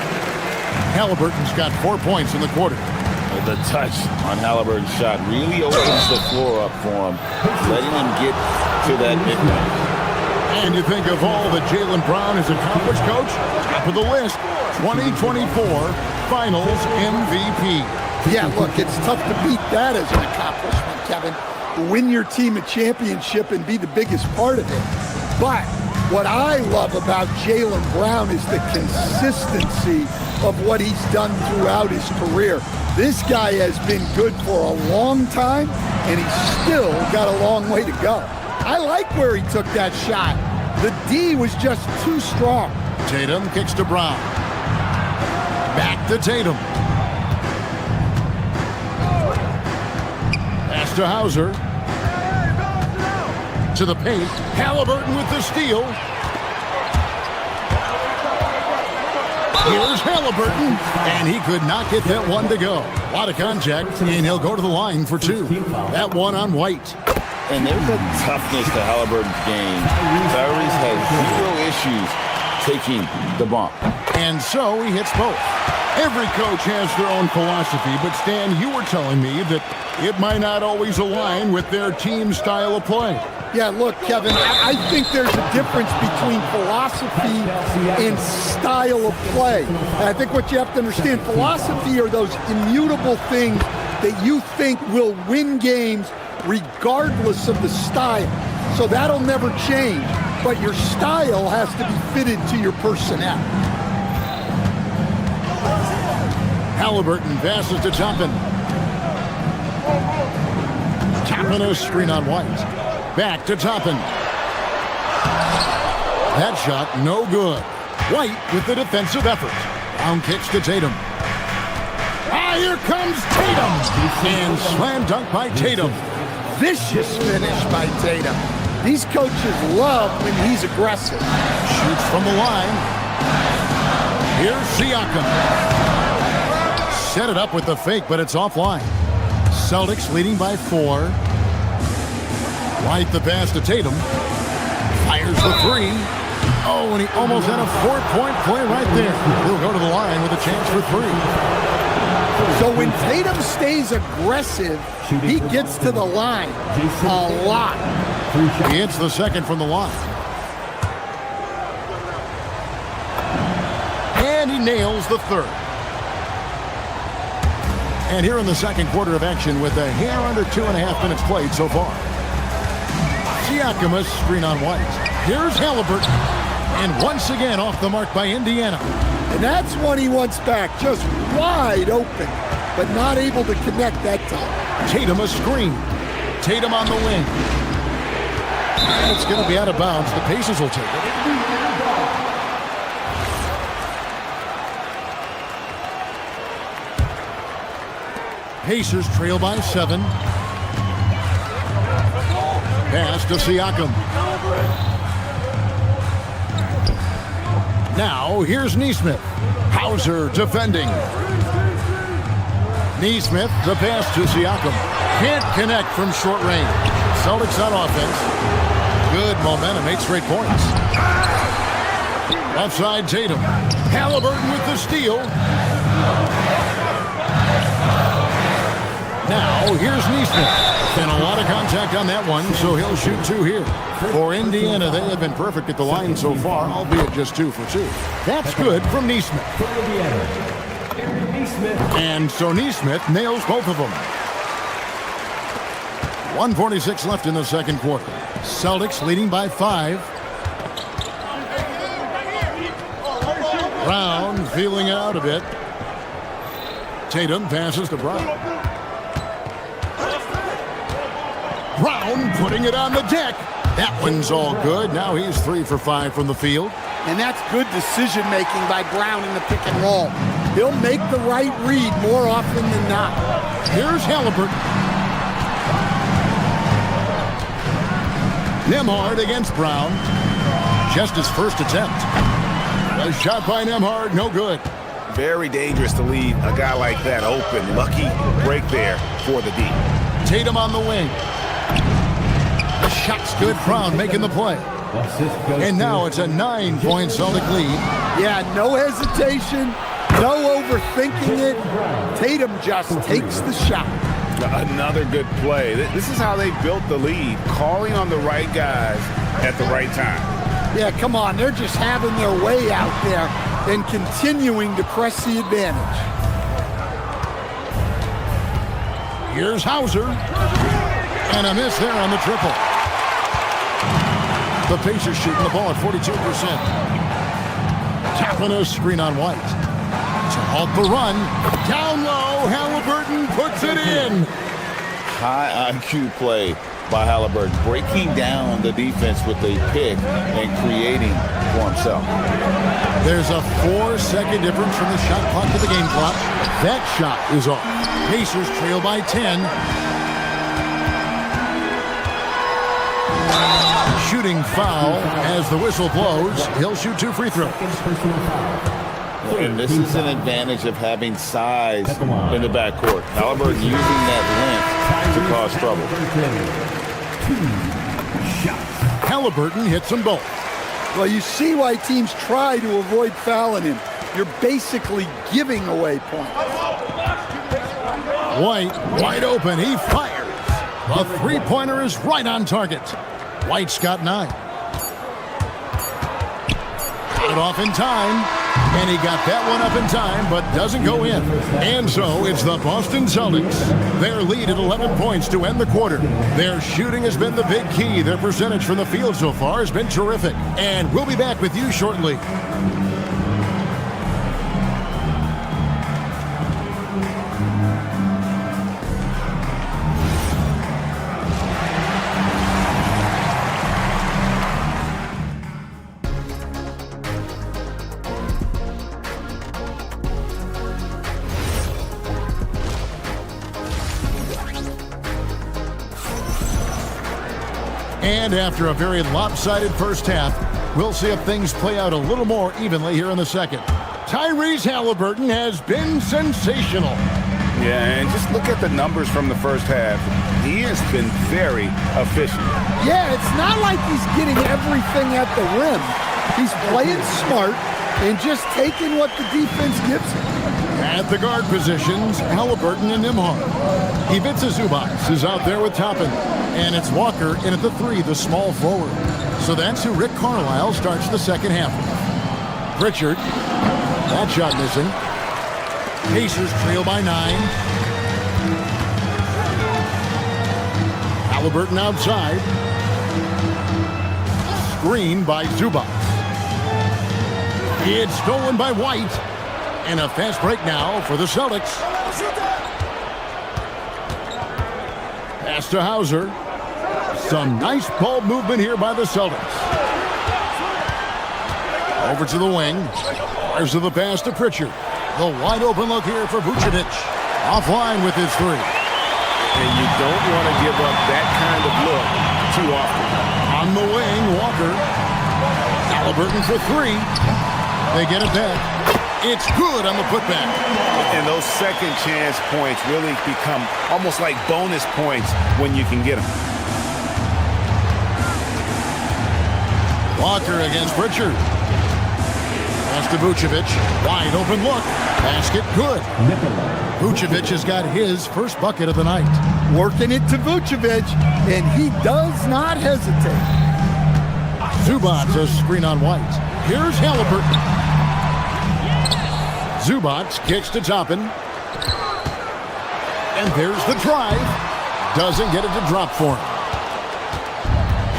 Halliburton's got 4 points in the quarter. The touch on Halliburton's shot really opens the floor up for him, letting him get to that mid-range. And you think of all that Jaylen Brown has accomplished, Coach? Top of the list, 2024 Finals MVP. Yeah, look, it's tough to beat that as an accomplishment, Kevin. Win your team a championship and be the biggest part of it. But what I love about Jaylen Brown is the consistency of what he's done throughout his career. This guy has been good for a long time, and he's still got a long way to go. I like where he took that shot. The D was just too strong. Tatum kicks to Brown. Back to Tatum. Pass to Hauser. To the paint. Halliburton with the steal. Here's Halliburton, and he could not get that one to go. A lot of contact, and he'll go to the line for 2. That one on White. And there's a toughness to Halliburton's game. Tyrese has 0 issues taking the bump. And so he hits both. Every coach has their own philosophy, but Stan, you were telling me that it might not always align with their team style of play. Yeah, look, Kevin, I think there's a difference between philosophy and style of play. And I think what you have to understand, philosophy are those immutable things that you think will win games regardless of the style. So that'll never change, but your style has to be fitted to your personnel. Halliburton passes to Toppin. Toppin a screen on White. Back to Toppin. That shot no good. White with the defensive effort. Brown kicks to Tatum. Here comes Tatum. And slam dunk by Tatum. Vicious finish by Tatum. These coaches love when he's aggressive. Shoots from the line. Here's Siakam. Set it up with the fake, but it's offline. Celtics leading by 4. White the pass to Tatum. Fires the 3. Oh, and he almost had a 4-point play right there. He'll go to the line with a chance for 3. So when Tatum stays aggressive, he gets to the line a lot. He hits the second from the line. And he nails the 3rd. And here in the second quarter of action with a hair under 2.5 minutes played so far. Siakam, screen on White. Here's Halliburton. And once again off the mark by Indiana. And that's one he wants back. Just wide open, but not able to connect that time. Tatum a screen. Tatum on the wing. And it's going to be out of bounds. The Pacers will take it. Pacers trail by 7. Pass to Siakam. Now here's Nesmith. Hauser defending. Nesmith, the pass to Siakam. Can't connect from short range. Celtics on offense. Good momentum, 8 straight points. Left side Tatum. Halliburton with the steal. Now, here's Nesmith. And a lot of contact on that one, so he'll shoot 2 here. For Indiana, they have been perfect at the line so far, albeit just 2 for 2. That's good from Nesmith. And so Nesmith nails both of them. 1:46 left in the second quarter. Celtics leading by 5. Brown feeling it out a bit. Tatum passes to Brown. Brown putting it on the deck. That one's all good. Now he's 3 for 5 from the field. And that's good decision-making by Brown in the pick and roll. He'll make the right read more often than not. Here's Halliburton. Nembhard against Brown. Just his first attempt. A shot by Nembhard, no good. Very dangerous to leave a guy like that open. Lucky break there for the D. Tatum on the wing. The shot's good. Brown making the play. And now it's a 9-point Celtic lead. Yeah, no hesitation, no overthinking it. Tatum just takes the shot. Another good play. This is how they built the lead, calling on the right guys at the right time. Yeah, come on, they're just having their way out there and continuing to press the advantage. Here's Hauser. And a miss there on the triple. The Pacers shooting the ball at 42%. Tapping a screen on White. To halt the run. Down low, Halliburton puts it in. High IQ play by Halliburton, breaking down the defense with a pick and creating for himself. There's a 4-second difference from the shot clock to the game clock. That shot is off. Pacers trail by 10. Shooting foul as the whistle blows. He'll shoot 2 free throws. And this is an advantage of having size in the backcourt. Halliburton using that length to cause trouble. Halliburton hits them both. Well, you see why teams try to avoid fouling him. You're basically giving away points. White, wide open. He fires. The three-pointer is right on target. White's got 9. Got it off in time. And he got that one up in time, but doesn't go in. And so it's the Boston Celtics. Their lead at 11 points to end the quarter. Their shooting has been the big key. Their percentage from the field so far has been terrific. And we'll be back with you shortly. And after a very lopsided first half, we'll see if things play out a little more evenly here in the second. Tyrese Halliburton has been sensational. Yeah, and just look at the numbers from the first half. He has been very efficient. Yeah, it's not like he's getting everything at the rim. He's playing smart and just taking what the defense gives him. At the guard positions, Halliburton and Nembhard. Ivica Zubac is out there with Toppin. And it's Walker in at the 3, the small forward. So that's who Rick Carlisle starts the second half with. Pritchard, that shot missing. Pacers trail by 9. Halliburton outside. Screen by Zubac. It's stolen by White. And a fast break now for the Celtics. Pass to Hauser. Some nice ball movement here by the Celtics. Over to the wing. Fires to the pass to Pritchard. The wide open look here for Vucevic. Offline with his 3. And you don't want to give up that kind of look too often. On the wing, Walker. Halliburton for 3. They get it back. It's good on the putback. And those second chance points really become almost like bonus points when you can get them. Walker against Pritchard. Pass to Vucevic. Wide open look. Basket good. Vucevic has got his first bucket of the night. Working it to Vucevic, and he does not hesitate. Zubac a screen on White. Here's Halliburton. Zubac kicks to Toppin. And there's the drive. Doesn't get it to drop for him.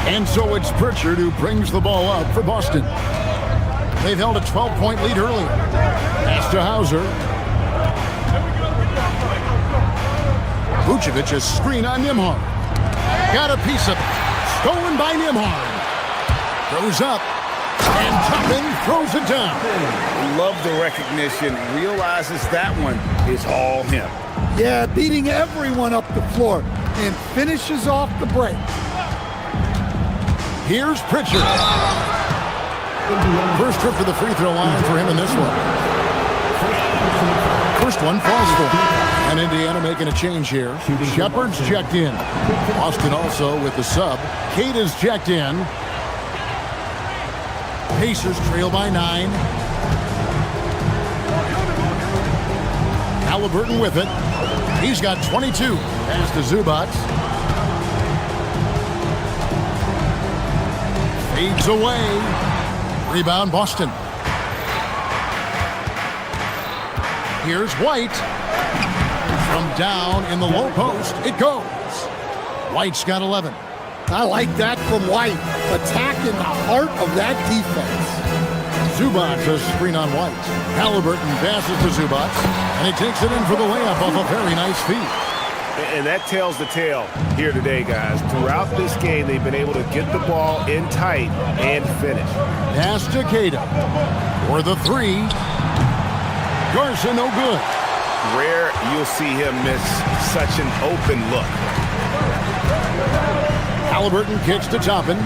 And so it's Pritchard who brings the ball up for Boston. They've held a 12-point lead earlier. Pass to Hauser. Vucevic a screen on Nembhard. Got a piece of it. Stolen by Nembhard. Throws up. And Toppin throws it down. Love the recognition. Realizes that one is all him. Yeah, beating everyone up the floor and finishes off the break. Here's Pritchard. First trip to the free throw line for him in this one. First one falls for him. And Indiana making a change here. Shepard's checked in. Boston also with the sub. Cade is checked in. Pacers trail by 9. Halliburton with it. He's got 22. Pass to Zubac. Fades away. Rebound Boston. Here's White. From down in the low post, it goes. White's got 11. I like that from White. Attacking the heart of that defense. Zubac a screen on White. Halliburton passes to Zubac, and he takes it in for the layup off a very nice feed. And that tells the tale here today, guys. Throughout this game, they've been able to get the ball in tight and finish. Pass to Queta for the 3. Garza no good. Rare you'll see him miss such an open look. Halliburton kicks to Toppin.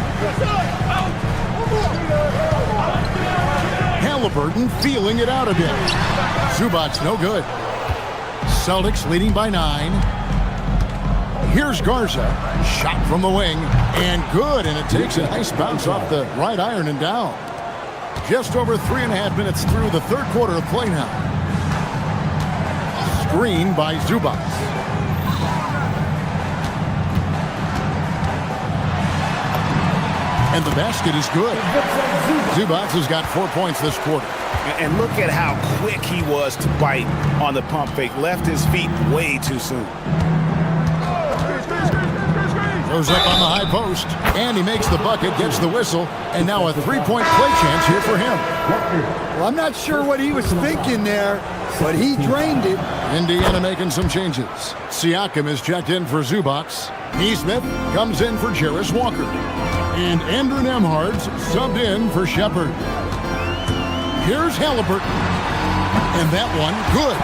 Halliburton feeling it out a bit. Zubac no good. Celtics leading by 9. Here's Garza. Shot from the wing. And good. And it takes a nice bounce off the right iron and down. Just over 3.5 minutes through the third quarter of play now. Screen by Zubac. And the basket is good. Zubac has got 4 points this quarter. And look at how quick he was to bite on the pump fake. Left his feet way too soon. Goes up on the high post, and he makes the bucket, gets the whistle, and now a 3-point play chance here for him. Well, I'm not sure what he was thinking there, but he drained it. Indiana making some changes. Siakam is checked in for Zubac. Neesmith comes in for Jarris Walker. And Andrew Nembhard's subbed in for Shepard. Here's Halliburton. And that one, good.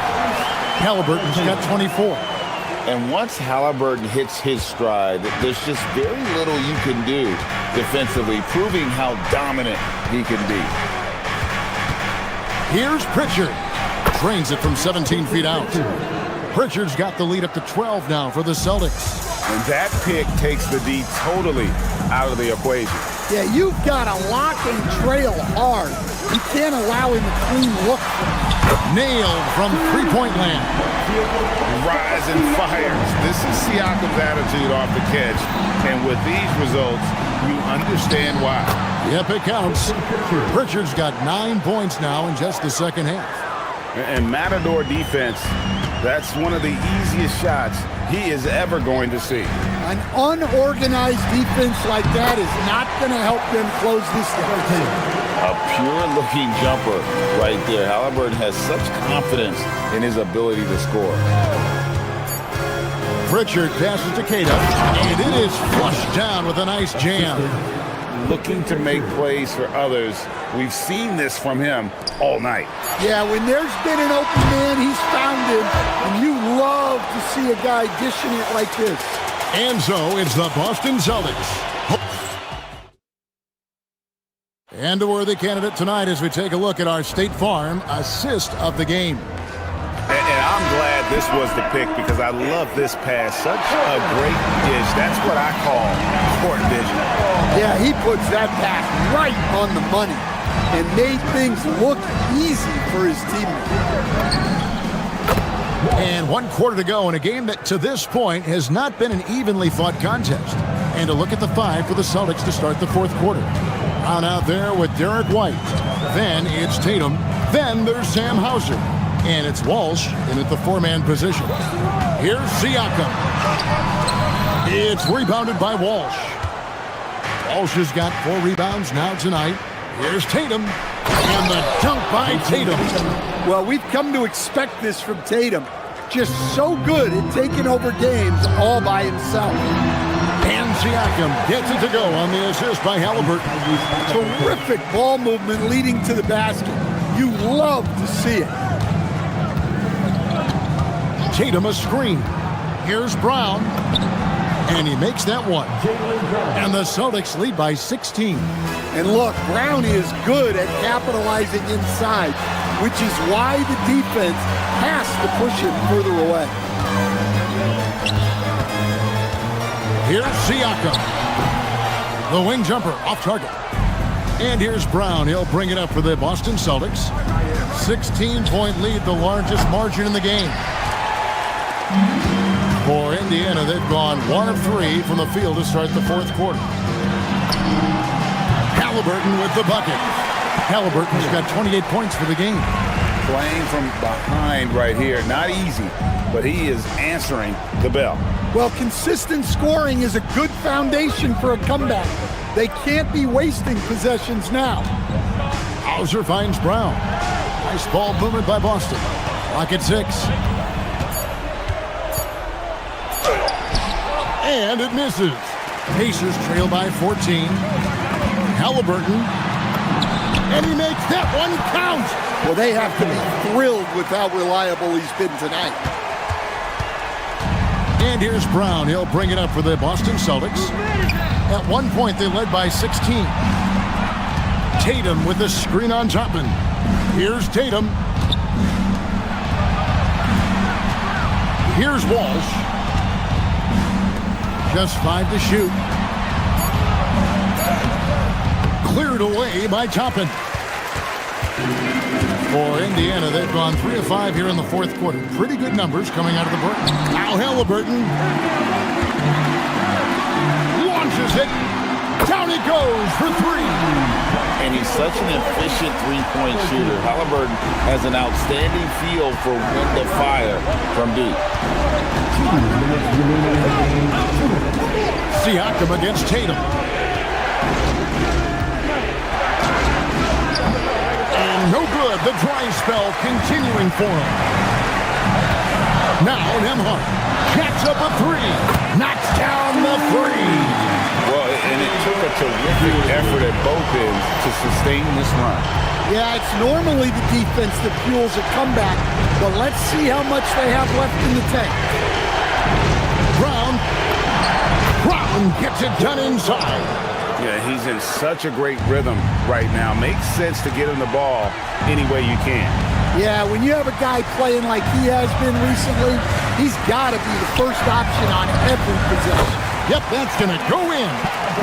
Halliburton's got 24. And once Halliburton hits his stride, there's just very little you can do defensively, proving how dominant he can be. Here's Pritchard. Trains it from 17 feet out. Pritchard's got the lead up to 12 now for the Celtics. And that pick takes the D totally out of the equation. Yeah, you've got to lock and trail hard. You can't allow him a clean look. Nailed from three-point land. Rise and fires. This is Siakam's attitude off the catch. And with these results, you understand why. Yep, it counts. Pritchard's got 9 points now in just the second half. And Matador defense, that's one of the easiest shots he is ever going to see. An unorganized defense like that is not going to help them close this game. A pure-looking jumper right there. Halliburton has such confidence in his ability to score. Pritchard passes to Queta, and it is flushed down with a nice jam. Looking to make plays for others. We've seen this from him all night. Yeah, when there's been an open man, he's found him, and you love to see a guy dishing it like this. And so it's the Boston Celtics. And a worthy candidate tonight as we take a look at our State Farm assist of the game. And I'm glad this was the pick because I love this pass. Such a great dish. That's what I call court vision. Yeah, he puts that pass right on the money and made things look easy for his teammates. And 1 quarter to go in a game that to this point has not been an evenly fought contest. And a look at the 5 for the Celtics to start the fourth quarter. On out there with Derek White. Then it's Tatum. Then there's Sam Hauser. And it's Walsh in at the 4-man position. Here's Siakam. It's rebounded by Walsh. Walsh has got 4 rebounds now tonight. Here's Tatum. And the dunk by Tatum. Well, we've come to expect this from Tatum. Just so good at taking over games all by himself. And Siakam gets it to go on the assist by Halliburton. Terrific ball movement leading to the basket. You love to see it. Tatum a screen. Here's Brown. And he makes that one. And the Celtics lead by 16. And look, Brown is good at capitalizing inside, which is why the defense has to push him further away. Here's Siakam. The wing jumper off target. And here's Brown. He'll bring it up for the Boston Celtics. 16-point lead, the largest margin in the game. For Indiana, they've gone 1 of 3 from the field to start the fourth quarter. Halliburton with the bucket. Halliburton's got 28 points for the game. Playing from behind right here. Not easy, but he is answering the bell. Well, consistent scoring is a good foundation for a comeback. They can't be wasting possessions now. Hauser finds Brown. Nice ball movement by Boston. Clock at 6. And it misses. Pacers trail by 14. Halliburton. And he makes that one count. Well, they have to be thrilled with how reliable he's been tonight. And here's Brown. He'll bring it up for the Boston Celtics. At one point, they led by 16. Tatum with the screen on Chapman. Here's Tatum. Here's Walsh. Just 5 to shoot. Cleared away by Chapman. For Indiana, they've gone 3 of 5 here in the fourth quarter. Pretty good numbers coming out of the break. Now Halliburton launches it. Down it goes for 3. And he's such an efficient three-point shooter. Halliburton has an outstanding feel for when to fire from deep. Siakam against Tatum. And no good. The dry spell continuing for him. Now Nembhard catch up a 3. Knocks down the 3. Well, and it took a terrific effort at both ends to sustain this run. Yeah, it's normally the defense that fuels a comeback, but let's see how much they have left in the tank. Brown gets it done inside. Yeah, he's in such a great rhythm right now. Makes sense to get him the ball any way you can. Yeah, when you have a guy playing like he has been recently, he's got to be the first option on every possession. Yep, that's going to go in.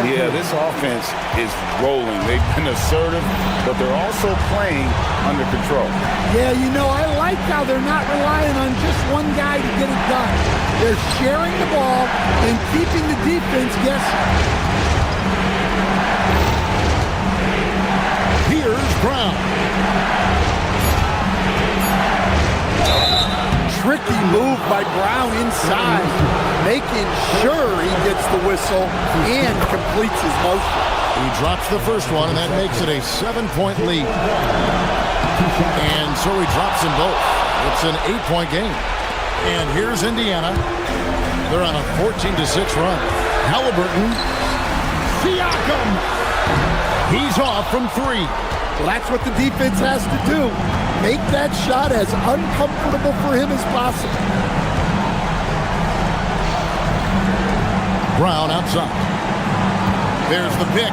Yeah, this offense is rolling. They've been assertive, but they're also playing under control. Yeah, you know, I like how they're not relying on just one guy to get it done. They're sharing the ball and keeping the defense guessing. Here's Brown. Tricky move by Brown inside, making sure he gets the whistle and completes his motion. He drops the first one, and that makes it a 7-point lead. And so he drops them both. It's an 8-point game. And here's Indiana. They're on a 14-6 run. Halliburton. Siakam. He's off from 3. Well, that's what the defense has to do. Make that shot as uncomfortable for him as possible. Brown outside. There's the pick.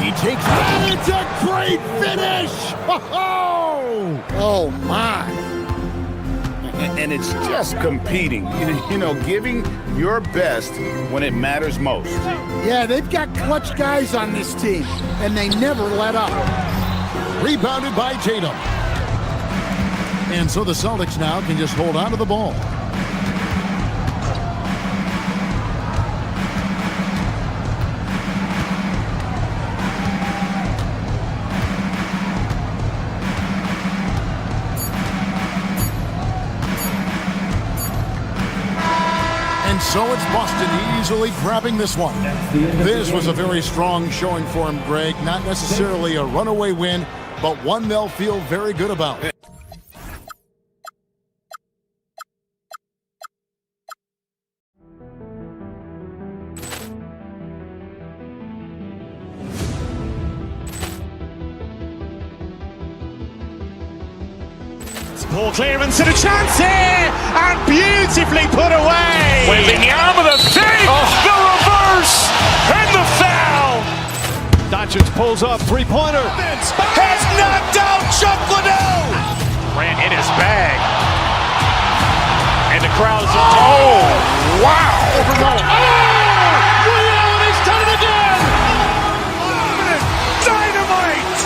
He takes it. And it's a great finish! Oh, my. And it's just competing, you know, giving your best when it matters most. Yeah, they've got clutch guys on this team, and they never let up. Rebounded by Tatum. And so the Celtics now can just hold on to the ball. And so it's Boston easily grabbing this one. This was a very strong showing for him, Greg. Not necessarily a runaway win, but one they'll feel very good about. Ball clearance and a chance here, and beautifully put away. Wembanyama the fake, the reverse, and the foul. Doncic pulls up, three-pointer. Has knocked out Chuck Liddell. Ran in his bag. And the crowd is, oh, wow. Ray Allen has done it again. Dynamite.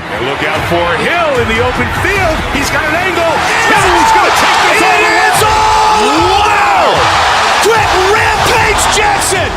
And look out for Hill in the open field. He's got an angle. He's going to take this all the way. Wow. Quick Rampage Jackson.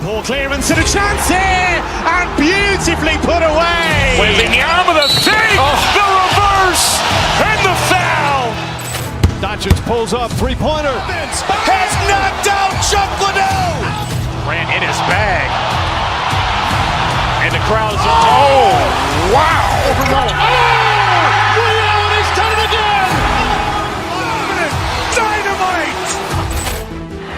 Ball clearance and a chance here, and beautifully put away. Wembanyama the fake, the reverse, and the foul. Doncic pulls up, three-pointer. Has knocked out Chuck Liddell. Ran in his bag. And the crowd is, oh, wow. Ray Allen has done it again. Dynamite.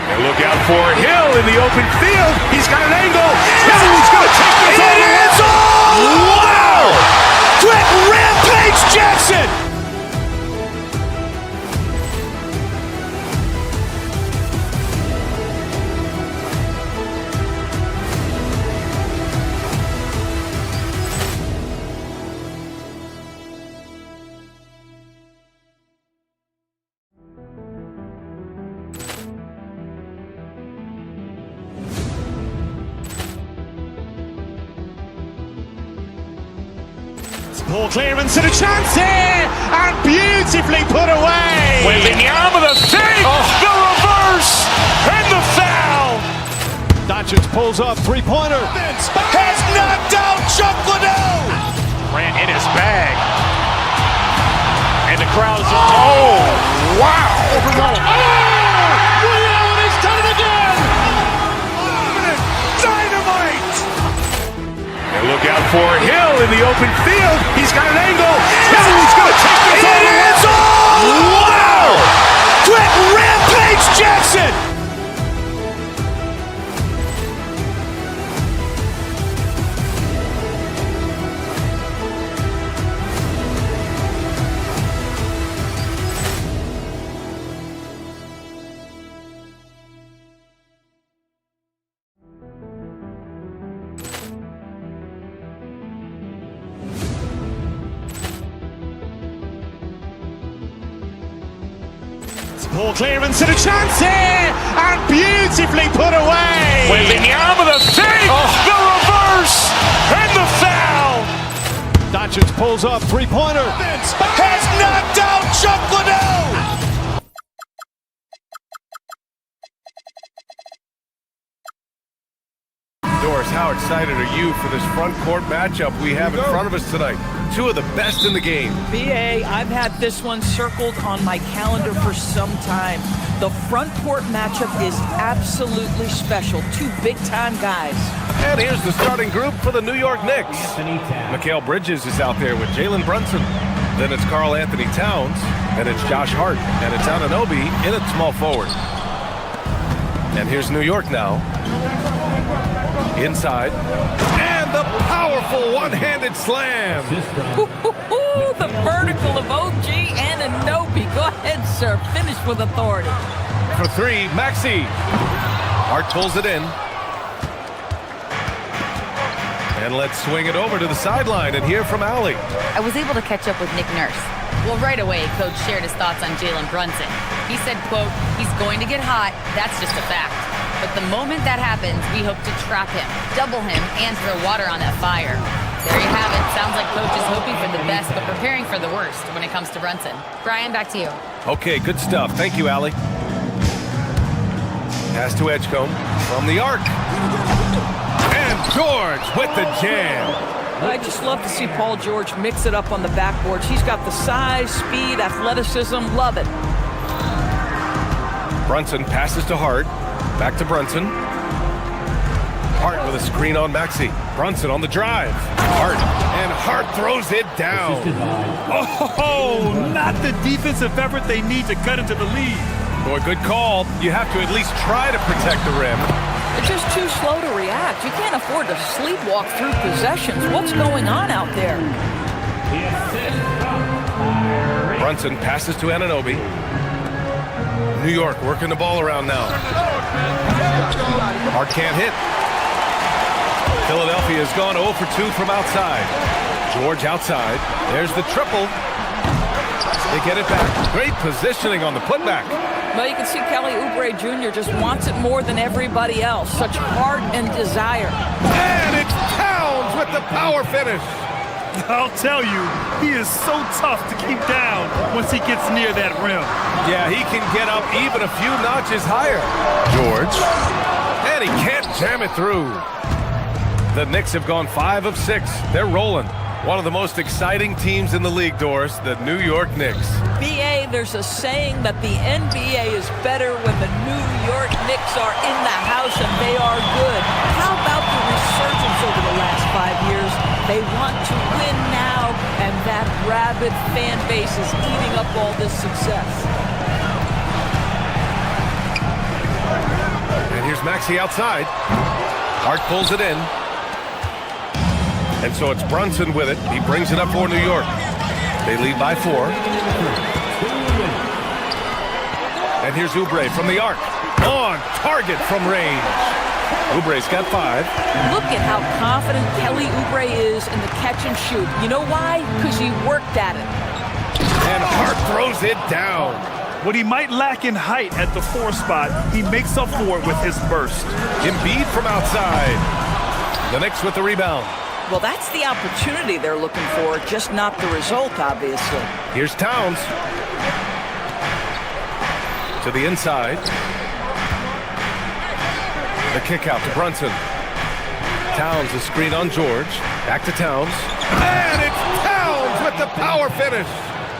And look out for Hill in the open field. He's got an angle. He's going to take this all the way. Wow. Quick Rampage Jackson. Ball clearance and a chance here, and beautifully put away. Wembanyama the fake, the reverse, and the foul. Doncic pulls up, three-pointer. Has knocked out Chuck Liddell. Ran in his bag. And the crowd is, oh, wow. Ray Allen has done it again. Dynamite. And look out for Hill in the open field. He's got an angle. He's going to take this all the way. Wow. Quick Rampage Jackson. Ball clearance and a chance here, and beautifully put away. Wembanyama the fake, the reverse, and the foul. Doncic pulls up, three-pointer. Has knocked out Chuck Liddell. Doris, how excited are you for this front court matchup we have in front of us tonight? Two of the best in the game. BA, I've had this one circled on my calendar for some time. The front court matchup is absolutely special. Two big-time guys. And here's the starting group for the New York Knicks. Mikal Bridges is out there with Jalen Brunson. Then it's Karl Anthony Towns. And it's Josh Hart. And it's Anunoby in at small forward. And here's New York now. Inside. And the powerful one-handed slam. The vertical of OG and Anunoby. Go ahead, sir. Finish with authority. For three, Maxey. Hart pulls it in. And let's swing it over to the sideline and hear from Allie. I was able to catch up with Nick Nurse. Well, right away, Coach shared his thoughts on Jalen Brunson. He said, quote, he's going to get hot. That's just a fact. But the moment that happens, we hope to trap him, double him, and throw water on that fire. There you have it. Sounds like Coach is hoping for the best, but preparing for the worst when it comes to Brunson. Brian, back to you. Okay, good stuff. Thank you, Allie. Pass to Edgecombe from the arc. And George with the jam. I just love to see Paul George mix it up on the backboards. He's got the size, speed, athleticism. Love it. Brunson passes to Hart. Back to Brunson. Hart with a screen on Maxey. Brunson on the drive. Hart. And Hart throws it down. Oh, not the defensive effort they need to cut into the lead. Boy, good call. You have to at least try to protect the rim. They're just too slow to react. You can't afford to sleepwalk through possessions. What's going on out there? Brunson passes to Anunoby. New York working the ball around now. Hart can't hit. Philadelphia has gone 0 for 2 from outside. George outside. There's the triple. They get it back. Great positioning on the putback. Well, you can see Kelly Oubre Jr. just wants it more than everybody else. Such heart and desire. And it's Towns with the power finish. I'll tell you, he is so tough to keep down once he gets near that rim. Yeah, he can get up even a few notches higher. George. And he can't jam it through. The Knicks have gone 5 of 6. They're rolling. One of the most exciting teams in the league, Doris, the New York Knicks. BA, there's a saying that the NBA is better when the New York Knicks are in the house and they are good. How about the resurgence over the last 5 years? They want to win now, and that rabid fan base is eating up all this success. And here's Maxey outside. Hart pulls it in. And so it's Brunson with it. He brings it up for New York. They lead by 4. And here's Oubre from the arc. On target from range. Oubre's got 5. Look at how confident Kelly Oubre is in the catch and shoot. You know why? Because he worked at it. And Hart throws it down. What he might lack in height at the 4 spot, he makes up for it with his burst. Embiid from outside. The Knicks with the rebound. Well, that's the opportunity they're looking for, just not the result, obviously. Here's Towns. To the inside. The kick out to Brunson. Towns, a screen on George. Back to Towns. And it's Towns with the power finish.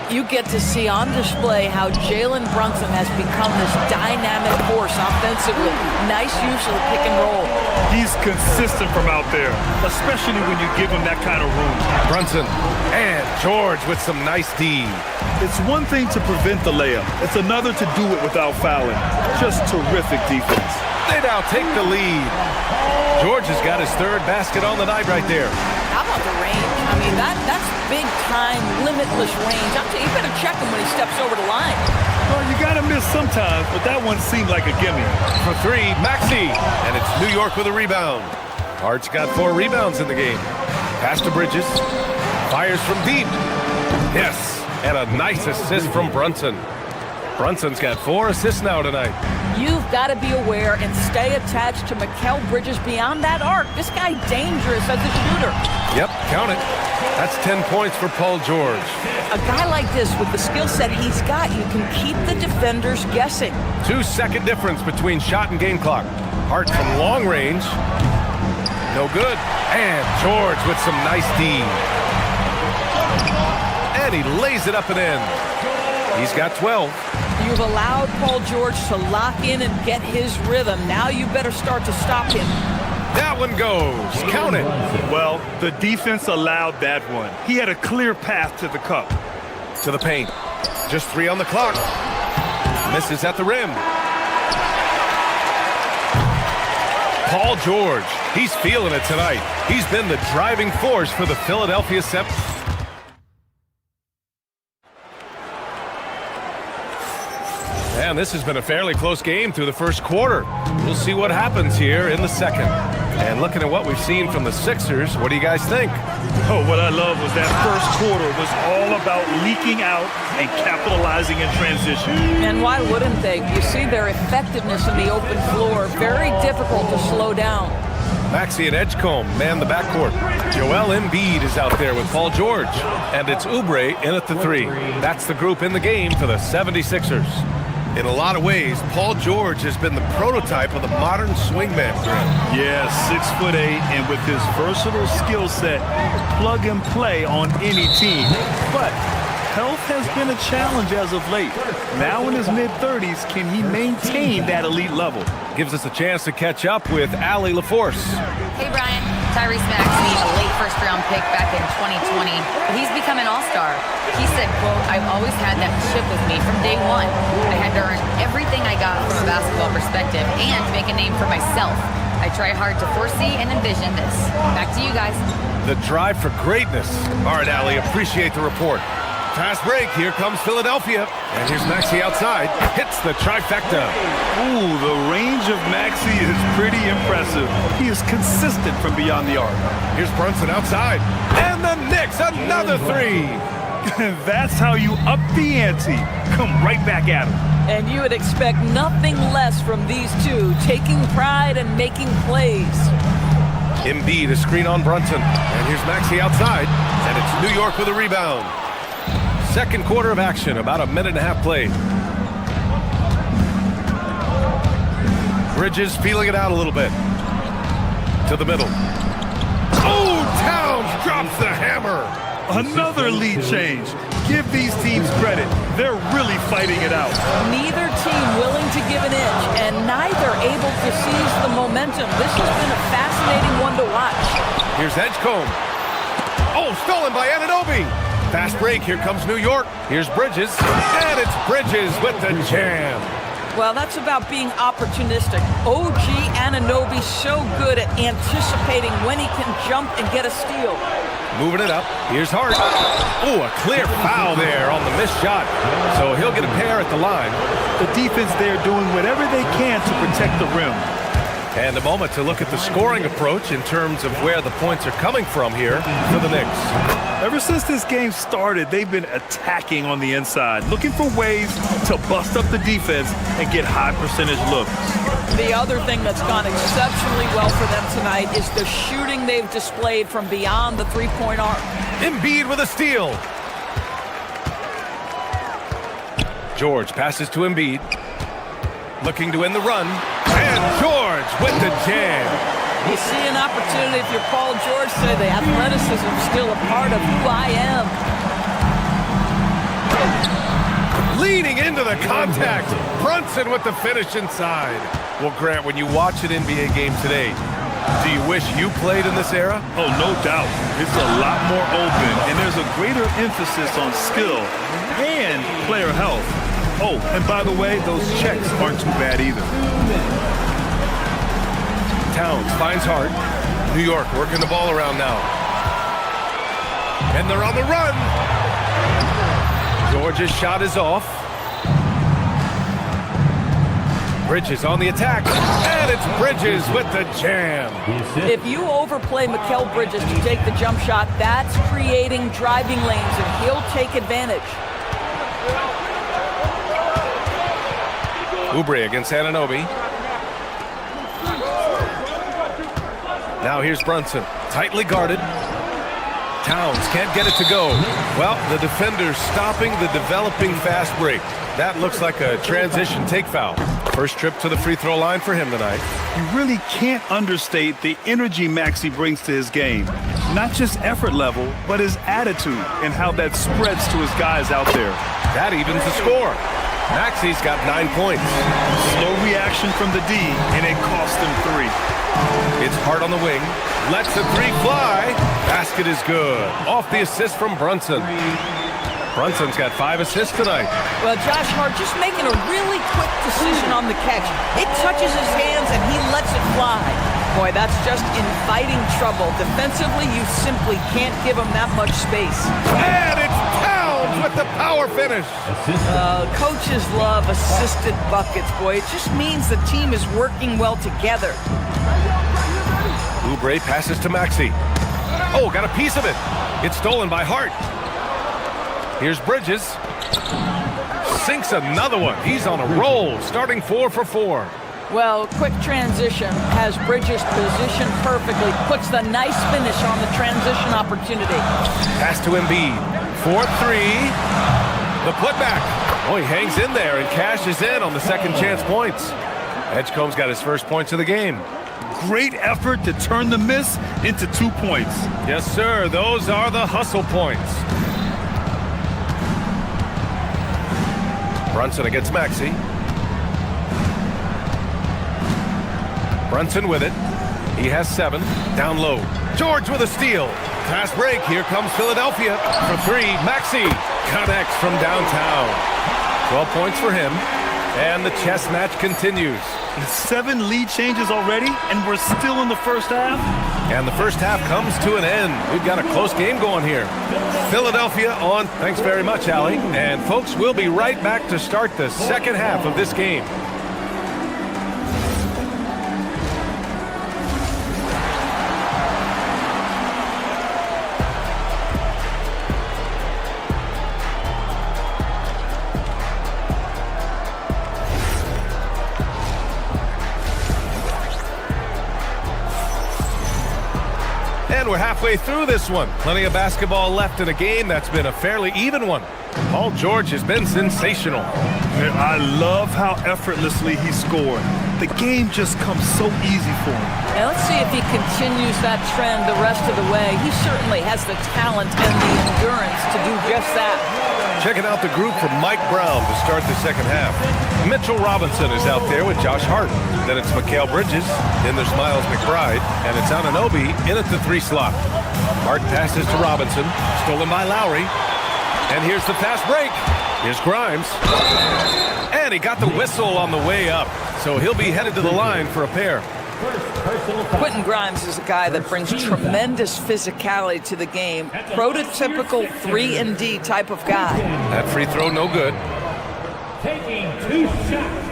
You get to see on display how Jalen Brunson has become this dynamic force offensively. Nice use of the pick and roll. He's consistent from out there, especially when you give him that kind of room. Brunson and George with some nice D. It's one thing to prevent the layup. It's another to do it without fouling. Just terrific defense. They now take the lead. George has got his 3rd basket on the night right there. How about the range? I mean, that's big-time, limitless range. I'm telling you, you better check him when he steps over the line. Well, you got to miss sometimes, but that one seemed like a gimme. For 3, Maxey. And it's New York with a rebound. Hart's got 4 rebounds in the game. Pass to Bridges. Fires from deep. Yes. And a nice assist from Brunson. Brunson's got 4 assists now tonight. You've got to be aware and stay attached to Mikal Bridges beyond that arc. This guy dangerous as a shooter. Yep, count it. That's 10 points for Paul George. A guy like this with the skill set he's got, you can keep the defenders guessing. 2-second difference between shot and game clock. Hart from long range. No good. And George with some nice D. And he lays it up and in. He's got 12. You've allowed Paul George to lock in and get his rhythm. Now you better start to stop him. That one goes. Count it. Well, the defense allowed that one. He had a clear path to the cup. To the paint. Just 3 on the clock. Misses at the rim. Paul George. He's feeling it tonight. He's been the driving force for the Philadelphia 7. And this has been a fairly close game through the first quarter. We'll see what happens here in the second. And looking at what we've seen from the Sixers, what do you guys think? Oh, what I love was that first quarter was all about leaking out and capitalizing in transition. And why wouldn't they? You see their effectiveness in the open floor. Very difficult to slow down. Maxey and Edgecombe man the backcourt. Joel Embiid is out there with Paul George. And it's Oubre in at the 3. That's the group in the game for the 76ers. In a lot of ways, Paul George has been the prototype of the modern swingman. Yeah, 6'8", and with his versatile skill set, plug and play on any team. But health has been a challenge as of late. Now in his mid-30s, can he maintain that elite level? Gives us a chance to catch up with Allie LaForce. Hey, Brian. Tyrese Maxey, a late first-round pick back in 2020, but he's become an all-star. He said, quote, "I've always had that chip with me from day one. I had to earn everything I got from a basketball perspective and make a name for myself. I try hard to foresee and envision this." Back to you guys. The drive for greatness. All right, Allie, appreciate the report. Fast break. Here comes Philadelphia. And here's Maxey outside. Hits the trifecta. Ooh, the range of Maxey is pretty impressive. He is consistent from beyond the arc. Here's Brunson outside. And the Knicks, another three. That's how you up the ante. Come right back at him. And you would expect nothing less from these two, taking pride and making plays. Embiid, a screen on Brunson. And here's Maxey outside. And it's New York with a rebound. Second quarter of action, about a minute and a half played. Bridges feeling it out a little bit. To the middle. Oh, Towns drops the hammer. Another lead change. Give these teams credit. They're really fighting it out. Neither team willing to give an inch, and neither able to seize the momentum. This has been a fascinating one to watch. Here's Edgecombe. Oh, stolen by Anunoby. Fast break. Here comes New York. Here's Bridges. And it's Bridges with the jam. Well, that's about being opportunistic. OG Anunoby so good at anticipating when he can jump and get a steal. Moving it up. Here's Hart. Oh, a clear foul there on the missed shot. So he'll get a pair at the line. The defense there doing whatever they can to protect the rim. And a moment to look at the scoring approach in terms of where the points are coming from here for the Knicks. Ever since this game started, they've been attacking on the inside, looking for ways to bust up the defense and get high percentage looks. The other thing that's gone exceptionally well for them tonight is the shooting they've displayed from beyond the three-point arc. Embiid with a steal. George passes to Embiid. Looking to end the run. And George with the jam. You see an opportunity if you're Paul George, say the athleticism is still a part of who I am. Leaning into the contact. Brunson with the finish inside. Well, Grant, when you watch an NBA game today, do you wish you played in this era? Oh, no doubt. It's a lot more open, and there's a greater emphasis on skill and player health. Oh, and by the way, those checks aren't too bad either. Towns finds Hart. New York working the ball around now. And they're on the run. George's shot is off. Bridges on the attack. And it's Bridges with the jam. If you overplay Mikal Bridges to take the jump shot, that's creating driving lanes, and he'll take advantage. Oubre against Anunoby. Now here's Brunson, tightly guarded. Towns can't get it to go. Well, the defender's stopping the developing fast break. That looks like a transition take foul. First trip to the free throw line for him tonight. You really can't understate the energy Maxey brings to his game. Not just effort level, but his attitude and how that spreads to his guys out there. That evens the score. Maxey's got 9 points. Slow reaction from the D, and it cost him 3. It's Hart on the wing. Lets the three fly. Basket is good. Off the assist from Brunson. Brunson's got 5 assists tonight. Well, Josh Hart just making a really quick decision on the catch. It touches his hands, and he lets it fly. Boy, that's just inviting trouble. Defensively, you simply can't give him that much space. And it's Towns with the power finish. Coaches love assisted buckets, boy. It just means the team is working well together. Oubre passes to Maxey. Oh, got a piece of it. It's stolen by Hart. Here's Bridges. Sinks another one. He's on a roll, starting 4 for 4. Well, quick transition has Bridges positioned perfectly. Puts the nice finish on the transition opportunity. Pass to Embiid. 4-3. The putback. Oh, he hangs in there and cashes in on the second chance points. Edgecombe's got his first points of the game. Great effort to turn the miss into 2 points. Yes, sir. Those are the hustle points. Brunson against Maxey. Brunson with it. He has 7. Down low. George with a steal. Fast break. Here comes Philadelphia for 3. Maxey connects from downtown. 12 points for him. And the chess match continues. 7 lead changes already, and we're still in the first half. And the first half comes to an end. We've got a close game going here. Philadelphia on. Thanks very much, Allie. And folks, we'll be right back to start the second half of this game. And we're halfway through this one. Plenty of basketball left in a game that's been a fairly even one. Paul George has been sensational. I love how effortlessly he scored. The game just comes so easy for him. Now let's see if he continues that trend the rest of the way. He certainly has the talent and the endurance to do just that. Checking out the group from Mike Brown to start the second half. Mitchell Robinson is out there with Josh Hart. Then it's Mikal Bridges. Then there's Miles McBride. And it's Anunoby in at the 3 slot. Hart passes to Robinson. Stolen by Lowry. And here's the fast break. Here's Grimes. And he got the whistle on the way up. So he'll be headed to the line for a pair. Quentin Grimes is a guy that brings tremendous physicality to the game. Prototypical 3-and-D type of guy. That free throw no good. Taking 2 shots.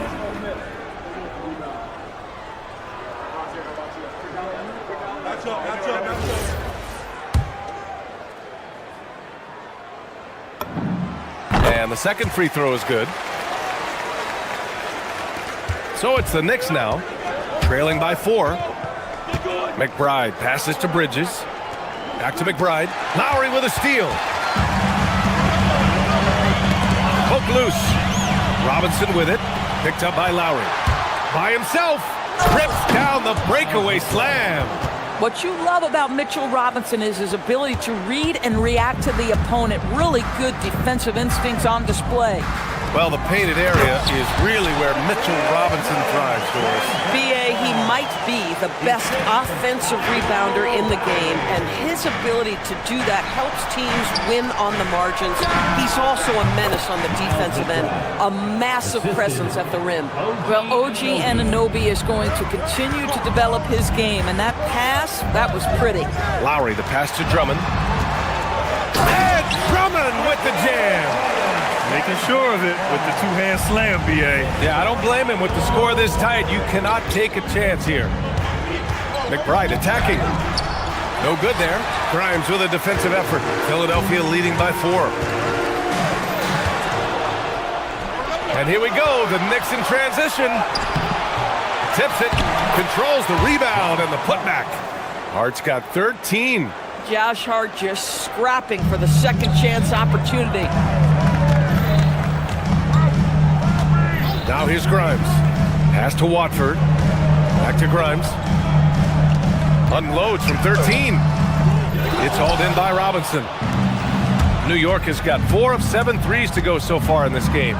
And the second free throw is good. So it's the Knicks now, trailing by 4. McBride passes to Bridges. Back to McBride. Lowry with a steal. Poke loose. Robinson with it. Picked up by Lowry. By himself. Rips down the breakaway slam. What you love about Mitchell Robinson is his ability to read and react to the opponent. Really good defensive instincts on display. Well, the painted area is really where Mitchell Robinson thrives, Doris. B.A., he might be the best offensive rebounder in the game, and his ability to do that helps teams win on the margins. He's also a menace on the defensive end, a massive presence at the rim. Well, OG Anunoby is going to continue to develop his game, and that pass, that was pretty. Lowry, the pass to Drummond. And Drummond with the jam. Making sure of it with the 2-hand slam, B.A. Yeah, I don't blame him with the score this tight. You cannot take a chance here. McBride attacking. No good there. Grimes with a defensive effort. Philadelphia leading by 4. And here we go. The Knicks in transition. Tips it. Controls the rebound and the putback. Hart's got 13. Josh Hart just scrapping for the second chance opportunity. Now here's Grimes. Pass to Watford. Back to Grimes. Unloads from 13. It's hauled in by Robinson. New York has got 4 of 7 threes to go so far in this game.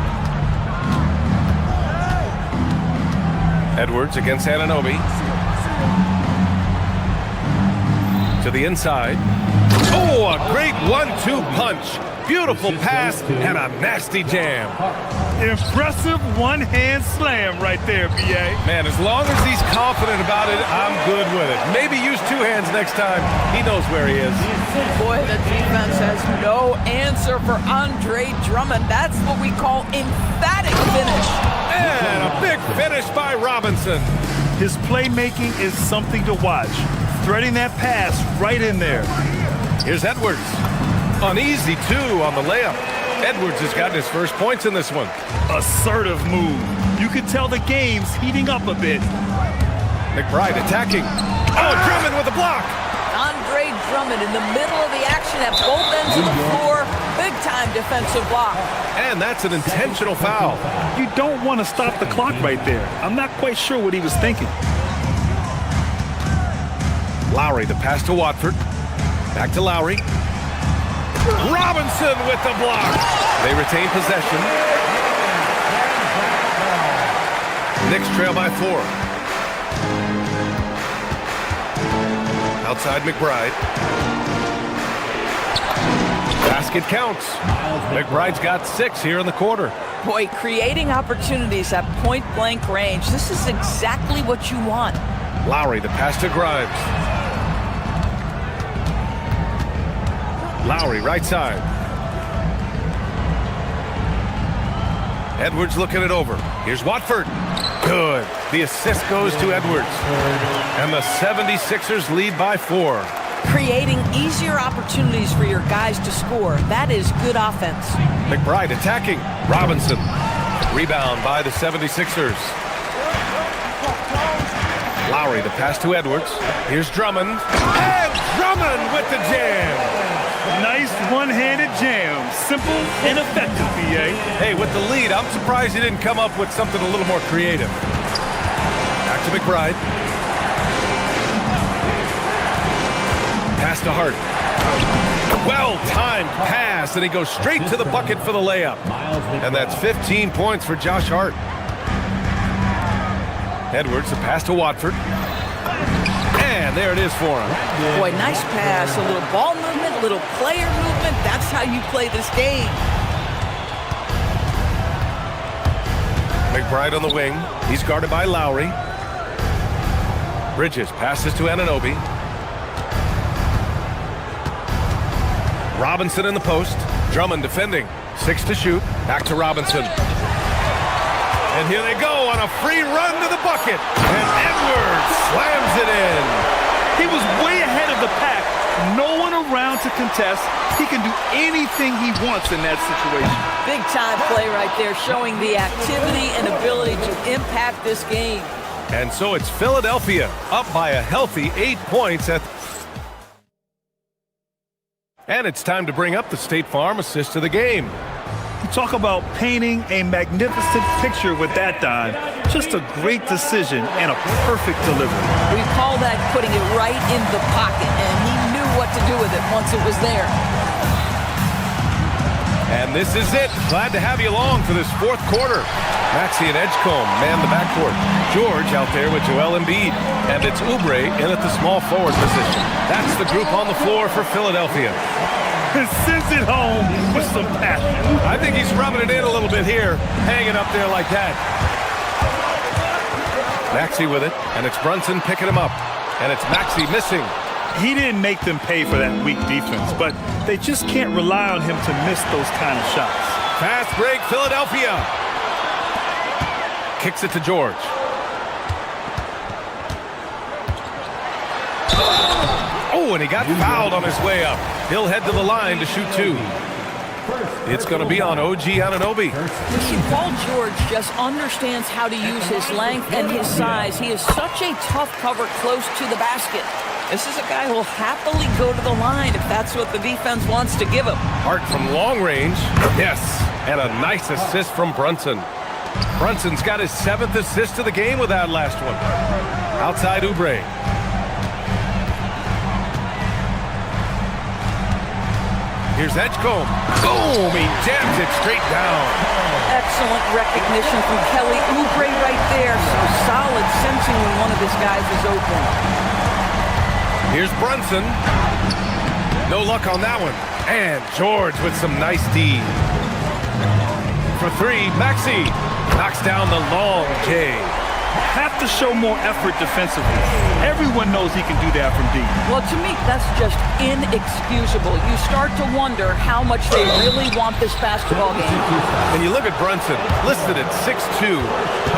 Edwards against Anunoby. To the inside. Oh, a great 1-2 punch. Beautiful pass and a nasty jam. Impressive one-hand slam right there, B.A. Man, as long as he's confident about it, I'm good with it. Maybe use 2 hands next time. He knows where he is. Boy, the defense has no answer for Andre Drummond. That's what we call emphatic finish. And a big finish by Robinson. His playmaking is something to watch. Threading that pass right in there. Here's Edwards. Uneasy, 2 on the layup. Edwards has gotten his first points in this one. Assertive move. You could tell the game's heating up a bit. McBride attacking. Oh, Drummond with a block. Andre Drummond in the middle of the action at both ends of the floor. Big-time defensive block. And that's an intentional foul. You don't want to stop the clock right there. I'm not quite sure what he was thinking. Lowry, the pass to Watford. Back to Lowry. Robinson with the block. They retain possession. Knicks trail by 4. Outside McBride. Basket counts. McBride's got 6 here in the quarter. Boy, creating opportunities at point-blank range. This is exactly what you want. Lowry, the pass to Grimes. Lowry, right side. Edwards looking it over. Here's Watford. Good. The assist goes to Edwards. And the 76ers lead by 4. Creating easier opportunities for your guys to score. That is good offense. McBride attacking. Robinson. Rebound by the 76ers. Lowry, the pass to Edwards. Here's Drummond. And Drummond with the jam. Nice one-handed jam. Simple and effective, BA. Hey, with the lead, I'm surprised he didn't come up with something a little more creative. Back to McBride. Pass to Hart. Well-timed pass, and he goes straight to the bucket for the layup. And that's 15 points for Josh Hart. Edwards, the pass to Watford. And there it is for him. Boy, nice pass. A little ball movement, a little player movement. That's how you play this game. McBride on the wing. He's guarded by Lowry. Bridges passes to Anunoby. Robinson in the post. Drummond defending. 6 to shoot. Back to Robinson. And here they go on a free run to the bucket. And Edwards slams it in. He was way ahead of the pack. No one around to contest. He can do anything he wants in that situation. Big time play right there, showing the activity and ability to impact this game. And so it's Philadelphia up by a healthy 8 points at. And it's time to bring up the State Farm assist of the game. You talk about painting a magnificent picture with that dime. Just a great decision and a perfect delivery. We call that putting it right in the pocket, and he knew what to do with it once it was there. And this is it. Glad to have you along for this 4th quarter. Maxey and Edgecombe man the backcourt. George out there with Joel Embiid. And it's Oubre in at the small forward position. That's the group on the floor for Philadelphia. Sends it home with some passion. I think he's rubbing it in a little bit here, hanging up there like that. Maxey with it, and it's Brunson picking him up. And it's Maxey missing. He didn't make them pay for that weak defense, but they just can't rely on him to miss those kind of shots. Fast break, Philadelphia. Kicks it to George. Oh, and he got fouled on his way up. He'll head to the line to shoot 2. It's going to be on OG Anunoby. See, Paul George just understands how to use his length and his size. He is such a tough cover close to the basket. This is a guy who will happily go to the line if that's what the defense wants to give him. Hart from long range. Yes, and a nice assist from Brunson. Brunson's got his 7th assist of the game with that last one. Outside Oubre. Here's Edgecombe. Boom! He jams it straight down. Excellent recognition from Kelly Oubre right there. So solid sensing when one of his guys is open. Here's Brunson. No luck on that one. And George with some nice D. For 3, Maxey knocks down the long J. Have to show more effort defensively. Everyone knows he can do that from deep. Well, to me, that's just inexcusable. You start to wonder how much they really want this basketball game. And you look at Brunson, listed at 6'2".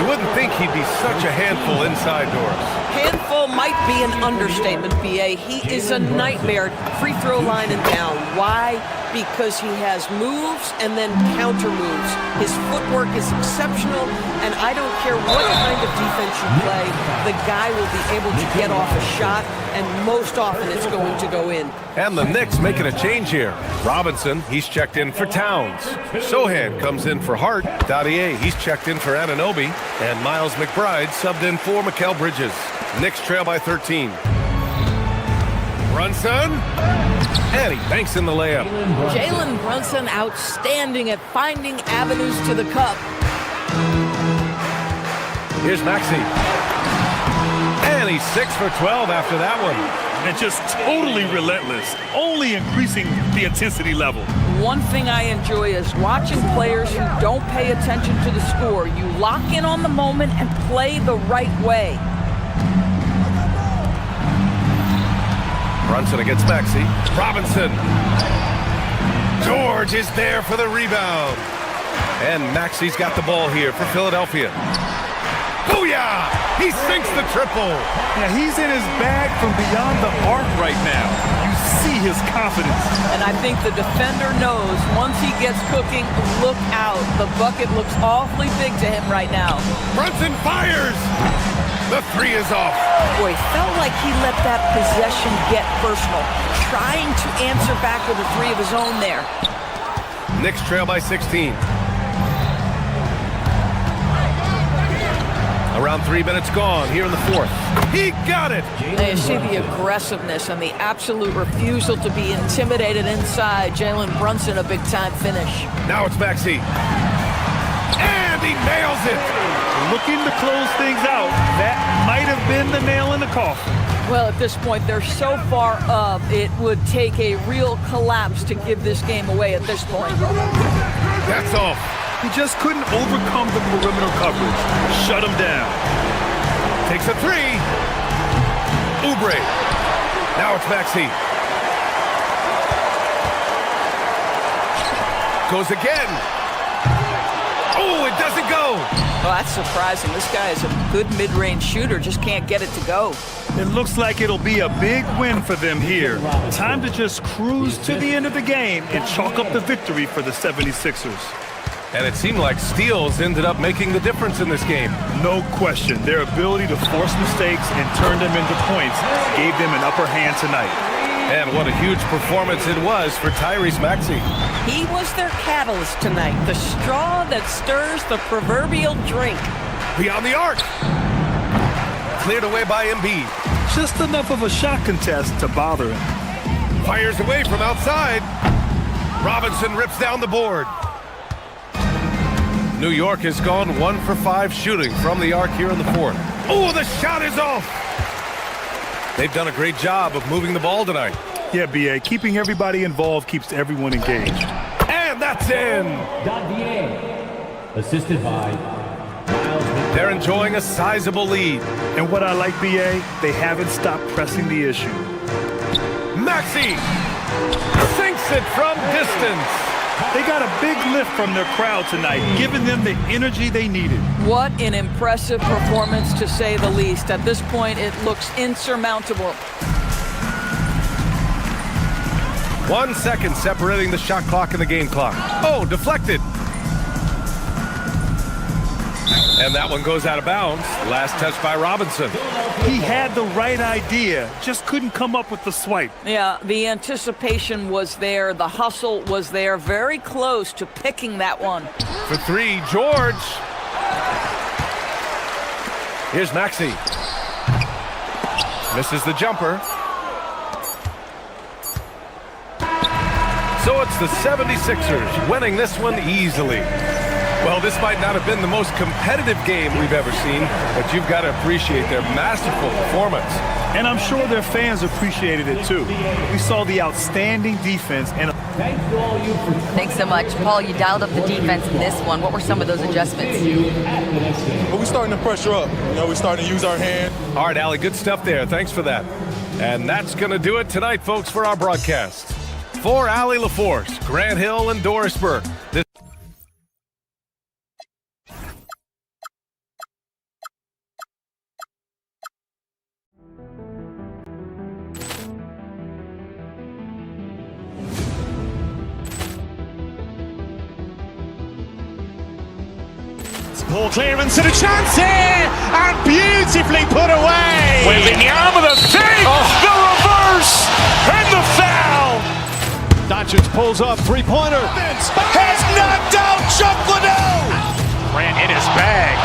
You wouldn't think he'd be such a handful inside doors. Handful might be an understatement, BA. He is a nightmare, free throw line and down. Why? Because he has moves and then counter moves. His footwork is exceptional, and I don't care what kind of defense you play, the guy will be able to get off a shot, and most often it's going to go in. And the Knicks making a change here. Robinson, he's checked in for Towns. Sohan comes in for Hart. Dadier, he's checked in for Anunoby. And Miles McBride subbed in for Mikal Bridges. Knicks trail by 13. Brunson, and he banks in the layup. Jalen Brunson outstanding at finding avenues to the cup. Here's Maxey. And he's 6 for 12 after that one. And just totally relentless, only increasing the intensity level. One thing I enjoy is watching players who don't pay attention to the score. You lock in on the moment and play the right way. Brunson against Maxey. Robinson. George is there for the rebound. And Maxey's got the ball here for Philadelphia. Booyah! He sinks the triple. Yeah, he's in his bag from beyond the arc right now. You see his confidence. And I think the defender knows once he gets cooking, look out. The bucket looks awfully big to him right now. Brunson fires. The three is off. Boy, felt like he let that possession get personal. Trying to answer back with a three of his own there. Knicks trail by 16. Around 3 minutes gone here in the fourth. He got it! Now you see the aggressiveness and the absolute refusal to be intimidated inside. Jalen Brunson, a big-time finish. Now it's Maxey. And he nails it! Looking to close things out. That might have been the nail in the coffin. Well, at this point, they're so far up, it would take a real collapse to give this game away at this point. That's off. He just couldn't overcome the perimeter coverage. Shut him down. Takes a three. Oubre. Now it's Maxey. Goes again. Oh, it doesn't go. Well, that's surprising. This guy is a good mid-range shooter, just can't get it to go. It looks like it'll be a big win for them here. Time to just cruise to the end of the game and chalk up the victory for the 76ers. And it seemed like steals ended up making the difference in this game. No question. Their ability to force mistakes and turn them into points gave them an upper hand tonight. And what a huge performance it was for Tyrese Maxey. He was their catalyst tonight, the straw that stirs the proverbial drink. Beyond the arc. Cleared away by Embiid. Just enough of a shot contest to bother him. Fires away from outside. Robinson rips down the board. New York has gone 1 for 5 shooting from the arc here in the fourth. Oh, the shot is off. They've done a great job of moving the ball tonight. Yeah, B.A., keeping everybody involved keeps everyone engaged. And that's in. Assisted by They're enjoying a sizable lead. And what I like, B.A., they haven't stopped pressing the issue. Maxey sinks it from distance. They got a big lift from their crowd tonight, giving them the energy they needed. What an impressive performance, to say the least. At this point, it looks insurmountable. 1 second separating the shot clock and the game clock. Oh, deflected. And that one goes out of bounds. Last touch by Robinson. He had the right idea, just couldn't come up with the swipe. Yeah, the anticipation was there. The hustle was there. Very close to picking that one. For three, George. Here's Maxey. Misses the jumper. So it's the 76ers winning this one easily. Well, this might not have been the most competitive game we've ever seen, but you've got to appreciate their masterful performance. And I'm sure their fans appreciated it too. We saw the outstanding defense and Thanks so much. Paul, you dialed up the defense in this one. What were some of those adjustments? Well, we're starting to pressure up. We're starting to use our hand. All right, Allie, good stuff there. Thanks for that. And that's going to do it tonight, folks, for our broadcast. For Allie LaForce, Grant Hill, and Doris Burke. Ball clearance and a chance here, and beautifully put away. Waving the arm of the fake, the reverse, and the foul. Doncic pulls up, three-pointer. Has knocked out Chuck Liddell. Ran in his bag.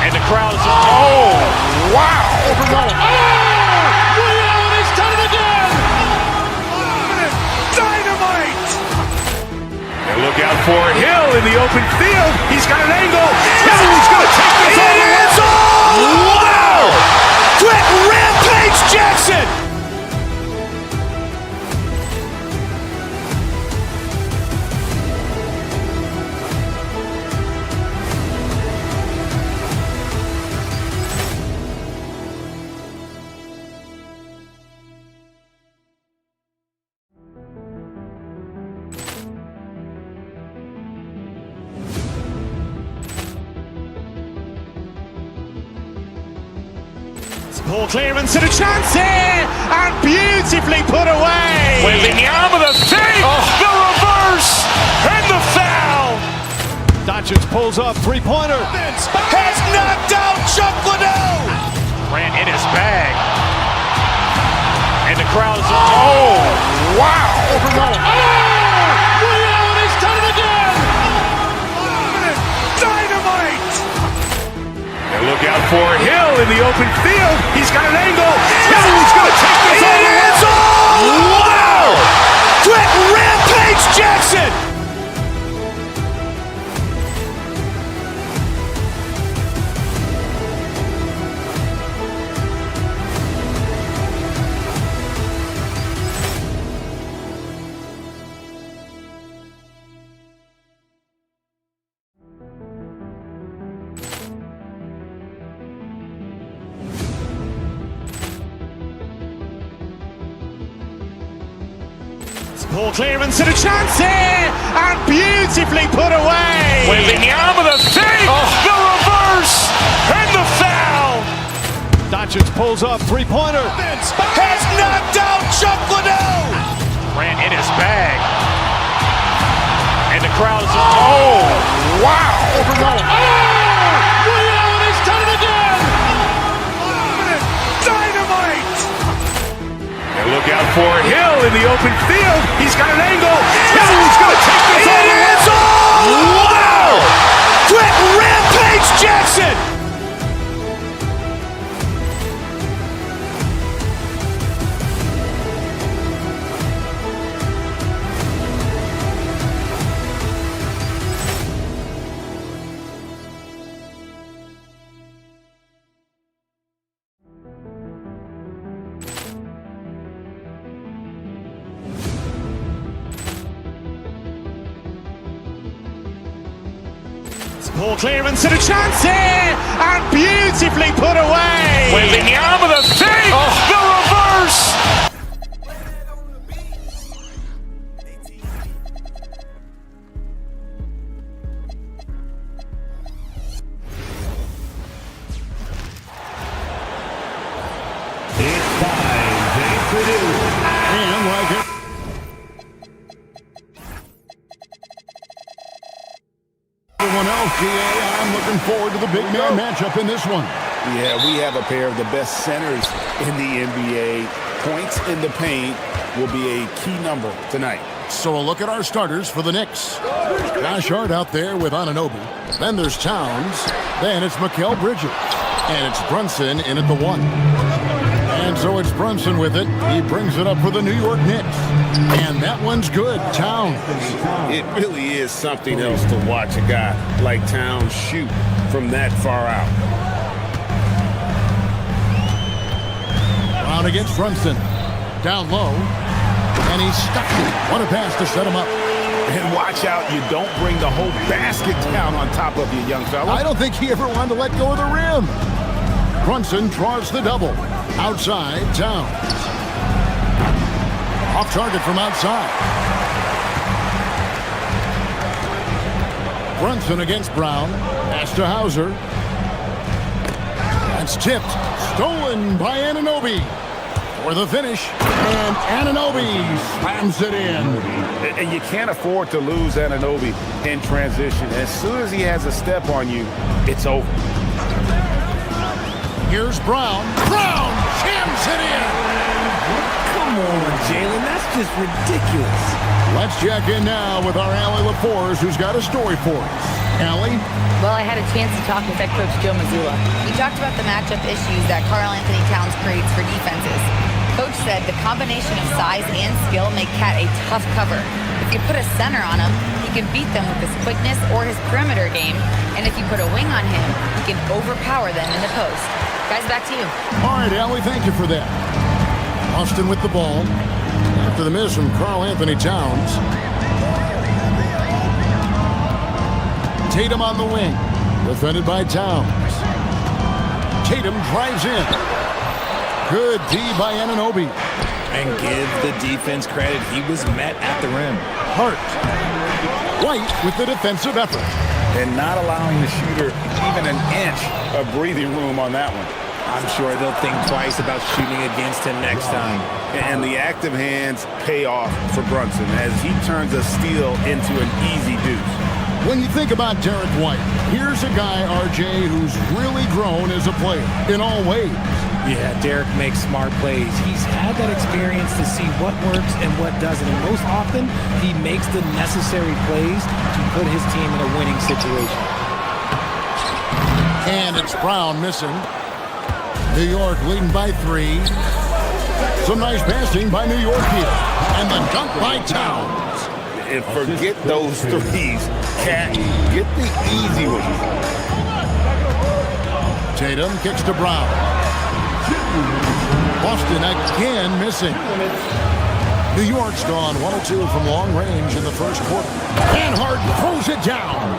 And the crowd is just, oh, wow. Ray Allen has done it again. Dynamite. They're Look out for Hill in the open field. He's got an angle. He's going to take this all the way. Wow! Quick rampage Jackson! Poor clearance and a chance here, and beautifully put away. Wembanyama the save, the reverse, and the foul. Doncic pulls up, three-pointer. Has knocked out Chuck Liddell. Ran in his bag. And the crowd is, oh, wow. He's done it again. Dynamite. And look out for Hill in the open field. He's got an angle. He's going to take this all the way. Wow! Quick rampage Jackson. Poor clearance and a chance here, and beautifully put away. Wembanyama the save, the reverse, and the foul. Doncic pulls up, three-pointer. Has knocked out Chuck Liddell. Ran in his bag. And the crowd is, oh, wow. He's done it again. Dynamite. And look out for Hill in the open field. He's got an angle. He's going to take this all the way. Wow! Quick rampage Jackson. Poor clearance and a chance here, and beautifully put away. Wembanyama the save, the reverse. It's time to introduce And like it. Everyone else, GA, I'm looking forward to the big man matchup in this one. Yeah, we have a pair of the best centers in the NBA. Points in the paint will be a key number tonight. So a look at our starters for the Knicks. Josh Hart out there with Anunoby. Then there's Towns. Then it's Mikal Bridges. And it's Brunson in at the 1. And so it's Brunson with it. He brings it up for the New York Knicks. And that one's good. Towns. It really is something else to watch a guy like Towns shoot from that far out. Brown against Brunson. Down low. And he stuck it. What a pass to set him up. And watch out, you don't bring the whole basket down on top of you, young fella. I don't think he ever wanted to let go of the rim. Brunson draws the double. Outside, Towns. Off target from outside. Brunson against Brown. Pass to Hauser. That's tipped. Stolen by Anunoby. For the finish. And Anunoby slams it in. And you can't afford to lose Anunoby in transition. As soon as he has a step on you, it's over. Here's Brown. Brown jams it in. Come on, Jalen. That's just ridiculous. Let's check in now with our Allie LaForce, who's got a story for us. Allie? Well, I had a chance to talk with head coach Joe Mazzulla. He talked about the matchup issues that Karl Anthony Towns creates for defenses. Coach said the combination of size and skill make Cat a tough cover. If you put a center on him, he can beat them with his quickness or his perimeter game. And if you put a wing on him, he can overpower them in the post. Guys, back to you. All right, Allie, thank you for that. Austin with the ball. After the miss from Karl-Anthony Towns. Tatum on the wing. Defended by Towns. Tatum drives in. Good D by Anunoby. And give the defense credit. He was met at the rim. Hart. White with the defensive effort. And not allowing the shooter even an inch of breathing room on that one. I'm sure they'll think twice about shooting against him next time. And the active hands pay off for Brunson as he turns a steal into an easy deuce. When you think about Derek White, here's a guy, RJ, who's really grown as a player in all ways. Yeah, Derek makes smart plays. He's had that experience to see what works and what doesn't. And most often, he makes the necessary plays to put his team in a winning situation. And it's Brown missing. New York leading by 3. Some nice passing by New York here. And the dunk by Towns. And forget those threes. Cat, get the easy ones. Tatum kicks to Brown. Boston again missing. New York's gone 1-2 from long range in the first quarter. And Hart throws it down.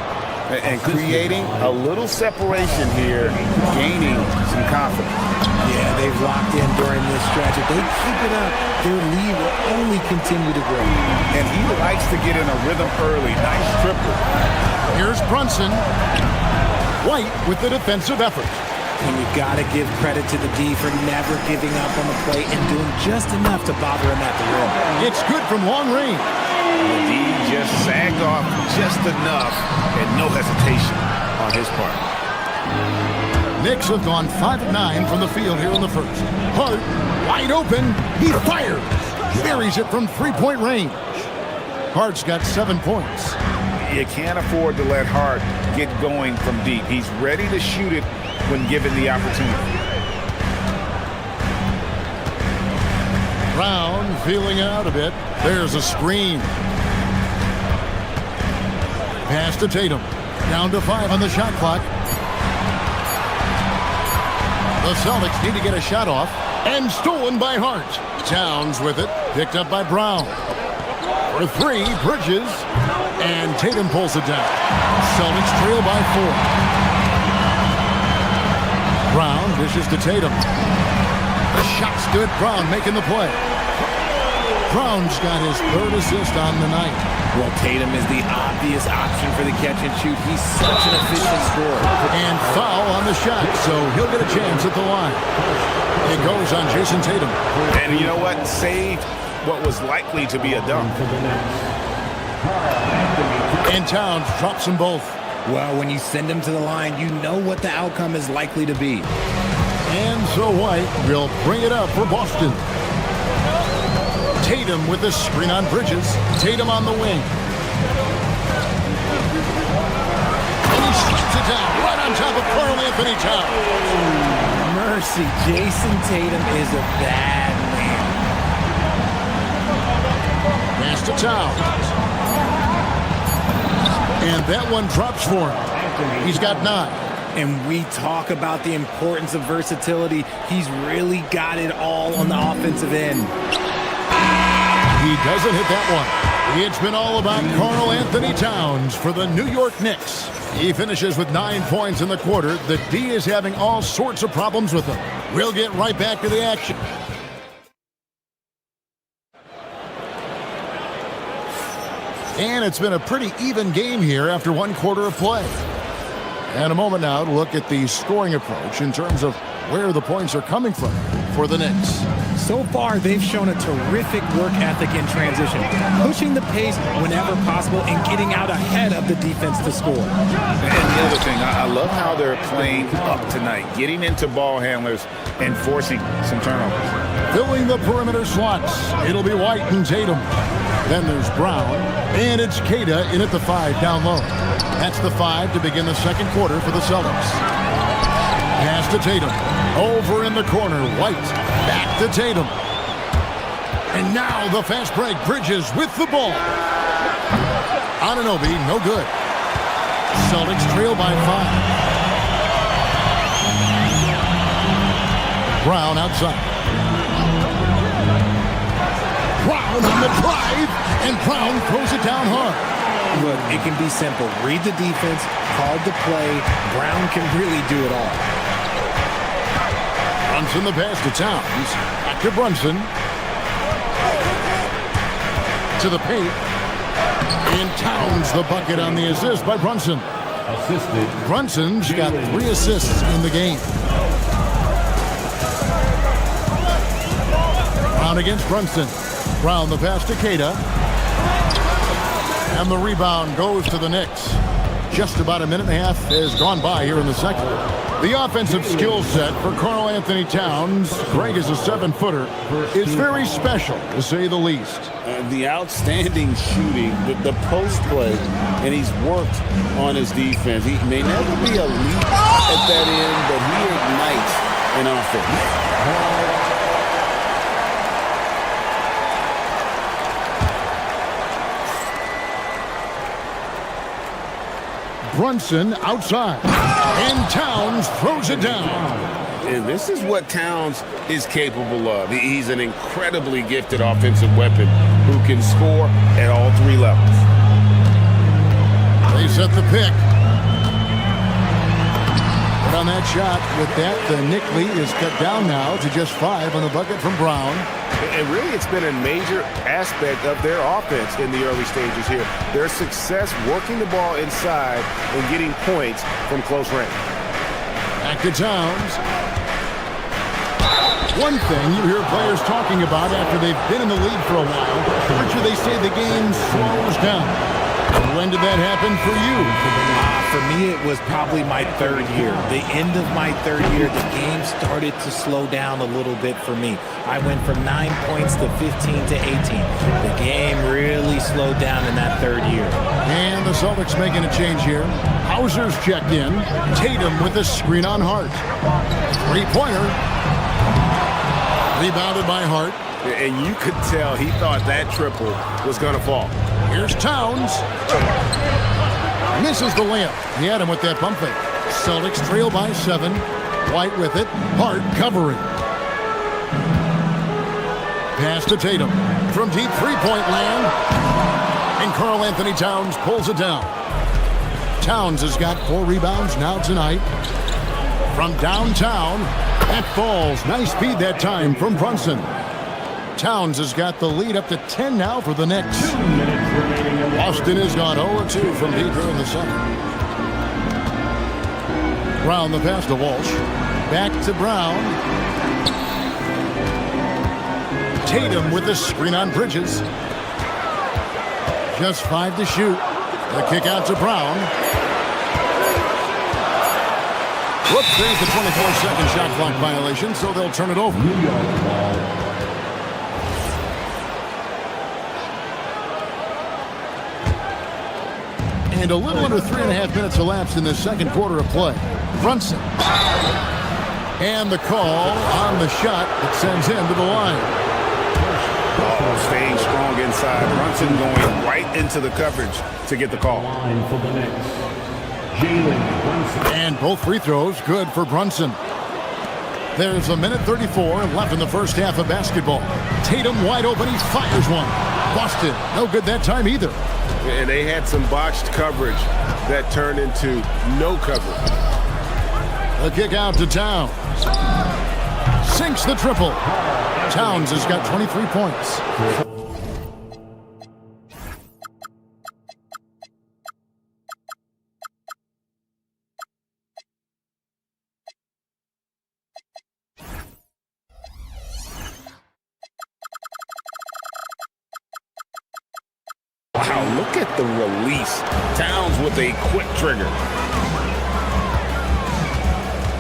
And creating a little separation here, gaining some confidence. Yeah, they've locked in during this stretch. If they keep it up, their lead will only continue to grow. And he likes to get in a rhythm early. Nice triple. Here's Brunson. White with the defensive effort. And you got to give credit to the D for never giving up on the play and doing just enough to bother him at the rim. It's good from long range. The D just sagged off just enough and no hesitation on his part. Knicks have gone 5-9 from the field here in the first. Hart, wide open, he fires. Buries it from three-point range. Hart's got 7 points. You can't afford to let Hart get going from deep. He's ready to shoot it when given the opportunity. Brown feeling out a bit. There's a screen. Pass to Tatum. Down to 5 on the shot clock. The Celtics need to get a shot off. And stolen by Hart. Towns with it. Picked up by Brown. For 3, Bridges. And Tatum pulls it down. Celtics trail by 4. Brown dishes to Tatum. The shot's good. Brown making the play. Brown's got his 3rd assist on the night. Well, Tatum is the obvious option for the catch and shoot. He's such an efficient scorer. And foul on the shot, so he'll get a chance at the line. It goes on Jason Tatum. And you know what? Saved what was likely to be a dunk. And Towns drops them both. Well, when you send them to the line, you know what the outcome is likely to be. And so White will bring it up for Boston. Tatum with the screen on Bridges. Tatum on the wing. And he slams it down right on top of Karl-Anthony Towns. Mercy, Jason Tatum is a bad man. Pass to Towns. And that one drops for him. He's got 9. And we talk about the importance of versatility. He's really got it all on the offensive end. He doesn't hit that one. It's been all about Karl-Anthony Towns for the New York Knicks. He finishes with 9 points in the quarter. The D is having all sorts of problems with him. We'll get right back to the action. And it's been a pretty even game here after 1 quarter of play. And a moment now to look at the scoring approach in terms of where the points are coming from for the Knicks. So far, they've shown a terrific work ethic in transition, pushing the pace whenever possible and getting out ahead of the defense to score. And the other thing, I love how they're playing up tonight, getting into ball handlers and forcing some turnovers. Filling the perimeter slots, it'll be White and Tatum. Then there's Brown, and it's Kata in at the 5 down low. That's the 5 to begin the second quarter for the Celtics. Pass to Tatum. Over in the corner, White. Back to Tatum. And now the fast break. Bridges with the ball. Anunoby, no good. Celtics trail by 5. Brown outside. Brown on the drive, and Brown throws it down hard. Look, it can be simple. Read the defense, call the play. Brown can really do it all. Brunson the pass to Towns. Back to Brunson. To the paint. And Towns the bucket on the assist by Brunson. Brunson's got 3 assists in the game. Brown against Brunson. Brown the pass to Keita. And the rebound goes to the Knicks. Just about a minute and a half has gone by here in the second. The offensive skill set for Karl Anthony Towns, Greg is a 7-footer, is very special, to say the least. The outstanding shooting, the post play, and he's worked on his defense. He may never be elite at that end, but he ignites an offense. Brunson outside, and Towns throws it down. And this is what Towns is capable of. He's an incredibly gifted offensive weapon who can score at all 3 levels. They set the pick. But on that shot, with that, the Knick lead is cut down now to just 5 on the bucket from Brown. And really, it's been a major aspect of their offense in the early stages here. Their success working the ball inside and getting points from close range. Back to Towns. One thing you hear players talking about after they've been in the league for a while, Richard, they say the game slows down. When did that happen for you? For me, it was probably my 3rd year. The end of my 3rd year, the game started to slow down a little bit for me. I went from 9 points to 15 to 18. The game really slowed down in that 3rd year. And the Celtics making a change here. Hauser's checked in. Tatum with a screen on Hart. 3-pointer. Rebounded by Hart. And you could tell he thought that triple was going to fall. Here's Towns. Misses the layup. He had him with that pump fake. Celtics trail by 7. White with it. Hart covering. Pass to Tatum. From deep 3-point land. And Karl Anthony Towns pulls it down. Towns has got 4 rebounds now tonight. From downtown. That falls. Nice speed that time from Brunson. Towns has got the lead up to 10 now for the Knicks. Austin has gone 0-2 from Pedro in the second. Brown the pass to Walsh. Back to Brown. Tatum with the screen on Bridges. Just 5 to shoot. The kick out to Brown. Whoops, there's the 24-second shot clock violation, so they'll turn it over. And a little under 3.5 minutes elapsed in the second quarter of play. Brunson. And the call on the shot that sends him to the line. Staying strong inside. Brunson going right into the coverage to get the call. And both free throws good for Brunson. There's 1:34 left in the first half of basketball. Tatum wide open. He fires one. Busted. No good that time either. And they had some botched coverage that turned into no coverage. The kick out to Towns. Sinks the triple. Towns has got 23 points. Wow, look at the release. Towns with a quick trigger.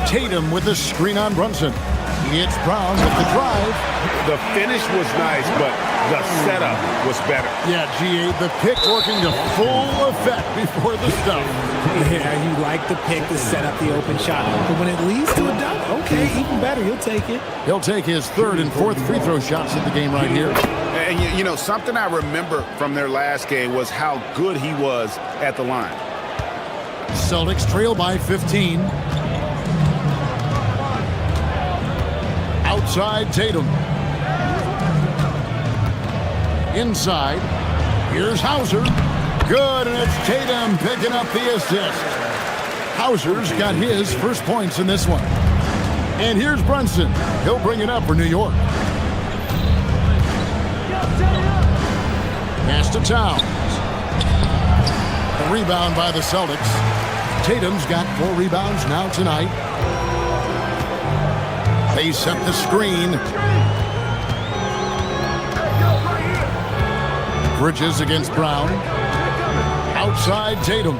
Tatum with a screen on Brunson. He hits Brown with the drive. The finish was nice, but The setup was better. Yeah, G8, the pick working to full effect before the stuff. Yeah, you like the pick to set up the open shot. But when it leads to a dunk, okay, even better. He'll take it. He'll take his third and fourth free throw shots in the game right here. And, you know, something I remember from their last game was how good he was at the line. Celtics trail by 15. Outside Tatum. Inside. Here's Hauser. Good, and it's Tatum picking up the assist. Hauser's got his first points in this one. And here's Brunson. He'll bring it up for New York. Pass to Towns. A rebound by the Celtics. Tatum's got 4 rebounds now tonight. They set the screen. Bridges against Brown. Outside Tatum.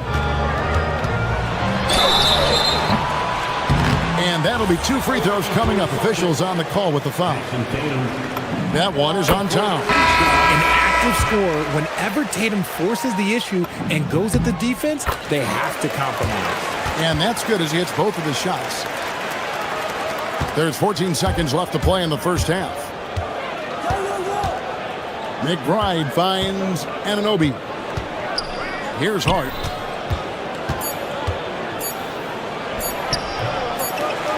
And that'll be 2 free throws coming up. Officials on the call with the foul. That one is on Towns. An active scorer, whenever Tatum forces the issue and goes at the defense, they have to compromise. And that's good as he hits both of his shots. There's 14 seconds left to play in the first half. McBride finds Anunoby. Here's Hart.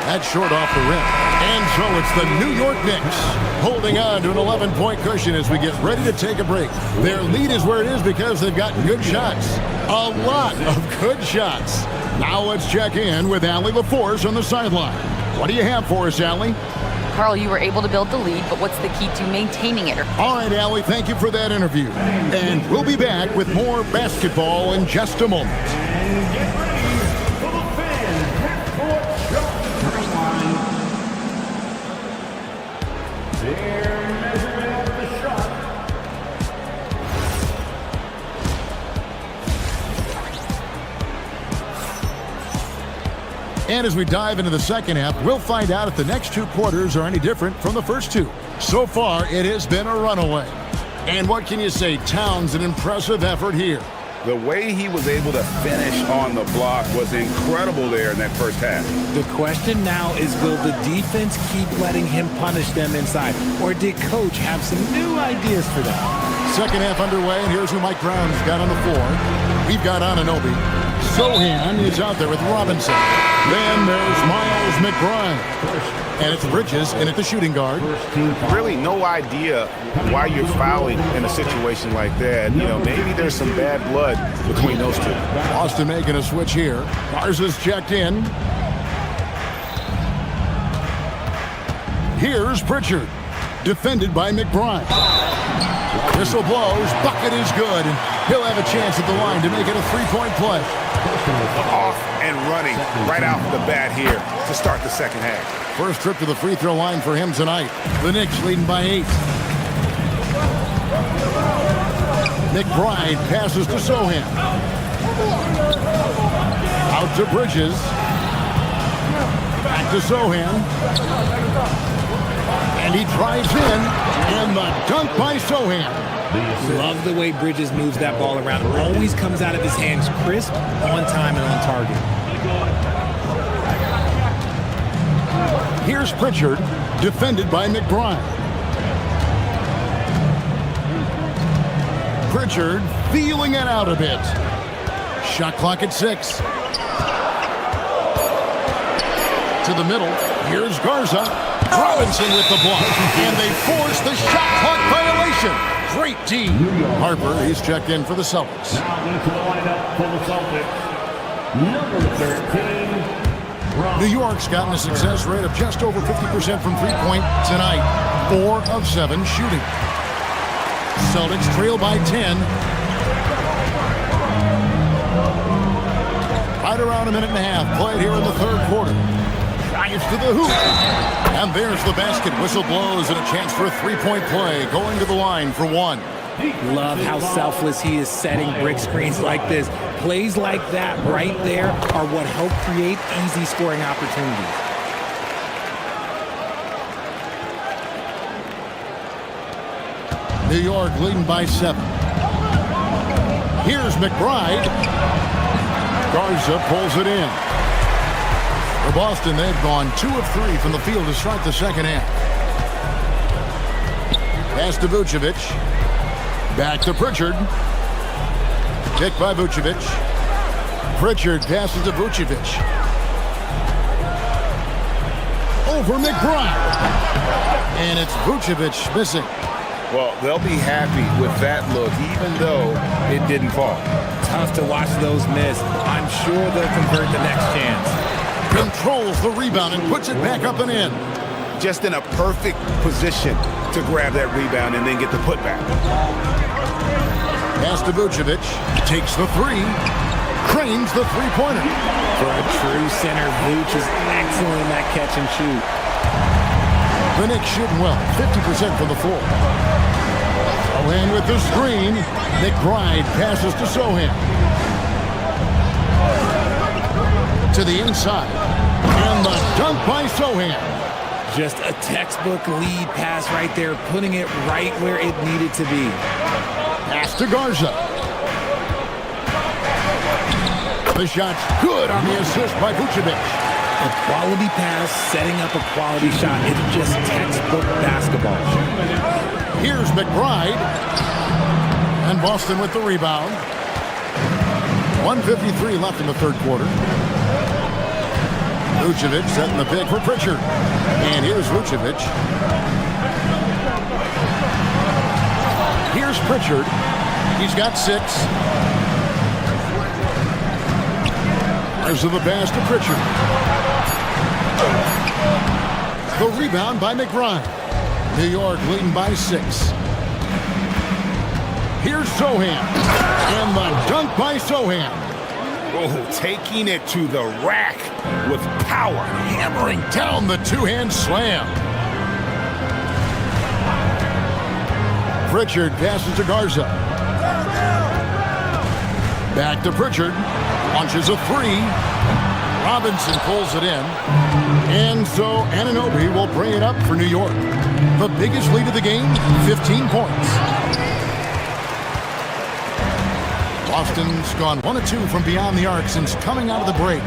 That's short off the rim. And so it's the New York Knicks holding on to an 11-point cushion as we get ready to take a break. Their lead is where it is because they've got good shots. A lot of good shots. Now let's check in with Allie LaForce on the sideline. What do you have for us, Allie? Carl, you were able to build the lead, but what's the key to maintaining it? All right, Allie, thank you for that interview. And we'll be back with more basketball in just a moment. And as we dive into the second half, we'll find out if the next 2 quarters are any different from the first 2. So far, it has been a runaway. And what can you say? Towns, an impressive effort here. The way he was able to finish on the block was incredible there in that first half. The question now is, will the defense keep letting him punish them inside? Or did Coach have some new ideas for them? Second half underway, and here's who Mike Brown's got on the floor. We've got Anunoby. Sohan is out there with Robinson. Then there's Miles McBride. And it's Bridges in at the shooting guard. Really no idea why you're fouling in a situation like that. You know, maybe there's some bad blood between those two. Boston making a switch here. Garza's checked in. Here's Pritchard. Defended by McBride. Whistle blows. Bucket is good. And he'll have a chance at the line to make it a 3-point play. Off and running right off the bat here to start the second half. First trip to the free throw line for him tonight. The Knicks leading by 8. McBride passes to Sohan. Out to Bridges. Back to Sohan. And he drives in. And the dunk by Sohan. Love the way Bridges moves that ball around. Always comes out of his hands crisp, on time, and on target. Here's Pritchard, defended by McBride. Pritchard feeling it out a bit. Shot clock at 6. To the middle. Here's Garza. Robinson with the block. And they force the shot clock violation. Great D. Harper, he's checked in for the Celtics. Now into the lineup for the Celtics, number 13. New York's gotten a success rate of just over 50% from three-point tonight. 4 of 7 shooting. Celtics trail by 10. Right around a minute and a half played here in the third quarter. Drives to the hoop. And there's the basket. Whistle blows and a chance for a 3-point play. Going to the line for 1. Love how selfless he is setting brick screens like this. Plays like that right there are what help create easy scoring opportunities. New York leading by 7. Here's McBride. Garza pulls it in. For Boston, they've gone 2 of 3 from the field to start the second half. Pass to Vucevic. Back to Pritchard. Kick by Vucevic. Pritchard passes to Vucevic. Over McBride. And it's Vucevic missing. Well, they'll be happy with that look, even though it didn't fall. Tough to watch those miss. I'm sure they'll convert the next chance. Controls the rebound and puts it back up and in. Just in a perfect position to grab that rebound and then get the putback. Pass to Vucevic. Takes the 3. Cranes the three-pointer. For a true center, Vuce is excellent in that catch and shoot. The Knicks shooting well, 50% from the floor. And with the screen, McBride passes to Sohan. To the inside. And the dunk by Sohan. Just a textbook lead pass right there, putting it right where it needed to be. Pass to Garza. The shot's good on the assist by Vucevic. A quality pass, setting up a quality shot. It's just textbook basketball. Here's McBride. And Boston with the rebound. 1:53 left in the third quarter. Vucevic setting the pick for Pritchard. And here's Vucevic. Here's Pritchard. He's got 6. There's the pass to Pritchard. The rebound by McBride. New York leading by 6. Here's Sohan. And the dunk by Sohan. Oh, taking it to the rack with power. Hammering down the two-hand slam. Pritchard passes to Garza. Back to Pritchard. Launches a 3. Robinson pulls it in. And so Anunoby will bring it up for New York. The biggest lead of the game, 15 points. Boston's gone 1 of 2 from beyond the arc since coming out of the break.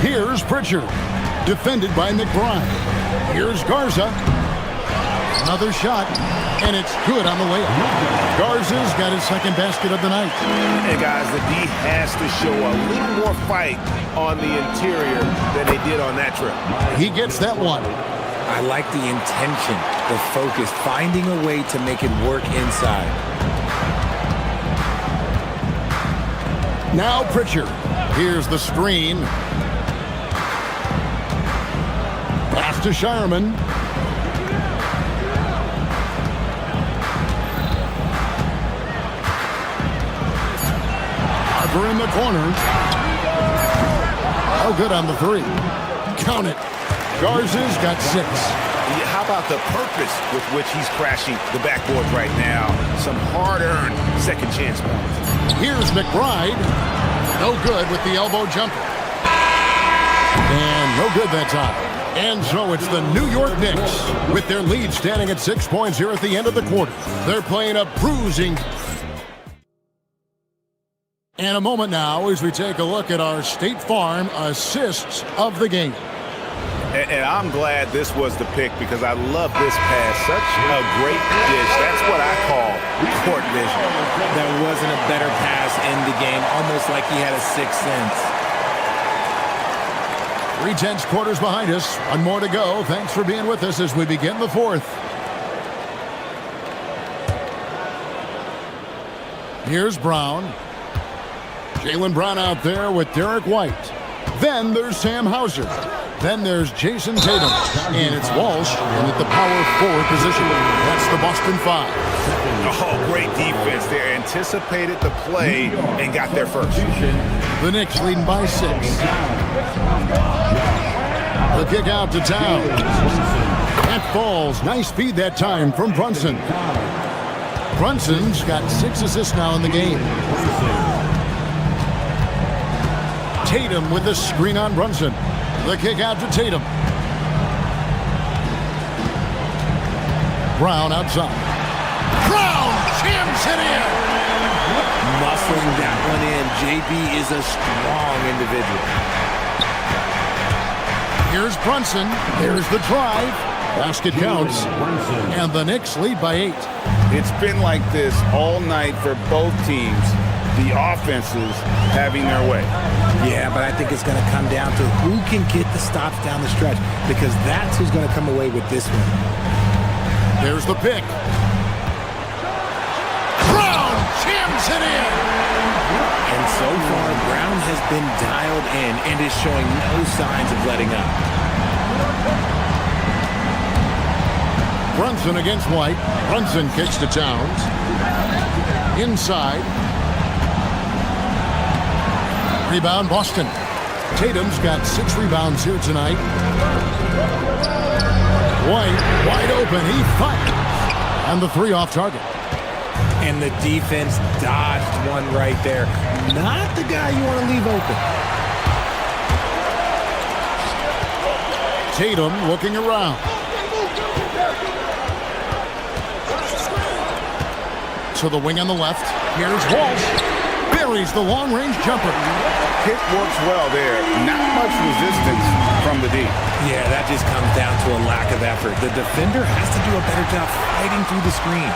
Here's Pritchard, defended by McBride. Here's Garza. Another shot, and it's good on the layup. Garza's got his second basket of the night. And guys, the D has to show a little more fight on the interior than they did on that trip. He gets that one. I like the intention, the focus, finding a way to make it work inside. Now Pritchard. Here's the screen. Pass to Shireman. Harper in the corner. Oh, good on the 3. Count it. Garza's got 6. How about the purpose with which he's crashing the backboards right now? Some hard-earned second chance points. Here's McBride. No good with the elbow jumper. And no good that time. And so it's the New York Knicks with their lead standing at 6 points here at the end of the quarter. They're playing a bruising. And a moment now as we take a look at our State Farm assists of the game. And I'm glad this was the pick because I love this pass. Such a great dish. That's what I call court vision. There wasn't a better pass in the game, almost like he had a 6th sense. 3/10 quarters behind us. 1 more to go. Thanks for being with us as we begin the 4th. Here's Brown. Jaylen Brown out there with Derek White. Then there's Sam Hauser. Then there's Jason Tatum. And it's Walsh in at the power forward position. That's the Boston 5. Oh, great defense there. Anticipated the play and got there first. The Knicks leading by 6. The kick out to Towns. That falls. Nice feed that time from Brunson. Brunson's got 6 assists now in the game. Tatum with the screen on Brunson. The kick out to Tatum. Brown outside. Brown jams it in. Muscling that one in. JB is a strong individual. Here's Brunson. Here's the drive. Basket counts. And the Knicks lead by 8. It's been like this all night for both teams. The offenses having their way. Yeah, but I think it's going to come down to who can get the stops down the stretch, because that's who's going to come away with this one. There's the pick. Brown jams it in. And so far, Brown has been dialed in and is showing no signs of letting up. Brunson against White. Brunson kicks to Towns. Inside. Rebound, Boston. Tatum's got 6 rebounds here tonight. White, wide open. He fires. And the 3 off target. And the defense dodged one right there. Not the guy you want to leave open. Tatum looking around. To the wing on the left. Here's Walsh. Buries the long-range jumper. Pick works well there. Not much resistance from the D. Yeah, that just comes down to a lack of effort. The defender has to do a better job fighting through the screen.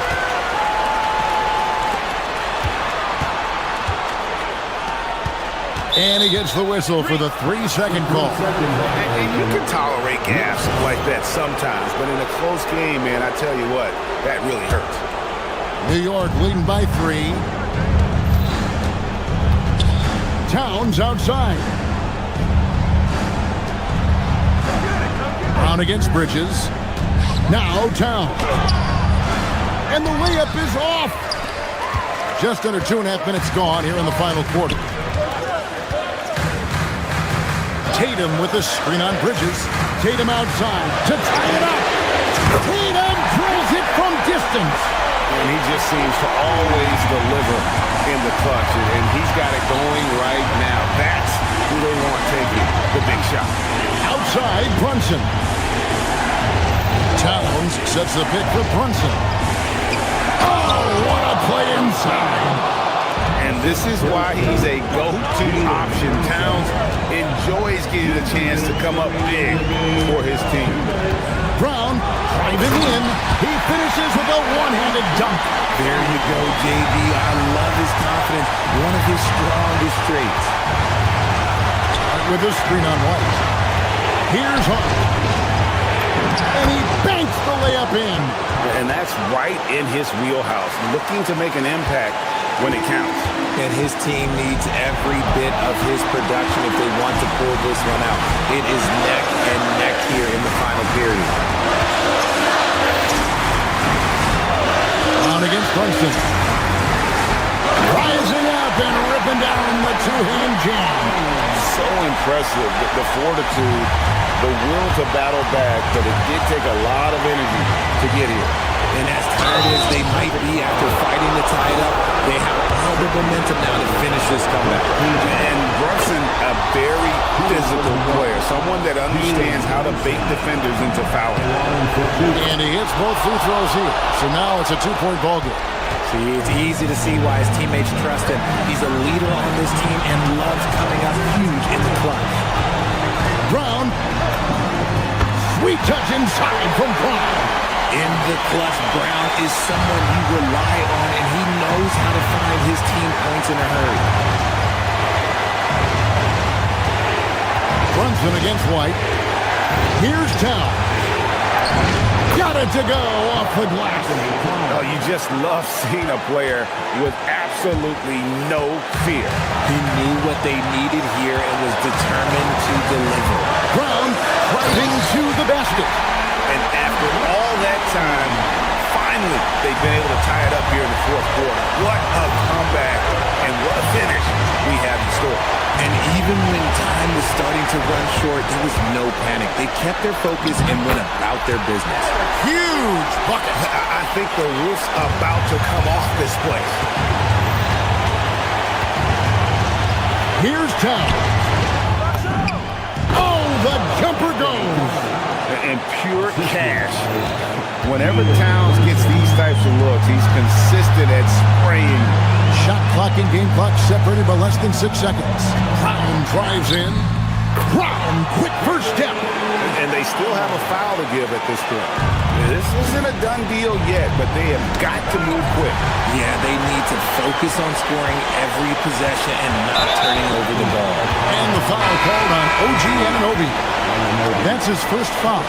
And he gets the whistle for the 3-second call. And you can tolerate gaps like that sometimes, but in a close game, man, I tell you what, that really hurts. New York leading by 3. Towns outside. Brown against Bridges. Now Towns. And the layup is off. Just under 2.5 minutes gone here in the final quarter. Tatum with a screen on Bridges. Tatum outside to tie it up. Tatum drills it from distance. And he just seems to always deliver in the clutch. And he's got it going right now. That's who they want taking the big shot. Outside, Brunson. Towns sets the pick for Brunson. Oh, what a play inside. And this is why he's a go-to option. Towns enjoys getting a chance to come up big for his team. Brown driving in. He finishes with a one-handed dunk. There you go, JB. I love his confidence. One of his strongest traits. With a screen on White. Here's Hart. And he banks the layup in. And that's right in his wheelhouse. Looking to make an impact when it counts. And his team needs every bit of his production if they want to pull this one out. It is neck and neck here in the final period. On against Brunson. Rising up and ripping down the two-hand jam. So impressive, the fortitude, the will to battle back, but it did take a lot of energy to get here. And as tired as they might be after fighting to tie it up, they have all the momentum now to finish this comeback. And Brunson, a very physical player, someone that understands how to bait defenders into fouling. And he hits both free throws here. So now it's a 2-point ball game. See, it's easy to see why his teammates trust him. He's a leader on this team and loves coming up huge in the clutch. Brown. Sweet touch inside from Brown. In the clutch, Brown is someone you rely on, and he knows how to find his team points in a hurry. Brunson against White. Here's Towns. Got it to go off the glass. Oh, you just love seeing a player with absolutely no fear. He knew what they needed here and was determined to deliver. Brown driving to the basket. And after all that time, finally, they've been able to tie it up here in the fourth quarter. What a comeback and what a finish we have in store. And even when time was starting to run short, there was no panic. They kept their focus and went about their business. Huge bucket. I think the roof's about to come off this place. Here's Towns. Oh, the jumper goes. And pure cash. Whenever Towns gets these types of looks, he's consistent at spraying. Shot clock and game clock separated by less than 6 seconds. Brown drives in. Brown, quick first step. And they still have a foul to give at this point. This isn't a done deal yet, but they have got to move quick. Yeah, they need to focus on scoring every possession and not turning over the ball. And the foul called on OG Anunoby. That's his first foul.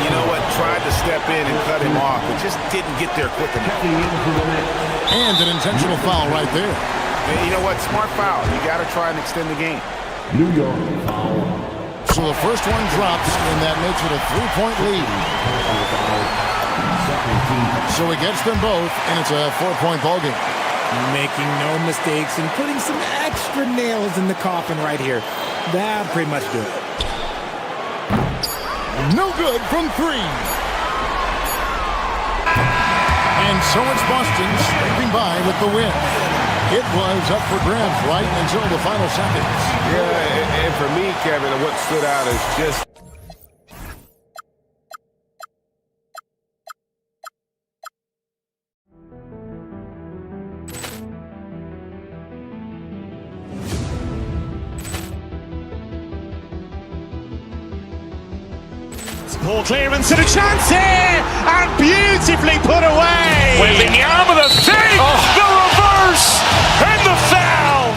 You know what? Tried to step in and cut him off, but just didn't get there quick enough. And an intentional foul right there. And you know what? Smart foul. You got to try and extend the game. New York foul. So the first one drops, and that makes it a 3-point lead. So he gets them both, and it's a 4-point ballgame. Making no mistakes and putting some extra nails in the coffin right here. That pretty much do it. No good from 3. And so it's Boston scraping by with the win. It was up for grabs right until the final seconds. Yeah, and for me, Kevin, what stood out is just... Ball clearance and a chance here, and beautifully put away. Wembanyama the fake, the reverse, and the foul.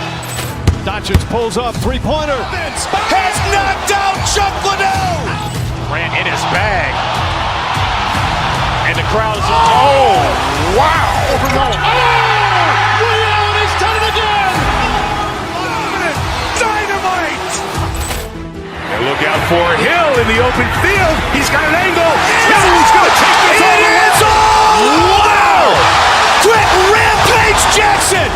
Doncic pulls up, three-pointer. Has knocked out Chuck Liddell. Ran in his bag. And the crowd is, oh, wow. Allen has done it again. Dynamite. And look out for Hill in the open field. He's got an angle. He's going to take this all the way. Wow. Quick Rampage Jackson.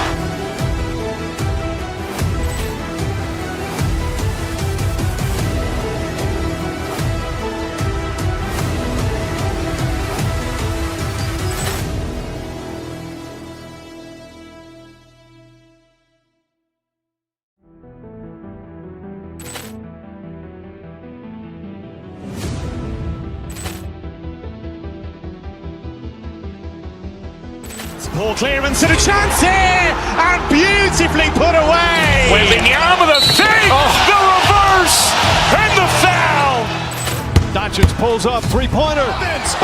Ball clearance and a chance here, and beautifully put away. Wembanyama the fake, the reverse, and the foul. Doncic pulls up, three-pointer. Has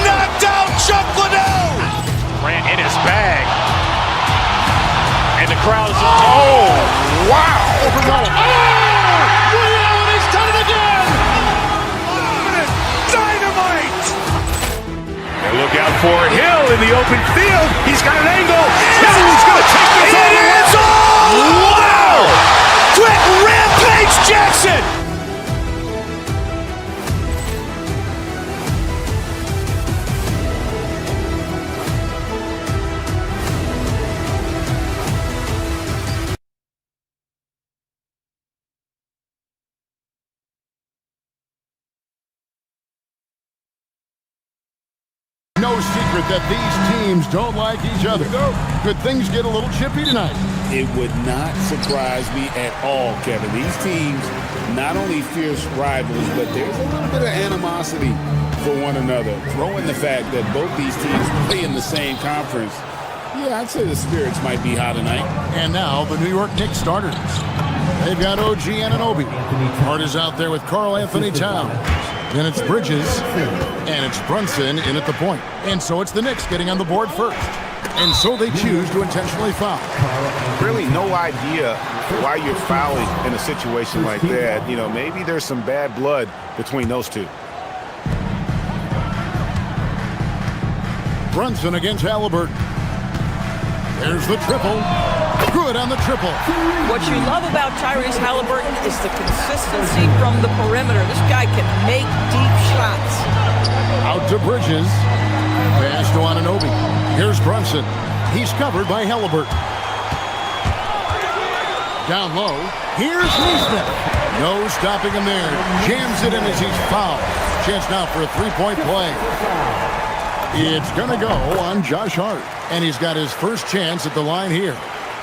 knocked out Chuck Liddell. Ran in his bag. And the crowd is, oh, wow. Allen has done it again. Dynamite. And look out for Hill in the open field. He's got an angle. He's going to take this all the way. Wow. Quick Rampage Jackson. No secret that these teams don't like each other. Could things get a little chippy tonight? It would not surprise me at all, Kevin. These teams, not only fierce rivals, but there's a little bit of animosity for one another. Throw in the fact that both these teams play in the same conference. Yeah, I'd say the spirits might be high tonight. And now the New York Knicks starters. They've got OG Anunoby. Hart is out there with Karl Anthony Towns. Then it's Bridges, and it's Brunson in at the point. And so it's the Knicks getting on the board first. And so they choose to intentionally foul. Really no idea why you're fouling in a situation like that. You know, maybe there's some bad blood between those two. Brunson against Halliburton. There's the triple. Good on the triple. What you love about Tyrese Halliburton is the consistency from the perimeter. This guy can make deep shots. Out to Bridges. Pass to Anunoby. Here's Brunson. He's covered by Halliburton. Down low. Here's Neesmith. No stopping him there. Jams it in as he's fouled. Chance now for a three-point play. It's going to go on Josh Hart. And he's got his first chance at the line here.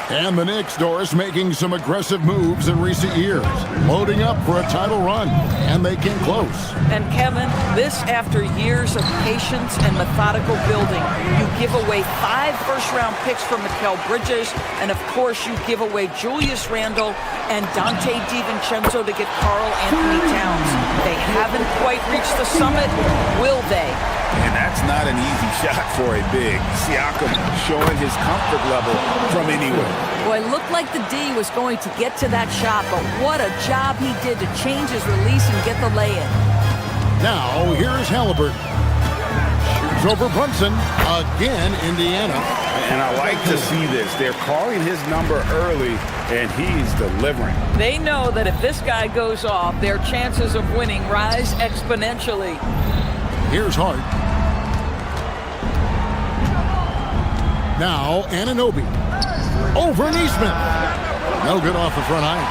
And the Knicks, Doris, making some aggressive moves in recent years, loading up for a title run, and they came close. And Kevin, this after years of patience and methodical building. You give away 5 first-round picks for Mikal Bridges, and of course you give away Julius Randle and Dante DiVincenzo to get Karl Anthony Towns. They haven't quite reached the summit, will they? And that's not an easy shot for a big. Siakam showing his comfort level from anywhere. Well, it looked like the D was going to get to that shot, but what a job he did to change his release and get the lay-in. Now, here's Halliburton. Shoots over Brunson. Again, Indiana. And I like to see this. They're calling his number early, and he's delivering. They know that if this guy goes off, their chances of winning rise exponentially. Here's Hart. Now, Anunoby. Over Neesmith. No good off the front line.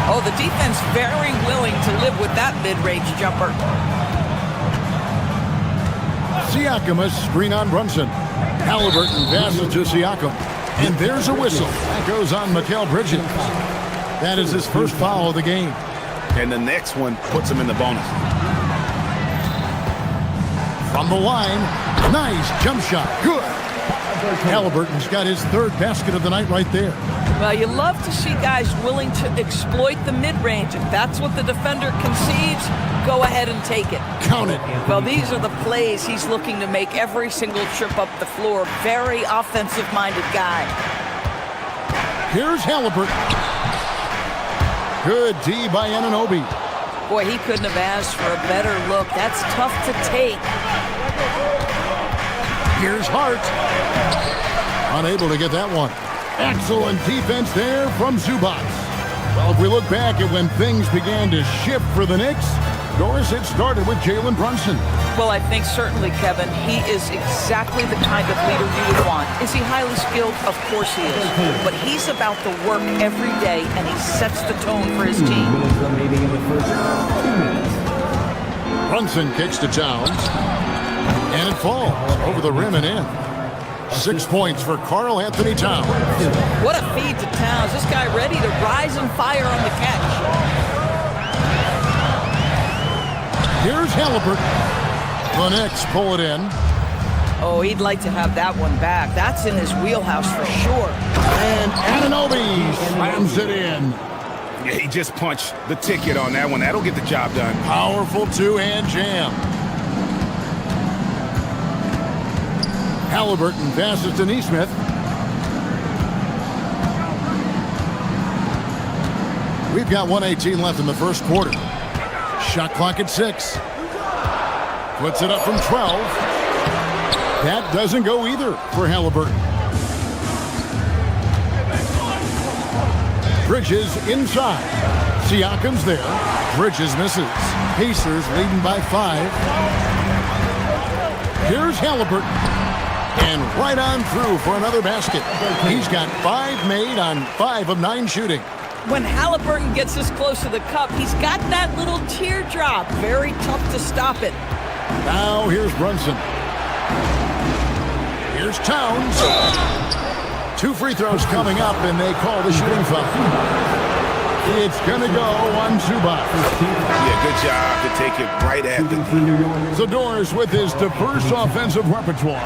Oh, the defense very willing to live with that mid-range jumper. Siakam, a screen on Brunson. Halliburton passes to Siakam. And there's a whistle. That goes on Mikal Bridges. That is his first foul of the game. And the next one puts him in the bonus. From the line, nice jump shot. Good. Halliburton's got his 3rd basket of the night right there. Well, you love to see guys willing to exploit the mid-range. If that's what the defender concedes, go ahead and take it. Count it. Well, these are the plays he's looking to make every single trip up the floor. Very offensive-minded guy. Here's Halliburton. Good D by Anunoby. Boy, he couldn't have asked for a better look. That's tough to take. Here's Hart. Unable to get that one. Excellent defense there from Zubac. Well, if we look back at when things began to shift for the Knicks, Doris, it started with Jalen Brunson. Well, I think certainly, Kevin, he is exactly the kind of leader you would want. Is he highly skilled? Of course he is. But he's about the work every day, and he sets the tone for his team. Brunson kicks to Towns. And it falls over the rim and in. 6 points for Karl Anthony Towns. What a feed to Towns. This guy ready to rise and fire on the catch. Here's Halliburton. The Knicks pull it in. Oh, he'd like to have that one back. That's in his wheelhouse for sure. And Anunoby slams it in. Yeah, he just punched the ticket on that one. That'll get the job done. Powerful 2-hand jam. Halliburton passes to Neesmith. We've got 1:18 left in the first quarter. Shot clock at 6. Puts it up from 12. That doesn't go either for Halliburton. Bridges inside. Siakam's there. Bridges misses. Pacers leading by 5. Here's Halliburton. And right on through for another basket. He's got 5 made on 5 of 9 shooting. When Halliburton gets this close to the cup, he's got that little teardrop. Very tough to stop it. Now here's Brunson. Here's Towns. 2 free throws coming up, and they call the shooting foul. It's going to go on Zubac. Yeah, good job to take it right at the knee. So Doris, with his diverse offensive repertoire,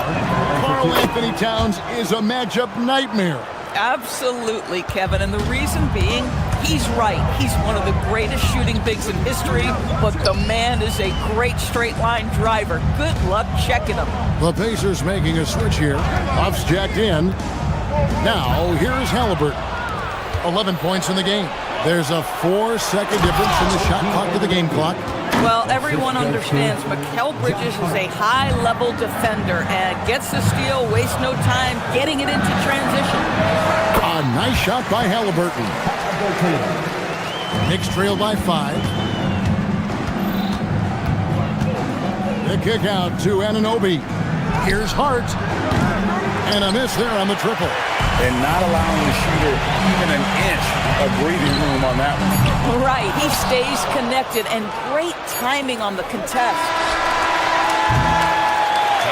Karl Anthony Towns is a matchup nightmare. Absolutely, Kevin. And the reason being, he's right. He's one of the greatest shooting bigs in history, but the man is a great straight-line driver. Good luck checking him. The Pacers making a switch here. Puff's jacked in. Now, here's Halliburton. 11 points in the game. There's a 4-second difference from the shot clock to the game clock. Well, everyone understands Mikal Bridges is a high-level defender and gets the steal, wastes no time getting it into transition. A nice shot by Halliburton. Knicks trail by 5. The kick out to Anunoby. Here's Hart. And a miss there on the triple. And not allowing the shooter even an inch of breathing room on that one. Right, he stays connected, and great timing on the contest.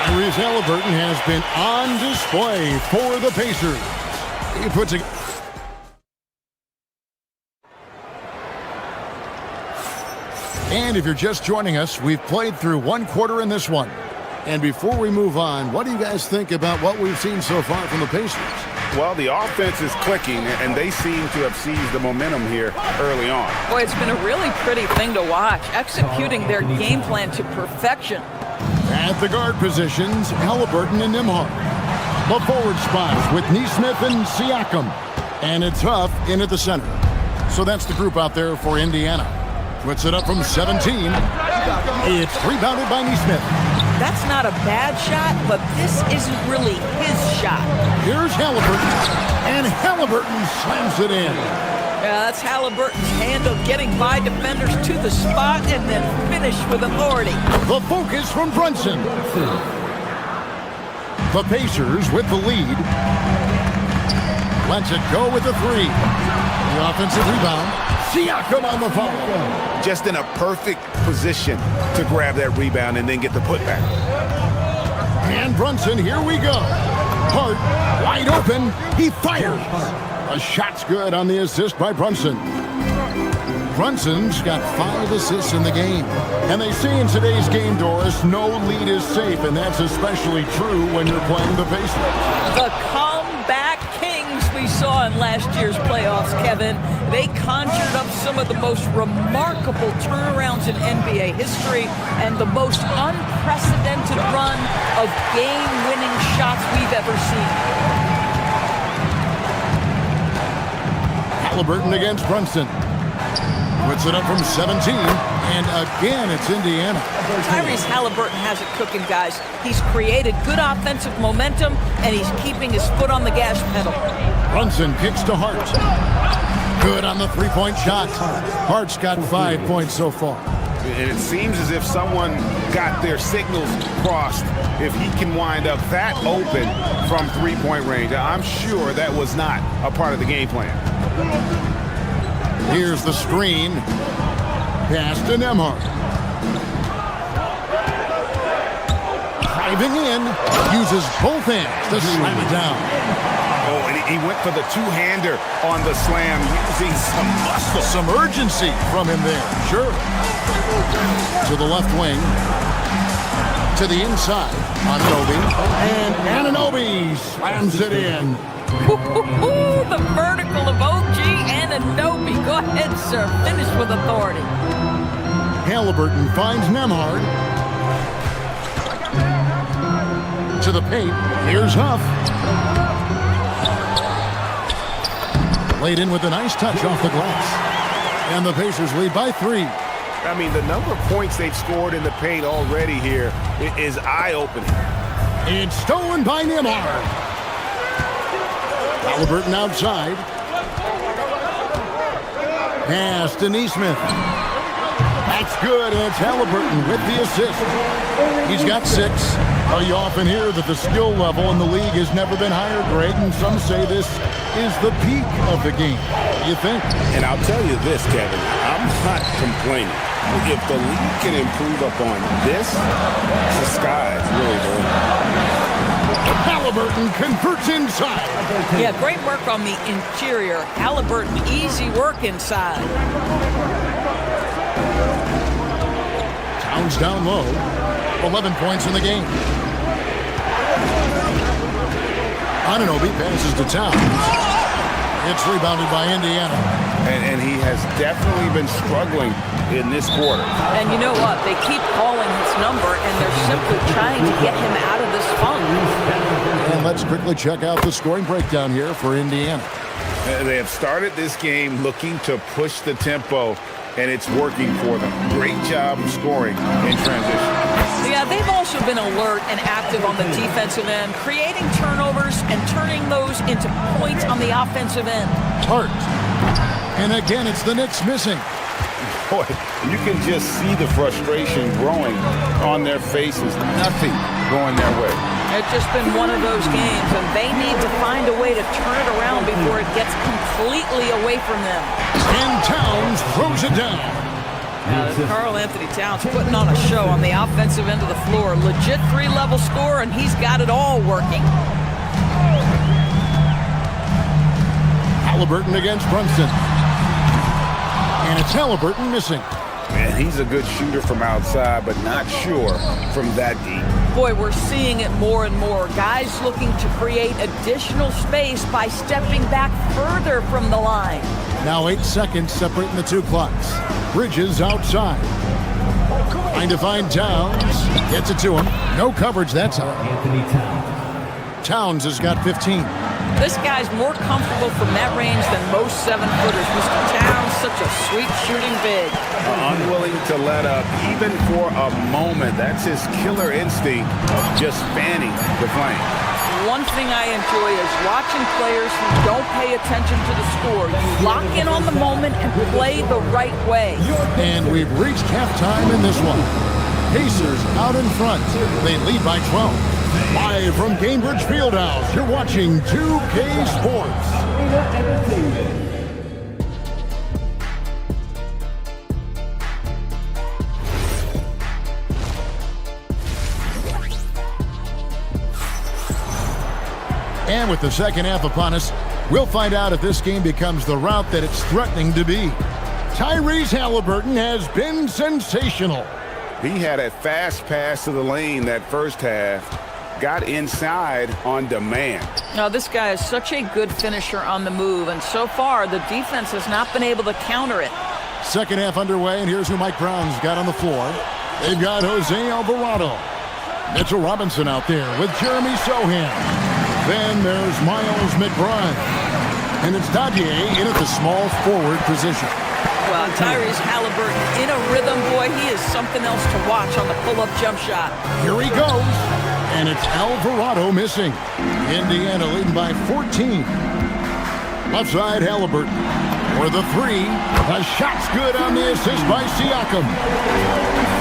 Tyrese Halliburton has been on display for the Pacers. He puts And if you're just joining us, we've played through one quarter in this one. And before we move on, what do you guys think about what we've seen so far from the Pacers? Well, the offense is clicking, and they seem to have seized the momentum here early on. Boy, it's been a really pretty thing to watch, executing their game plan to perfection. At the guard positions, Halliburton and Nembhard. The forward spots with Nesmith and Siakam. And it's Huff in at the center. So that's the group out there for Indiana. Puts it up from 17. It's rebounded by Nesmith. That's not a bad shot, but this isn't really his shot. Here's Halliburton, and Halliburton slams it in. Yeah, that's Halliburton's hand of getting by defenders to the spot and then finish with authority. The focus from Brunson. The Pacers with the lead. Lets it go with the three. The offensive rebound. Siakam on the follow. Just in a perfect position to grab that rebound and then get the putback. And Brunson, here we go. Hart, wide open. He fires. A shot's good on the assist by Brunson. Brunson's got 5 assists in the game. And they say in today's game, Doris, no lead is safe, and that's especially true when you're playing the Pacers. The comeback kings we saw in last year's playoffs, Kevin. They conjured up some of the most remarkable turnarounds in NBA history and the most unprecedented run of game-winning shots we've ever seen. Halliburton against Brunson. Puts it up from 17, and again, it's Indiana. Tyrese Halliburton has it cooking, guys. He's created good offensive momentum, and he's keeping his foot on the gas pedal. Brunson kicks to Hart. Good on the three-point shot. Hart's got 5 points so far. And it seems as if someone got their signals crossed. If he can wind up that open from three-point range, I'm sure that was not a part of the game plan. Here's the screen. Pass to Nembhard. Driving in. Uses both hands to slam it down. Oh, and he went for the two-hander on the slam, using some muscle. Some urgency from him there. Sure. To the left wing. To the inside. Anunoby. And Anunoby slams it in. The vertical of OG Anunoby. Go ahead, sir. Finish with authority. Halliburton finds Nembhard. To the paint. Here's Huff. Laid in with a nice touch off the glass. And the Pacers lead by 3. I mean, the number of points they've scored in the paint already here is eye-opening. It's stolen by Nembhard. Halliburton outside. Pass to Nesmith. That's good, and it's Halliburton with the assist. He's got 6. You often hear that the skill level in the league has never been higher, Greg, and some say this is the peak of the game. You think? And I'll tell you this, Kevin, I'm not complaining. If the league can improve upon this, the sky's really the limit. Halliburton converts inside. Yeah, great work on the interior. Halliburton, easy work inside. Towns down low. 11 points in the game. Anunoby passes to Towns. It's rebounded by Indiana. And he has definitely been struggling in this quarter. And you know what? They keep calling his number, and they're simply trying to get him out of this funk. And let's quickly check out the scoring breakdown here for Indiana. They have started this game looking to push the tempo, and it's working for them. Great job of scoring in transition. Yeah, they've also been alert and active on the defensive end, creating turnovers and turning those into points on the offensive end. Hart. And again, it's the Knicks missing. Boy, you can just see the frustration growing on their faces. Nothing going their way. It's just been one of those games, and they need to find a way to turn it around before it gets completely away from them. And Towns throws it down. Karl Anthony Towns putting on a show on the offensive end of the floor. Legit 3-level score, and he's got it all working. Halliburton against Brunson. And it's Halliburton missing. And he's a good shooter from outside, but not sure from that deep. Boy, we're seeing it more and more. Guys looking to create additional space by stepping back further from the line. Now 8 seconds separating the two clocks. Bridges outside. Trying to find Towns. Gets it to him. No coverage that time. Anthony Towns. Towns has got 15. This guy's more comfortable from that range than most 7-footers. Mr. Towns, such a sweet shooting big. Unwilling to let up even for a moment. That's his killer instinct of just fanning the flame. One thing I enjoy is watching players who don't pay attention to the score. You lock in on the moment and play the right way. And we've reached halftime in this one. Pacers out in front. They lead by 12. Live from Cambridge Fieldhouse, you're watching 2K Sports. And with the second half upon us, we'll find out if this game becomes the route that it's threatening to be. Tyrese Halliburton has been sensational. He had a fast pass to the lane that first half. Got inside on demand. Now, this guy is such a good finisher on the move, and so far, the defense has not been able to counter it. Second half underway, and here's who Mike Brown's got on the floor. They've got Jose Alvarado. Mitchell Robinson out there with Jeremy Sohan. Then there's Miles McBride. And it's Dadier in at the small forward position. Well, Tyrese Halliburton in a rhythm, boy. He is something else to watch on the pull-up jump shot. Here he goes. And it's Alvarado missing. Indiana leading by 14. Left side, Halliburton. For the three. The shot's good on the assist by Siakam.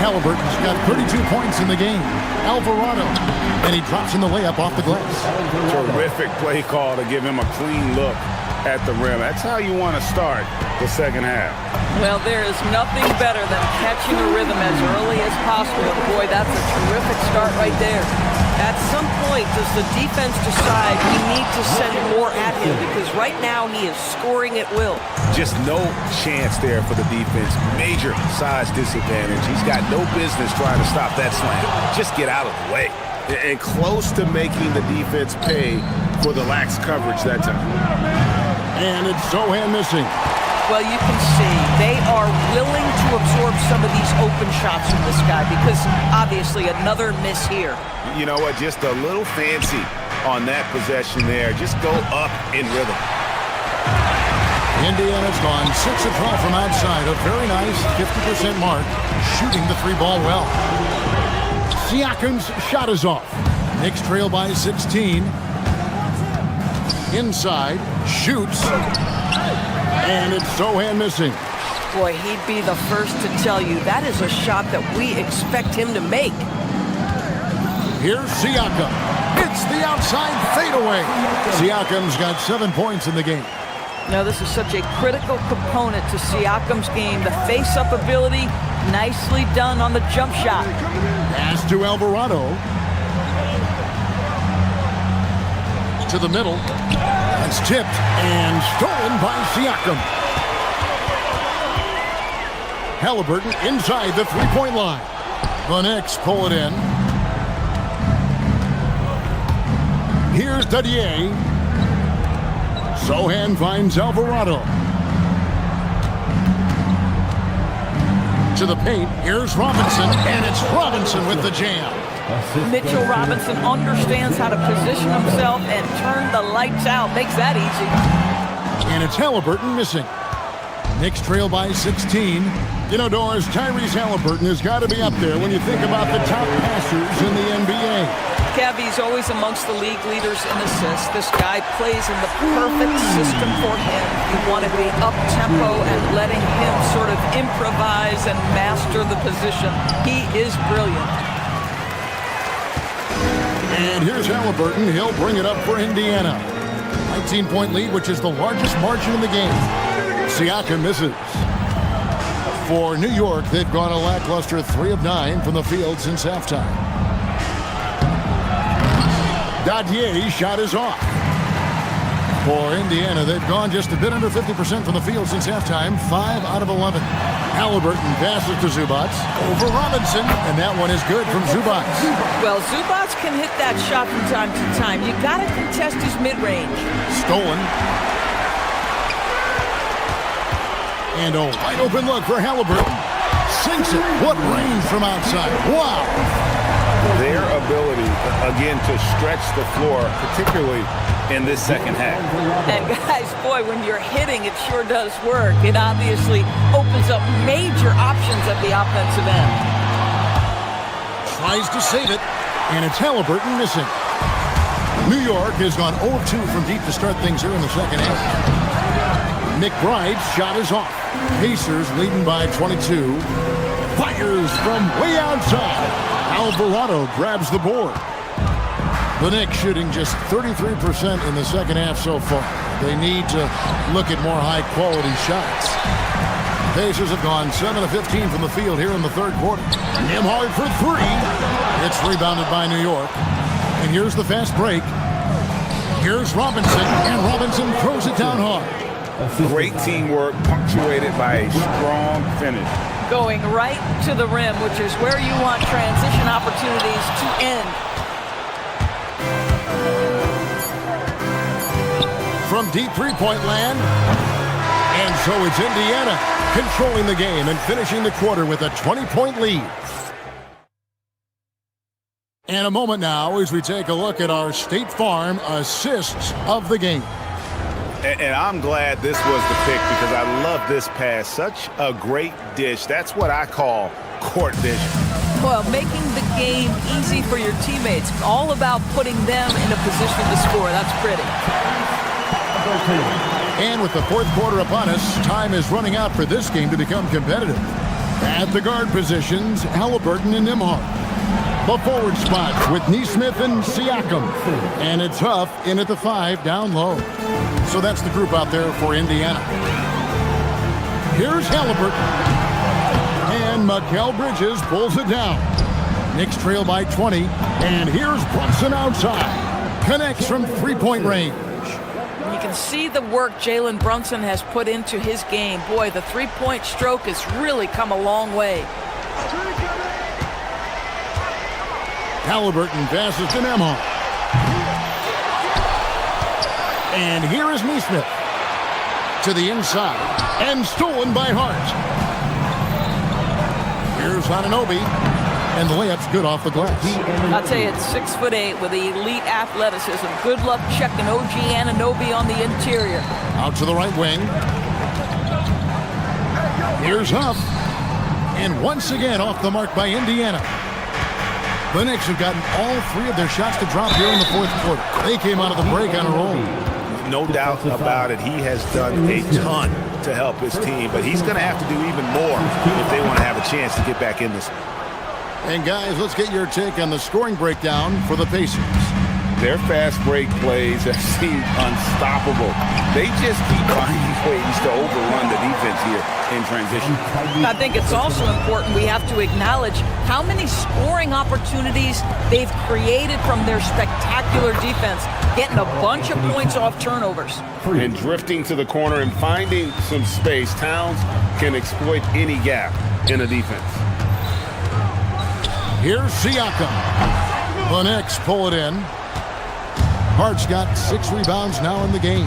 Halliburton's got 32 points in the game. Alvarado. And he drops in the layup off the glass. Terrific play call to give him a clean look at the rim. That's how you want to start the second half. Well, there is nothing better than catching a rhythm as early as possible. And boy, that's a terrific start right there. At some point, does the defense decide we need to send more at him? Because right now he is scoring at will. Just no chance there for the defense. Major size disadvantage. He's got no business trying to stop that slam. Just get out of the way. And close to making the defense pay for the lax coverage that time. And it's Sohan missing. Well, you can see they are willing to absorb some of these open shots from this guy because obviously another miss here. You know what? Just a little fancy on that possession there. Just go up in rhythm. Indiana's gone 6 of 12 from outside. A very nice 50% mark. Shooting the three ball well. Siakam's shot is off. Knicks trail by 16. Inside. Shoots. And it's Sohan missing. Boy, he'd be the first to tell you that is a shot that we expect him to make. Here's Siakam. It's the outside fadeaway. Siakam's got 7 points in the game. Now, this is such a critical component to Siakam's game. The face-up ability, nicely done on the jump shot. Pass to Alvarado. To the middle. It's tipped and stolen by Siakam. Halliburton inside the three-point line. The Knicks pull it in. Here's Dadier. Sohan finds Alvarado. To the paint. Here's Robinson, and it's Robinson with the jam. Mitchell Robinson understands how to position himself and turn the lights out. Makes that easy. And it's Halliburton missing. Knicks trail by 16. You know, Doris, Tyrese Halliburton has got to be up there when you think about the top passers in the NBA. Kev, he's always amongst the league leaders in assists. This guy plays in the perfect system for him. You want to be up-tempo and letting him sort of improvise and master the position. He is brilliant. And here's Halliburton. He'll bring it up for Indiana. 19-point lead, which is the largest margin in the game. Siakam misses. For New York, they've gone a lackluster 3 of 9 from the field since halftime. Dadier's shot is off. For Indiana, they've gone just a bit under 50% from the field since halftime, 5 out of 11. Halliburton passes to Zubac over Robinson, and that one is good from Zubac. Well, Zubac can hit that shot from time to time. You got to contest his mid-range. Stolen. And a wide open look for Halliburton. Sinks it. What range from outside. Wow. Their ability, again, to stretch the floor, particularly in this second half. And guys, boy, when you're hitting, it sure does work. It obviously opens up major options at the offensive end. Tries to save it, and it's Halliburton missing. New York has gone 0-2 from deep to start things here in the second half. McBride's shot is off. Pacers leading by 22. Fires from way outside. Alvarado grabs the board. The Knicks shooting just 33% in the second half so far. They need to look at more high-quality shots. Pacers have gone 7 of 15 from the field here in the third quarter. Nembhard for 3. It's rebounded by New York. And here's the fast break. Here's Robinson, and Robinson throws it down hard. Great teamwork punctuated by a strong finish. Going right to the rim, which is where you want transition opportunities to end. From deep three-point land. And so it's Indiana controlling the game and finishing the quarter with a 20-point lead. And a moment now as we take a look at our State Farm assists of the game. And I'm glad this was the pick because I love this pass. Such a great dish. That's what I call court vision. Well, making the game easy for your teammates. All about putting them in a position to score. That's pretty. And with the fourth quarter upon us, time is running out for this game to become competitive. At the guard positions, Halliburton and Nembhard. The forward spot with Nesmith and Siakam. And it's Huff in at the 5 down low. So that's the group out there for Indiana. Here's Halliburton. And Mikal Bridges pulls it down. Knicks trail by 20. And here's Brunson outside. Connects from three-point range. You can see the work Jalen Brunson has put into his game. Boy, the three-point stroke has really come a long way. Halliburton passes to Nembhard. And here is Nesmith. To the inside. And stolen by Hart. Here's Anunoby. And the layup's good off the glass. I'll tell you, it's 6'8" with elite athleticism. Good luck checking OG Anunoby on the interior. Out to the right wing. Here's Huff. And once again off the mark by Indiana. The Knicks have gotten all 3 of their shots to drop here in the fourth quarter. They came out of the break on a roll. No doubt about it. He has done a ton to help his team, but he's going to have to do even more if they want to have a chance to get back in this. And guys, let's get your take on the scoring breakdown for the Pacers. Their fast break plays have seemed unstoppable. They just keep finding ways to overrun the defense here in transition. I think it's also important we have to acknowledge how many scoring opportunities they've created from their spectacular defense, getting a bunch of points off turnovers. And drifting to the corner and finding some space. Towns can exploit any gap in a defense. Here's Siakam. The Knicks pull it in. Hart's got 6 rebounds now in the game.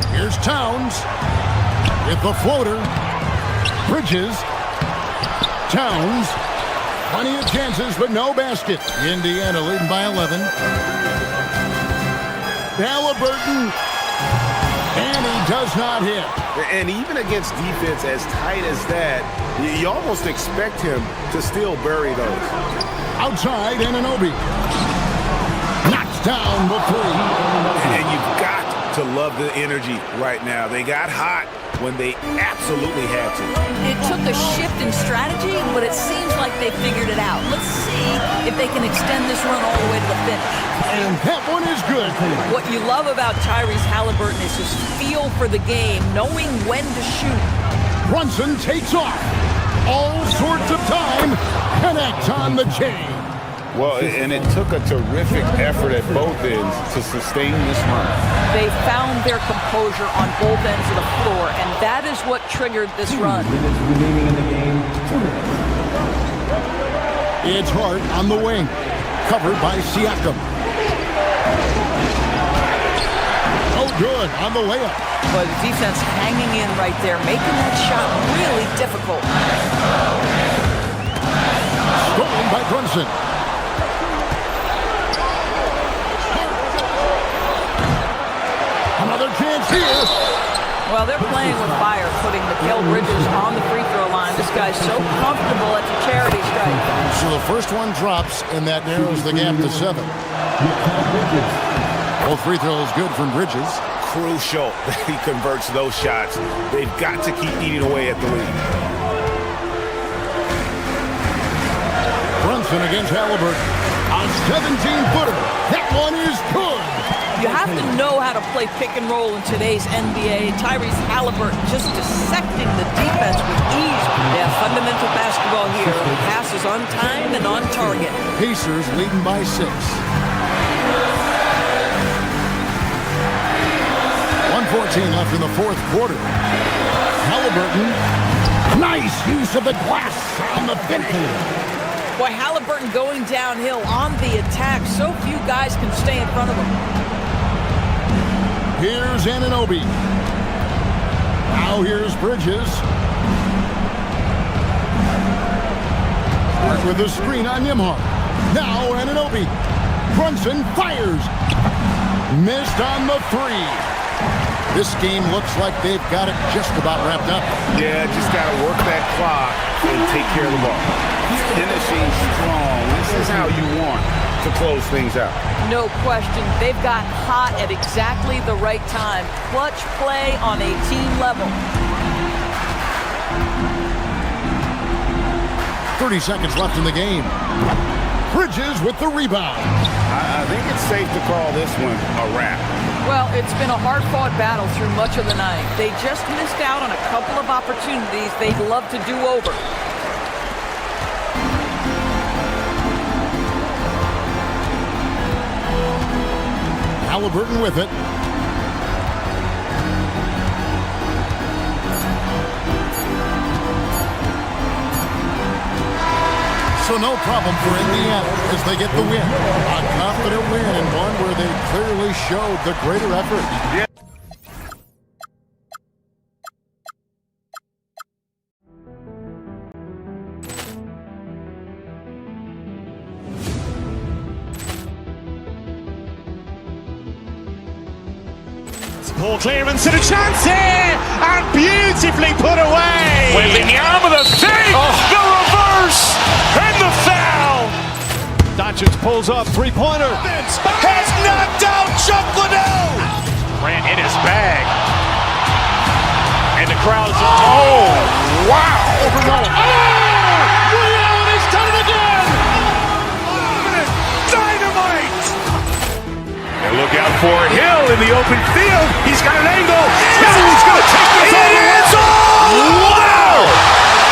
Here's Towns with the floater. Bridges. Towns. Plenty of chances, but no basket. Indiana leading by 11. Halliburton. And he does not hit. And even against defense as tight as that, you almost expect him to still bury those. Outside, Anunoby. Knocked down the 3. And you've got to love the energy right now. They got hot when they absolutely had to. It took a shift in strategy, but it seems like they figured it out. Let's see if they can extend this run all the way to the finish. And that one is good. What you love about Tyrese Halliburton is his feel for the game, knowing when to shoot. Brunson takes off. All sorts of time. Connect on the chain. Well, and it took a terrific effort at both ends to sustain this run. They found their composure on both ends of the floor, and that is what triggered this run. It's Hart on the wing, covered by Siakam. Oh, good on the layup. But the defense hanging in right there, making that shot really difficult. Stolen by Brunson. Another chance here. Well, they're playing with fire, putting Mikal Bridges on the free throw line. This guy's so comfortable at the charity stripe. So the first one drops, and that narrows the gap to 7. Both free throws good from Bridges. Crucial that he converts those shots. They've got to keep eating away at the lead. Brunson against Halliburton. A 17-footer. That one is good. You have to know how to play pick and roll in today's NBA. Tyrese Halliburton just dissecting the defense with ease. Yeah, fundamental basketball here. Passes on time and on target. Pacers leading by 6. 1:14 left in the fourth quarter. Halliburton. Nice use of the glass on the finish. Boy, Halliburton going downhill on the attack. So few guys can stay in front of him. Here's Anunoby. Now here's Bridges. Hart with the screen on Nimhart. Now Anunoby. Brunson fires. Missed on the 3. This game looks like they've got it just about wrapped up. Yeah, just got to work that clock and take care of the ball. Finishing strong. This is how you want to close things out. No question. They've got hot at exactly the right time. Clutch play on a team level. 30 seconds left in the game. Bridges with the rebound. I think it's safe to call this one a wrap. Well, it's been a hard-fought battle through much of the night. They just missed out on a couple of opportunities they'd love to do over. Halliburton with it. So no problem for Indiana as they get the win. A confident win and one where they clearly showed the greater effort. Yeah. Poor clearance and a chance here, and beautifully put away. Wembanyama the fake, the reverse, and the foul. Doncic pulls up, three-pointer. Has knocked out Chuck Liddell. Ran in his bag. And the crowd's, oh, wow. He's done it again. Dynamite. And look out for Hill in the open field. He's got an angle. Hill's going to take this all the way. Wow!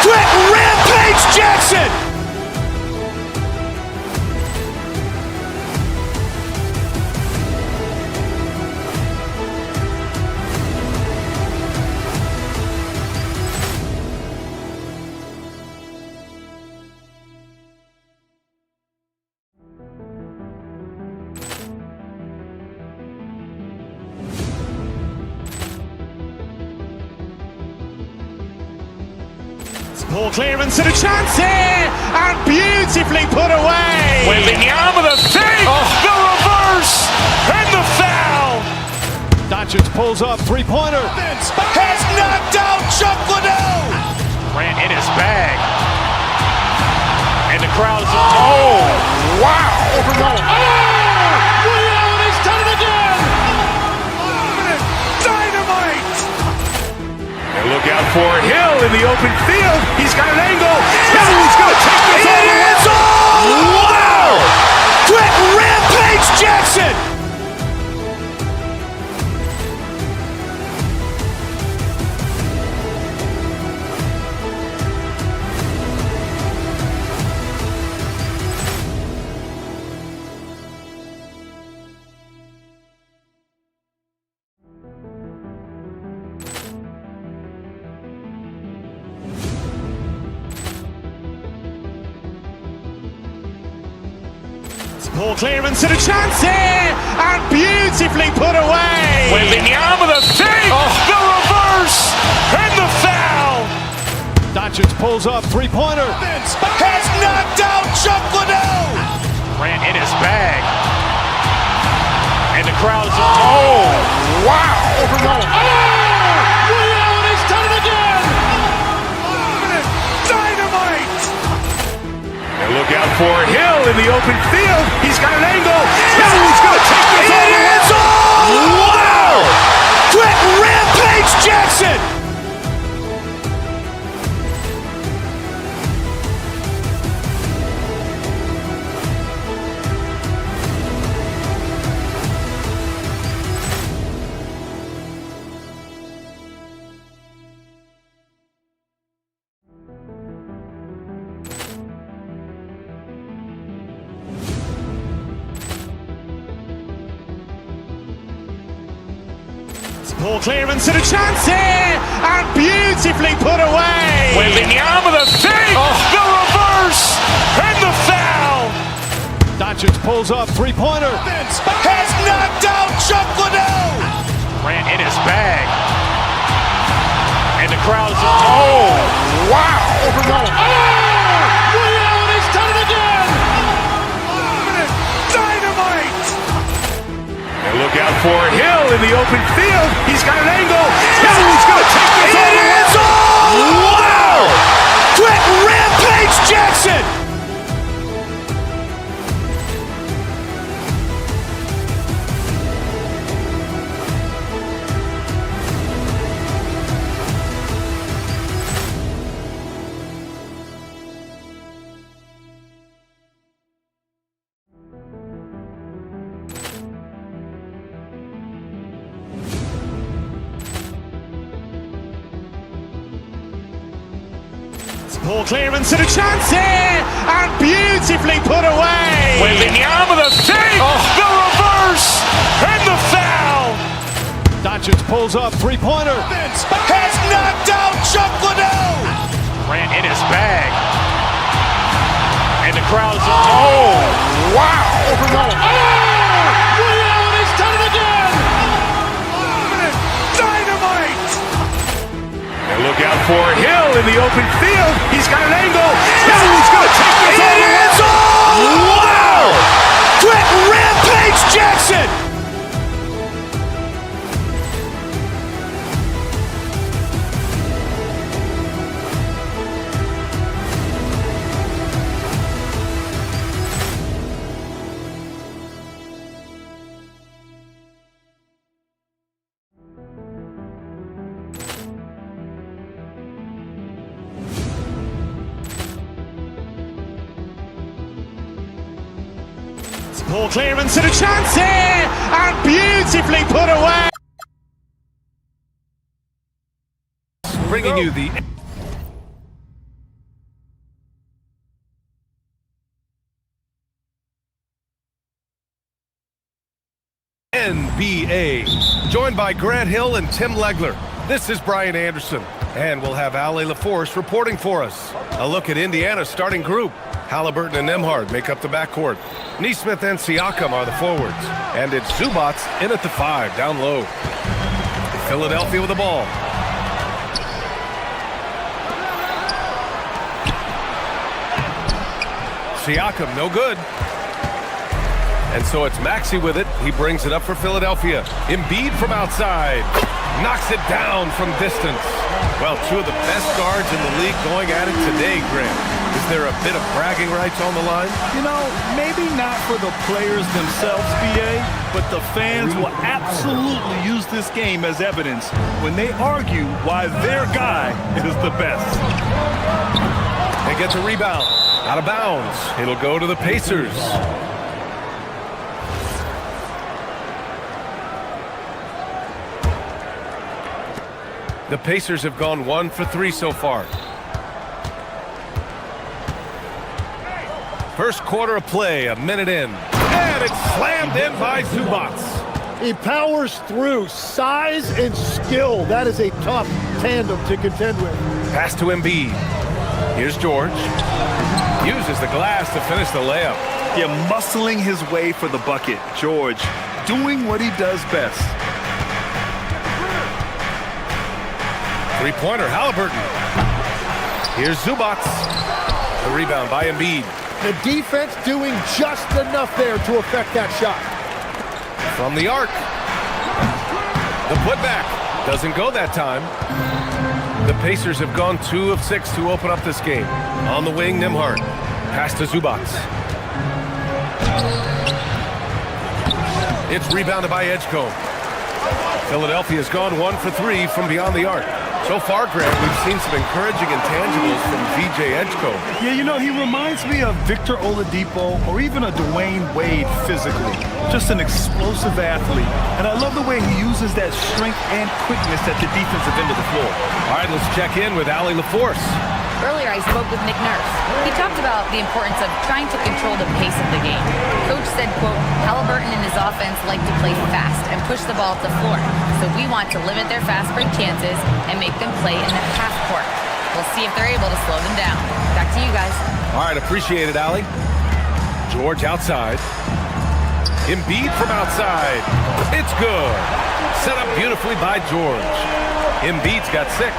Quick Rampage Jackson. Poor clearance and a chance here, and beautifully put away. Wembanyama the fake, the reverse, and the foul. Doncic pulls up, three-pointer. Has knocked out Chuck Liddell. Ran in his bag. And the crowd's, oh, wow. He's done it again. Dynamite. And look out for Hill in the open field. He's got an angle. Hill's going to take this all the way. Wow! Quick Rampage Jackson. Poor clearance and a chance here, and beautifully put away. Wembanyama the save, the reverse, and the foul. Doncic pulls up, three-pointer. Has knocked out Chuck Liddell. Ran in his bag. And the crowd's, oh, wow. He's done it again. Dynamite. And look out for Hill in the open field. He's got an angle. He's going to take this all the way. Wow! Quick Rampage Jackson. Poor clearance and a chance here, and beautifully put away. Wembanyama the save, the reverse, and the foul. Doncic pulls up, three-pointer. Has knocked out Chuck Liddell. Ran in his bag. And the crowd's, oh, wow. He's done it again. Dynamite. And look out for Hill in the open field. He's got an angle. He's going to take this all the way. Wow! Quick Rampage Jackson. Poor clearance and a chance here, and beautifully put away. Wembanyama the save, the reverse, and the foul. Doncic pulls up, three-pointer. Has knocked out Chuck Liddell. Ran in his bag. And the crowd's, oh, wow. He's done it again. Dynamite. And look out for Hill in the open field. He's got an angle. He's going to take this all the way. Wow! Quick Rampage Jackson. Poor clearance and a chance here, and beautifully put away. Bringing you the NBA. Joined by Grant Hill and Tim Legler. This is Brian Anderson, and we'll have Ali LaForce reporting for us. A look at Indiana's starting group. Halliburton and Nembhard make up the backcourt. Nesmith and Siakam are the forwards. And it's Zubac in at the 5, down low. Philadelphia with the ball. Siakam, no good. And so it's Maxey with it. He brings it up for Philadelphia. Embiid from outside. Knocks it down from distance. Well, two of the best guards in the league going at it today, Grant. Is there a bit of bragging rights on the line? You know, maybe not for the players themselves, BA, but the fans will absolutely use this game as evidence when they argue why their guy is the best. They get the rebound. Out of bounds. It'll go to the Pacers. The Pacers have gone 1 for 3 so far. First quarter of play, a minute in. And it's slammed in by Zubac. He powers through. Size and skill. That is a tough tandem to contend with. Pass to Embiid. Here's George. Uses the glass to finish the layup. Yeah, muscling his way for the bucket. George doing what he does best. Three-pointer, Halliburton. Here's Zubac. The rebound by Embiid. The defense doing just enough there to affect that shot. From the arc. The putback doesn't go that time. The Pacers have gone 2 of 6 to open up this game. On the wing, Nembhard. Pass to Zubac. It's rebounded by Edgecombe. Philadelphia's gone 1 for 3 from beyond the arc. So far, Grant, we've seen some encouraging intangibles from VJ Edgecombe. Yeah, you know, he reminds me of Victor Oladipo or even a Dwayne Wade physically. Just an explosive athlete. And I love the way he uses that strength and quickness at the defensive end of the floor. All right, let's check in with Allie LaForce. Earlier, I spoke with Nick Nurse. He talked about the importance of trying to control the pace of the game. Coach said, quote, Halliburton and his offense like to play fast and push the ball up the floor. So we want to limit their fast break chances and make them play in the half court. We'll see if they're able to slow them down. Back to you guys. All right, appreciate it, Allie. George outside. Embiid from outside. It's good. Set up beautifully by George. Embiid's got 6.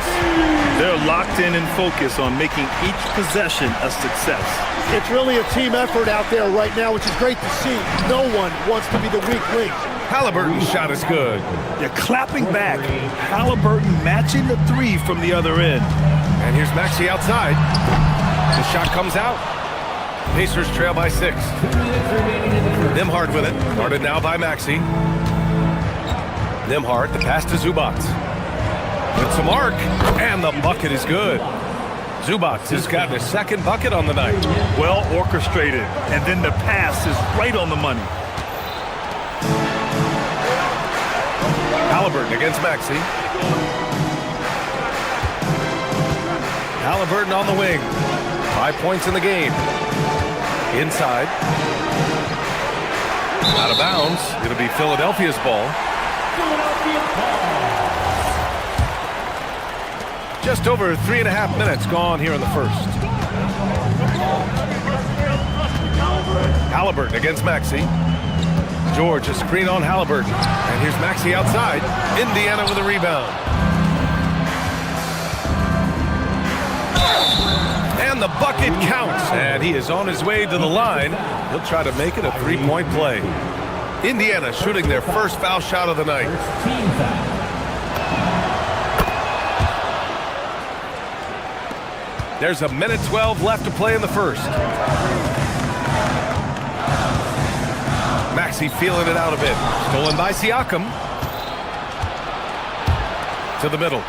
They're locked in and focused on making each possession a success. It's really a team effort out there right now, which is great to see. No one wants to be the weak link. Halliburton's shot is good. They're clapping back. Halliburton matching the 3 from the other end. And here's Maxey outside. The shot comes out. Pacers trail by 6. Nembhard with it. Guarded now by Maxey. Nembhard, the pass to Zubac. With some arc, and the bucket is good. Zubac has gotten his 2nd bucket on the night. Well orchestrated, and then the pass is right on the money. Halliburton against Maxey. Halliburton on the wing. 5 points in the game. Inside. Out of bounds. It'll be Philadelphia's ball. Just over 3.5 minutes gone here in the first. Halliburton against Maxey. George, a screen on Halliburton. And here's Maxey outside. Indiana with a rebound. And the bucket counts. And he is on his way to the line. He'll try to make it a 3-point play. Indiana shooting their first foul shot of the night. There's 1:12 left to play in the first. Maxey feeling it out a bit. Stolen by Siakam. To the middle.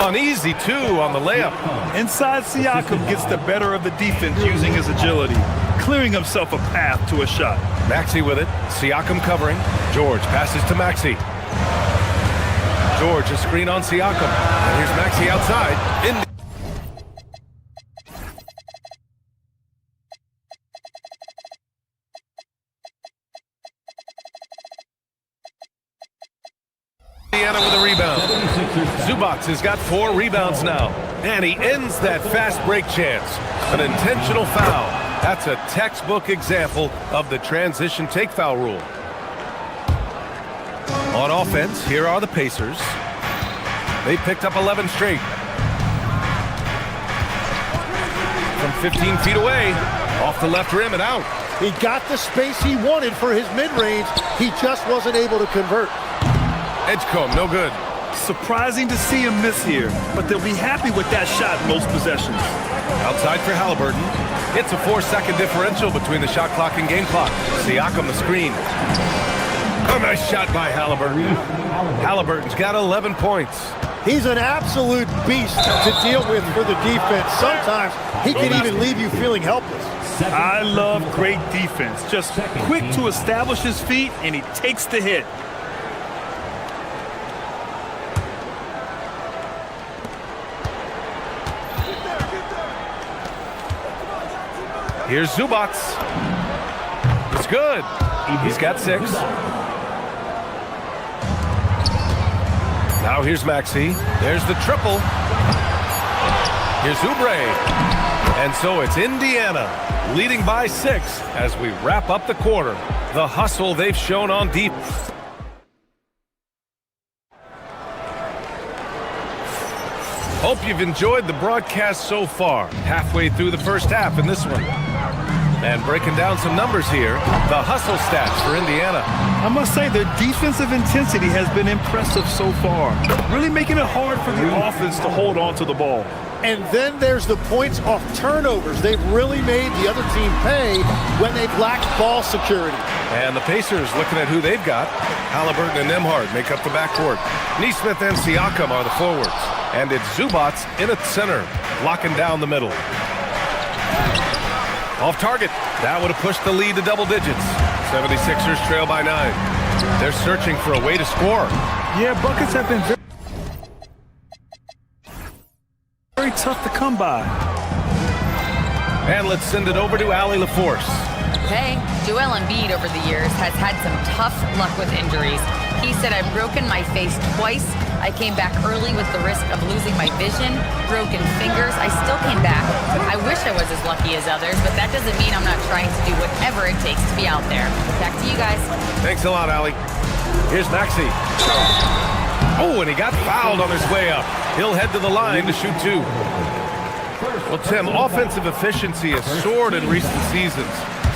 Uneasy, 2 on the layup. Inside, Siakam gets the better of the defense using his agility, clearing himself a path to a shot. Maxey with it. Siakam covering. George passes to Maxey. George, a screen on Siakam. And here's Maxey outside. Indiana with a rebound. Zubac has got 4 rebounds now. And he ends that fast break chance. An intentional foul. That's a textbook example of the transition take foul rule. On offense, here are the Pacers. They picked up 11 straight. From 15 feet away, off the left rim and out. He got the space he wanted for his mid-range. He just wasn't able to convert. Edgecombe, no good. Surprising to see him miss here, but they'll be happy with that shot most possessions. Outside for Halliburton. It's a 4-second differential between the shot clock and game clock. Siakam the screen. A nice shot by Halliburton. Halliburton's got 11 points. He's an absolute beast to deal with for the defense. Sometimes he can even leave you feeling helpless. I love great defense. Just quick to establish his feet, and he takes the hit. Here's Zubac. It's good. He's got 6. Now here's Maxey. There's the triple. Here's Oubre. And so it's Indiana leading by 6 as we wrap up the quarter. The hustle they've shown on deep. Hope you've enjoyed the broadcast so far. Halfway through the first half in this one. And breaking down some numbers here, the hustle stats for Indiana. I must say their defensive intensity has been impressive so far, really making it hard for the offense to hold on to the ball. And then there's the points off turnovers. They've really made the other team pay when they've lacked ball security. And the Pacers looking at who they've got. Halliburton and Nembhard make up the backcourt. Nesmith and Siakam are the forwards. And it's Zubats in at center, locking down the middle. Off target. That would have pushed the lead to double digits. 76ers trail by 9. They're searching for a way to score. Yeah, buckets have been very tough to come by. And let's send it over to Allie LaForce. Okay, Joel Embiid over the years has had some tough luck with injuries. He said, I've broken my face twice. I came back early with the risk of losing my vision, broken fingers. I still came back. I wish I was as lucky as others, but that doesn't mean I'm not trying to do whatever it takes to be out there. Back to you guys. Thanks a lot, Allie. Here's Maxey. Oh, and he got fouled on his way up. He'll head to the line to shoot 2. Well, Tim, offensive efficiency has soared in recent seasons.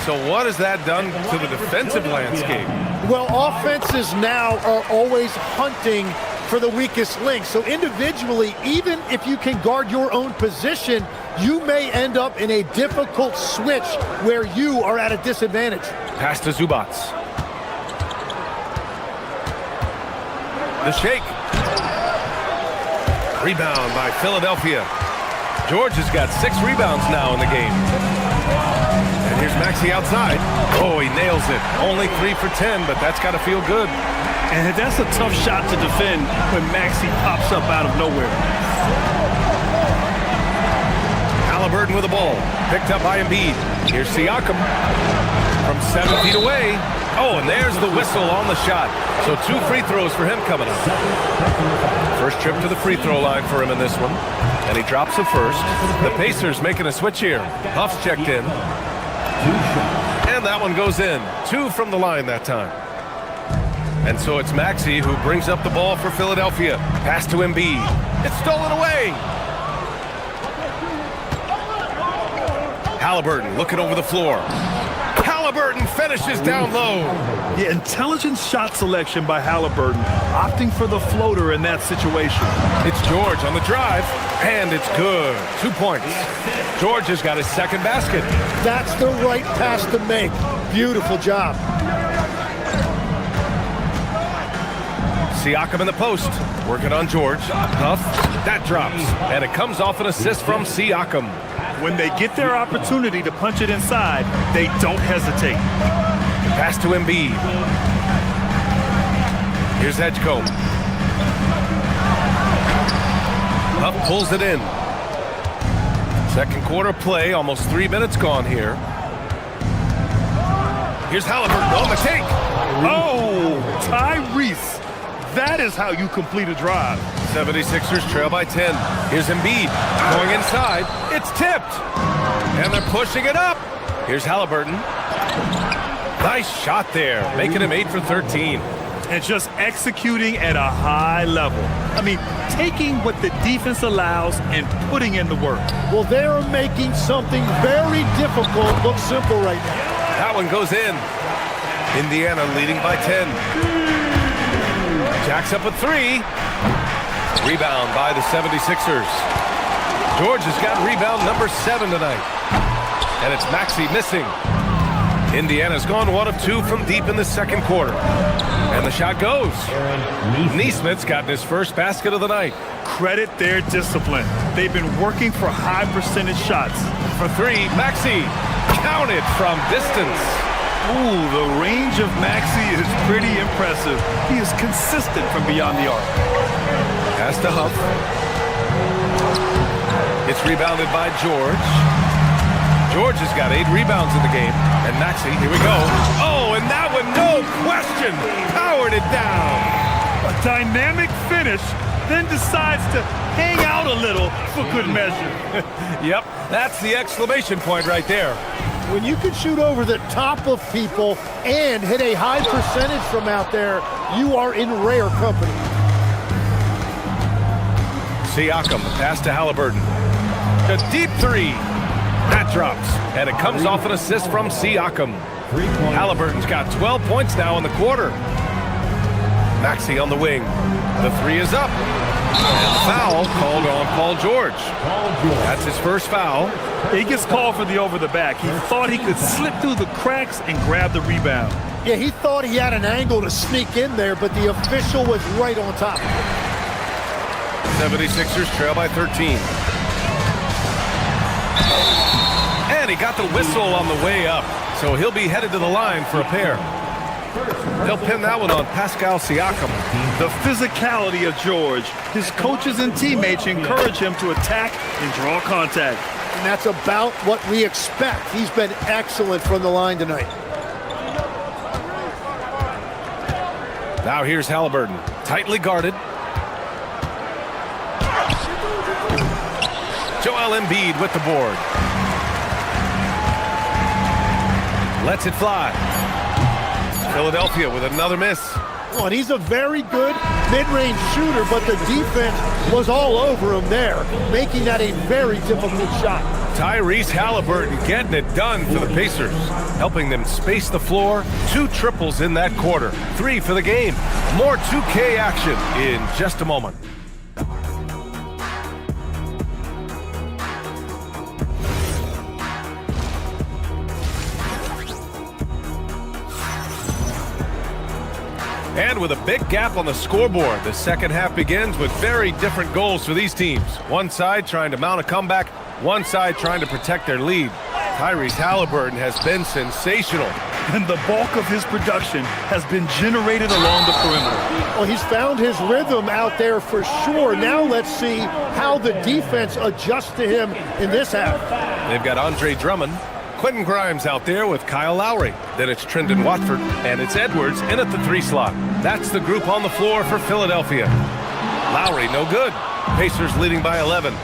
So what has that done to the defensive landscape? Well, offenses now are always hunting for the weakest link. So individually, even if you can guard your own position, you may end up in a difficult switch where you are at a disadvantage. Pass to Zubats. The shake. Rebound by Philadelphia. George has got 6 rebounds now in the game. And here's Maxey outside. Oh, he nails it. Only 3 for 10, but that's got to feel good. And that's a tough shot to defend when Maxey pops up out of nowhere. Halliburton with the ball. Picked up by Embiid. Here's Siakam from 7 feet away. Oh, and there's the whistle on the shot. So 2 free throws for him coming up. First trip to the free throw line for him in this one. And he drops the first. The Pacers making a switch here. Huff's checked in. And that one goes in. 2 from the line that time. And so it's Maxey who brings up the ball for Philadelphia. Pass to Embiid. It's stolen away. Halliburton looking over the floor. Halliburton finishes down low. Yeah, intelligent shot selection by Halliburton, opting for the floater in that situation. It's George on the drive, and it's good. 2 points. George has got his second basket. That's the right pass to make. Beautiful job. Siakam in the post, working on George. Huff, that drops, and it comes off an assist from Siakam. When they get their opportunity to punch it inside, they don't hesitate. Pass to Embiid. Here's Edgecombe. Huff pulls it in. Second quarter play, almost 3 minutes gone here. Here's Halliburton on the take. Oh, Tyrese. That is how you complete a drive. 76ers trail by 10. Here's Embiid going inside. It's tipped. And they're pushing it up. Here's Halliburton. Nice shot there, making him 8 for 13. And just executing at a high level. I mean, taking what the defense allows and putting in the work. Well, they're making something very difficult look simple right now. That one goes in. Indiana leading by 10. Jacks up a 3. Rebound by the 76ers. George has got rebound number 7 tonight. And it's Maxey missing. Indiana's gone 1 of 2 from deep in the second quarter. And the shot goes. Nesmith's gotten his first basket of the night. Credit their discipline. They've been working for high percentage shots. For 3, Maxey counted from distance. Ooh, the range of Maxey is pretty impressive. He is consistent from beyond the arc. Pass to Huff. It's rebounded by George. George has got 8 rebounds in the game. And Maxey, here we go. Oh, and that one, no question, powered it down. A dynamic finish then decides to hang out a little for good measure. Yep, that's the exclamation point right there. When you can shoot over the top of people and hit a high percentage from out there, you are in rare company. Siakam, pass to Halliburton. A deep three. That drops, and it comes off an assist from Siakam. Halliburton's got 12 points now in the quarter. Maxey on the wing. The three is up. And foul called on Paul George. That's his first foul. He gets called for the over the back. He thought he could slip through the cracks and grab the rebound. Yeah, he thought he had an angle to sneak in there, but the official was right on top. 76ers trail by 13. And he got the whistle on the way up, so he'll be headed to the line for a pair. They'll pin that one on Pascal Siakam. The physicality of George. His coaches and teammates encourage him to attack and draw contact. And that's about what we expect. He's been excellent from the line tonight. Now here's Halliburton, tightly guarded. Joel Embiid with the board. Lets it fly. Philadelphia with another miss. Oh, and he's a very good mid-range shooter, but the defense was all over him there, making that a very difficult shot. Tyrese Halliburton getting it done for the Pacers, helping them space the floor. 2 triples in that quarter. 3 for the game. More 2K action in just a moment. And with a big gap on the scoreboard, the second half begins with very different goals for these teams. One side trying to mount a comeback, one side trying to protect their lead. Tyrese Halliburton has been sensational. And the bulk of his production has been generated along the perimeter. Well, he's found his rhythm out there for sure. Now let's see how the defense adjusts to him in this half. They've got Andre Drummond. Quentin Grimes out there with Kyle Lowry. Then it's Trendon Watford, and it's Edwards in at the 3 slot. That's the group on the floor for Philadelphia. Lowry, no good. Pacers leading by 11.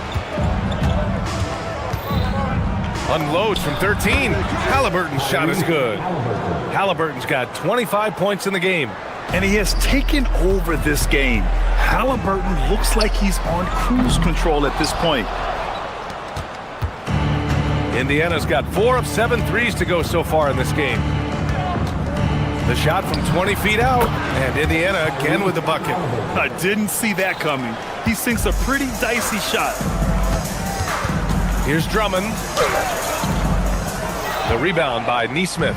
Unloads from 13. Halliburton's shot is good. Halliburton's got 25 points in the game. And he has taken over this game. Halliburton looks like he's on cruise control at this point. Indiana's got 4 of 7 threes to go so far in this game. The shot from 20 feet out, and Indiana again with the bucket. I didn't see that coming. He sinks a pretty dicey shot. Here's Drummond. The rebound by Nesmith.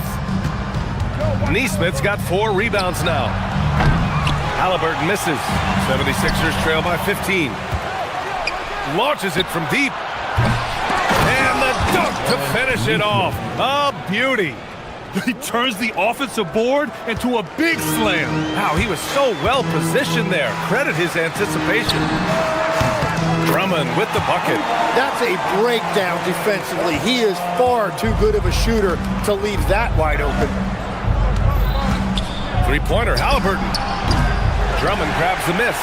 Nesmith's got 4 rebounds now. Halliburton misses. 76ers trail by 15. Launches it from deep. And the dunk to finish it off. A beauty. He turns the offensive board into a big slam. Wow, he was so well positioned there. Credit his anticipation. Drummond with the bucket. That's a breakdown defensively. He is far too good of a shooter to leave that wide open. 3-pointer, Halliburton. Drummond grabs the miss.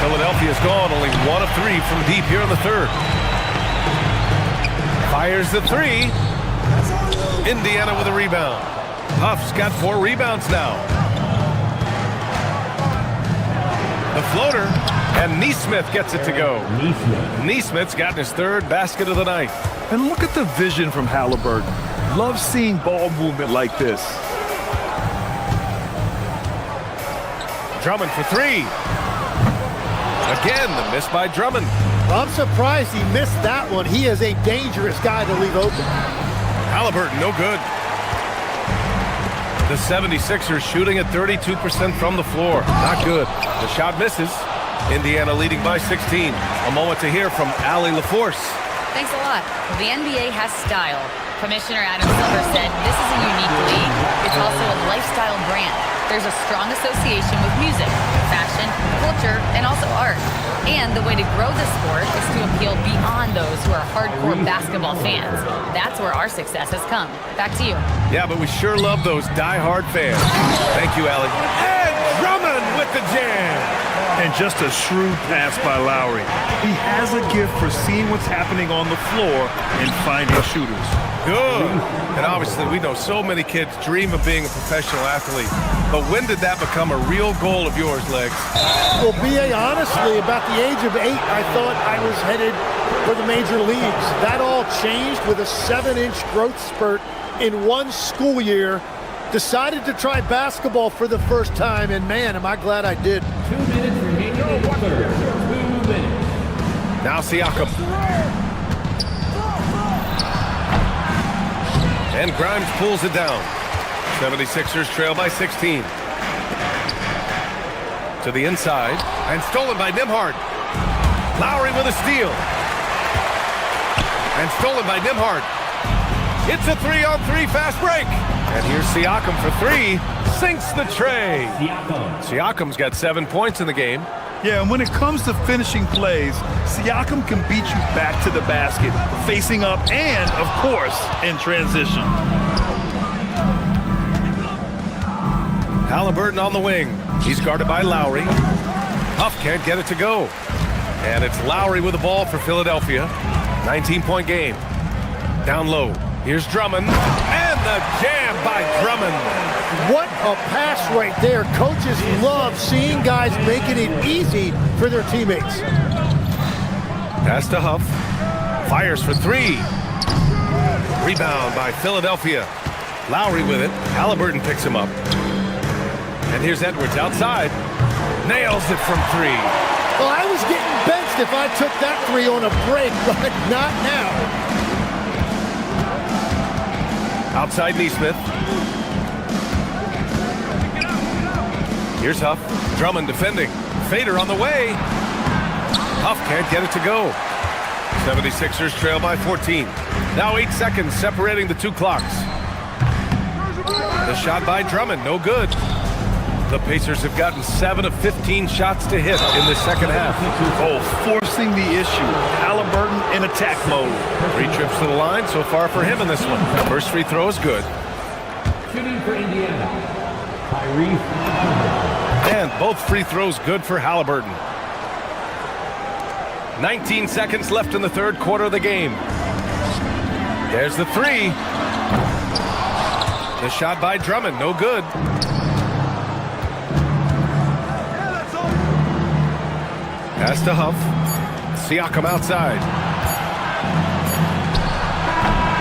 Philadelphia's gone only 1 of 3 from deep here in the third. Fires the 3. Indiana with a rebound. Huff's got 4 rebounds now. The floater, and Nesmith gets it to go. Nesmith's gotten his 3rd basket of the night. And look at the vision from Halliburton. Love seeing ball movement like this. Drummond for 3. Again, the miss by Drummond. I'm surprised he missed that one. He is a dangerous guy to leave open. Halliburton, no good. The 76ers shooting at 32% from the floor. Not good. The shot misses. Indiana leading by 16. A moment to hear from Allie LaForce. Thanks a lot. The NBA has style. Commissioner Adam Silver said this is a unique league. It's also a lifestyle brand. There's a strong association with music, fashion, culture, and also art. And the way to grow the sport is to appeal beyond those who are hardcore basketball fans. That's where our success has come. Back to you. Yeah, but we sure love those die-hard fans. Thank you, Allie. And Drummond with the jam. And just a shrewd pass by Lowry. He has a gift for seeing what's happening on the floor and finding shooters. Good. And obviously we know so many kids dream of being a professional athlete. But when did that become a real goal of yours, Legs? Well, B.A., honestly, about the age of 8, I thought I was headed for the major leagues. That all changed with a 7-inch growth spurt in one school year. Decided to try basketball for the first time, and man, am I glad I did. 2 minutes remaining in the third. 2 minutes. Now Siakam. And Grimes pulls it down. 76ers trail by 16. To the inside, and stolen by Nembhard. Lowry with a steal. And stolen by Nembhard. It's a 3-on-3 fast break. And here's Siakam for 3. Sinks the tray. Siakam's got 7 points in the game. Yeah, and when it comes to finishing plays, Siakam can beat you back to the basket, facing up and, of course, in transition. Halliburton on the wing. He's guarded by Lowry. Huff can't get it to go. And it's Lowry with the ball for Philadelphia. 19-point game. Down low. Here's Drummond. And the jam by Drummond. What a pass right there. Coaches love seeing guys making it easy for their teammates. Pass to Huff. Fires for 3. Rebound by Philadelphia. Lowry with it. Halliburton picks him up. And here's Edwards outside. Nails it from 3. Well, I was getting benched if I took that 3 on a break, but not now. Outside Neesmith. Here's Huff. Drummond defending. Fader on the way. Huff can't get it to go. 76ers trail by 14. Now 8 seconds separating the 2 clocks. The shot by Drummond, no good. The Pacers have gotten 7 of 15 shots to hit in the second half. Oh, forcing the issue. Halliburton in attack mode. 3 trips to the line so far for him in this one. First free throw is good. Shooting for Indiana, Tyrese. And both free throws good for Halliburton. 19 seconds left in the third quarter of the game. There's the 3. The shot by Drummond, no good. Pass to Huff. Siakam outside.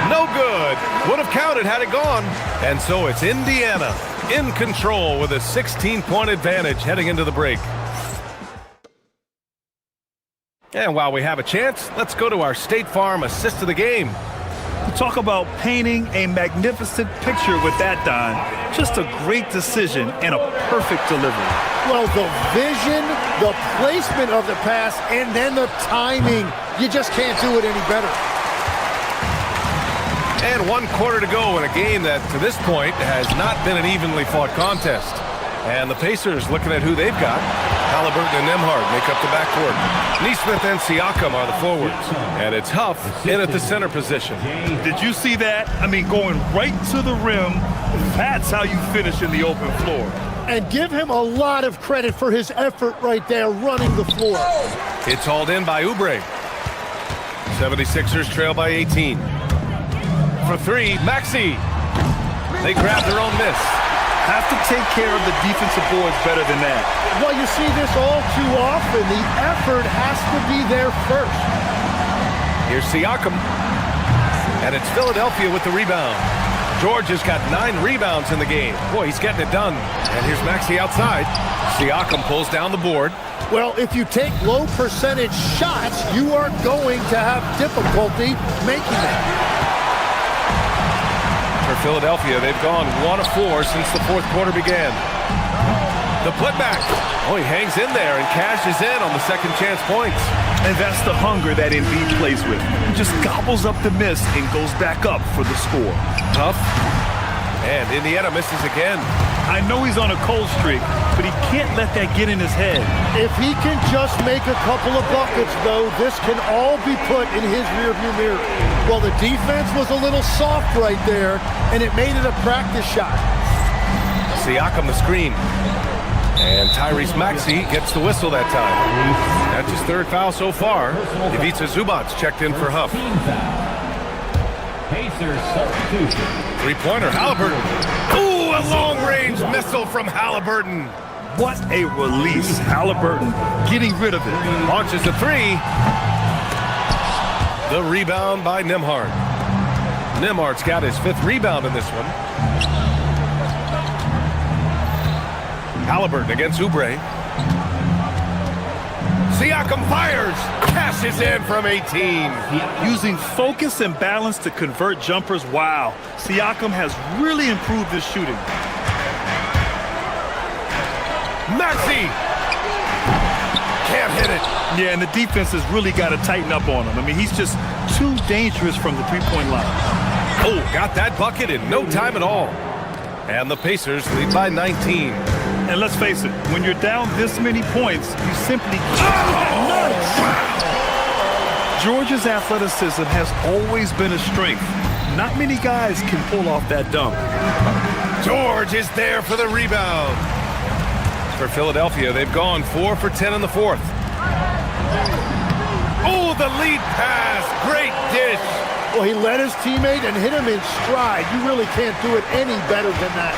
No good. Would have counted had it gone. And so it's Indiana in control with a 16-point advantage heading into the break. And while we have a chance, let's go to our State Farm assist of the game. Talk about painting a magnificent picture with that, Don. Just a great decision and a perfect delivery. Well, the vision, the placement of the pass, and then the timing. You just can't do it any better. And 1 quarter to go in a game that, to this point, has not been an evenly fought contest. And the Pacers, looking at who they've got, Halliburton and Nembhard make up the backcourt. Neesmith and Siakam are the forwards. And it's Huff in at the center position. Did you see that? I mean, going right to the rim. That's how you finish in the open floor. And give him a lot of credit for his effort right there running the floor. It's hauled in by Oubre. 76ers trail by 18. For 3, Maxey. They grab their own miss. Have to take care of the defensive boards better than that. Well, you see this all too often. The effort has to be there first. Here's Siakam. And it's Philadelphia with the rebound. George has got 9 rebounds in the game. Boy, he's getting it done. And here's Maxey outside. Siakam pulls down the board. Well, if you take low percentage shots, you are going to have difficulty making them. For Philadelphia, they've gone 1 of 4 since the fourth quarter began. The putback. Oh, he hangs in there and cashes in on the second chance points. And that's the hunger that Embiid plays with. He just gobbles up the miss and goes back up for the score. Tough. And Indiana misses again. I know he's on a cold streak, but he can't let that get in his head. If he can just make a couple of buckets, though, this can all be put in his rearview mirror. Well, the defense was a little soft right there, and it made it a practice shot. Siakam the screen. And Tyrese Maxey gets the whistle that time. That's his third foul so far. Ivica Zubac's checked in for Huff. Pacers substitution. Three-pointer, Halliburton. Ooh, a long-range missile from Halliburton. What a release. Halliburton getting rid of it. Launches a three. The rebound by Nembhard. Nembhard's got his 5th rebound in this one. Halliburton against Oubre. Siakam fires. Cashes in from 18. Using focus and balance to convert jumpers. Wow. Siakam has really improved his shooting. Maxey. Can't hit it. Yeah, and the defense has really got to tighten up on him. I mean, he's just too dangerous from the three-point line. Oh, got that bucket in no time at all. And the Pacers lead by 19. And let's face it, when you're down this many points, you simply can't. George's athleticism has always been a strength. Not many guys can pull off that dunk. George is there for the rebound. For Philadelphia, they've gone 4 for 10 in the 4th. Oh, the lead pass. Great dish. Well, he led his teammate and hit him in stride. You really can't do it any better than that.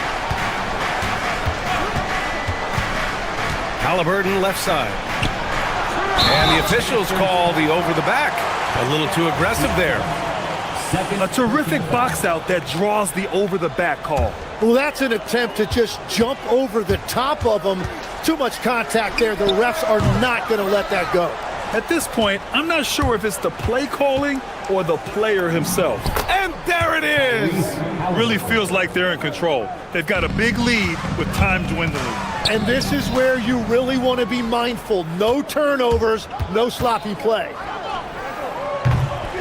Halliburton left side. And the officials call the over the back. A little too aggressive there. A terrific box out that draws the over the back call. Well, that's an attempt to just jump over the top of him. Too much contact there. The refs are not going to let that go. At this point, I'm not sure if it's the play calling or the player himself. And there it is! Really feels like they're in control. They've got a big lead with time dwindling. And this is where you really want to be mindful. No turnovers, no sloppy play.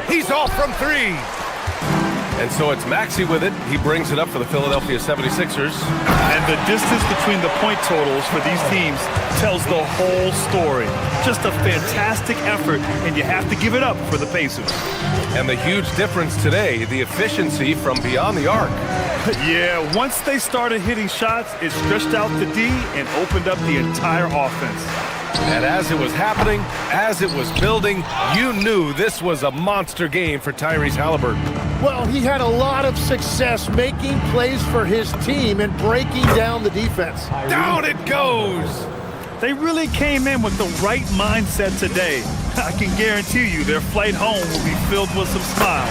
He's off from 3. And so it's Maxey with it. He brings it up for the Philadelphia 76ers. And the distance between the point totals for these teams tells the whole story. Just a fantastic effort, and you have to give it up for the Pacers. And the huge difference today, the efficiency from beyond the arc. Yeah, once they started hitting shots, it stretched out the D and opened up the entire offense. And as it was happening, as it was building, you knew this was a monster game for Tyrese Halliburton. Well, he had a lot of success making plays for his team and breaking down the defense. Down it goes! They really came in with the right mindset today. I can guarantee you their flight home will be filled with some smiles.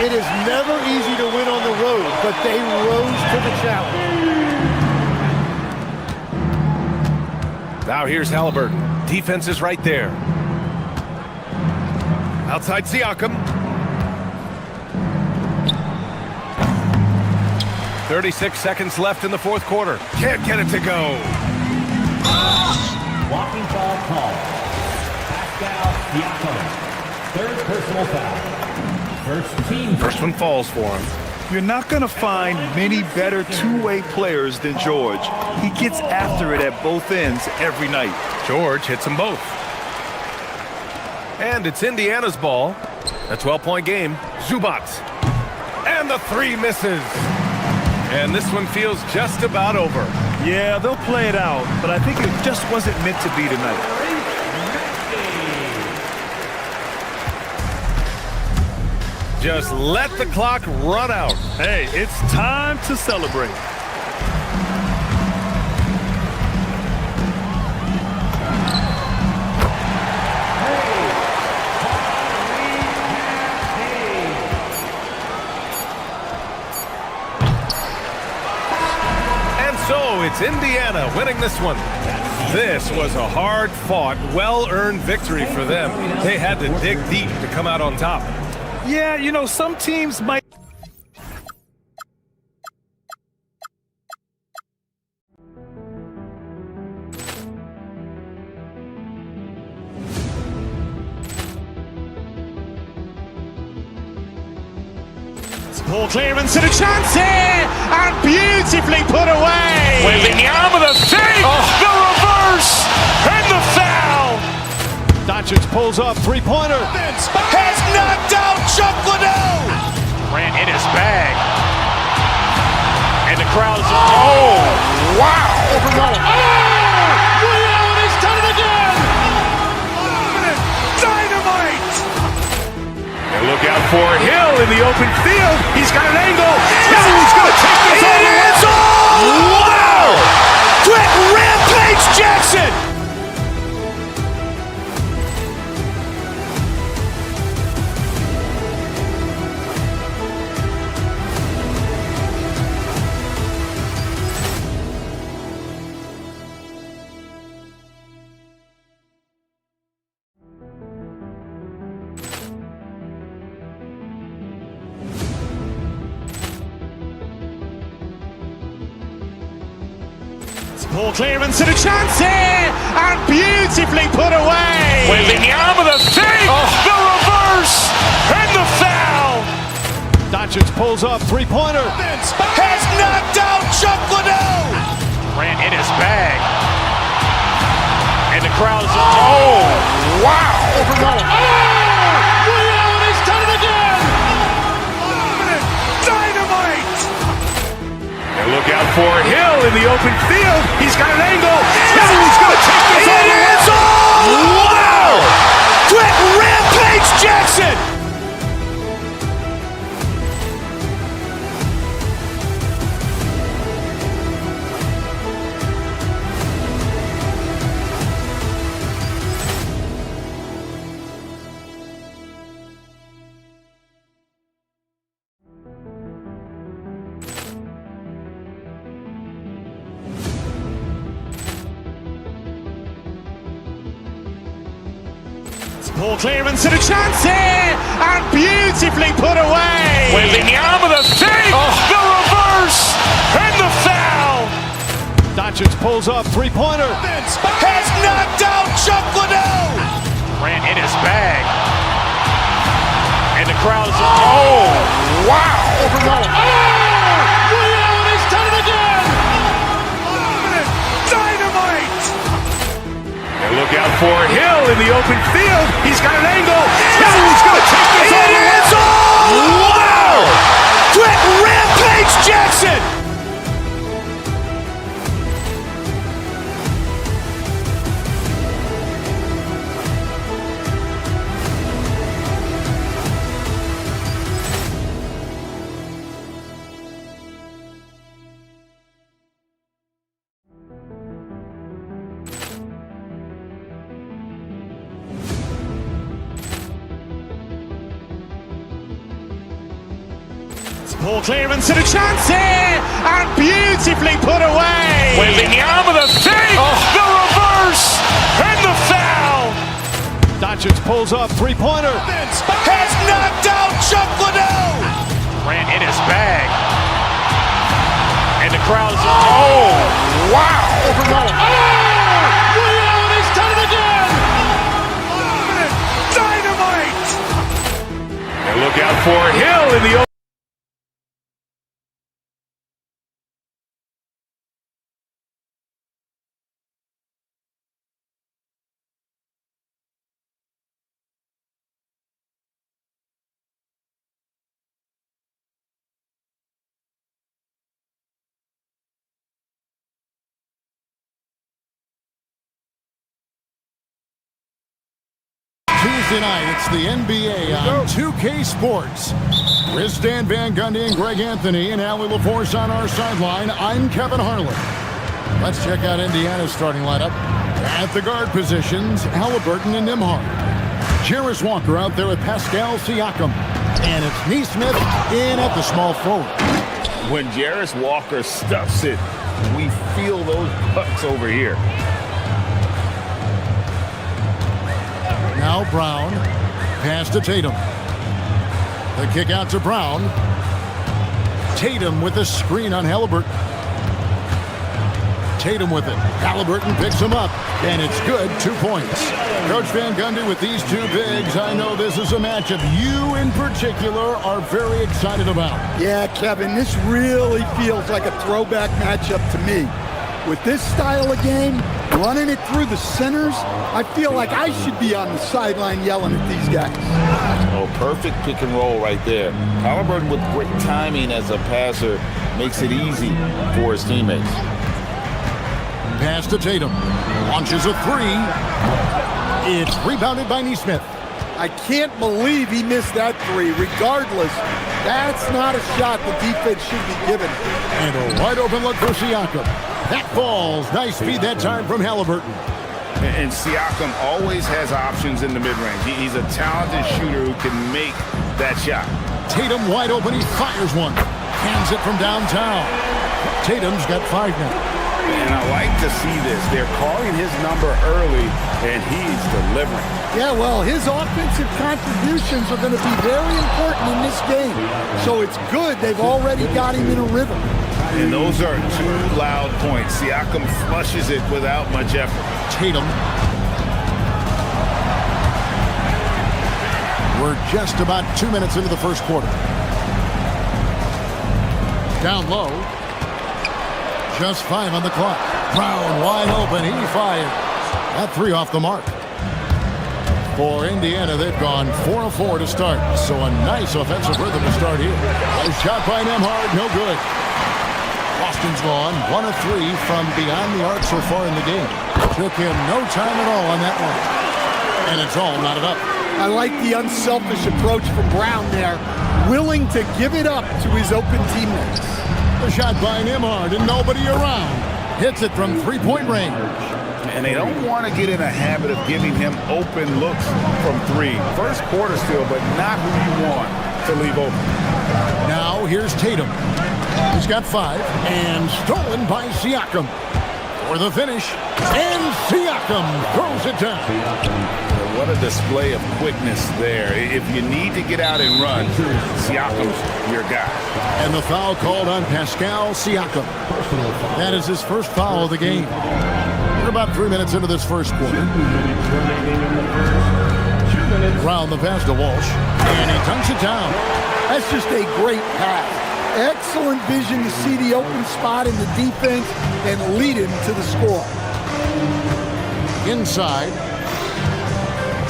It is never easy to win on the road, but they rose to the challenge. Now here's Halliburton. Defense is right there. Outside Siakam. 36 seconds left in the 4th quarter. Can't get it to go. Walking foul call. Pascal Siakam. 3rd personal foul. First one falls for him. You're not going to find many better two-way players than George. He gets after it at both ends every night. George hits them both. And it's Indiana's ball. A 12-point game. Zubac. And the 3 misses. And this one feels just about over. Yeah, they'll play it out, but I think it just wasn't meant to be tonight. Just let the clock run out. Hey, it's time to celebrate. And so it's Indiana winning this one. This was a hard-fought, well-earned victory for them. They had to dig deep to come out on top. Yeah, you know, some teams might. Ball clearance and a chance here, and beautifully put away. Wembanyama the save, the reverse, and the foul. Doncic pulls up, three-pointer. Has knocked out Chuck Liddell. Ran in his bag. And the crowd is, oh, wow. Look out for Hill in the open field. He's got an angle. Hill's going to take this all the way. Wow! Quick rampage Jackson! Ball clearance and a chance here, and beautifully put away. Wembanyama the fake, the reverse, and the foul. Doncic pulls up, three-pointer. Has knocked out Chuck Liddell. Ran in his bag. And the crowd is, oh, wow. Ray Allen has done it again. Dynamite. And look out for Hill in the open field. He's got an angle. Hill's going to take this all the way. Wow. Quick rampage Jackson. Ball clearance and a chance here, and beautifully put away. Wembanyama the fake, the reverse, and the foul. Doncic pulls up, three-pointer. Has knocked out Chuck Liddell. Ran in his bag. And the crowd is, oh, wow. Ray Allen has done it again. Dynamite. And look out for Hill in the open field. He's got an angle. Hill's going to take this all the way. Wow. Quick rampage Jackson. Ball clearance and a chance here, and beautifully put away. Wembanyama the fake, the reverse, and the foul. Doncic pulls up, three-pointer. Has knocked out Chuck Liddell. Ran in his bag. And the crowd is, oh, wow. Ray Allen has done it again. Dynamite. And look out for Hill in the open. Tuesday night, it's the NBA on 2K Sports. With Stan Van Gundy and Greg Anthony and Allie LaForce on our sideline, I'm Kevin Harlan. Let's check out Indiana's starting lineup. At the guard positions, Halliburton and Nembhard. Jarris Walker out there with Pascal Siakam. And it's Nesmith in at the small forward. When Jarris Walker stuffs it, we feel those pucks over here. Now Brown, pass to Tatum. The kick out to Brown. Tatum with a screen on Halliburton. Tatum with it. Halliburton picks him up, and it's good, 2 points. Coach Van Gundy with these two bigs. I know this is a matchup you in particular are very excited about. Yeah, Kevin, this really feels like a throwback matchup to me. With this style of game, running it through the centers, I feel like I should be on the sideline yelling at these guys. Oh, perfect pick and roll right there. Halliburton with great timing as a passer makes it easy for his teammates. Pass to Tatum. Launches a three. It's rebounded by Nesmith. I can't believe he missed that three. Regardless, that's not a shot the defense should be given. And a wide open look for Siakam. That falls. Nice feed that time from Halliburton. And Siakam always has options in the mid-range. He's a talented shooter who can make that shot. Tatum wide open. He fires one. Hands it from downtown. Tatum's got 5 now. And I like to see this. They're calling his number early, and he's delivering. Yeah, well, his offensive contributions are going to be very important in this game. So it's good they've already got him in a rhythm. And those are 2 loud points. Siakam flushes it without much effort. Tatum. We're just about 2 minutes into the first quarter. Down low. Just 5 on the clock. Brown wide open. He fired. That 3 off the mark. For Indiana, they've gone 4 of 4 to start. So a nice offensive rhythm to start here. A shot by Nembhard. No good. Boston's gone 1 of 3 from beyond the arc so far in the game. Took him no time at all on that one. And it's all knotted up. I like the unselfish approach from Brown there. Willing to give it up to his open teammates. The shot by Nembhard and nobody around. Hits it from 3-point range. And they don't want to get in a habit of giving him open looks from 3. First quarter still, but not who you want to leave open. Now here's Tatum. He's got 5 and stolen by Siakam. For the finish, and Siakam throws it down. What a display of quickness there. If you need to get out and run, Siakam's your guy. And the foul called on Pascal Siakam. That is his first foul of the game. We're about 3 minutes into this first quarter. Round the pass to Walsh, and he dunks it down. That's just a great pass. Excellent vision to see the open spot in the defense and lead him to the score. Inside.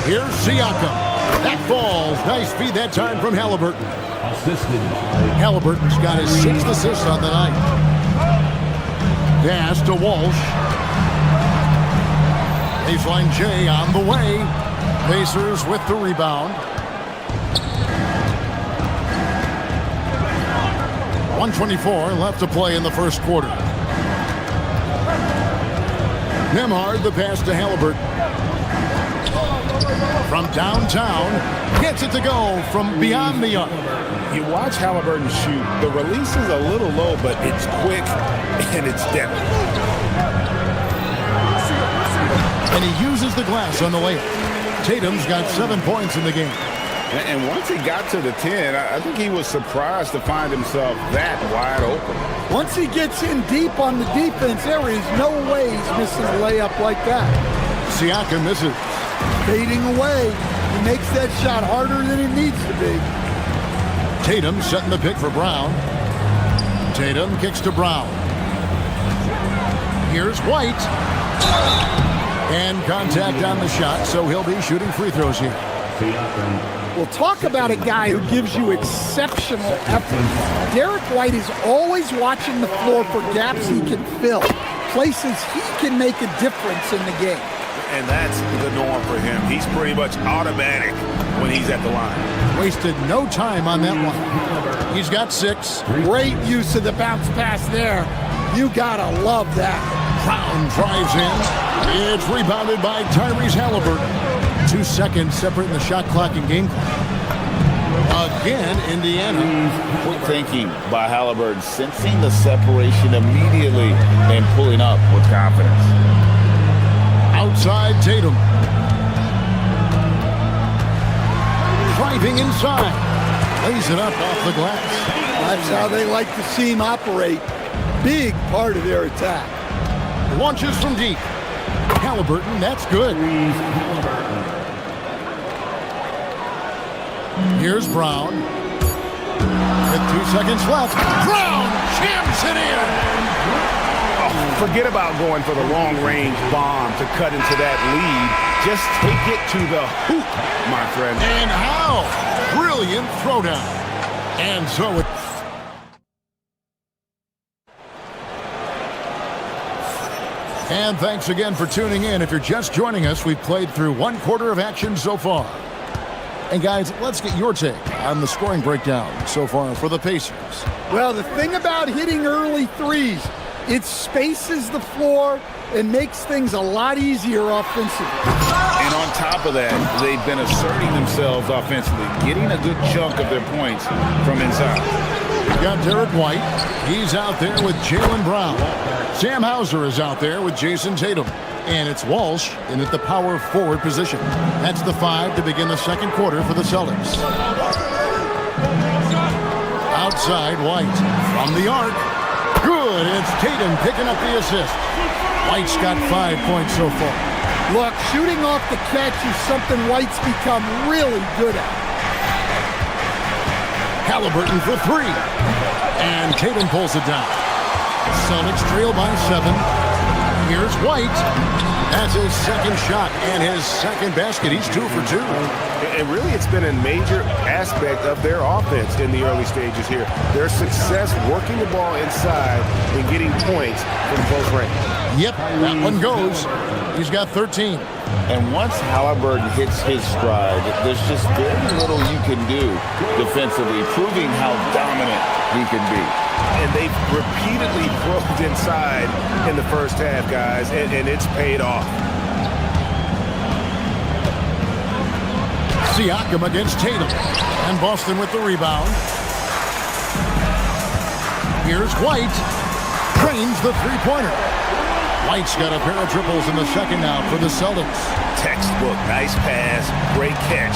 Here's Siakam. That falls. Nice feed that time from Halliburton. Halliburton's got his 6th assist on the night. Pass to Walsh. Baseline J on the way. Pacers with the rebound. 1:24 left to play in the first quarter. Nembhard, the pass to Halliburton. From downtown, gets it to go from beyond the arc. You watch Halliburton shoot. The release is a little low, but it's quick and it's deadly. And he uses the glass on the layup. Tatum's got 7 points in the game. And once he got to the 10, I think he was surprised to find himself that wide open. Once he gets in deep on the defense, there is no way he's missing a layup like that. Siakam misses. Fading away. He makes that shot harder than it needs to be. Tatum setting the pick for Brown. Tatum kicks to Brown. Here's White. And contact on the shot, so he'll be shooting free throws here. Well, talk about a guy who gives you exceptional effort. Derek White is always watching the floor for gaps he can fill, places he can make a difference in the game. And that's the norm for him. He's pretty much automatic when he's at the line. Wasted no time on that one. He's got 6. Great use of the bounce pass there. You gotta love that. Brown drives in. It's rebounded by Tyrese Halliburton. 2 seconds separating the shot clock and game clock. Again, Indiana. Quick thinking by Halliburton, sensing the separation immediately and pulling up with confidence. Outside Tatum. Driving inside. Lays it up off the glass. That's how they like to see him operate. Big part of their attack. Launches from deep. Halliburton, that's good. Here's Brown. With 2 seconds left. Brown jams it in. Oh, forget about going for the long-range bomb to cut into that lead. Just take it to the hoop, my friend. And how? Brilliant throwdown. And so it... And thanks again for tuning in. If you're just joining us, we've played through 1 quarter of action so far. And guys, let's get your take on the scoring breakdown so far for the Pacers. Well, the thing about hitting early threes, it spaces the floor and makes things a lot easier offensively. And on top of that, they've been asserting themselves offensively, getting a good chunk of their points from inside. We've got Derek White. He's out there with Jaylen Brown. Sam Hauser is out there with Jason Tatum. And it's Walsh in at the power forward position. That's the 5 to begin the second quarter for the Celtics. Outside White from the arc. Good. It's Tatum picking up the assist. White's got 5 points so far. Look, shooting off the catch is something White's become really good at. Halliburton for 3. And Tatum pulls it down. Celtics trail by 7. Here's White. That's his second shot and his second basket. He's 2 for 2. And really, it's been a major aspect of their offense in the early stages here. Their success working the ball inside and getting points from close range. Yep, that one goes. He's got 13. And once Halliburton hits his stride, there's just very little you can do defensively, proving how dominant he can be. And they've repeatedly probed inside in the first half, guys, and it's paid off. Siakam against Tatum. And Boston with the rebound. Here's White. Drains the three-pointer. White's got a pair of triples in the second now for the Celtics. Textbook, nice pass, great catch,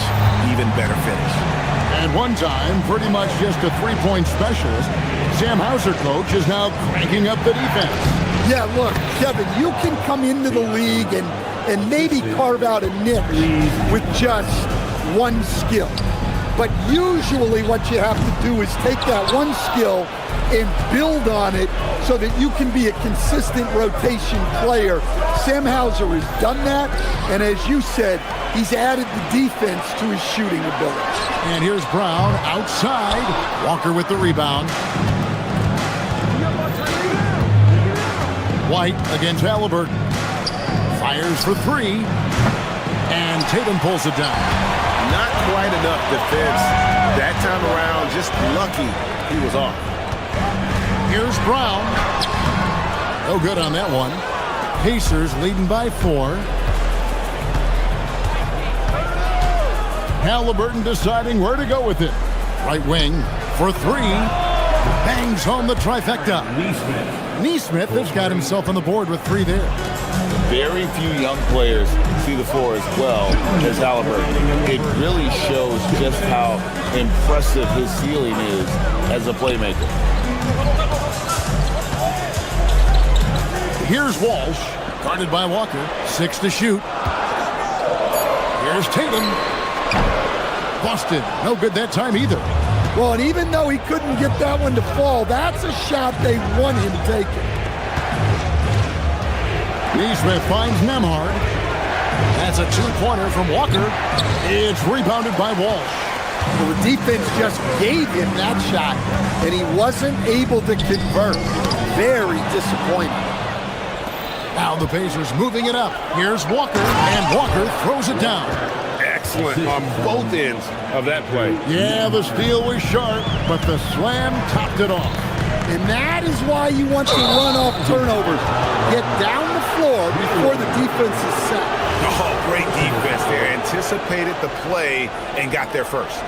even better finish. And one time, pretty much just a three-point specialist, Sam Hauser, coach, is now cranking up the defense. Yeah, look, Kevin, you can come into the league and maybe carve out a niche with just one skill. But usually what you have to do is take that one skill and build on it so that you can be a consistent rotation player. Sam Hauser has done that, and as you said, he's added the defense to his shooting ability. And here's Brown outside. Walker with the rebound. White against Halliburton. Fires for 3. And Tatum pulls it down. Not quite enough defense. That time around, just lucky he was off. Here's Brown. No good on that one. Pacers leading by 4. Halliburton deciding where to go with it. Right wing for 3. Bangs home the trifecta. Nesmith has got himself on the board with 3 there. Very few young players see the floor as well as Halliburton. It really shows just how impressive his ceiling is as a playmaker. Here's Walsh, guarded by Walker. 6 to shoot. Here's Tatum. Busted. No good that time either. Well, and even though he couldn't get that one to fall, that's a shot they want him taking. Nesmith finds Nembhard. That's a 2-pointer from Walker. It's rebounded by Walsh. Well, the defense just gave him that shot, and he wasn't able to convert. Very disappointing. Now the Pacers moving it up. Here's Walker, and Walker throws it down. Excellent on both ends of that play. Yeah, the steal was sharp, but the slam topped it off. And that is why you want to run off turnovers. Get down the floor before the defense is set. Oh, great defense there. Anticipated the play and got there first.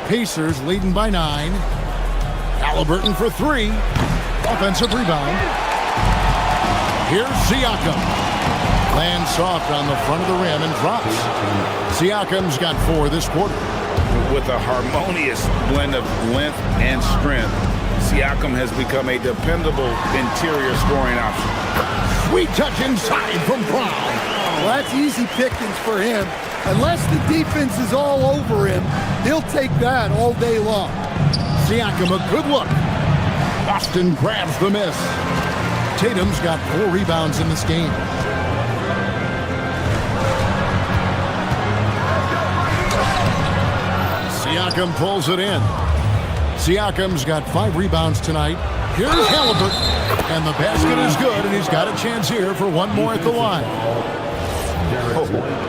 Pacers leading by 9. Halliburton for 3. Offensive rebound. Here's Siakam. Lands soft on the front of the rim and drops. Siakam's got 4 this quarter. With a harmonious blend of length and strength, Siakam has become a dependable interior scoring option. Sweet touch inside from Brown. Well, that's easy pickings for him. Unless the defense is all over him, he'll take that all day long. Siakam, a good look. Boston grabs the miss. Tatum's got 4 rebounds in this game. Siakam pulls it in. Siakam's got 5 rebounds tonight. Here's Halliburton. And the basket is good, and he's got a chance here for one more at the line.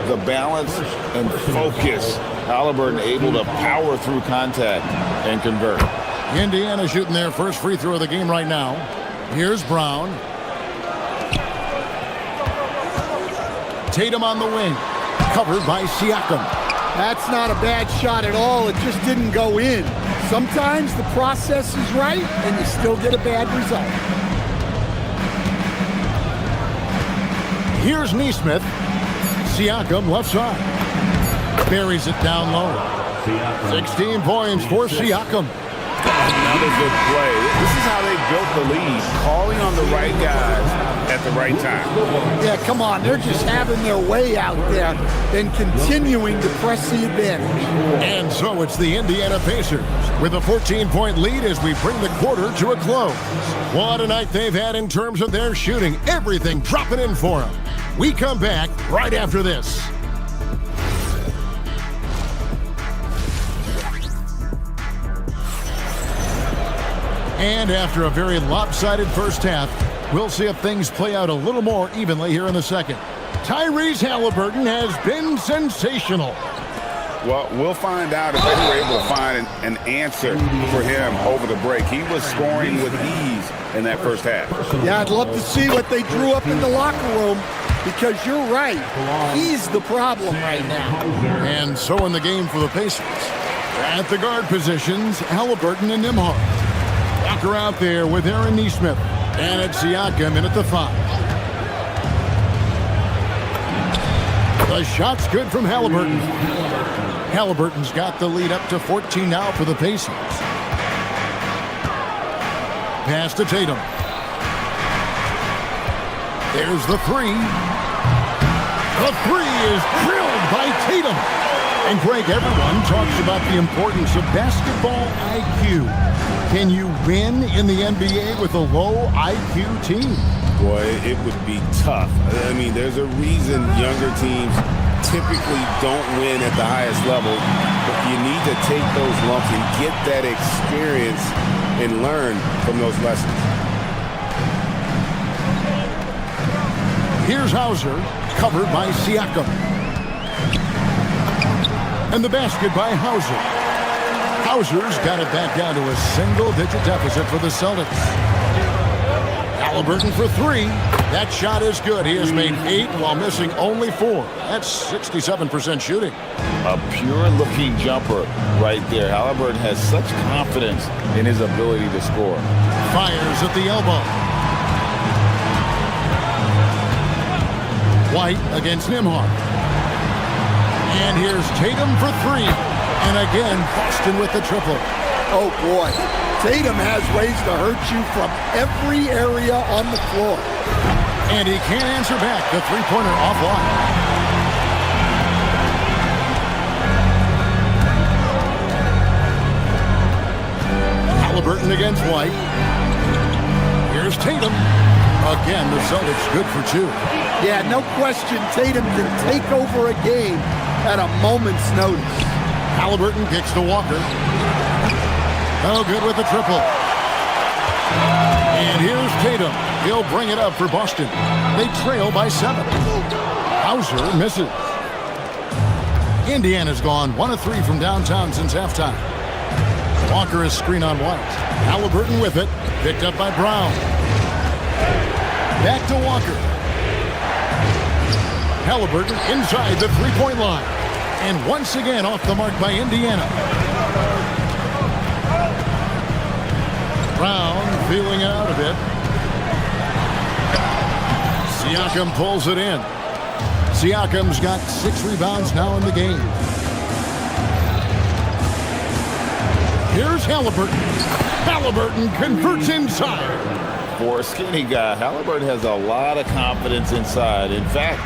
the balance and focus. Halliburton able to power through contact and convert. Indiana shooting their first free throw of the game right now. Here's Brown. Tatum on the wing. Covered by Siakam. That's not a bad shot at all. It just didn't go in. Sometimes the process is right, and you still get a bad result. Here's Nesmith. Siakam left side. Buries it down low. 16 points for Siakam. Another good play. This is how they built the lead. Calling on the right guys at the right time. Yeah, come on. They're just having their way out there and continuing to press the advantage. And so it's the Indiana Pacers with a 14-point lead as we bring the quarter to a close. What a night they've had in terms of their shooting. Everything dropping in for them. We come back right after this. And after a very lopsided first half, we'll see if things play out a little more evenly here in the second. Tyrese Halliburton has been sensational. Well, we'll find out if they were able to find an answer for him over the break. He was scoring with ease in that first half. Yeah, I'd love to see what they drew up in the locker room, because you're right. He's the problem right now. And so in the game for the Pacers. At the guard positions, Halliburton and Nembhard. Walker out there with Aaron Nesmith. And it's Siakam in at the 5. The shot's good from Halliburton. Halliburton's got the lead up to 14 now for the Pacers. Pass to Tatum. There's the 3. The 3 is drilled by Tatum. And Greg, everyone talks about the importance of basketball IQ. Can you win in the NBA with a low IQ team? Boy, it would be tough. I mean, there's a reason younger teams typically don't win at the highest level. But you need to take those lumps and get that experience and learn from those lessons. Here's Hauser, covered by Siakam. And the basket by Hauser. Hauser's got it back down to a single-digit deficit for the Celtics. Halliburton for 3. That shot is good. He has made 8 while missing only 4. That's 67% shooting. A pure-looking jumper right there. Halliburton has such confidence in his ability to score. Fires at the elbow. White against Nembhard. And here's Tatum for 3. And again, Boston with the triple. Oh, boy. Tatum has ways to hurt you from every area on the floor. And he can't answer back. The three-pointer offline. Halliburton against White. Here's Tatum. Again, the Celtics good for 2. Yeah, no question Tatum can take over a game at a moment's notice. Halliburton kicks to Walker. Oh, good with the triple. And here's Tatum. He'll bring it up for Boston. They trail by 7. Hauser misses. Indiana's gone 1 of 3 from downtown since halftime. Walker is screen on White. Halliburton with it. Picked up by Brown. Back to Walker. Halliburton inside the three-point line. And once again off the mark by Indiana. Brown feeling it out a bit. Siakam pulls it in. Siakam's got 6 rebounds now in the game. Here's Halliburton. Halliburton converts inside. For a skinny guy, Halliburton has a lot of confidence inside. In fact,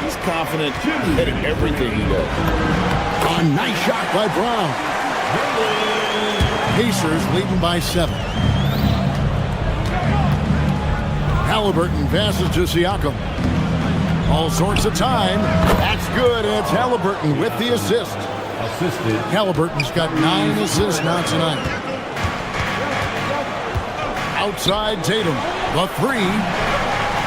he's confident in everything he does. A nice shot by Brown. Pacers leading by 7. Halliburton passes to Siakam. All sorts of time. That's good, and it's Halliburton with the assist. Halliburton's got 9 assists now tonight. Outside Tatum. The 3.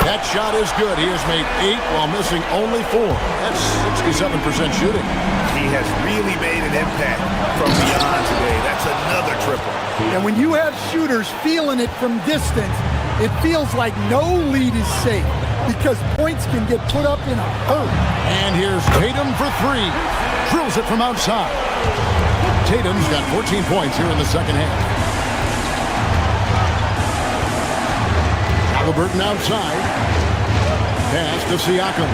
That shot is good. He has made 8 while missing only 4. That's 67% shooting. He has really made an impact from beyond today. That's another triple. And when you have shooters feeling it from distance, it feels like no lead is safe because points can get put up in a hurry. And here's Tatum for 3. Drills it from outside. Tatum's got 14 points here in the second half. Halliburton outside. Pass to Siakam.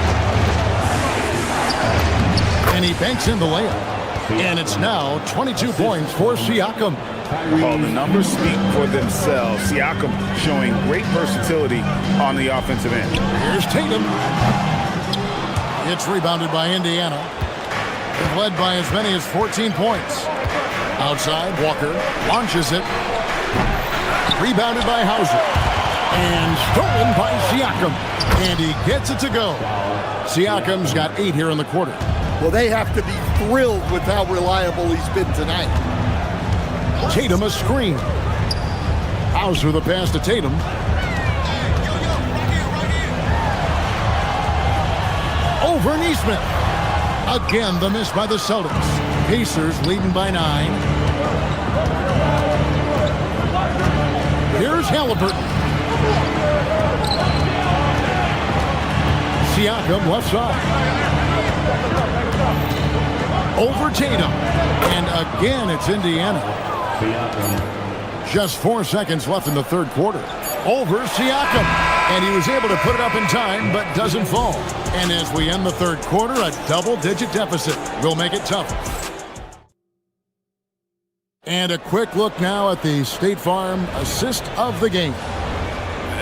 And he banks in the layup. And it's now 22 points for Siakam. Well, the numbers speak for themselves. Siakam showing great versatility on the offensive end. Here's Tatum. It's rebounded by Indiana. They've led by as many as 14 points. Outside, Walker launches it. Rebounded by Hauser. And stolen by Siakam. And he gets it to go. Siakam's got 8 here in the quarter. Well, they have to be thrilled with how reliable he's been tonight. Tatum a screen. Hauser the pass to Tatum. Over Neesmith. Again, the miss by the Celtics. Pacers leading by 9. Here's Halliburton. Siakam left side. Over Tatum. And again, it's Indiana. Just 4 seconds left in the third quarter. Over Siakam. And he was able to put it up in time, but doesn't fall. And as we end the third quarter, a double-digit deficit will make it tough. And a quick look now at the State Farm assist of the game.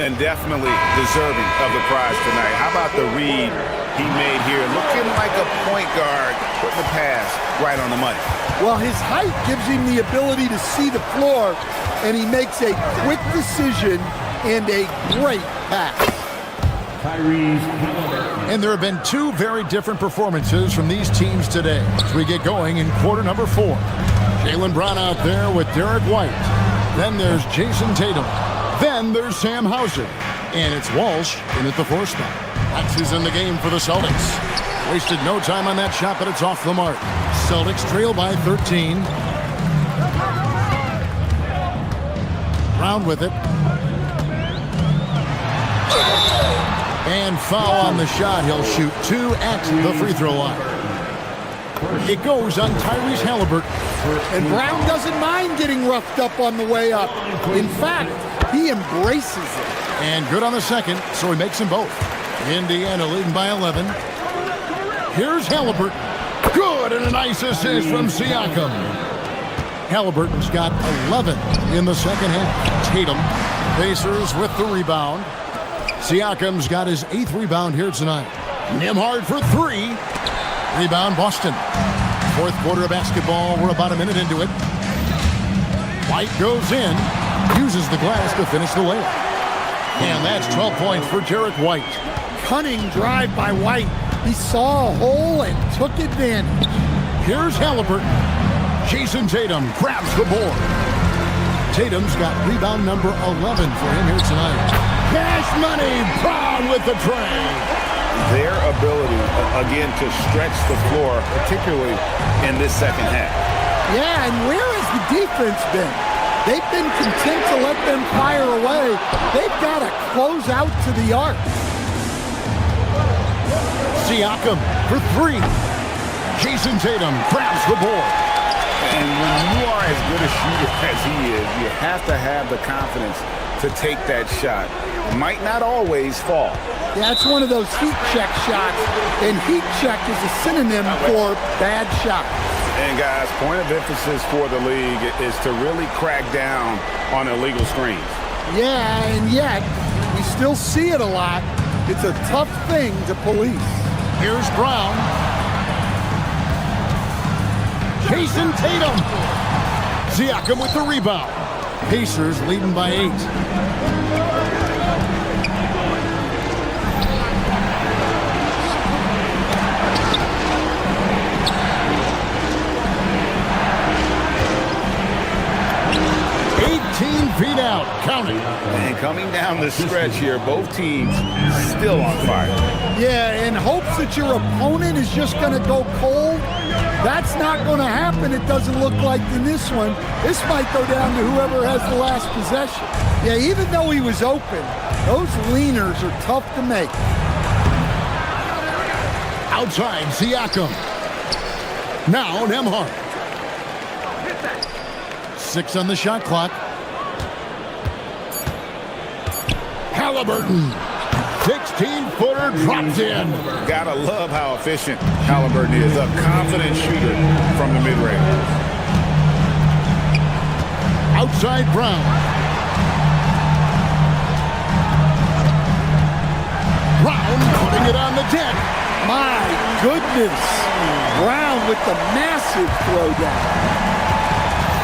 And definitely deserving of the prize tonight. How about the read he made here? Looking like a point guard, putting the pass right on the money. Well, his height gives him the ability to see the floor, and he makes a quick decision and a great pass. And there have been 2 very different performances from these teams today as we get going in quarter number 4. Jaylen Brown out there with Derek White. Then there's Jason Tatum. Then there's Sam Hauser. And it's Walsh in at the 4 spot. That's who's in the game for the Celtics. Wasted no time on that shot, but it's off the mark. Celtics trail by 13. Brown with it. And foul on the shot. He'll shoot 2 at the free throw line. It goes on Tyrese Halliburton. And Brown doesn't mind getting roughed up on the way up. In fact, he embraces it. And good on the second, so he makes them both. Indiana leading by 11. Here's Halliburton. Good, and a nice assist from Siakam. Halliburton's got 11 in the second half. Tatum, Pacers with the rebound. Siakam's got his 8th rebound here tonight. Nembhard for 3. Rebound, Boston. Fourth quarter of basketball. We're about a minute into it. White goes in. Uses the glass to finish the layup. And that's 12 points for Derek White. Cunning drive by White. He saw a hole and took advantage. Here's Halliburton. Jason Tatum grabs the board. Tatum's got rebound number 11 for him here tonight. Cash money, Brown with the tray. Their ability, again, to stretch the floor, particularly in this second half. Yeah, and where has the defense been? They've been content to let them fire away. They've got to close out to the arc. Siakam for 3. Jason Tatum grabs the board. And when you are as good a shooter as he is, you have to have the confidence to take that shot. Might not always fall. Yeah, it's one of those heat check shots, and heat check is a synonym for bad shot. And guys, point of emphasis for the league is to really crack down on illegal screens. Yeah, and yet we still see it a lot. It's a tough thing to police. Here's Brown. Jason Tatum. Siakam with the rebound. Pacers leading by 8. feet out. Count it. And coming down the stretch here, both teams still on fire. Yeah, in hopes that your opponent is just going to go cold. That's not going to happen, it doesn't look like in this one. This might go down to whoever has the last possession. Yeah, even though he was open, those leaners are tough to make. Outside, Siakam. Now, Nembhard. 6 on the shot clock. Halliburton. 16-footer drops in. Gotta love how efficient Halliburton is. A confident shooter from the mid-range. Outside Brown. Brown putting it on the deck. My goodness. Brown with the massive throwdown.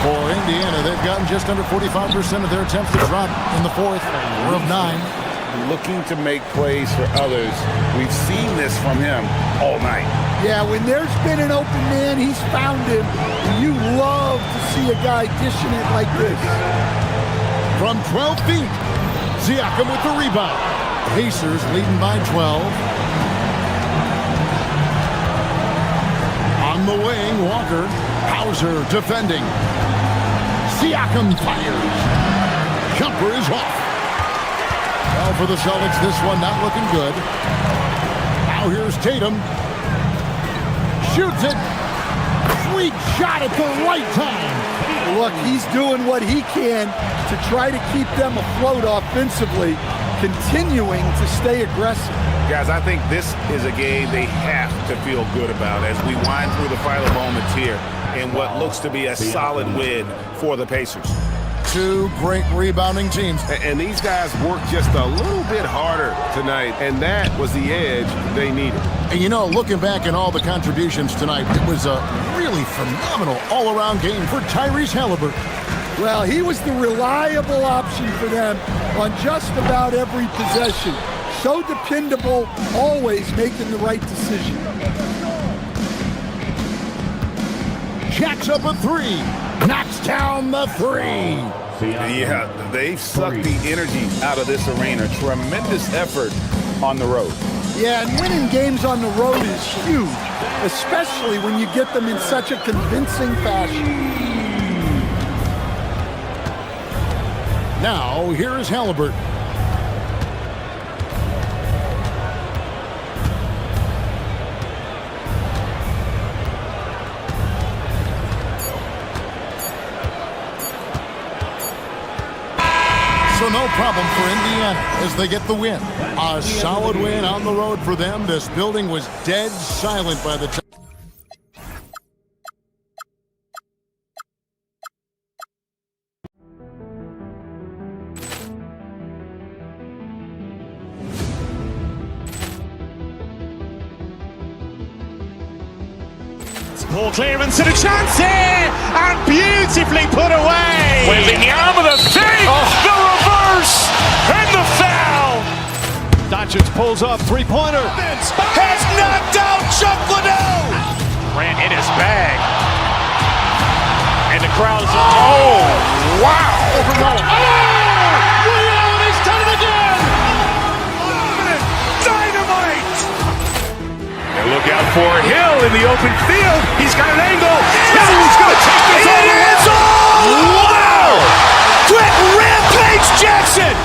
For Indiana, they've gotten just under 45% of their attempts to drop in the fourth. 4 of 9. Looking to make plays for others. We've seen this from him all night. Yeah, when there's been an open man, he's found him. And you love to see a guy dishing it like this. From 12 feet, Siakam with the rebound. Pacers leading by 12. On the wing, Walker. Hauser defending. Siakam fires. Jumper is off. Well, for the Celtics, this one not looking good. Now here's Tatum. Shoots it. Sweet shot at the right time. Look, he's doing what he can to try to keep them afloat offensively, continuing to stay aggressive. Guys, I think this is a game they have to feel good about as we wind through the final moments here in what looks to be a solid win for the Pacers. 2 great rebounding teams. And these guys worked just a little bit harder tonight, and that was the edge they needed. And you know, looking back at all the contributions tonight, it was a really phenomenal all-around game for Tyrese Halliburton. Well, he was the reliable option for them on just about every possession. So dependable, always making the right decision. Jacks up a 3. Knocks down the 3. Yeah, they've sucked the energy out of this arena. Tremendous effort on the road. Yeah, and winning games on the road is huge, especially when you get them in such a convincing fashion. Now, here is Halliburton. So no problem for Indiana as they get the win. A solid win on the road for them. This building was dead silent by the time. Ball clearance and a chance here, and beautifully put away. Wembanyama the fake, the reverse, and the foul. Doncic pulls up, three-pointer. Has knocked out Chuck Liddell. Ran in his bag. And the crowd is, oh, wow. Overrun. He's done it again. Dynamite. And look out for Hill in the open field. He's got an angle. He's going to take this all the way. Wow. Quick Rampage Jackson.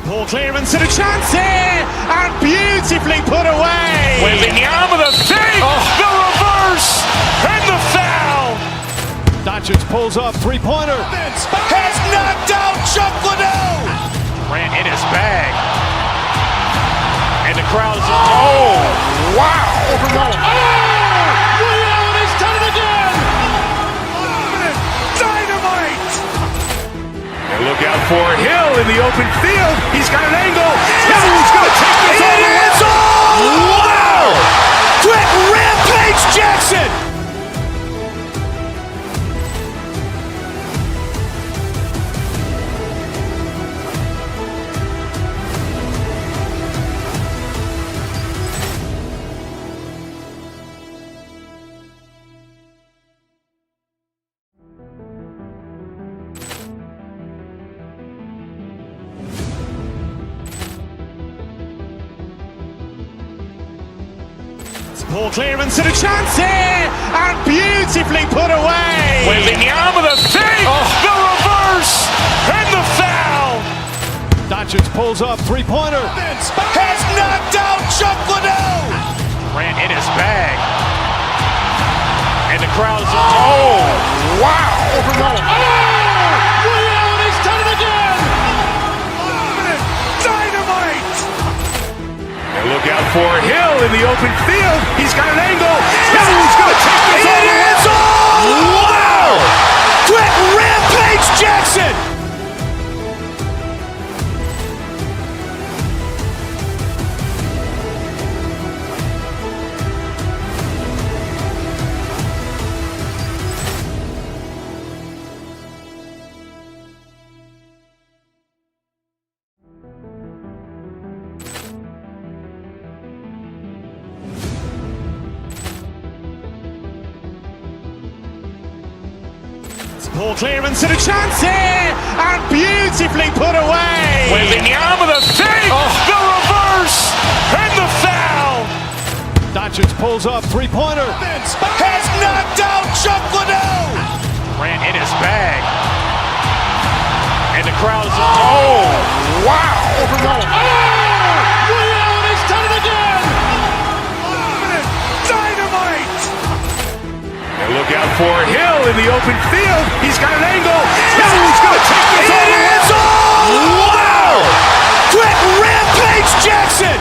Ball clearance and a chance here, and beautifully put away. Wembanyama the fake, the reverse, and the foul. Doncic pulls up, three-pointer. Has knocked out Chuck Liddell. Ran in his bag. And the crowd is, oh, wow. Overrun. He's done it again. Dynamite. And look out for Hill in the open field. He's got an angle. Hill is going to take this all the way. Wow! Quick rampage Jackson! Ball clearance and a chance here, and beautifully put away. Wembanyama the fake, the reverse, and the foul. Doncic pulls up, three-pointer. Has knocked out Chuck Liddell. Ran in his bag. And the crowd is... Oh, wow. He's done it again. Dynamite. And look out for Hill in the open field. He's got an angle. Hill is going to take this all the way. Wow. Quick rampage Jackson. Ball clearance and a chance here, and beautifully put away. Wembanyama the fake, the reverse, and the foul. Doncic pulls up, three-pointer. Has knocked out Chuck Liddell. Ran in his bag. And the crowd is... Oh, wow. He's done it again. Dynamite. And look out for Hill in the open field. He's got an angle. Hill is going to take this all the way. Wow. Quick rampage Jackson.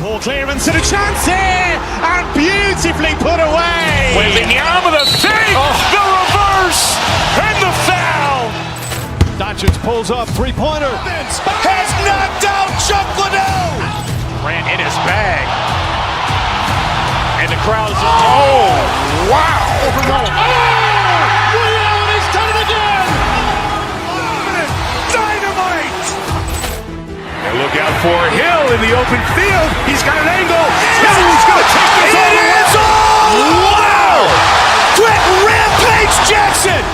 Ball clearance and a chance here, and beautifully put away. Wembanyama the fake, the reverse, and the foul. Doncic pulls up, three-pointer. Has knocked out Chuck Liddell. Ran in his bag. And the crowd is... Oh, wow. He's done it again. Dynamite. And look out for Hill in the open field. He's got an angle. Hill is going to take this all the way. Wow. Quick rampage Jackson.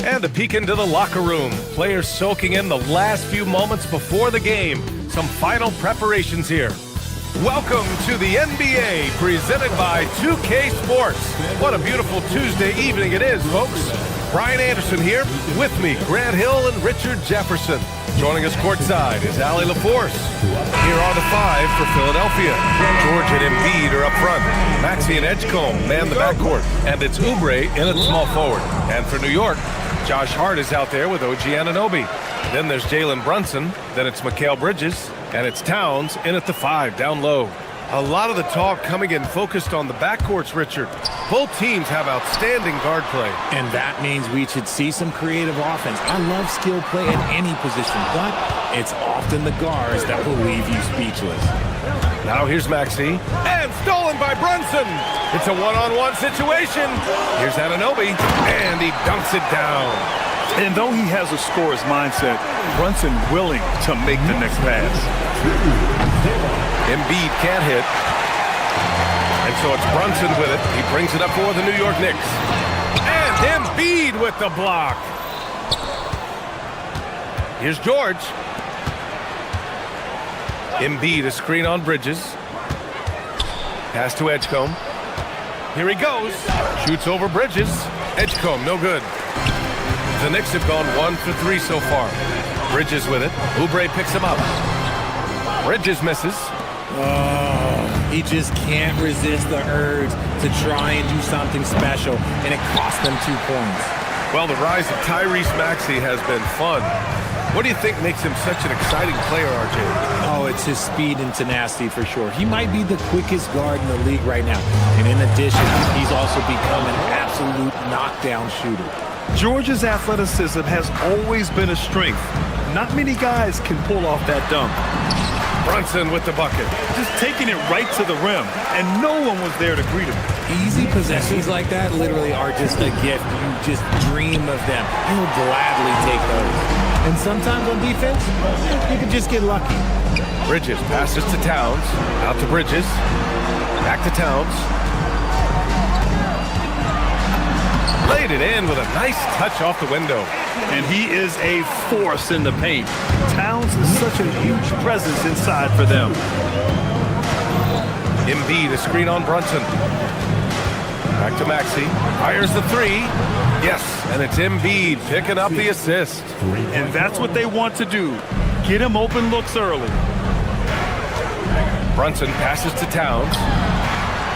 And a peek into the locker room. Players soaking in the last few moments before the game. Some final preparations here. Welcome to the NBA, presented by 2K Sports. What a beautiful Tuesday evening it is, folks. Brian Anderson here, with me, Grant Hill and Richard Jefferson. Joining us courtside is Allie LaForce. Here are the five for Philadelphia. George and Embiid are up front. Maxey and Edgecombe man the backcourt. And it's Oubre in at small forward. And for New York, Josh Hart is out there with OG Anunoby. Then there's Jalen Brunson. Then it's Mikal Bridges. And it's Towns in at the 5, down low. A lot of the talk coming in focused on the backcourts, Richard. Both teams have outstanding guard play. And that means we should see some creative offense. I love skill play at any position, but it's often the guards that will leave you speechless. Now here's Maxey. And stolen by Brunson. It's a one-on-one situation. Here's Anunoby. And he dunks it down. And though he has a scorer's mindset, Brunson willing to make the next pass. Embiid can't hit. And so it's Brunson with it. He brings it up for the New York Knicks. And Embiid with the block. Here's George. Embiid, a screen on Bridges. Pass to Edgecombe. Here he goes. Shoots over Bridges. Edgecombe, no good. The Knicks have gone 1 for 3 so far. Bridges with it. Oubre picks him up. Bridges misses. Oh, he just can't resist the urge to try and do something special, and it cost them 2 points. Well, the rise of Tyrese Maxey has been fun. What do you think makes him such an exciting player, RJ? Oh, it's his speed and tenacity for sure. He might be the quickest guard in the league right now. And in addition, he's also become an absolute knockdown shooter. George's athleticism has always been a strength. Not many guys can pull off that dunk. Brunson with the bucket. Just taking it right to the rim, and no one was there to greet him. Easy possessions like that literally are just a gift. You just dream of them. He'll gladly take those. And sometimes on defense, you can just get lucky. Bridges passes to Towns. Out to Bridges. Back to Towns. Laid it in with a nice touch off the window. And he is a force in the paint. Towns is such a huge presence inside for them. Embiid, a screen on Brunson. Back to Maxey. Fires the 3. Yes, and it's Embiid picking up the assist. And that's what they want to do. Get him open looks early. Brunson passes to Towns.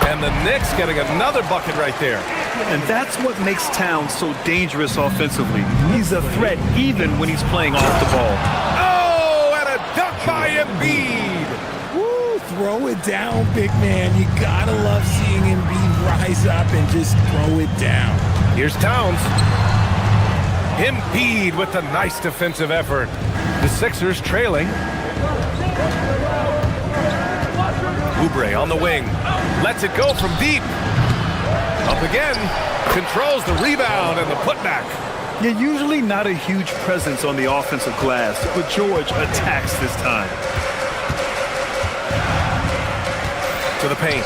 And the Knicks getting another bucket right there. And that's what makes Towns so dangerous offensively. He's a threat even when he's playing off the ball. Oh, and a dunk by Embiid. Woo, throw it down, big man. You gotta love seeing Embiid rise up and just throw it down. Here's Towns. Embiid with a nice defensive effort. The Sixers trailing. Oubre on the wing. Lets it go from deep. Up again. Controls the rebound and the putback. Yeah, usually not a huge presence on the offensive glass, but George attacks this time. To the paint.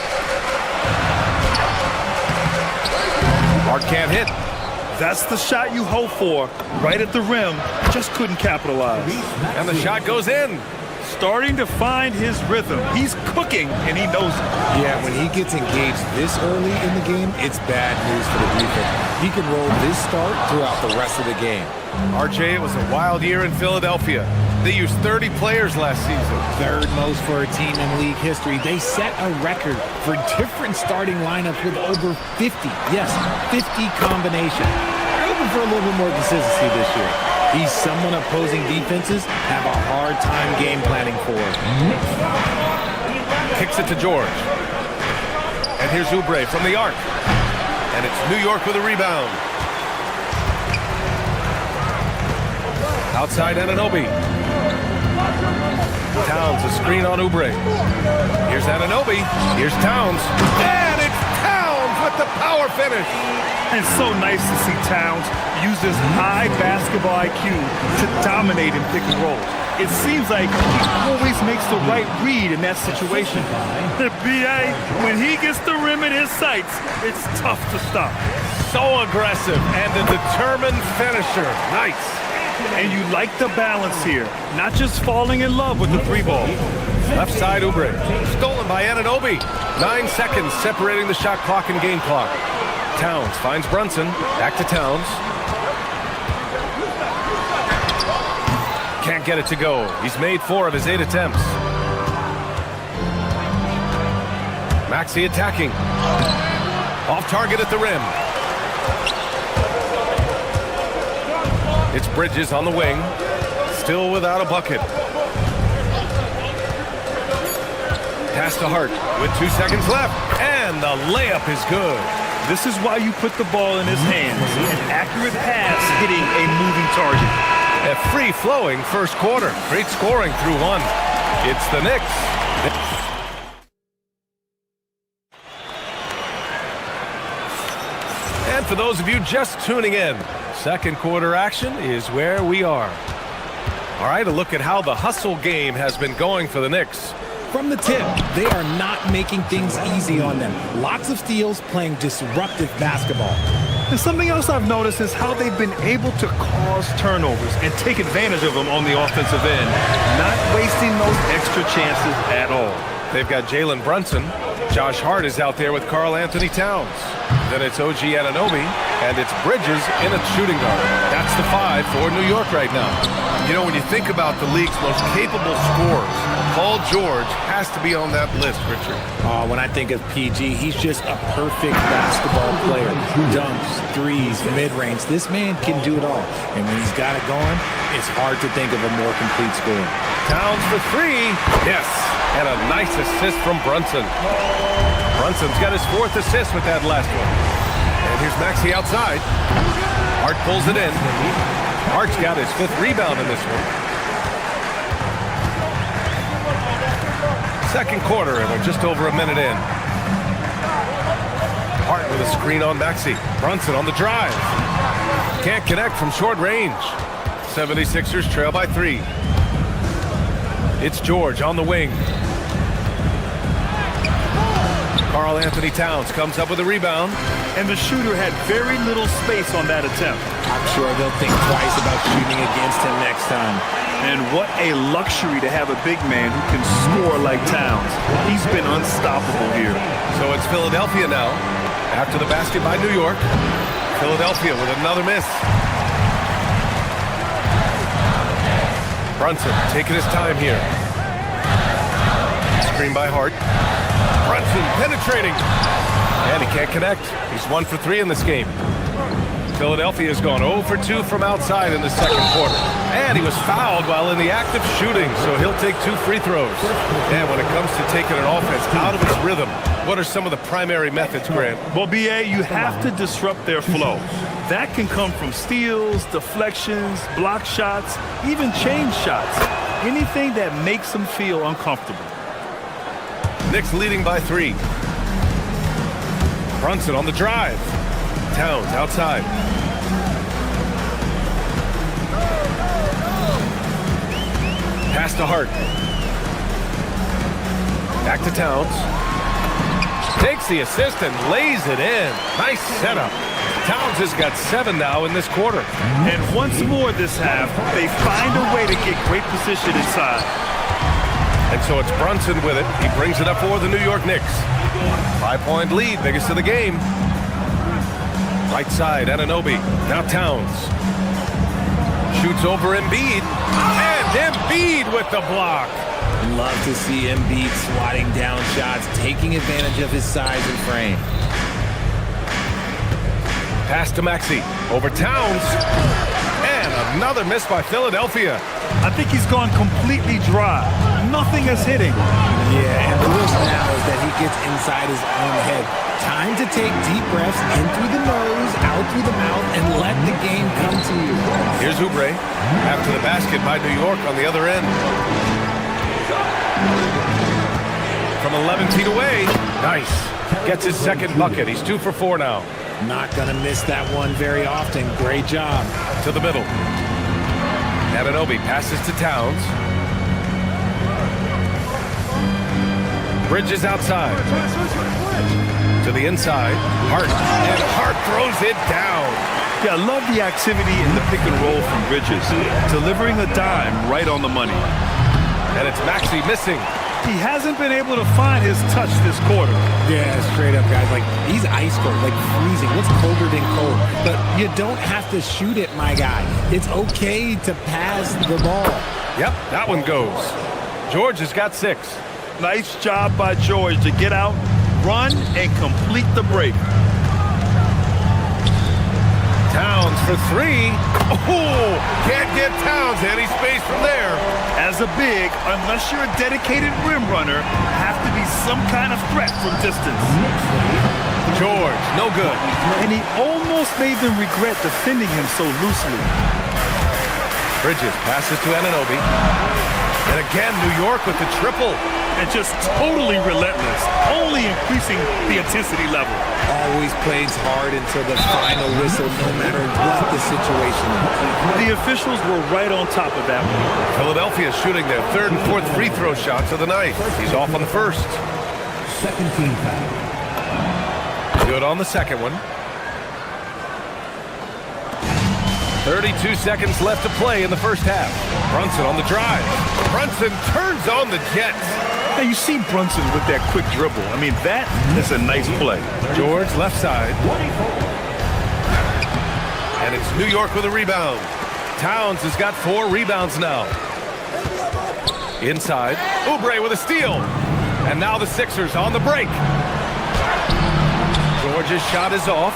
Hart can't hit. That's the shot you hope for. Right at the rim. Just couldn't capitalize. And the shot goes in. Starting to find his rhythm. He's cooking, and he knows it. Yeah, when he gets engaged this early in the game, it's bad news for the defense. He can roll this start throughout the rest of the game. RJ, it was a wild year in Philadelphia. They used 30 players last season. Third most for a team in league history. They set a record for different starting lineups with over 50. Yes, 50 combinations. They're hoping for a little bit more consistency this year. He's someone opposing defenses have a hard time game planning for. Kicks it to George. And here's Oubre from the arc. And it's New York with a rebound. Outside Anunoby. Towns, a screen on Oubre. Here's Anunoby. Here's Towns. And it's Towns with the power finish. And so nice to see Towns use his high basketball IQ to dominate in pick and roll. It seems like he always makes the right read in that situation. The BA, when he gets the rim in his sights, it's tough to stop. So aggressive and a determined finisher. Nice. And you like the balance here, not just falling in love with the 3-ball. Left side Oubre. Stolen by Anunoby. 9 seconds separating the shot clock and game clock. Towns finds Brunson. Back to Towns. Can't get it to go. He's made 4 of his 8 attempts. Maxey attacking. Off target at the rim. It's Bridges on the wing. Still without a bucket. Pass to Hart with 2 seconds left. And the layup is good. This is why you put the ball in his hands. An accurate pass hitting a moving target. A free-flowing first quarter. Great scoring through 1. It's the Knicks. And for those of you just tuning in, Second quarter action is where we are. All right, a look at how the hustle game has been going for the Knicks. From the tip, they are not making things easy on them. Lots of steals, playing disruptive basketball. And something else I've noticed is how they've been able to cause turnovers and take advantage of them on the offensive end, not wasting those extra chances at all. They've got Jalen Brunson. Josh Hart is out there with Karl Anthony Towns. Then it's OG Anunoby, and it's Bridges in a shooting guard. That's the 5 for New York right now. You know, when you think about the league's most capable scorers, Paul George has to be on that list, Richard. When I think of PG, he's just a perfect basketball player. Dunks, threes, mid-range. This man can do it all. And when he's got it going, it's hard to think of a more complete scorer. Towns for 3. Yes. And a nice assist from Brunson. Brunson's got his 4th assist with that last one. And here's Maxey outside. Hart pulls it in. Hart's got his 5th rebound in this one. Second quarter, and we're just over a minute in. Hart with a screen on Maxey. Brunson on the drive. Can't connect from short range. 76ers trail by 3. It's George on the wing. Karl Anthony Towns comes up with a rebound. And the shooter had very little space on that attempt. I'm sure they'll think twice about shooting against him next time. And what a luxury to have a big man who can score like Towns. He's been unstoppable here. So it's Philadelphia now. After the basket by New York. Philadelphia with another miss. Brunson taking his time here. Screen by Hart. Brunson penetrating. And he can't connect. He's 1 for 3 in this game. Philadelphia's gone 0 for 2 from outside in the second quarter. And he was fouled while in the act of shooting, so he'll take 2 free throws. And when it comes to taking an offense out of its rhythm, what are some of the primary methods, Grant? Well, BA, you have to disrupt their flow. That can come from steals, deflections, block shots, even change shots. Anything that makes them feel uncomfortable. Knicks leading by 3. Brunson on the drive. Towns outside. Pass to Hart. Back to Towns. Takes the assist and lays it in. Nice setup. Towns has got 7 now in this quarter. And once more this half, they find a way to get great position inside. And so it's Brunson with it. He brings it up for the New York Knicks. 5-point lead, biggest of the game. Right side, Anunoby. Now Towns. Shoots over Embiid. And Embiid with the block. Love to see Embiid swatting down shots, taking advantage of his size and frame. Pass to Maxey. Over Towns. And another miss by Philadelphia. I think he's gone completely dry. Nothing is hitting. Yeah, and the risk now is that he gets inside his own head. Time to take deep breaths in through the nose, out through the mouth, and let the game come to you. Here's Oubre. After the basket by New York on the other end. From 11 feet away. Nice. Gets his second bucket. He's 2 for 4 now. Not going to miss that one very often. Great job. To the middle. Anunoby passes to Towns. Bridges outside. To the inside. Hart. And Hart throws it down. Yeah, I love the activity in the pick and roll from Bridges. Delivering a dime right on the money. And it's Maxey missing. He hasn't been able to find his touch this quarter. Yeah, straight up, guys. Like, he's ice cold, like freezing. What's colder than cold? But you don't have to shoot it, my guy. It's okay to pass the ball. Yep, that one goes. George has got 6. Nice job by George to get out, run, and complete the break. Towns for 3. Oh, can't get Towns any space from there. As a big, unless you're a dedicated rim runner, have to be some kind of threat from distance. George, no good. And he almost made them regret defending him so loosely. Bridges passes to Anunoby. And And again, New York with the triple. And just totally relentless, only increasing the intensity level. Always plays hard until the final whistle, no matter what the situation is. The officials were right on top of that one. Philadelphia shooting their third and fourth free throw shots of the night. He's off on the first. Second team foul. Good on the second one. 32 seconds left to play in the first half. Brunson on the drive. Brunson turns on the Jets. Now you see Brunson with that quick dribble. I mean, that is a nice play. George left side. And it's New York with a rebound. Towns has got 4 rebounds now. Inside. Oubre with a steal. And now the Sixers on the break. George's shot is off.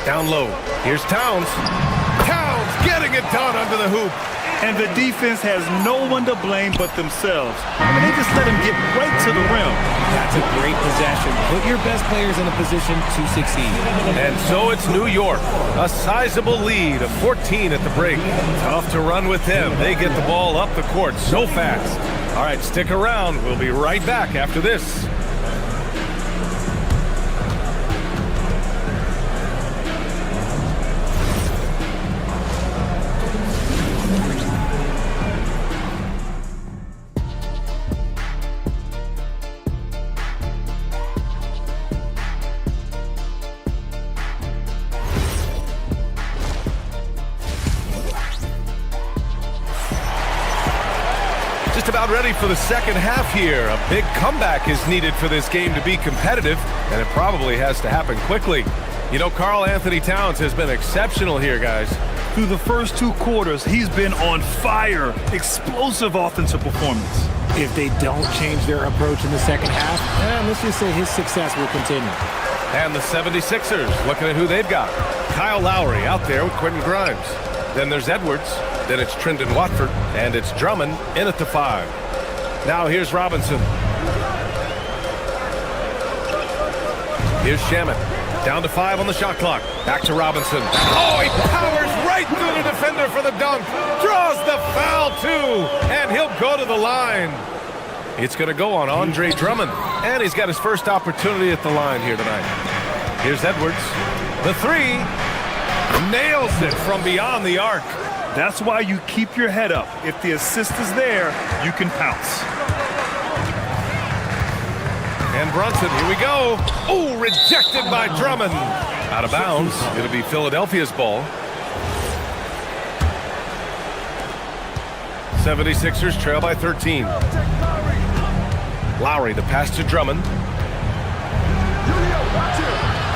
Down low. Here's Towns. Towns getting it done under the hoop. And the defense has no one to blame but themselves. I mean, they just let him get right to the rim. That's a great possession. Put your best players in a position to succeed. And so it's New York. A sizable lead of 14 at the break. Tough to run with them. They get the ball up the court so fast. All right, stick around. We'll be right back after this. About ready for the second half here. A big comeback is needed for this game to be competitive, and it probably has to happen quickly. You know, Karl Anthony Towns has been exceptional here, guys. Through the first 2 quarters, he's been on fire. Explosive offensive performance. If they don't change their approach in the second half, let's just say his success will continue. And the 76ers, looking at who they've got. Kyle Lowry out there with Quentin Grimes. Then there's Edwards. Then it's Trendon Watford, and it's Drummond in at the 5. Now here's Robinson. Here's Shamet. Down to 5 on the shot clock. Back to Robinson. Oh, he powers right through the defender for the dunk. Draws the foul, too. And he'll go to the line. It's going to go on Andre Drummond. And he's got his first opportunity at the line here tonight. Here's Edwards. The 3. Nails it from beyond the arc. That's why you keep your head up. If the assist is there, you can pounce. And Brunson, here we go. Oh, rejected by Drummond. Out of bounds. It'll be Philadelphia's ball. 76ers trail by 13. Lowry, the pass to Drummond.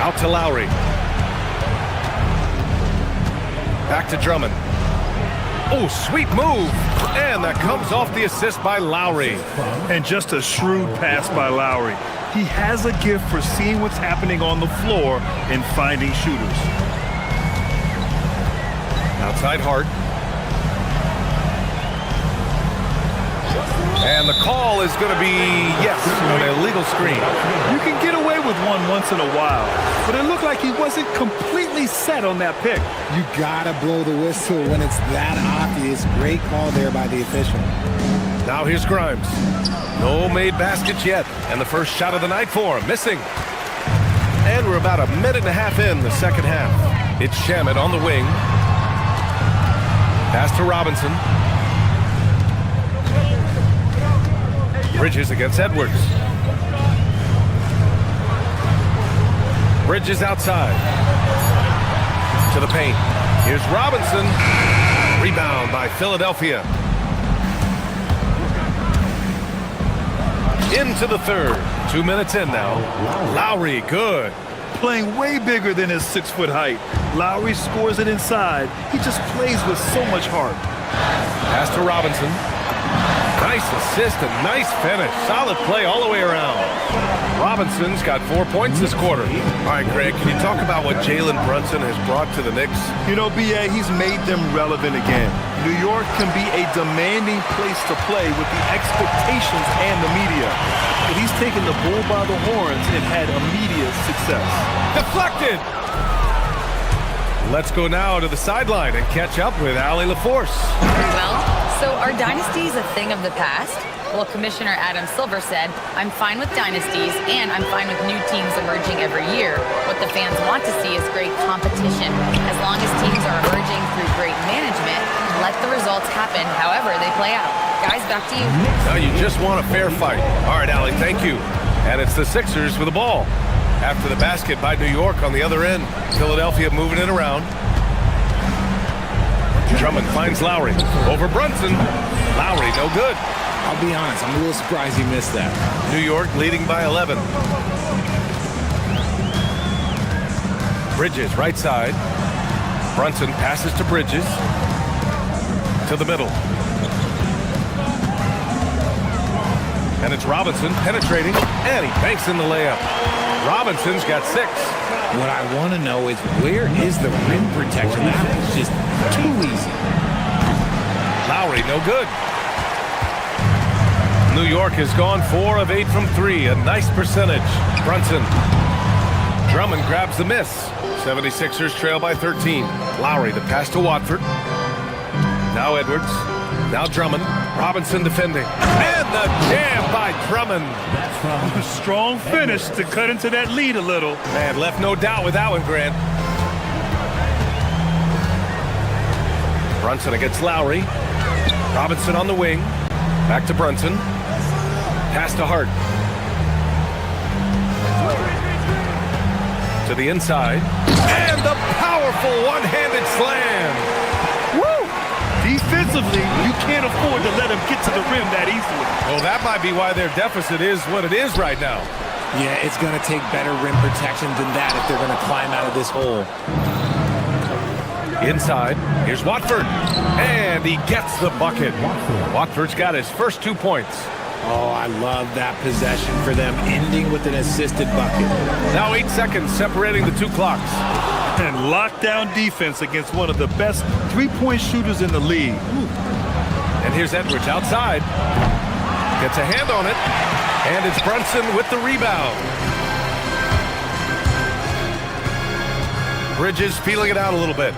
Out to Lowry. Back to Drummond. Oh, sweet move. And that comes off the assist by Lowry. And just a shrewd pass by Lowry. He has a gift for seeing what's happening on the floor and finding shooters. Outside Hart. And the call is going to be, yes, an illegal screen. You can get away with one once in a while, but it looked like he wasn't completely set on that pick. You gotta blow the whistle when it's that obvious. Great call there by the official. Now here's Grimes. No made baskets yet, and the first shot of the night for him, missing. And we're about a minute and a half in the second half. It's Shamet on the wing. Pass to Robinson. Bridges against Edwards. Bridges outside. To the paint. Here's Robinson. Rebound by Philadelphia. Into the third. 2 minutes in now. Lowry, good. Playing way bigger than his 6-foot height. Lowry scores it inside. He just plays with so much heart. Pass to Robinson. Nice assist and nice finish. Solid play all the way around. Robinson's got 4 points this quarter. All right, Greg, can you talk about what Jalen Brunson has brought to the Knicks? You know, B.A., he's made them relevant again. New York can be a demanding place to play with the expectations and the media. But he's taken the bull by the horns and had immediate success. Deflected! Let's go now to the sideline and catch up with Allie LaForce. Well, so are dynasties a thing of the past? Well, Commissioner Adam Silver said, I'm fine with dynasties and I'm fine with new teams emerging every year. What the fans want to see is great competition. As long as teams are emerging through great management, let the results happen however they play out. Guys, back to you. Now you just want a fair fight. All right, Allie, thank you. And it's the Sixers with the ball. After the basket by New York on the other end. Philadelphia moving it around. Drummond finds Lowry. Over Brunson. Lowry, no good. I'll be honest, I'm a little surprised he missed that. New York leading by 11. Bridges, right side. Brunson passes to Bridges. To the middle. And it's Robinson penetrating, and he banks in the layup. Robinson's got 6. What I want to know is where is the rim protection? That was just too easy. Lowry, no good. New York has gone 4 of 8 from 3, a nice percentage. Brunson. Drummond grabs the miss. 76ers trail by 13. Lowry, the pass to Watford. Now Edwards. Now Drummond. Robinson defending. And the jam by Drummond. A strong finish to cut into that lead a little. Man, left no doubt with that one, Grant. Brunson against Lowry. Robinson on the wing. Back to Brunson. Pass to Hart. To the inside. And the powerful one-handed slam. Woo! Defensively, you can't afford to let him get to the rim that easily. Well, that might be why their deficit is what it is right now. Yeah, it's going to take better rim protection than that if they're going to climb out of this hole. Inside, here's Watford. And he gets the bucket. Watford's got his first 2 points. Oh, I love that possession for them, ending with an assisted bucket. Now 8 seconds separating the 2 clocks. And lockdown defense against one of the best three-point shooters in the league. And here's Edwards outside. Gets a hand on it. And it's Brunson with the rebound. Bridges feeling it out a little bit.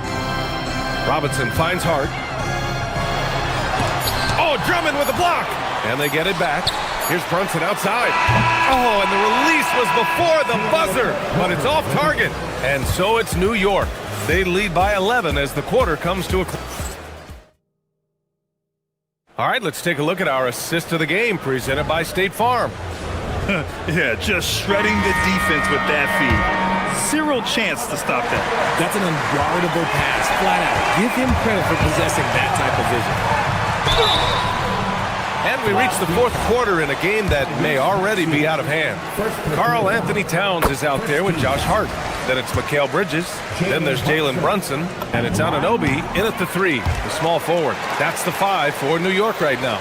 Robinson finds Hart. Oh, Drummond with a block. And they get it back. Here's Brunson outside. Oh, and the release was before the buzzer, but it's off target. And so it's New York. They lead by 11 as the quarter comes to a close. All right, let's take a look at our assist of the game presented by State Farm. Yeah, just shredding the defense with that feed. Zero chance to stop that. That's an unguardable pass, flat out. Give him credit for possessing that type of vision. And we reach the 4th quarter in a game that may already be out of hand. Karl Anthony Towns is out there with Josh Hart. Then it's Mikal Bridges. Then there's Jalen Brunson. And it's Anunoby in at the 3, the small forward. That's the 5 for New York right now.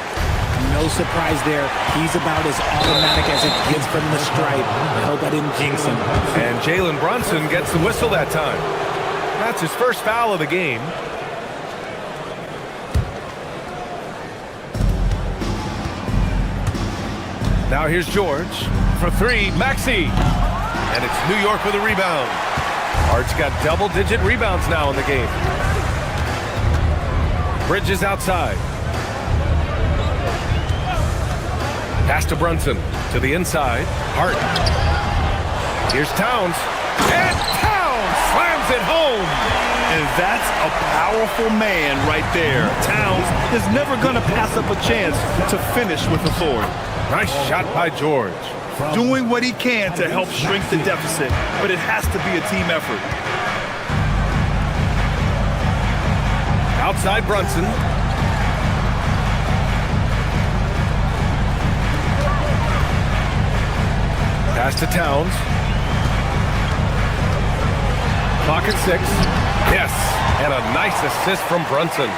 No surprise there. He's about as automatic as it gets from the stripe. I hope I didn't jinx him. And Jalen Brunson gets the whistle that time. That's his first foul of the game. Now here's George for 3, Maxey. And it's New York with a rebound. Hart's got double-digit rebounds now in the game. Bridges outside. Pass to Brunson. To the inside. Hart. Here's Towns. And Towns slams it home. And that's a powerful man right there. Towns is never going to pass up a chance to finish with authority. Nice shot by George. Doing what he can to help shrink the deficit, but it has to be a team effort. Outside Brunson. Pass to Towns. Clock at 6. Yes, and a nice assist from Brunson.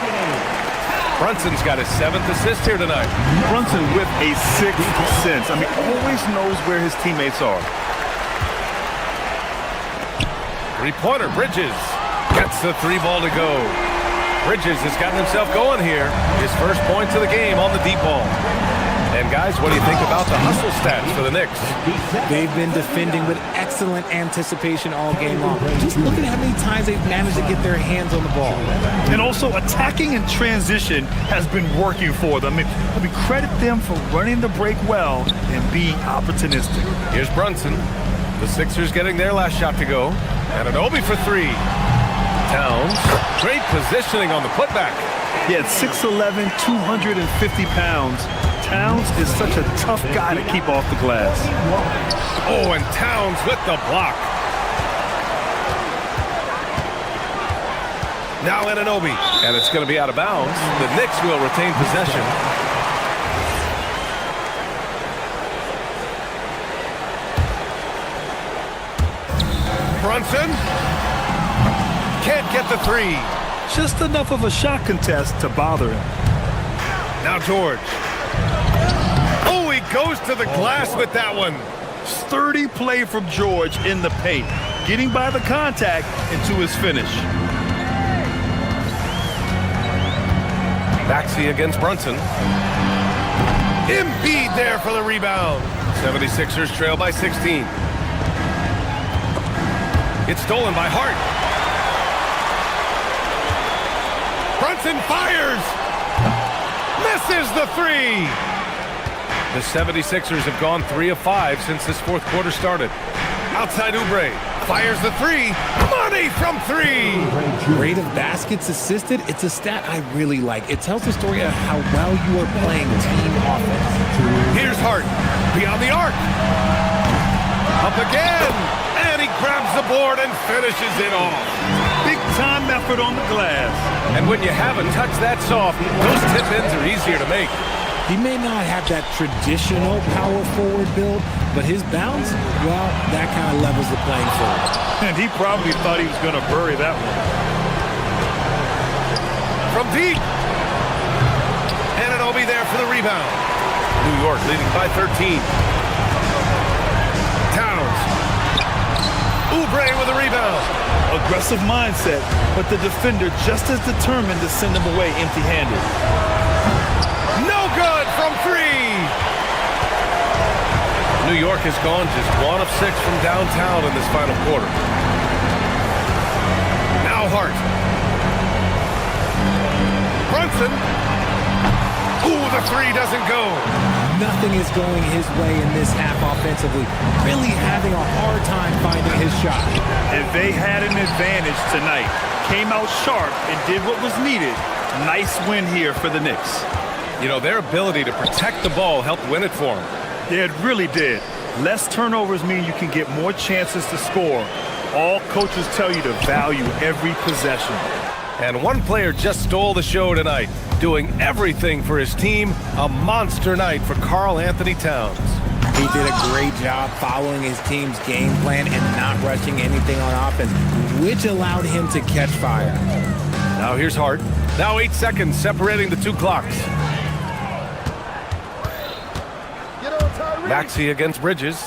Brunson's got his 7th assist here tonight. Brunson with a 6th sense. I mean, always knows where his teammates are. Three-pointer, Bridges. Gets the 3 ball to go. Bridges has gotten himself going here. His first points of the game on the deep ball. And guys, what do you think about the hustle stats for the Knicks? They've been defending with excellent anticipation all game long. Just look at how many times they've managed to get their hands on the ball. And also attacking in transition has been working for them. I mean, credit them for running the break well and being opportunistic. Here's Brunson. The Sixers getting their last shot to go. And Anunoby for three. Towns, great positioning on the putback. Yeah, at 6'11", 250 pounds. Towns is such a tough guy to keep off the glass. Oh, and Towns with the block. Now Anunoby, and it's going to be out of bounds. The Knicks will retain possession. Brunson can't get the three. Just enough of a shot contest to bother him. Now George. Oh, he goes to the glass with that one. Sturdy play from George in the paint, getting by the contact into his finish. Maxey against Brunson. Embiid there for the rebound. 76ers trail by 16. It's stolen by Hart. Brunson fires. Misses the three. The 76ers have gone 3 of 5 since this fourth quarter started. Outside Oubre. Fires the three. Money from three. Rate of baskets assisted, it's a stat I really like. It tells the story of how well you are playing team offense. Here's Hart. Beyond the arc. Up again. And he grabs the board and finishes it off. Big time effort on the glass. And when you have a touch that soft, those tip-ins are easier to make. He may not have that traditional power forward build, but his bounce, well, that kind of levels the playing field. And he probably thought he was going to bury that one. From deep. Anunoby there for the rebound. New York leading by 13. Towns. Oubre with a rebound. Aggressive mindset, but the defender just as determined to send him away empty-handed. No good from three. New York has gone just 1 of 6 from downtown in this final quarter. Now Hart. Brunson. Ooh, the three doesn't go. Nothing is going his way in this half offensively. Really having a hard time finding his shot. And they had an advantage tonight. Came out sharp and did what was needed. Nice win here for the Knicks. You know, their ability to protect the ball helped win it for them. Yeah, it really did. Less turnovers mean you can get more chances to score. All coaches tell you to value every possession. And one player just stole the show tonight, doing everything for his team. A monster night for Karl Anthony Towns. He did a great job following his team's game plan and not rushing anything on offense, which allowed him to catch fire. Now here's Hart. Now 8 seconds separating the two clocks. Maxey against Bridges.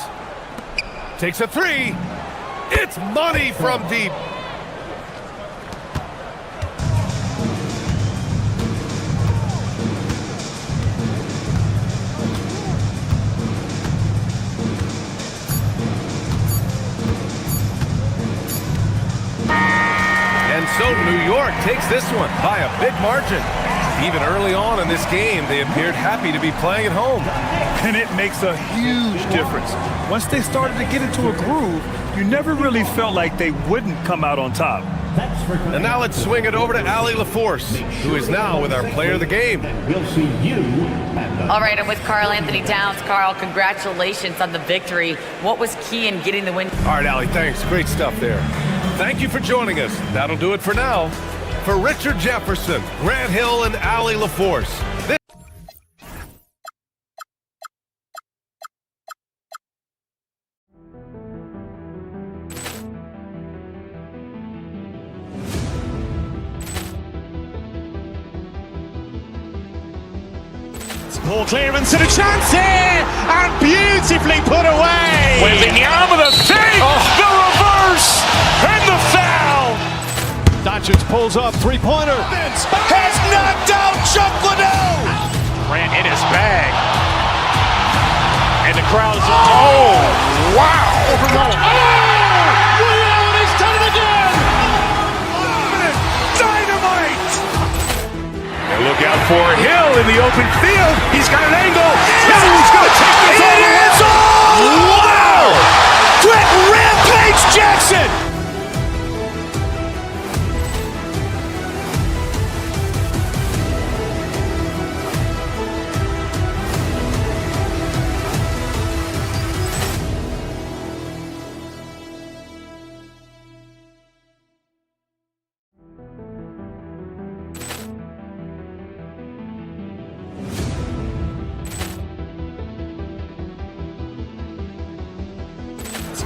Takes a three. It's money from deep. And so New York takes this one by a big margin. Even early on in this game, they appeared happy to be playing at home. And it makes a huge difference. Once they started to get into a groove, you never really felt like they wouldn't come out on top. And now let's swing it over to Allie LaForce, who is now with our player of the game. We'll see you. All right, I'm with Karl Anthony Towns. Karl, congratulations on the victory. What was key in getting the win? All right, Allie, thanks. Great stuff there. Thank you for joining us. That'll do it for now. For Richard Jefferson, Grant Hill, and Allie LaForce. Ball clearance and a chance here, and beautifully put away. Wembanyama the save, the reverse, and the foul. Doncic pulls up, three-pointer. Has knocked out Chuck Liddell. Grant in his bag. And the crowd is, oh, wow! Overrun. Ray Allen has done it again! Dynamite! And look out for Hill in the open field. He's got an angle. Hill is going to take this all the way. Wow! Quick Rampage Jackson!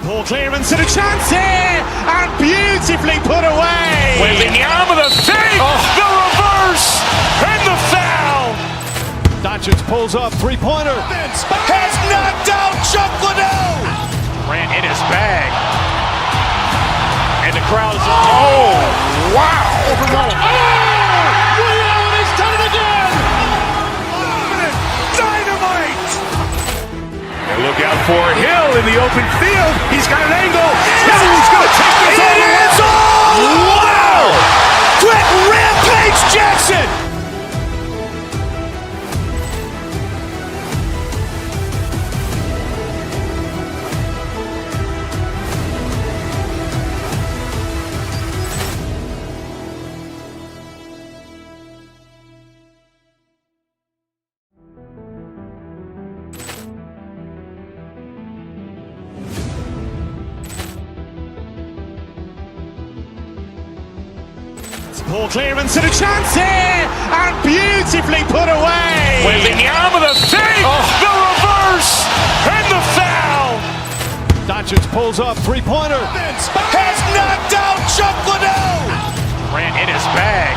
Ball clearance and a chance here, and beautifully put away. Wembanyama the fake, the reverse, and the foul. Doncic pulls up, three-pointer. Has knocked out Chuck Liddell. Ran in his bag. And the crowd is, oh, wow. Overrun. Ray Allen has done it again. Dynamite. And look out for Hill in the open field. He's got an angle. Hill is going to take this all the way. Wow. Quick Rampage Jackson. Ball clearance and a chance here, and beautifully put away. Wembanyama the fake, the reverse, and the foul. Doncic pulls up, three-pointer. Has knocked out Chuck Liddell. Ran in his bag.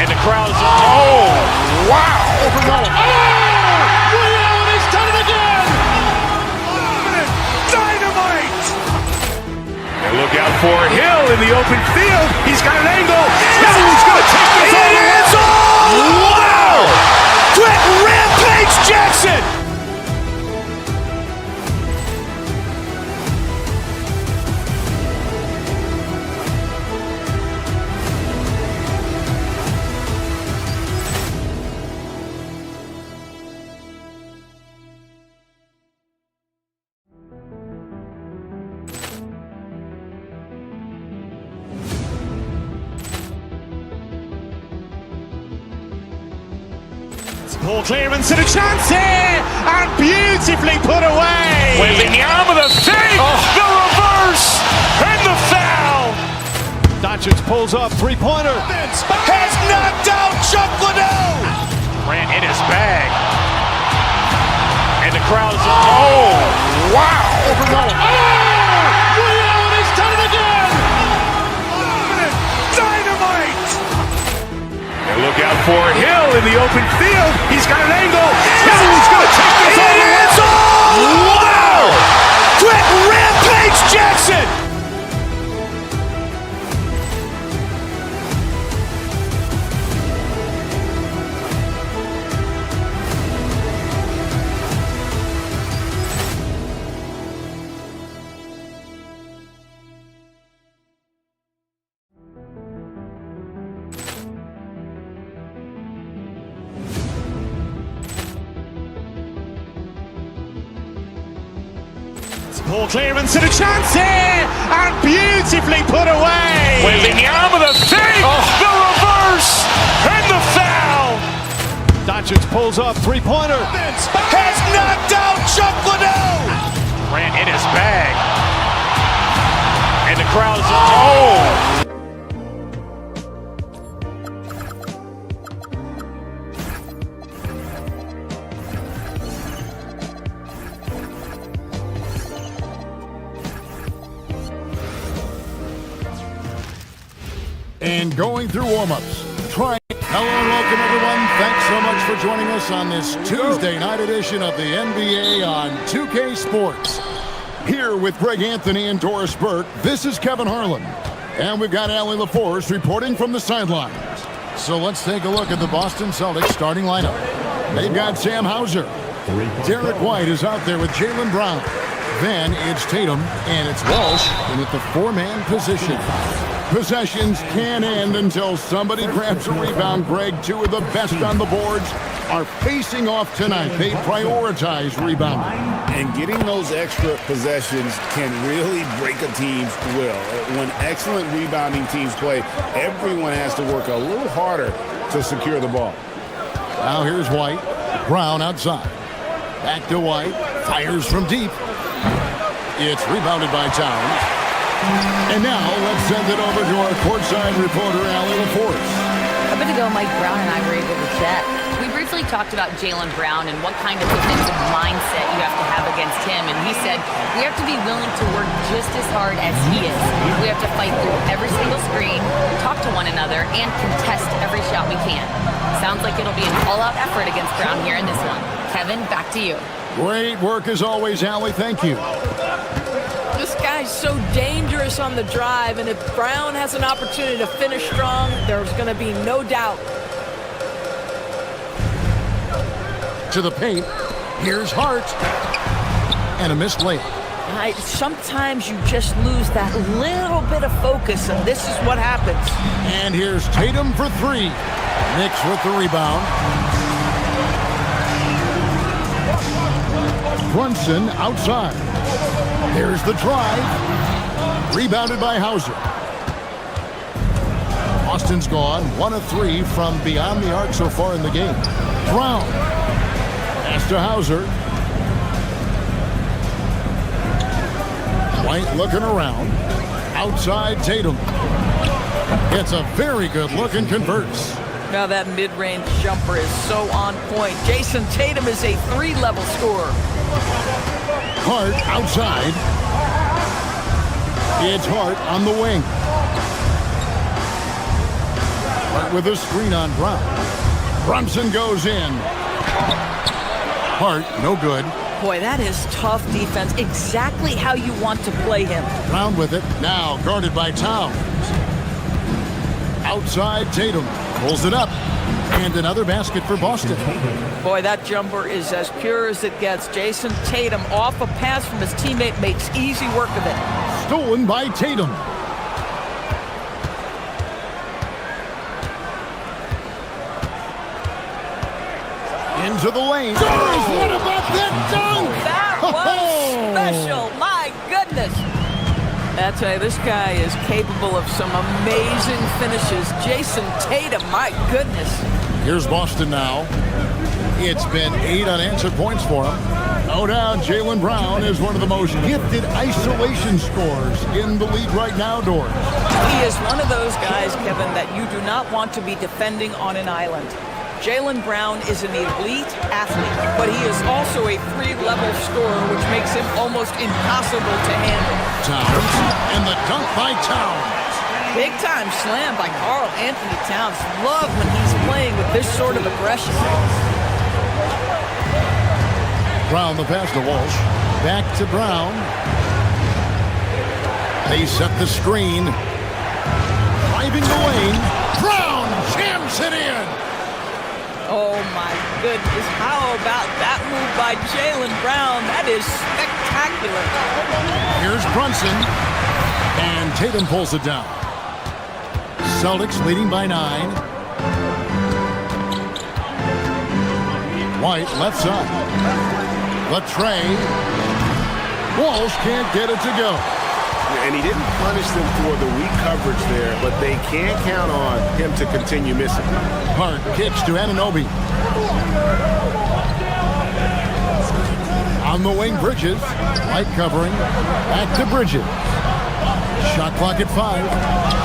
And the crowd is, oh, wow. Overrun. Ray Allen has done it again. Dynamite. And look out for Hill in the open field. He's got an angle. Hill is going to take this all the way. Wow. Quick Rampage Jackson. Ball clearance and a chance here, and beautifully put away. Wembanyama the fake, the reverse, and the foul. Doncic pulls up, three-pointer. Has knocked out Chuck Liddell. Ran in his bag. And the crowd is, oh, wow. Overrun. Ray Allen has done it again. Dynamite. And look out for Hill in the open field. He's got an angle. Hill is going to take this all the way. Wow. Quick Rampage Jackson. Ball clearance and a chance here, and beautifully put away. Wembanyama the fake, the reverse, and the foul. Doncic pulls up, three-pointer. Has knocked out Chuck Liddell. Ran in his bag. And the crowd is, oh. And going through warm-ups. Hello and welcome, everyone. Thanks so much for joining us on this Tuesday night edition of the NBA on 2K Sports. Here with Greg Anthony and Doris Burke, this is Kevin Harlan. And we've got Allie LaForce reporting from the sidelines. So let's take a look at the Boston Celtics starting lineup. They've got Sam Hauser, Derek White is out there with Jaylen Brown. Then it's Tatum, and it's Walsh in at the four-man position. Possessions can end until somebody grabs a rebound. Greg, two of the best on the boards are facing off tonight. They prioritize rebounding. And getting those extra possessions can really break a team's will. When excellent rebounding teams play, everyone has to work a little harder to secure the ball. Now here's White. Brown outside. Back to White. Fires from deep. It's rebounded by Towns. And now let's send it over to our courtside reporter, Allie LaForce. A bit ago, Mike Brown and I were able to chat. We briefly talked about Jaylen Brown and what kind of defensive mindset you have to have against him. And he said, we have to be willing to work just as hard as he is. We have to fight through every single screen, talk to one another, and contest every shot we can. Sounds like it'll be an all-out effort against Brown here in this one. Kevin, back to you. Great work as always, Allie. Thank you. This guy's so dangerous on the drive, and if Brown has an opportunity to finish strong, there's going to be no doubt. To the paint. Here's Hart. And a missed layup. Sometimes you just lose that little bit of focus, and this is what happens. And here's Tatum for three. Knicks with the rebound. Brunson outside. There's the drive. Rebounded by Hauser. Austin's gone. 1 of 3 from beyond the arc so far in the game. Brown. Pass to Hauser. White looking around. Outside Tatum. It's a very good look and converts. Now that mid-range jumper is so on point. Jason Tatum is a 3-level scorer. Hart outside. It's Hart on the wing. Hart with a screen on Brown. Brunson goes in. Hart, no good. Boy, that is tough defense. Exactly how you want to play him. Brown with it. Now guarded by Towns. Outside Tatum. Pulls it up. And another basket for Boston. Boy, that jumper is as pure as it gets. Jason Tatum off a pass from his teammate makes easy work of it. Stolen by Tatum. Into the lane. Oh, what about that dunk? That was special. My goodness. That's right. This guy is capable of some amazing finishes. Jason Tatum, my goodness. Here's Boston now. It's been 8 unanswered points for him. No doubt Jaylen Brown is one of the most gifted isolation scorers in the league right now, Doris. He is one of those guys, Kevin, that you do not want to be defending on an island. Jaylen Brown is an elite athlete, but he is also a 3-level scorer, which makes him almost impossible to handle. Towns, and the dunk by Towns. Big-time slam by Karl Anthony Towns. Love when he's playing with this sort of aggression. Brown the pass to Walsh. Back to Brown. They set the screen. Driving the lane. Brown jams it in. Oh, my goodness. How about that move by Jaylen Brown? That is spectacular. Here's Brunson. And Tatum pulls it down. Celtics leading by 9. White left side. Latrey. Walsh can't get it to go. And he didn't punish them for the weak coverage there, but they can't count on him to continue missing. Hart kicks to Anunoby. On the wing, Bridges. Light covering. Back to Bridges. Shot clock at 5.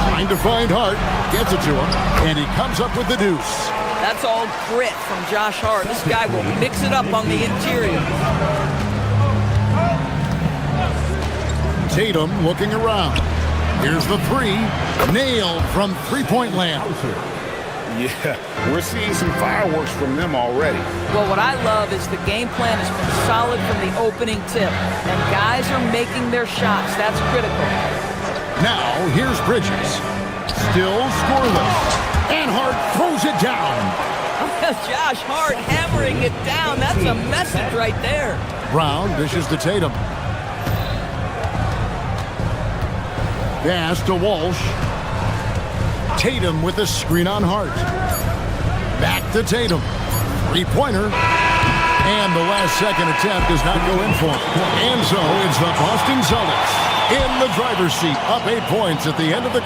Trying to find Hart. Gets it to him. And he comes up with the deuce. That's all grit from Josh Hart. This guy will mix it up on the interior. Tatum looking around. Here's the 3. Nailed from three-point land. Yeah, we're seeing some fireworks from them already. Well, what I love is the game plan has been solid from the opening tip. And guys are making their shots. That's critical. Now, here's Bridges. Still scoreless. And Hart throws it down. Josh Hart hammering it down. That's a message right there. Brown dishes to Tatum. Pass to Walsh. Tatum with the screen on Hart. Back to Tatum. Three-pointer. And the last-second attempt does not go in for him. And so it's the Boston Celtics in the driver's seat, up 8 points at the end of the...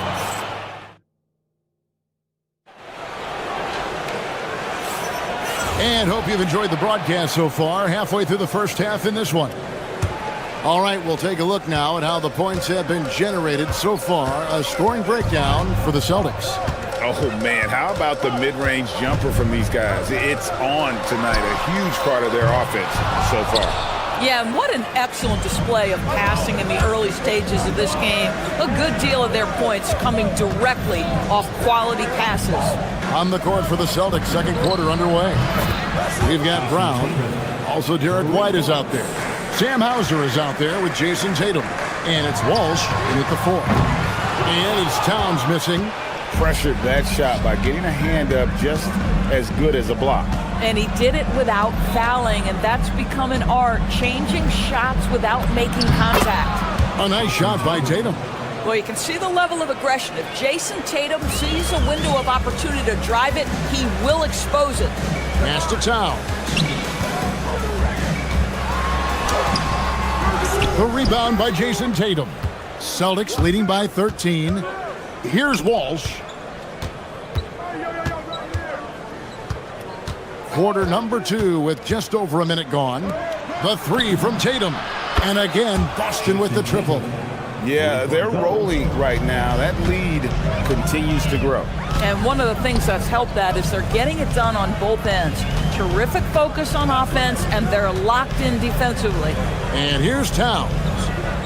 And hope you've enjoyed the broadcast so far. Halfway through the first half in this one. All right, we'll take a look now at how the points have been generated so far. A scoring breakdown for the Celtics. Oh, man, how about the mid-range jumper from these guys? It's on tonight, a huge part of their offense so far. Yeah, and what an excellent display of passing in the early stages of this game. A good deal of their points coming directly off quality passes. On the court for the Celtics, second quarter underway. We've got Brown. Also, Derek White is out there. Sam Hauser is out there with Jason Tatum. And it's Walsh in at the 4. And it's Towns missing. Pressured that shot by getting a hand up just as good as a block. And he did it without fouling, and that's become an art, changing shots without making contact. A nice shot by Tatum. Well, you can see the level of aggression. If Jason Tatum sees a window of opportunity to drive it, he will expose it. Pass to Towns. The rebound by Jason Tatum. Celtics leading by 13. Here's Walsh. Quarter number 2 with just over a minute gone. The 3 from Tatum. And again, Boston with the triple. Yeah, they're rolling right now. That lead continues to grow. And one of the things that's helped that is they're getting it done on both ends. Terrific focus on offense, and they're locked in defensively. And here's Towns.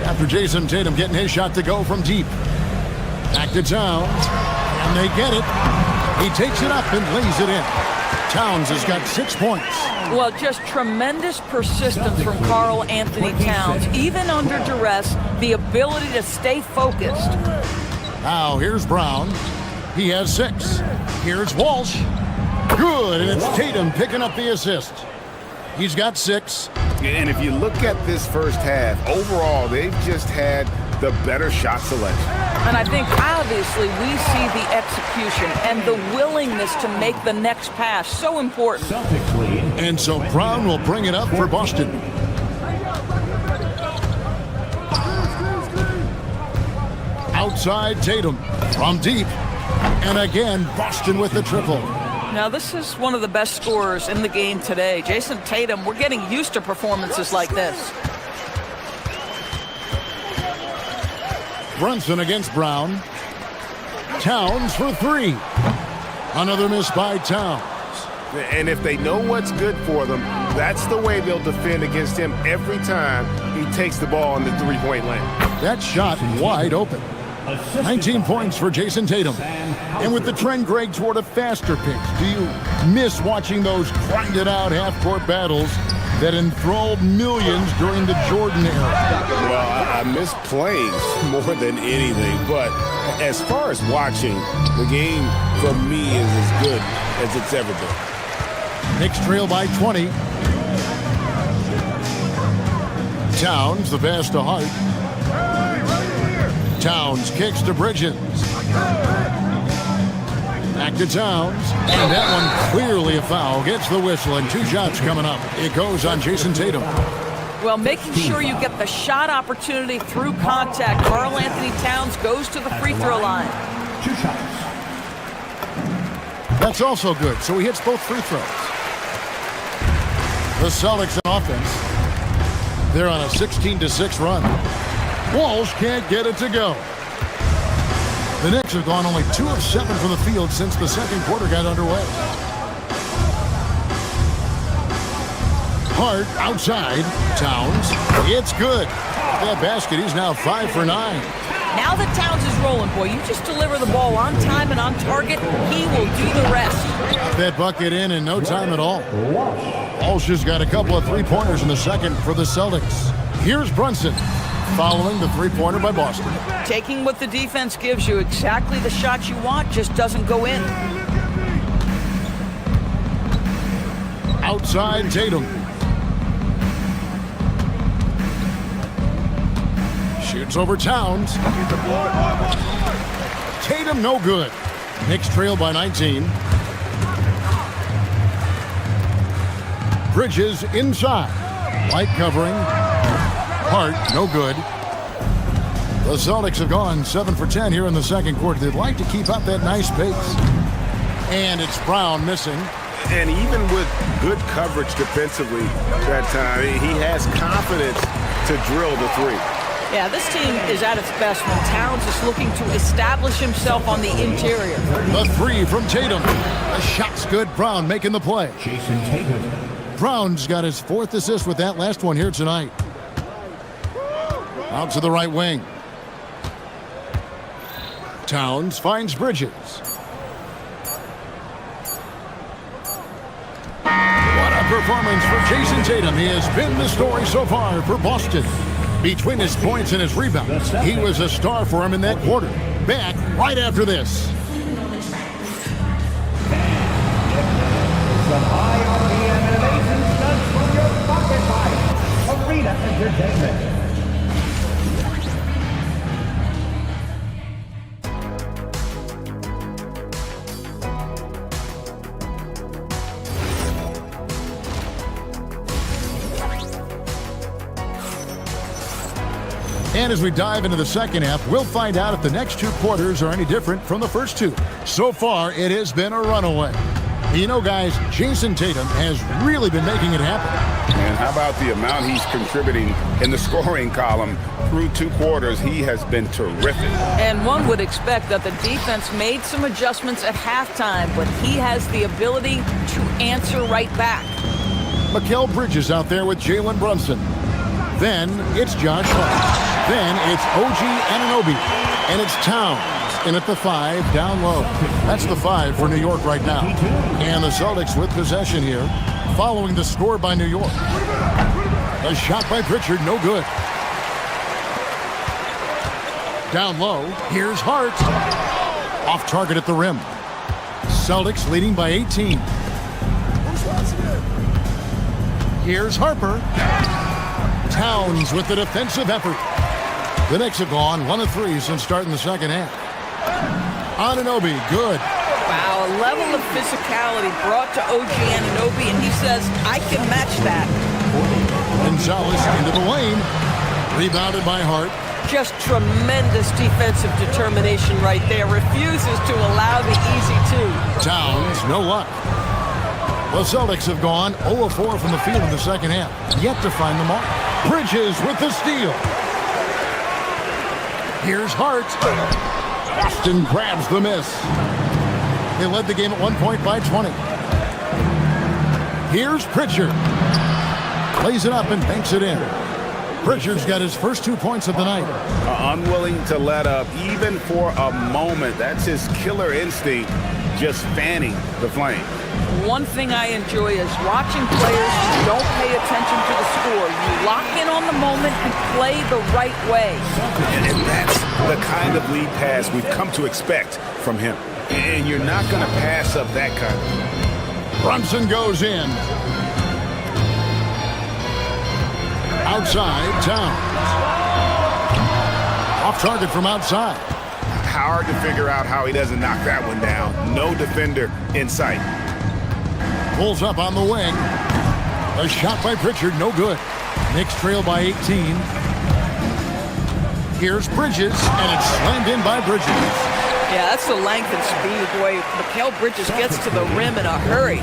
After Jason Tatum getting his shot to go from deep. Back to Towns. And they get it. He takes it up and lays it in. Towns has got 6 points. Well, just tremendous persistence from Karl Anthony Towns. Even under duress, the ability to stay focused. Now, here's Brown. He has 6. Here's Walsh. Good, and it's Tatum picking up the assist. He's got 6. And if you look at this first half, overall, they've just had the better shot selection. And I think, obviously, we see the execution and the willingness to make the next pass so important. And so Brown will bring it up for Boston. Outside Tatum from deep. And again, Boston with the triple. Now, this is one of the best scorers in the game today. Jason Tatum, we're getting used to performances like this. Brunson against Brown. Towns for 3. Another miss by Towns. And if they know what's good for them, that's the way they'll defend against him every time he takes the ball in the three-point lane. That shot wide open. 19 points for Jason Tatum. And with the trend, Greg, toward a faster pace, do you miss watching those grinded-out half-court battles that enthralled millions during the Jordan era? Well, I miss playing more than anything, but as far as watching, the game for me is as good as it's ever been. Knicks trail by 20. Towns, the pass to Hart. Towns kicks to Bridges. Back to Towns. And that one clearly a foul. Gets the whistle and 2 shots coming up. It goes on Jason Tatum. Well, making sure you get the shot opportunity through contact. Karl Anthony Towns goes to the free throw line. 2 shots. That's also good. So he hits both free throws. The Celtics on offense. They're on a 16-6 run. Walsh can't get it to go. The Knicks have gone only 2 of 7 from the field since the second quarter got underway. Hart outside. Towns. It's good. That basket, he's now 5 for 9. Now that Towns is rolling, boy, you just deliver the ball on time and on target, he will do the rest. That bucket in no time at all. Walsh has got a couple of three-pointers in the second for the Celtics. Here's Brunson, following the three-pointer by Boston. Taking what the defense gives you, exactly the shot you want, just doesn't go in. Outside Tatum. Shoots over Towns. Tatum no good. Knicks trail by 19. Bridges inside. Light covering. Hart no good. The Celtics have gone 7 for 10 here in the second quarter. They'd like to keep up that nice pace. And it's Brown missing. And even with good coverage defensively that time, he has confidence to drill the three. Yeah, this team is at its best when Towns is looking to establish himself on the interior. The three from Tatum. The shot's good. Brown making the play. Jason Tatum. Brown's got his 4th assist with that last one here tonight. Out to the right wing. Towns finds Bridges. What a performance for Jason Tatum. He has been the story so far for Boston. Between his points and his rebounds, he was a star for him in that quarter. Back right after this. Some high RPM and amazing stunts from your pocket by Arena Entertainment. And as we dive into the second half, we'll find out if the next 2 quarters are any different from the first 2. So far, it has been a runaway. You know, guys, Jason Tatum has really been making it happen. And how about the amount he's contributing in the scoring column through 2 quarters? He has been terrific. And one would expect that the defense made some adjustments at halftime, but he has the ability to answer right back. Mikal Bridges out there with Jalen Brunson. Then it's Josh Hart. Then it's OG Anunoby. And it's Towns in at the 5 down low. That's the 5 for New York right now. And the Celtics with possession here following the score by New York. A shot by Pritchard, no good. Down low, here's Hart. Off target at the rim. Celtics leading by 18. Here's Harper. Towns with the defensive effort. The Knicks have gone 1 of 3 since starting the second half. Anunoby, good. Wow, a level of physicality brought to OG Anunoby, and he says, I can match that. Gonzalez into the lane. Rebounded by Hart. Just tremendous defensive determination right there. Refuses to allow the easy 2. Towns, no luck. The Celtics have gone 0 of 4 from the field in the second half. Yet to find the mark. Bridges with the steal. Here's Hart. Boston grabs the miss. They led the game at one point by 20. Here's Pritchard. Plays it up and banks it in. Pritchard's got his first 2 points of the night. Unwilling to let up even for a moment. That's his killer instinct, just fanning the flame. One thing I enjoy is watching players who don't pay attention to the score. You lock in on the moment and play the right way. And that's the kind of lead pass we've come to expect from him. And you're not going to pass up that kind. Brunson goes in. Outside, Towns. Off target from outside. Hard to figure out how he doesn't knock that one down. No defender in sight. Pulls up on the wing. A shot by Pritchard, no good. Knicks trail by 18. Here's Bridges, and it's slammed in by Bridges. Yeah, that's the length and speed. Boy, Mikal Bridges gets to the rim in a hurry.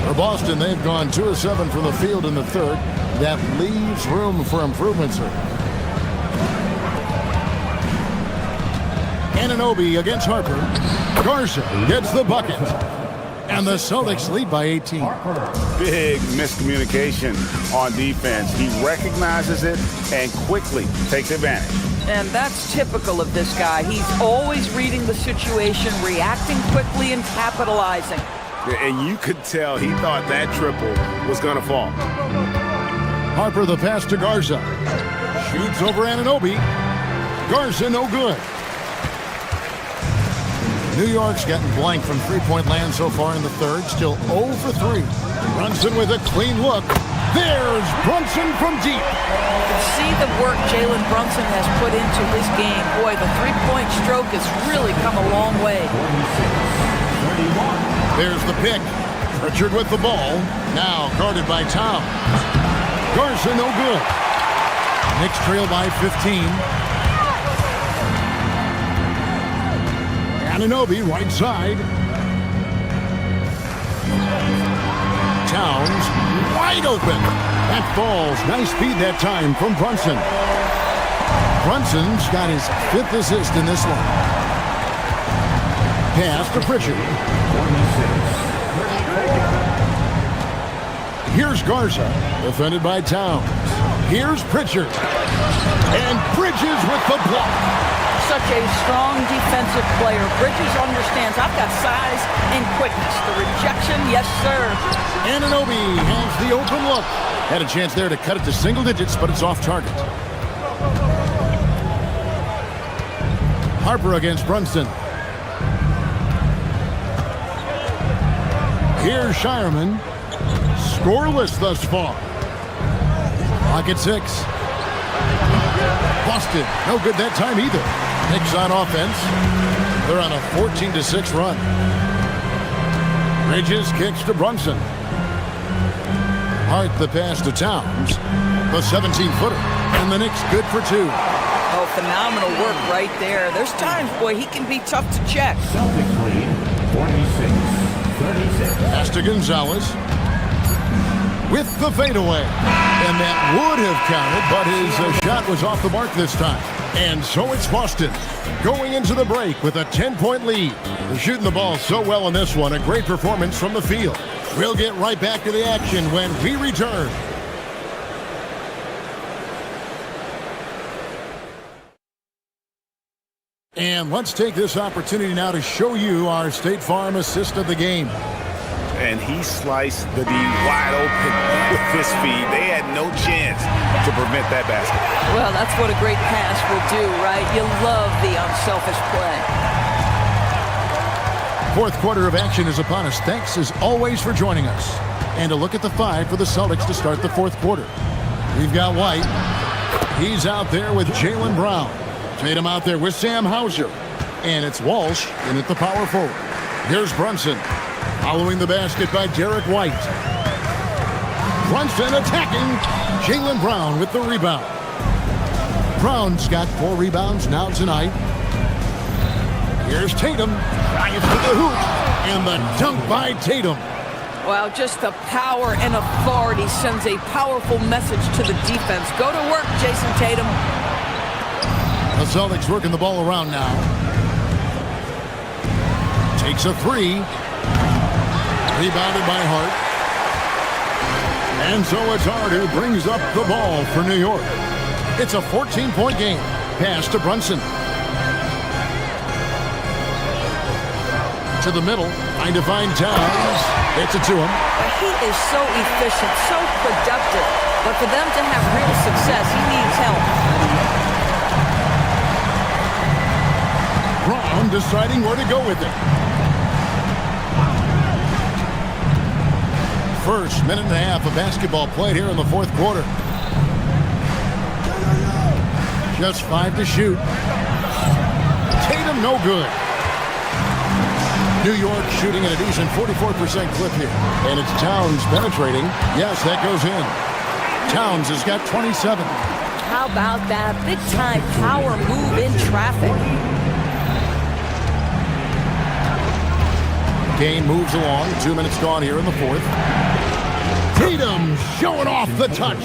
For Boston, they've gone 2 of 7 from the field in the third. That leaves room for improvement, sir. Anunoby against Harper. Garza gets the bucket. And the Celtics lead by 18. Big miscommunication on defense. He recognizes it and quickly takes advantage. And that's typical of this guy. He's always reading the situation, reacting quickly, and capitalizing. And you could tell he thought that triple was going to fall. Harper the pass to Garza. Shoots over Anunoby. Garza no good. New York's gotten blank from three-point land so far in the third. Still 0 for 3. Brunson with a clean look. There's Brunson from deep. You can see the work Jalen Brunson has put into his game. Boy, the three-point stroke has really come a long way. There's the pick. Pritchard with the ball. Now guarded by Towns. Garza no good. Knicks trail by 15. Anunoby right side. Towns wide open. That falls. Nice feed that time from Brunson. Brunson's got his 5th assist in this one. Pass to Pritchard. Here's Garza, defended by Towns. Here's Pritchard. And Bridges with the block. Such a strong defensive player. Bridges understands I've got size and quickness. The rejection, yes, sir. Anunoby has the open look. Had a chance there to cut it to single digits, but it's off target. Harper against Brunson. Here's Shireman. Scoreless thus far. Clock at 6. Busted. No good that time either. Knicks on offense. They're on a 14-6 run. Bridges kicks to Brunson. Hart the pass to Towns. The 17-footer. And the Knicks good for 2. Oh, phenomenal work right there. There's times, boy, he can be tough to check. Celtics lead 46-36. Pass to Gonzalez. With the fadeaway. And that would have counted, but his shot was off the mark this time. And so it's Boston going into the break with a 10-point lead. They're shooting the ball so well in this one. A great performance from the field. We'll get right back to the action when we return. And let's take this opportunity now to show you our State Farm assist of the game. And he sliced the D wide open with his feed. They had no chance to prevent that basket. Well, that's what a great pass will do, right? You love the unselfish play. Fourth quarter of action is upon us. Thanks as always for joining us. And a look at the 5 for the Celtics to start the fourth quarter. We've got White. He's out there with Jaylen Brown. Tatum out there with Sam Hauser. And it's Walsh in at the power forward. Here's Brunson. Following the basket by Derek White. Brunson attacking. Jaylen Brown with the rebound. Brown's got 4 rebounds now tonight. Here's Tatum. Drives to the hoop. And the dunk by Tatum. Well, just the power and authority sends a powerful message to the defense. Go to work, Jason Tatum. The Celtics working the ball around now. Takes a 3. Rebounded by Hart. And so it's Hart who brings up the ball for New York. It's a 14-point game. Pass to Brunson. To the middle. Trying to find Towns. Gets it to him. He is so efficient, so productive. But for them to have real success, he needs help. Brown deciding where to go with it. First minute and a half of basketball played here in the fourth quarter. Just 5 to shoot. Tatum no good. New York shooting at a decent 44% clip here. And it's Towns penetrating. Yes, that goes in. Towns has got 27. How about that big-time power move in traffic? Game moves along. 2 minutes gone here in the fourth. Tatum showing off the touch.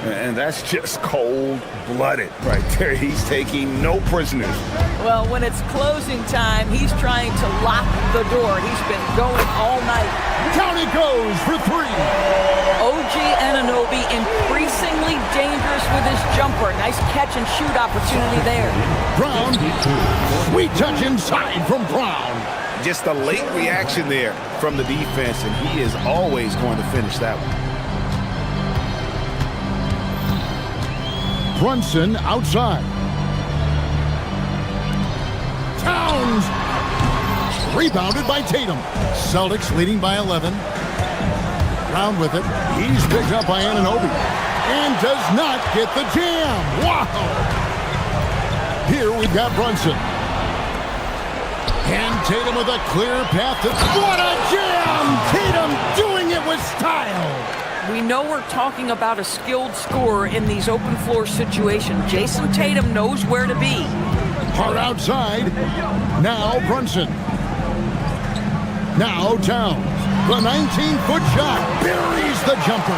And that's just cold-blooded right there. He's taking no prisoners. Well, when it's closing time, he's trying to lock the door. He's been going all night. Down it goes for 3. OG Anunoby increasingly dangerous with his jumper. Nice catch and shoot opportunity there. Brown, sweet touch inside from Brown. Just a late reaction there from the defense, and he is always going to finish that one. Brunson outside. Towns rebounded by Tatum. Celtics leading by 11. Brown with it. He's picked up by Anunoby and does not get the jam. Wow! Here we've got Brunson. And Tatum with a clear path to... What a jam! Tatum doing it with style. We know we're talking about a skilled scorer in these open floor situations. Jason Tatum knows where to be. Hard outside. Now Brunson. Now Towns. The 19-foot shot buries the jumper.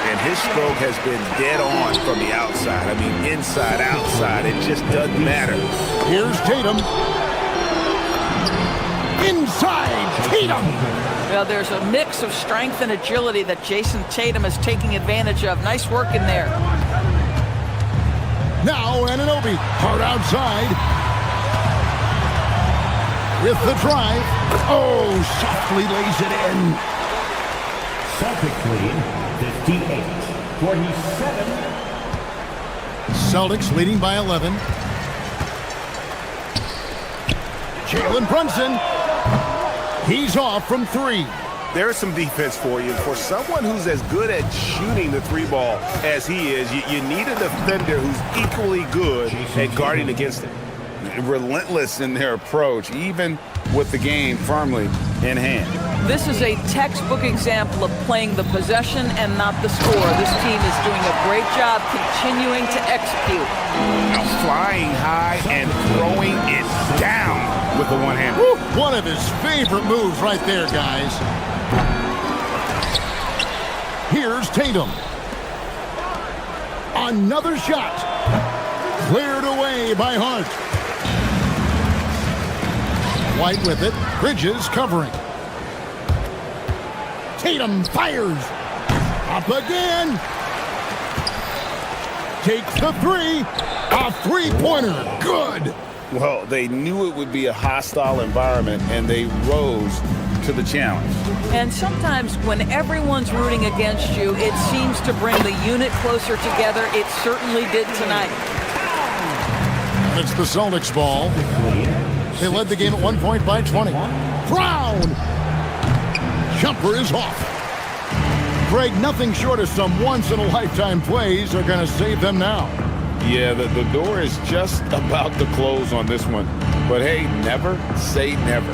And his stroke has been dead on from the outside. I mean, inside, outside. It just doesn't matter. Here's Tatum. Inside, Tatum. Well, there's a mix of strength and agility that Jason Tatum is taking advantage of. Nice work in there. Now Anunoby, hard outside. With the drive. Oh, softly lays it in. Celtics lead 58-47. Celtics leading by 11. Jalen Brunson. He's off from three. There's some defense for you. For someone who's as good at shooting the three ball as he is, you need a defender who's equally good at guarding against it. Relentless in their approach, even with the game firmly in hand. This is a textbook example of playing the possession and not the score. This team is doing a great job continuing to execute. Flying high and throwing it down with the one hand. One of his favorite moves right there, guys. Here's Tatum. Another shot. Cleared away by Hart. White with it. Bridges covering. Tatum fires. Up again. Takes the three. A three-pointer. Good. Well, they knew it would be a hostile environment, and they rose to the challenge. And sometimes when everyone's rooting against you, it seems to bring the unit closer together. It certainly did tonight. It's the Celtics ball. They led the game at 1 point by 20. Brown! Jumper is off. Greg, nothing short of some once-in-a-lifetime plays are going to save them now. Yeah, the door is just about to close on this one. But hey, never say never.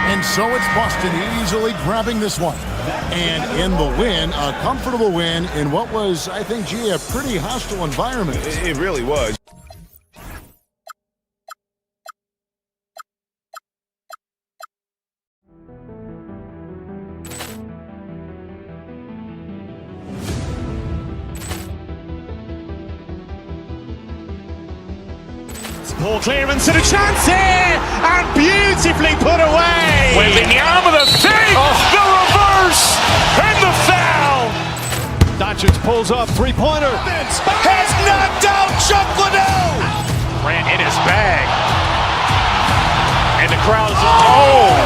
And so it's Boston easily grabbing this one. And in the win, a comfortable win in what was, I think, gee, a pretty hostile environment. It really was. Ball clearance and a chance here, and beautifully put away. Wembanyama the save, the reverse, and the foul. Doncic pulls up, three-pointer. Has knocked out Chuck Liddell. Ran in his bag. And the crowd is, oh,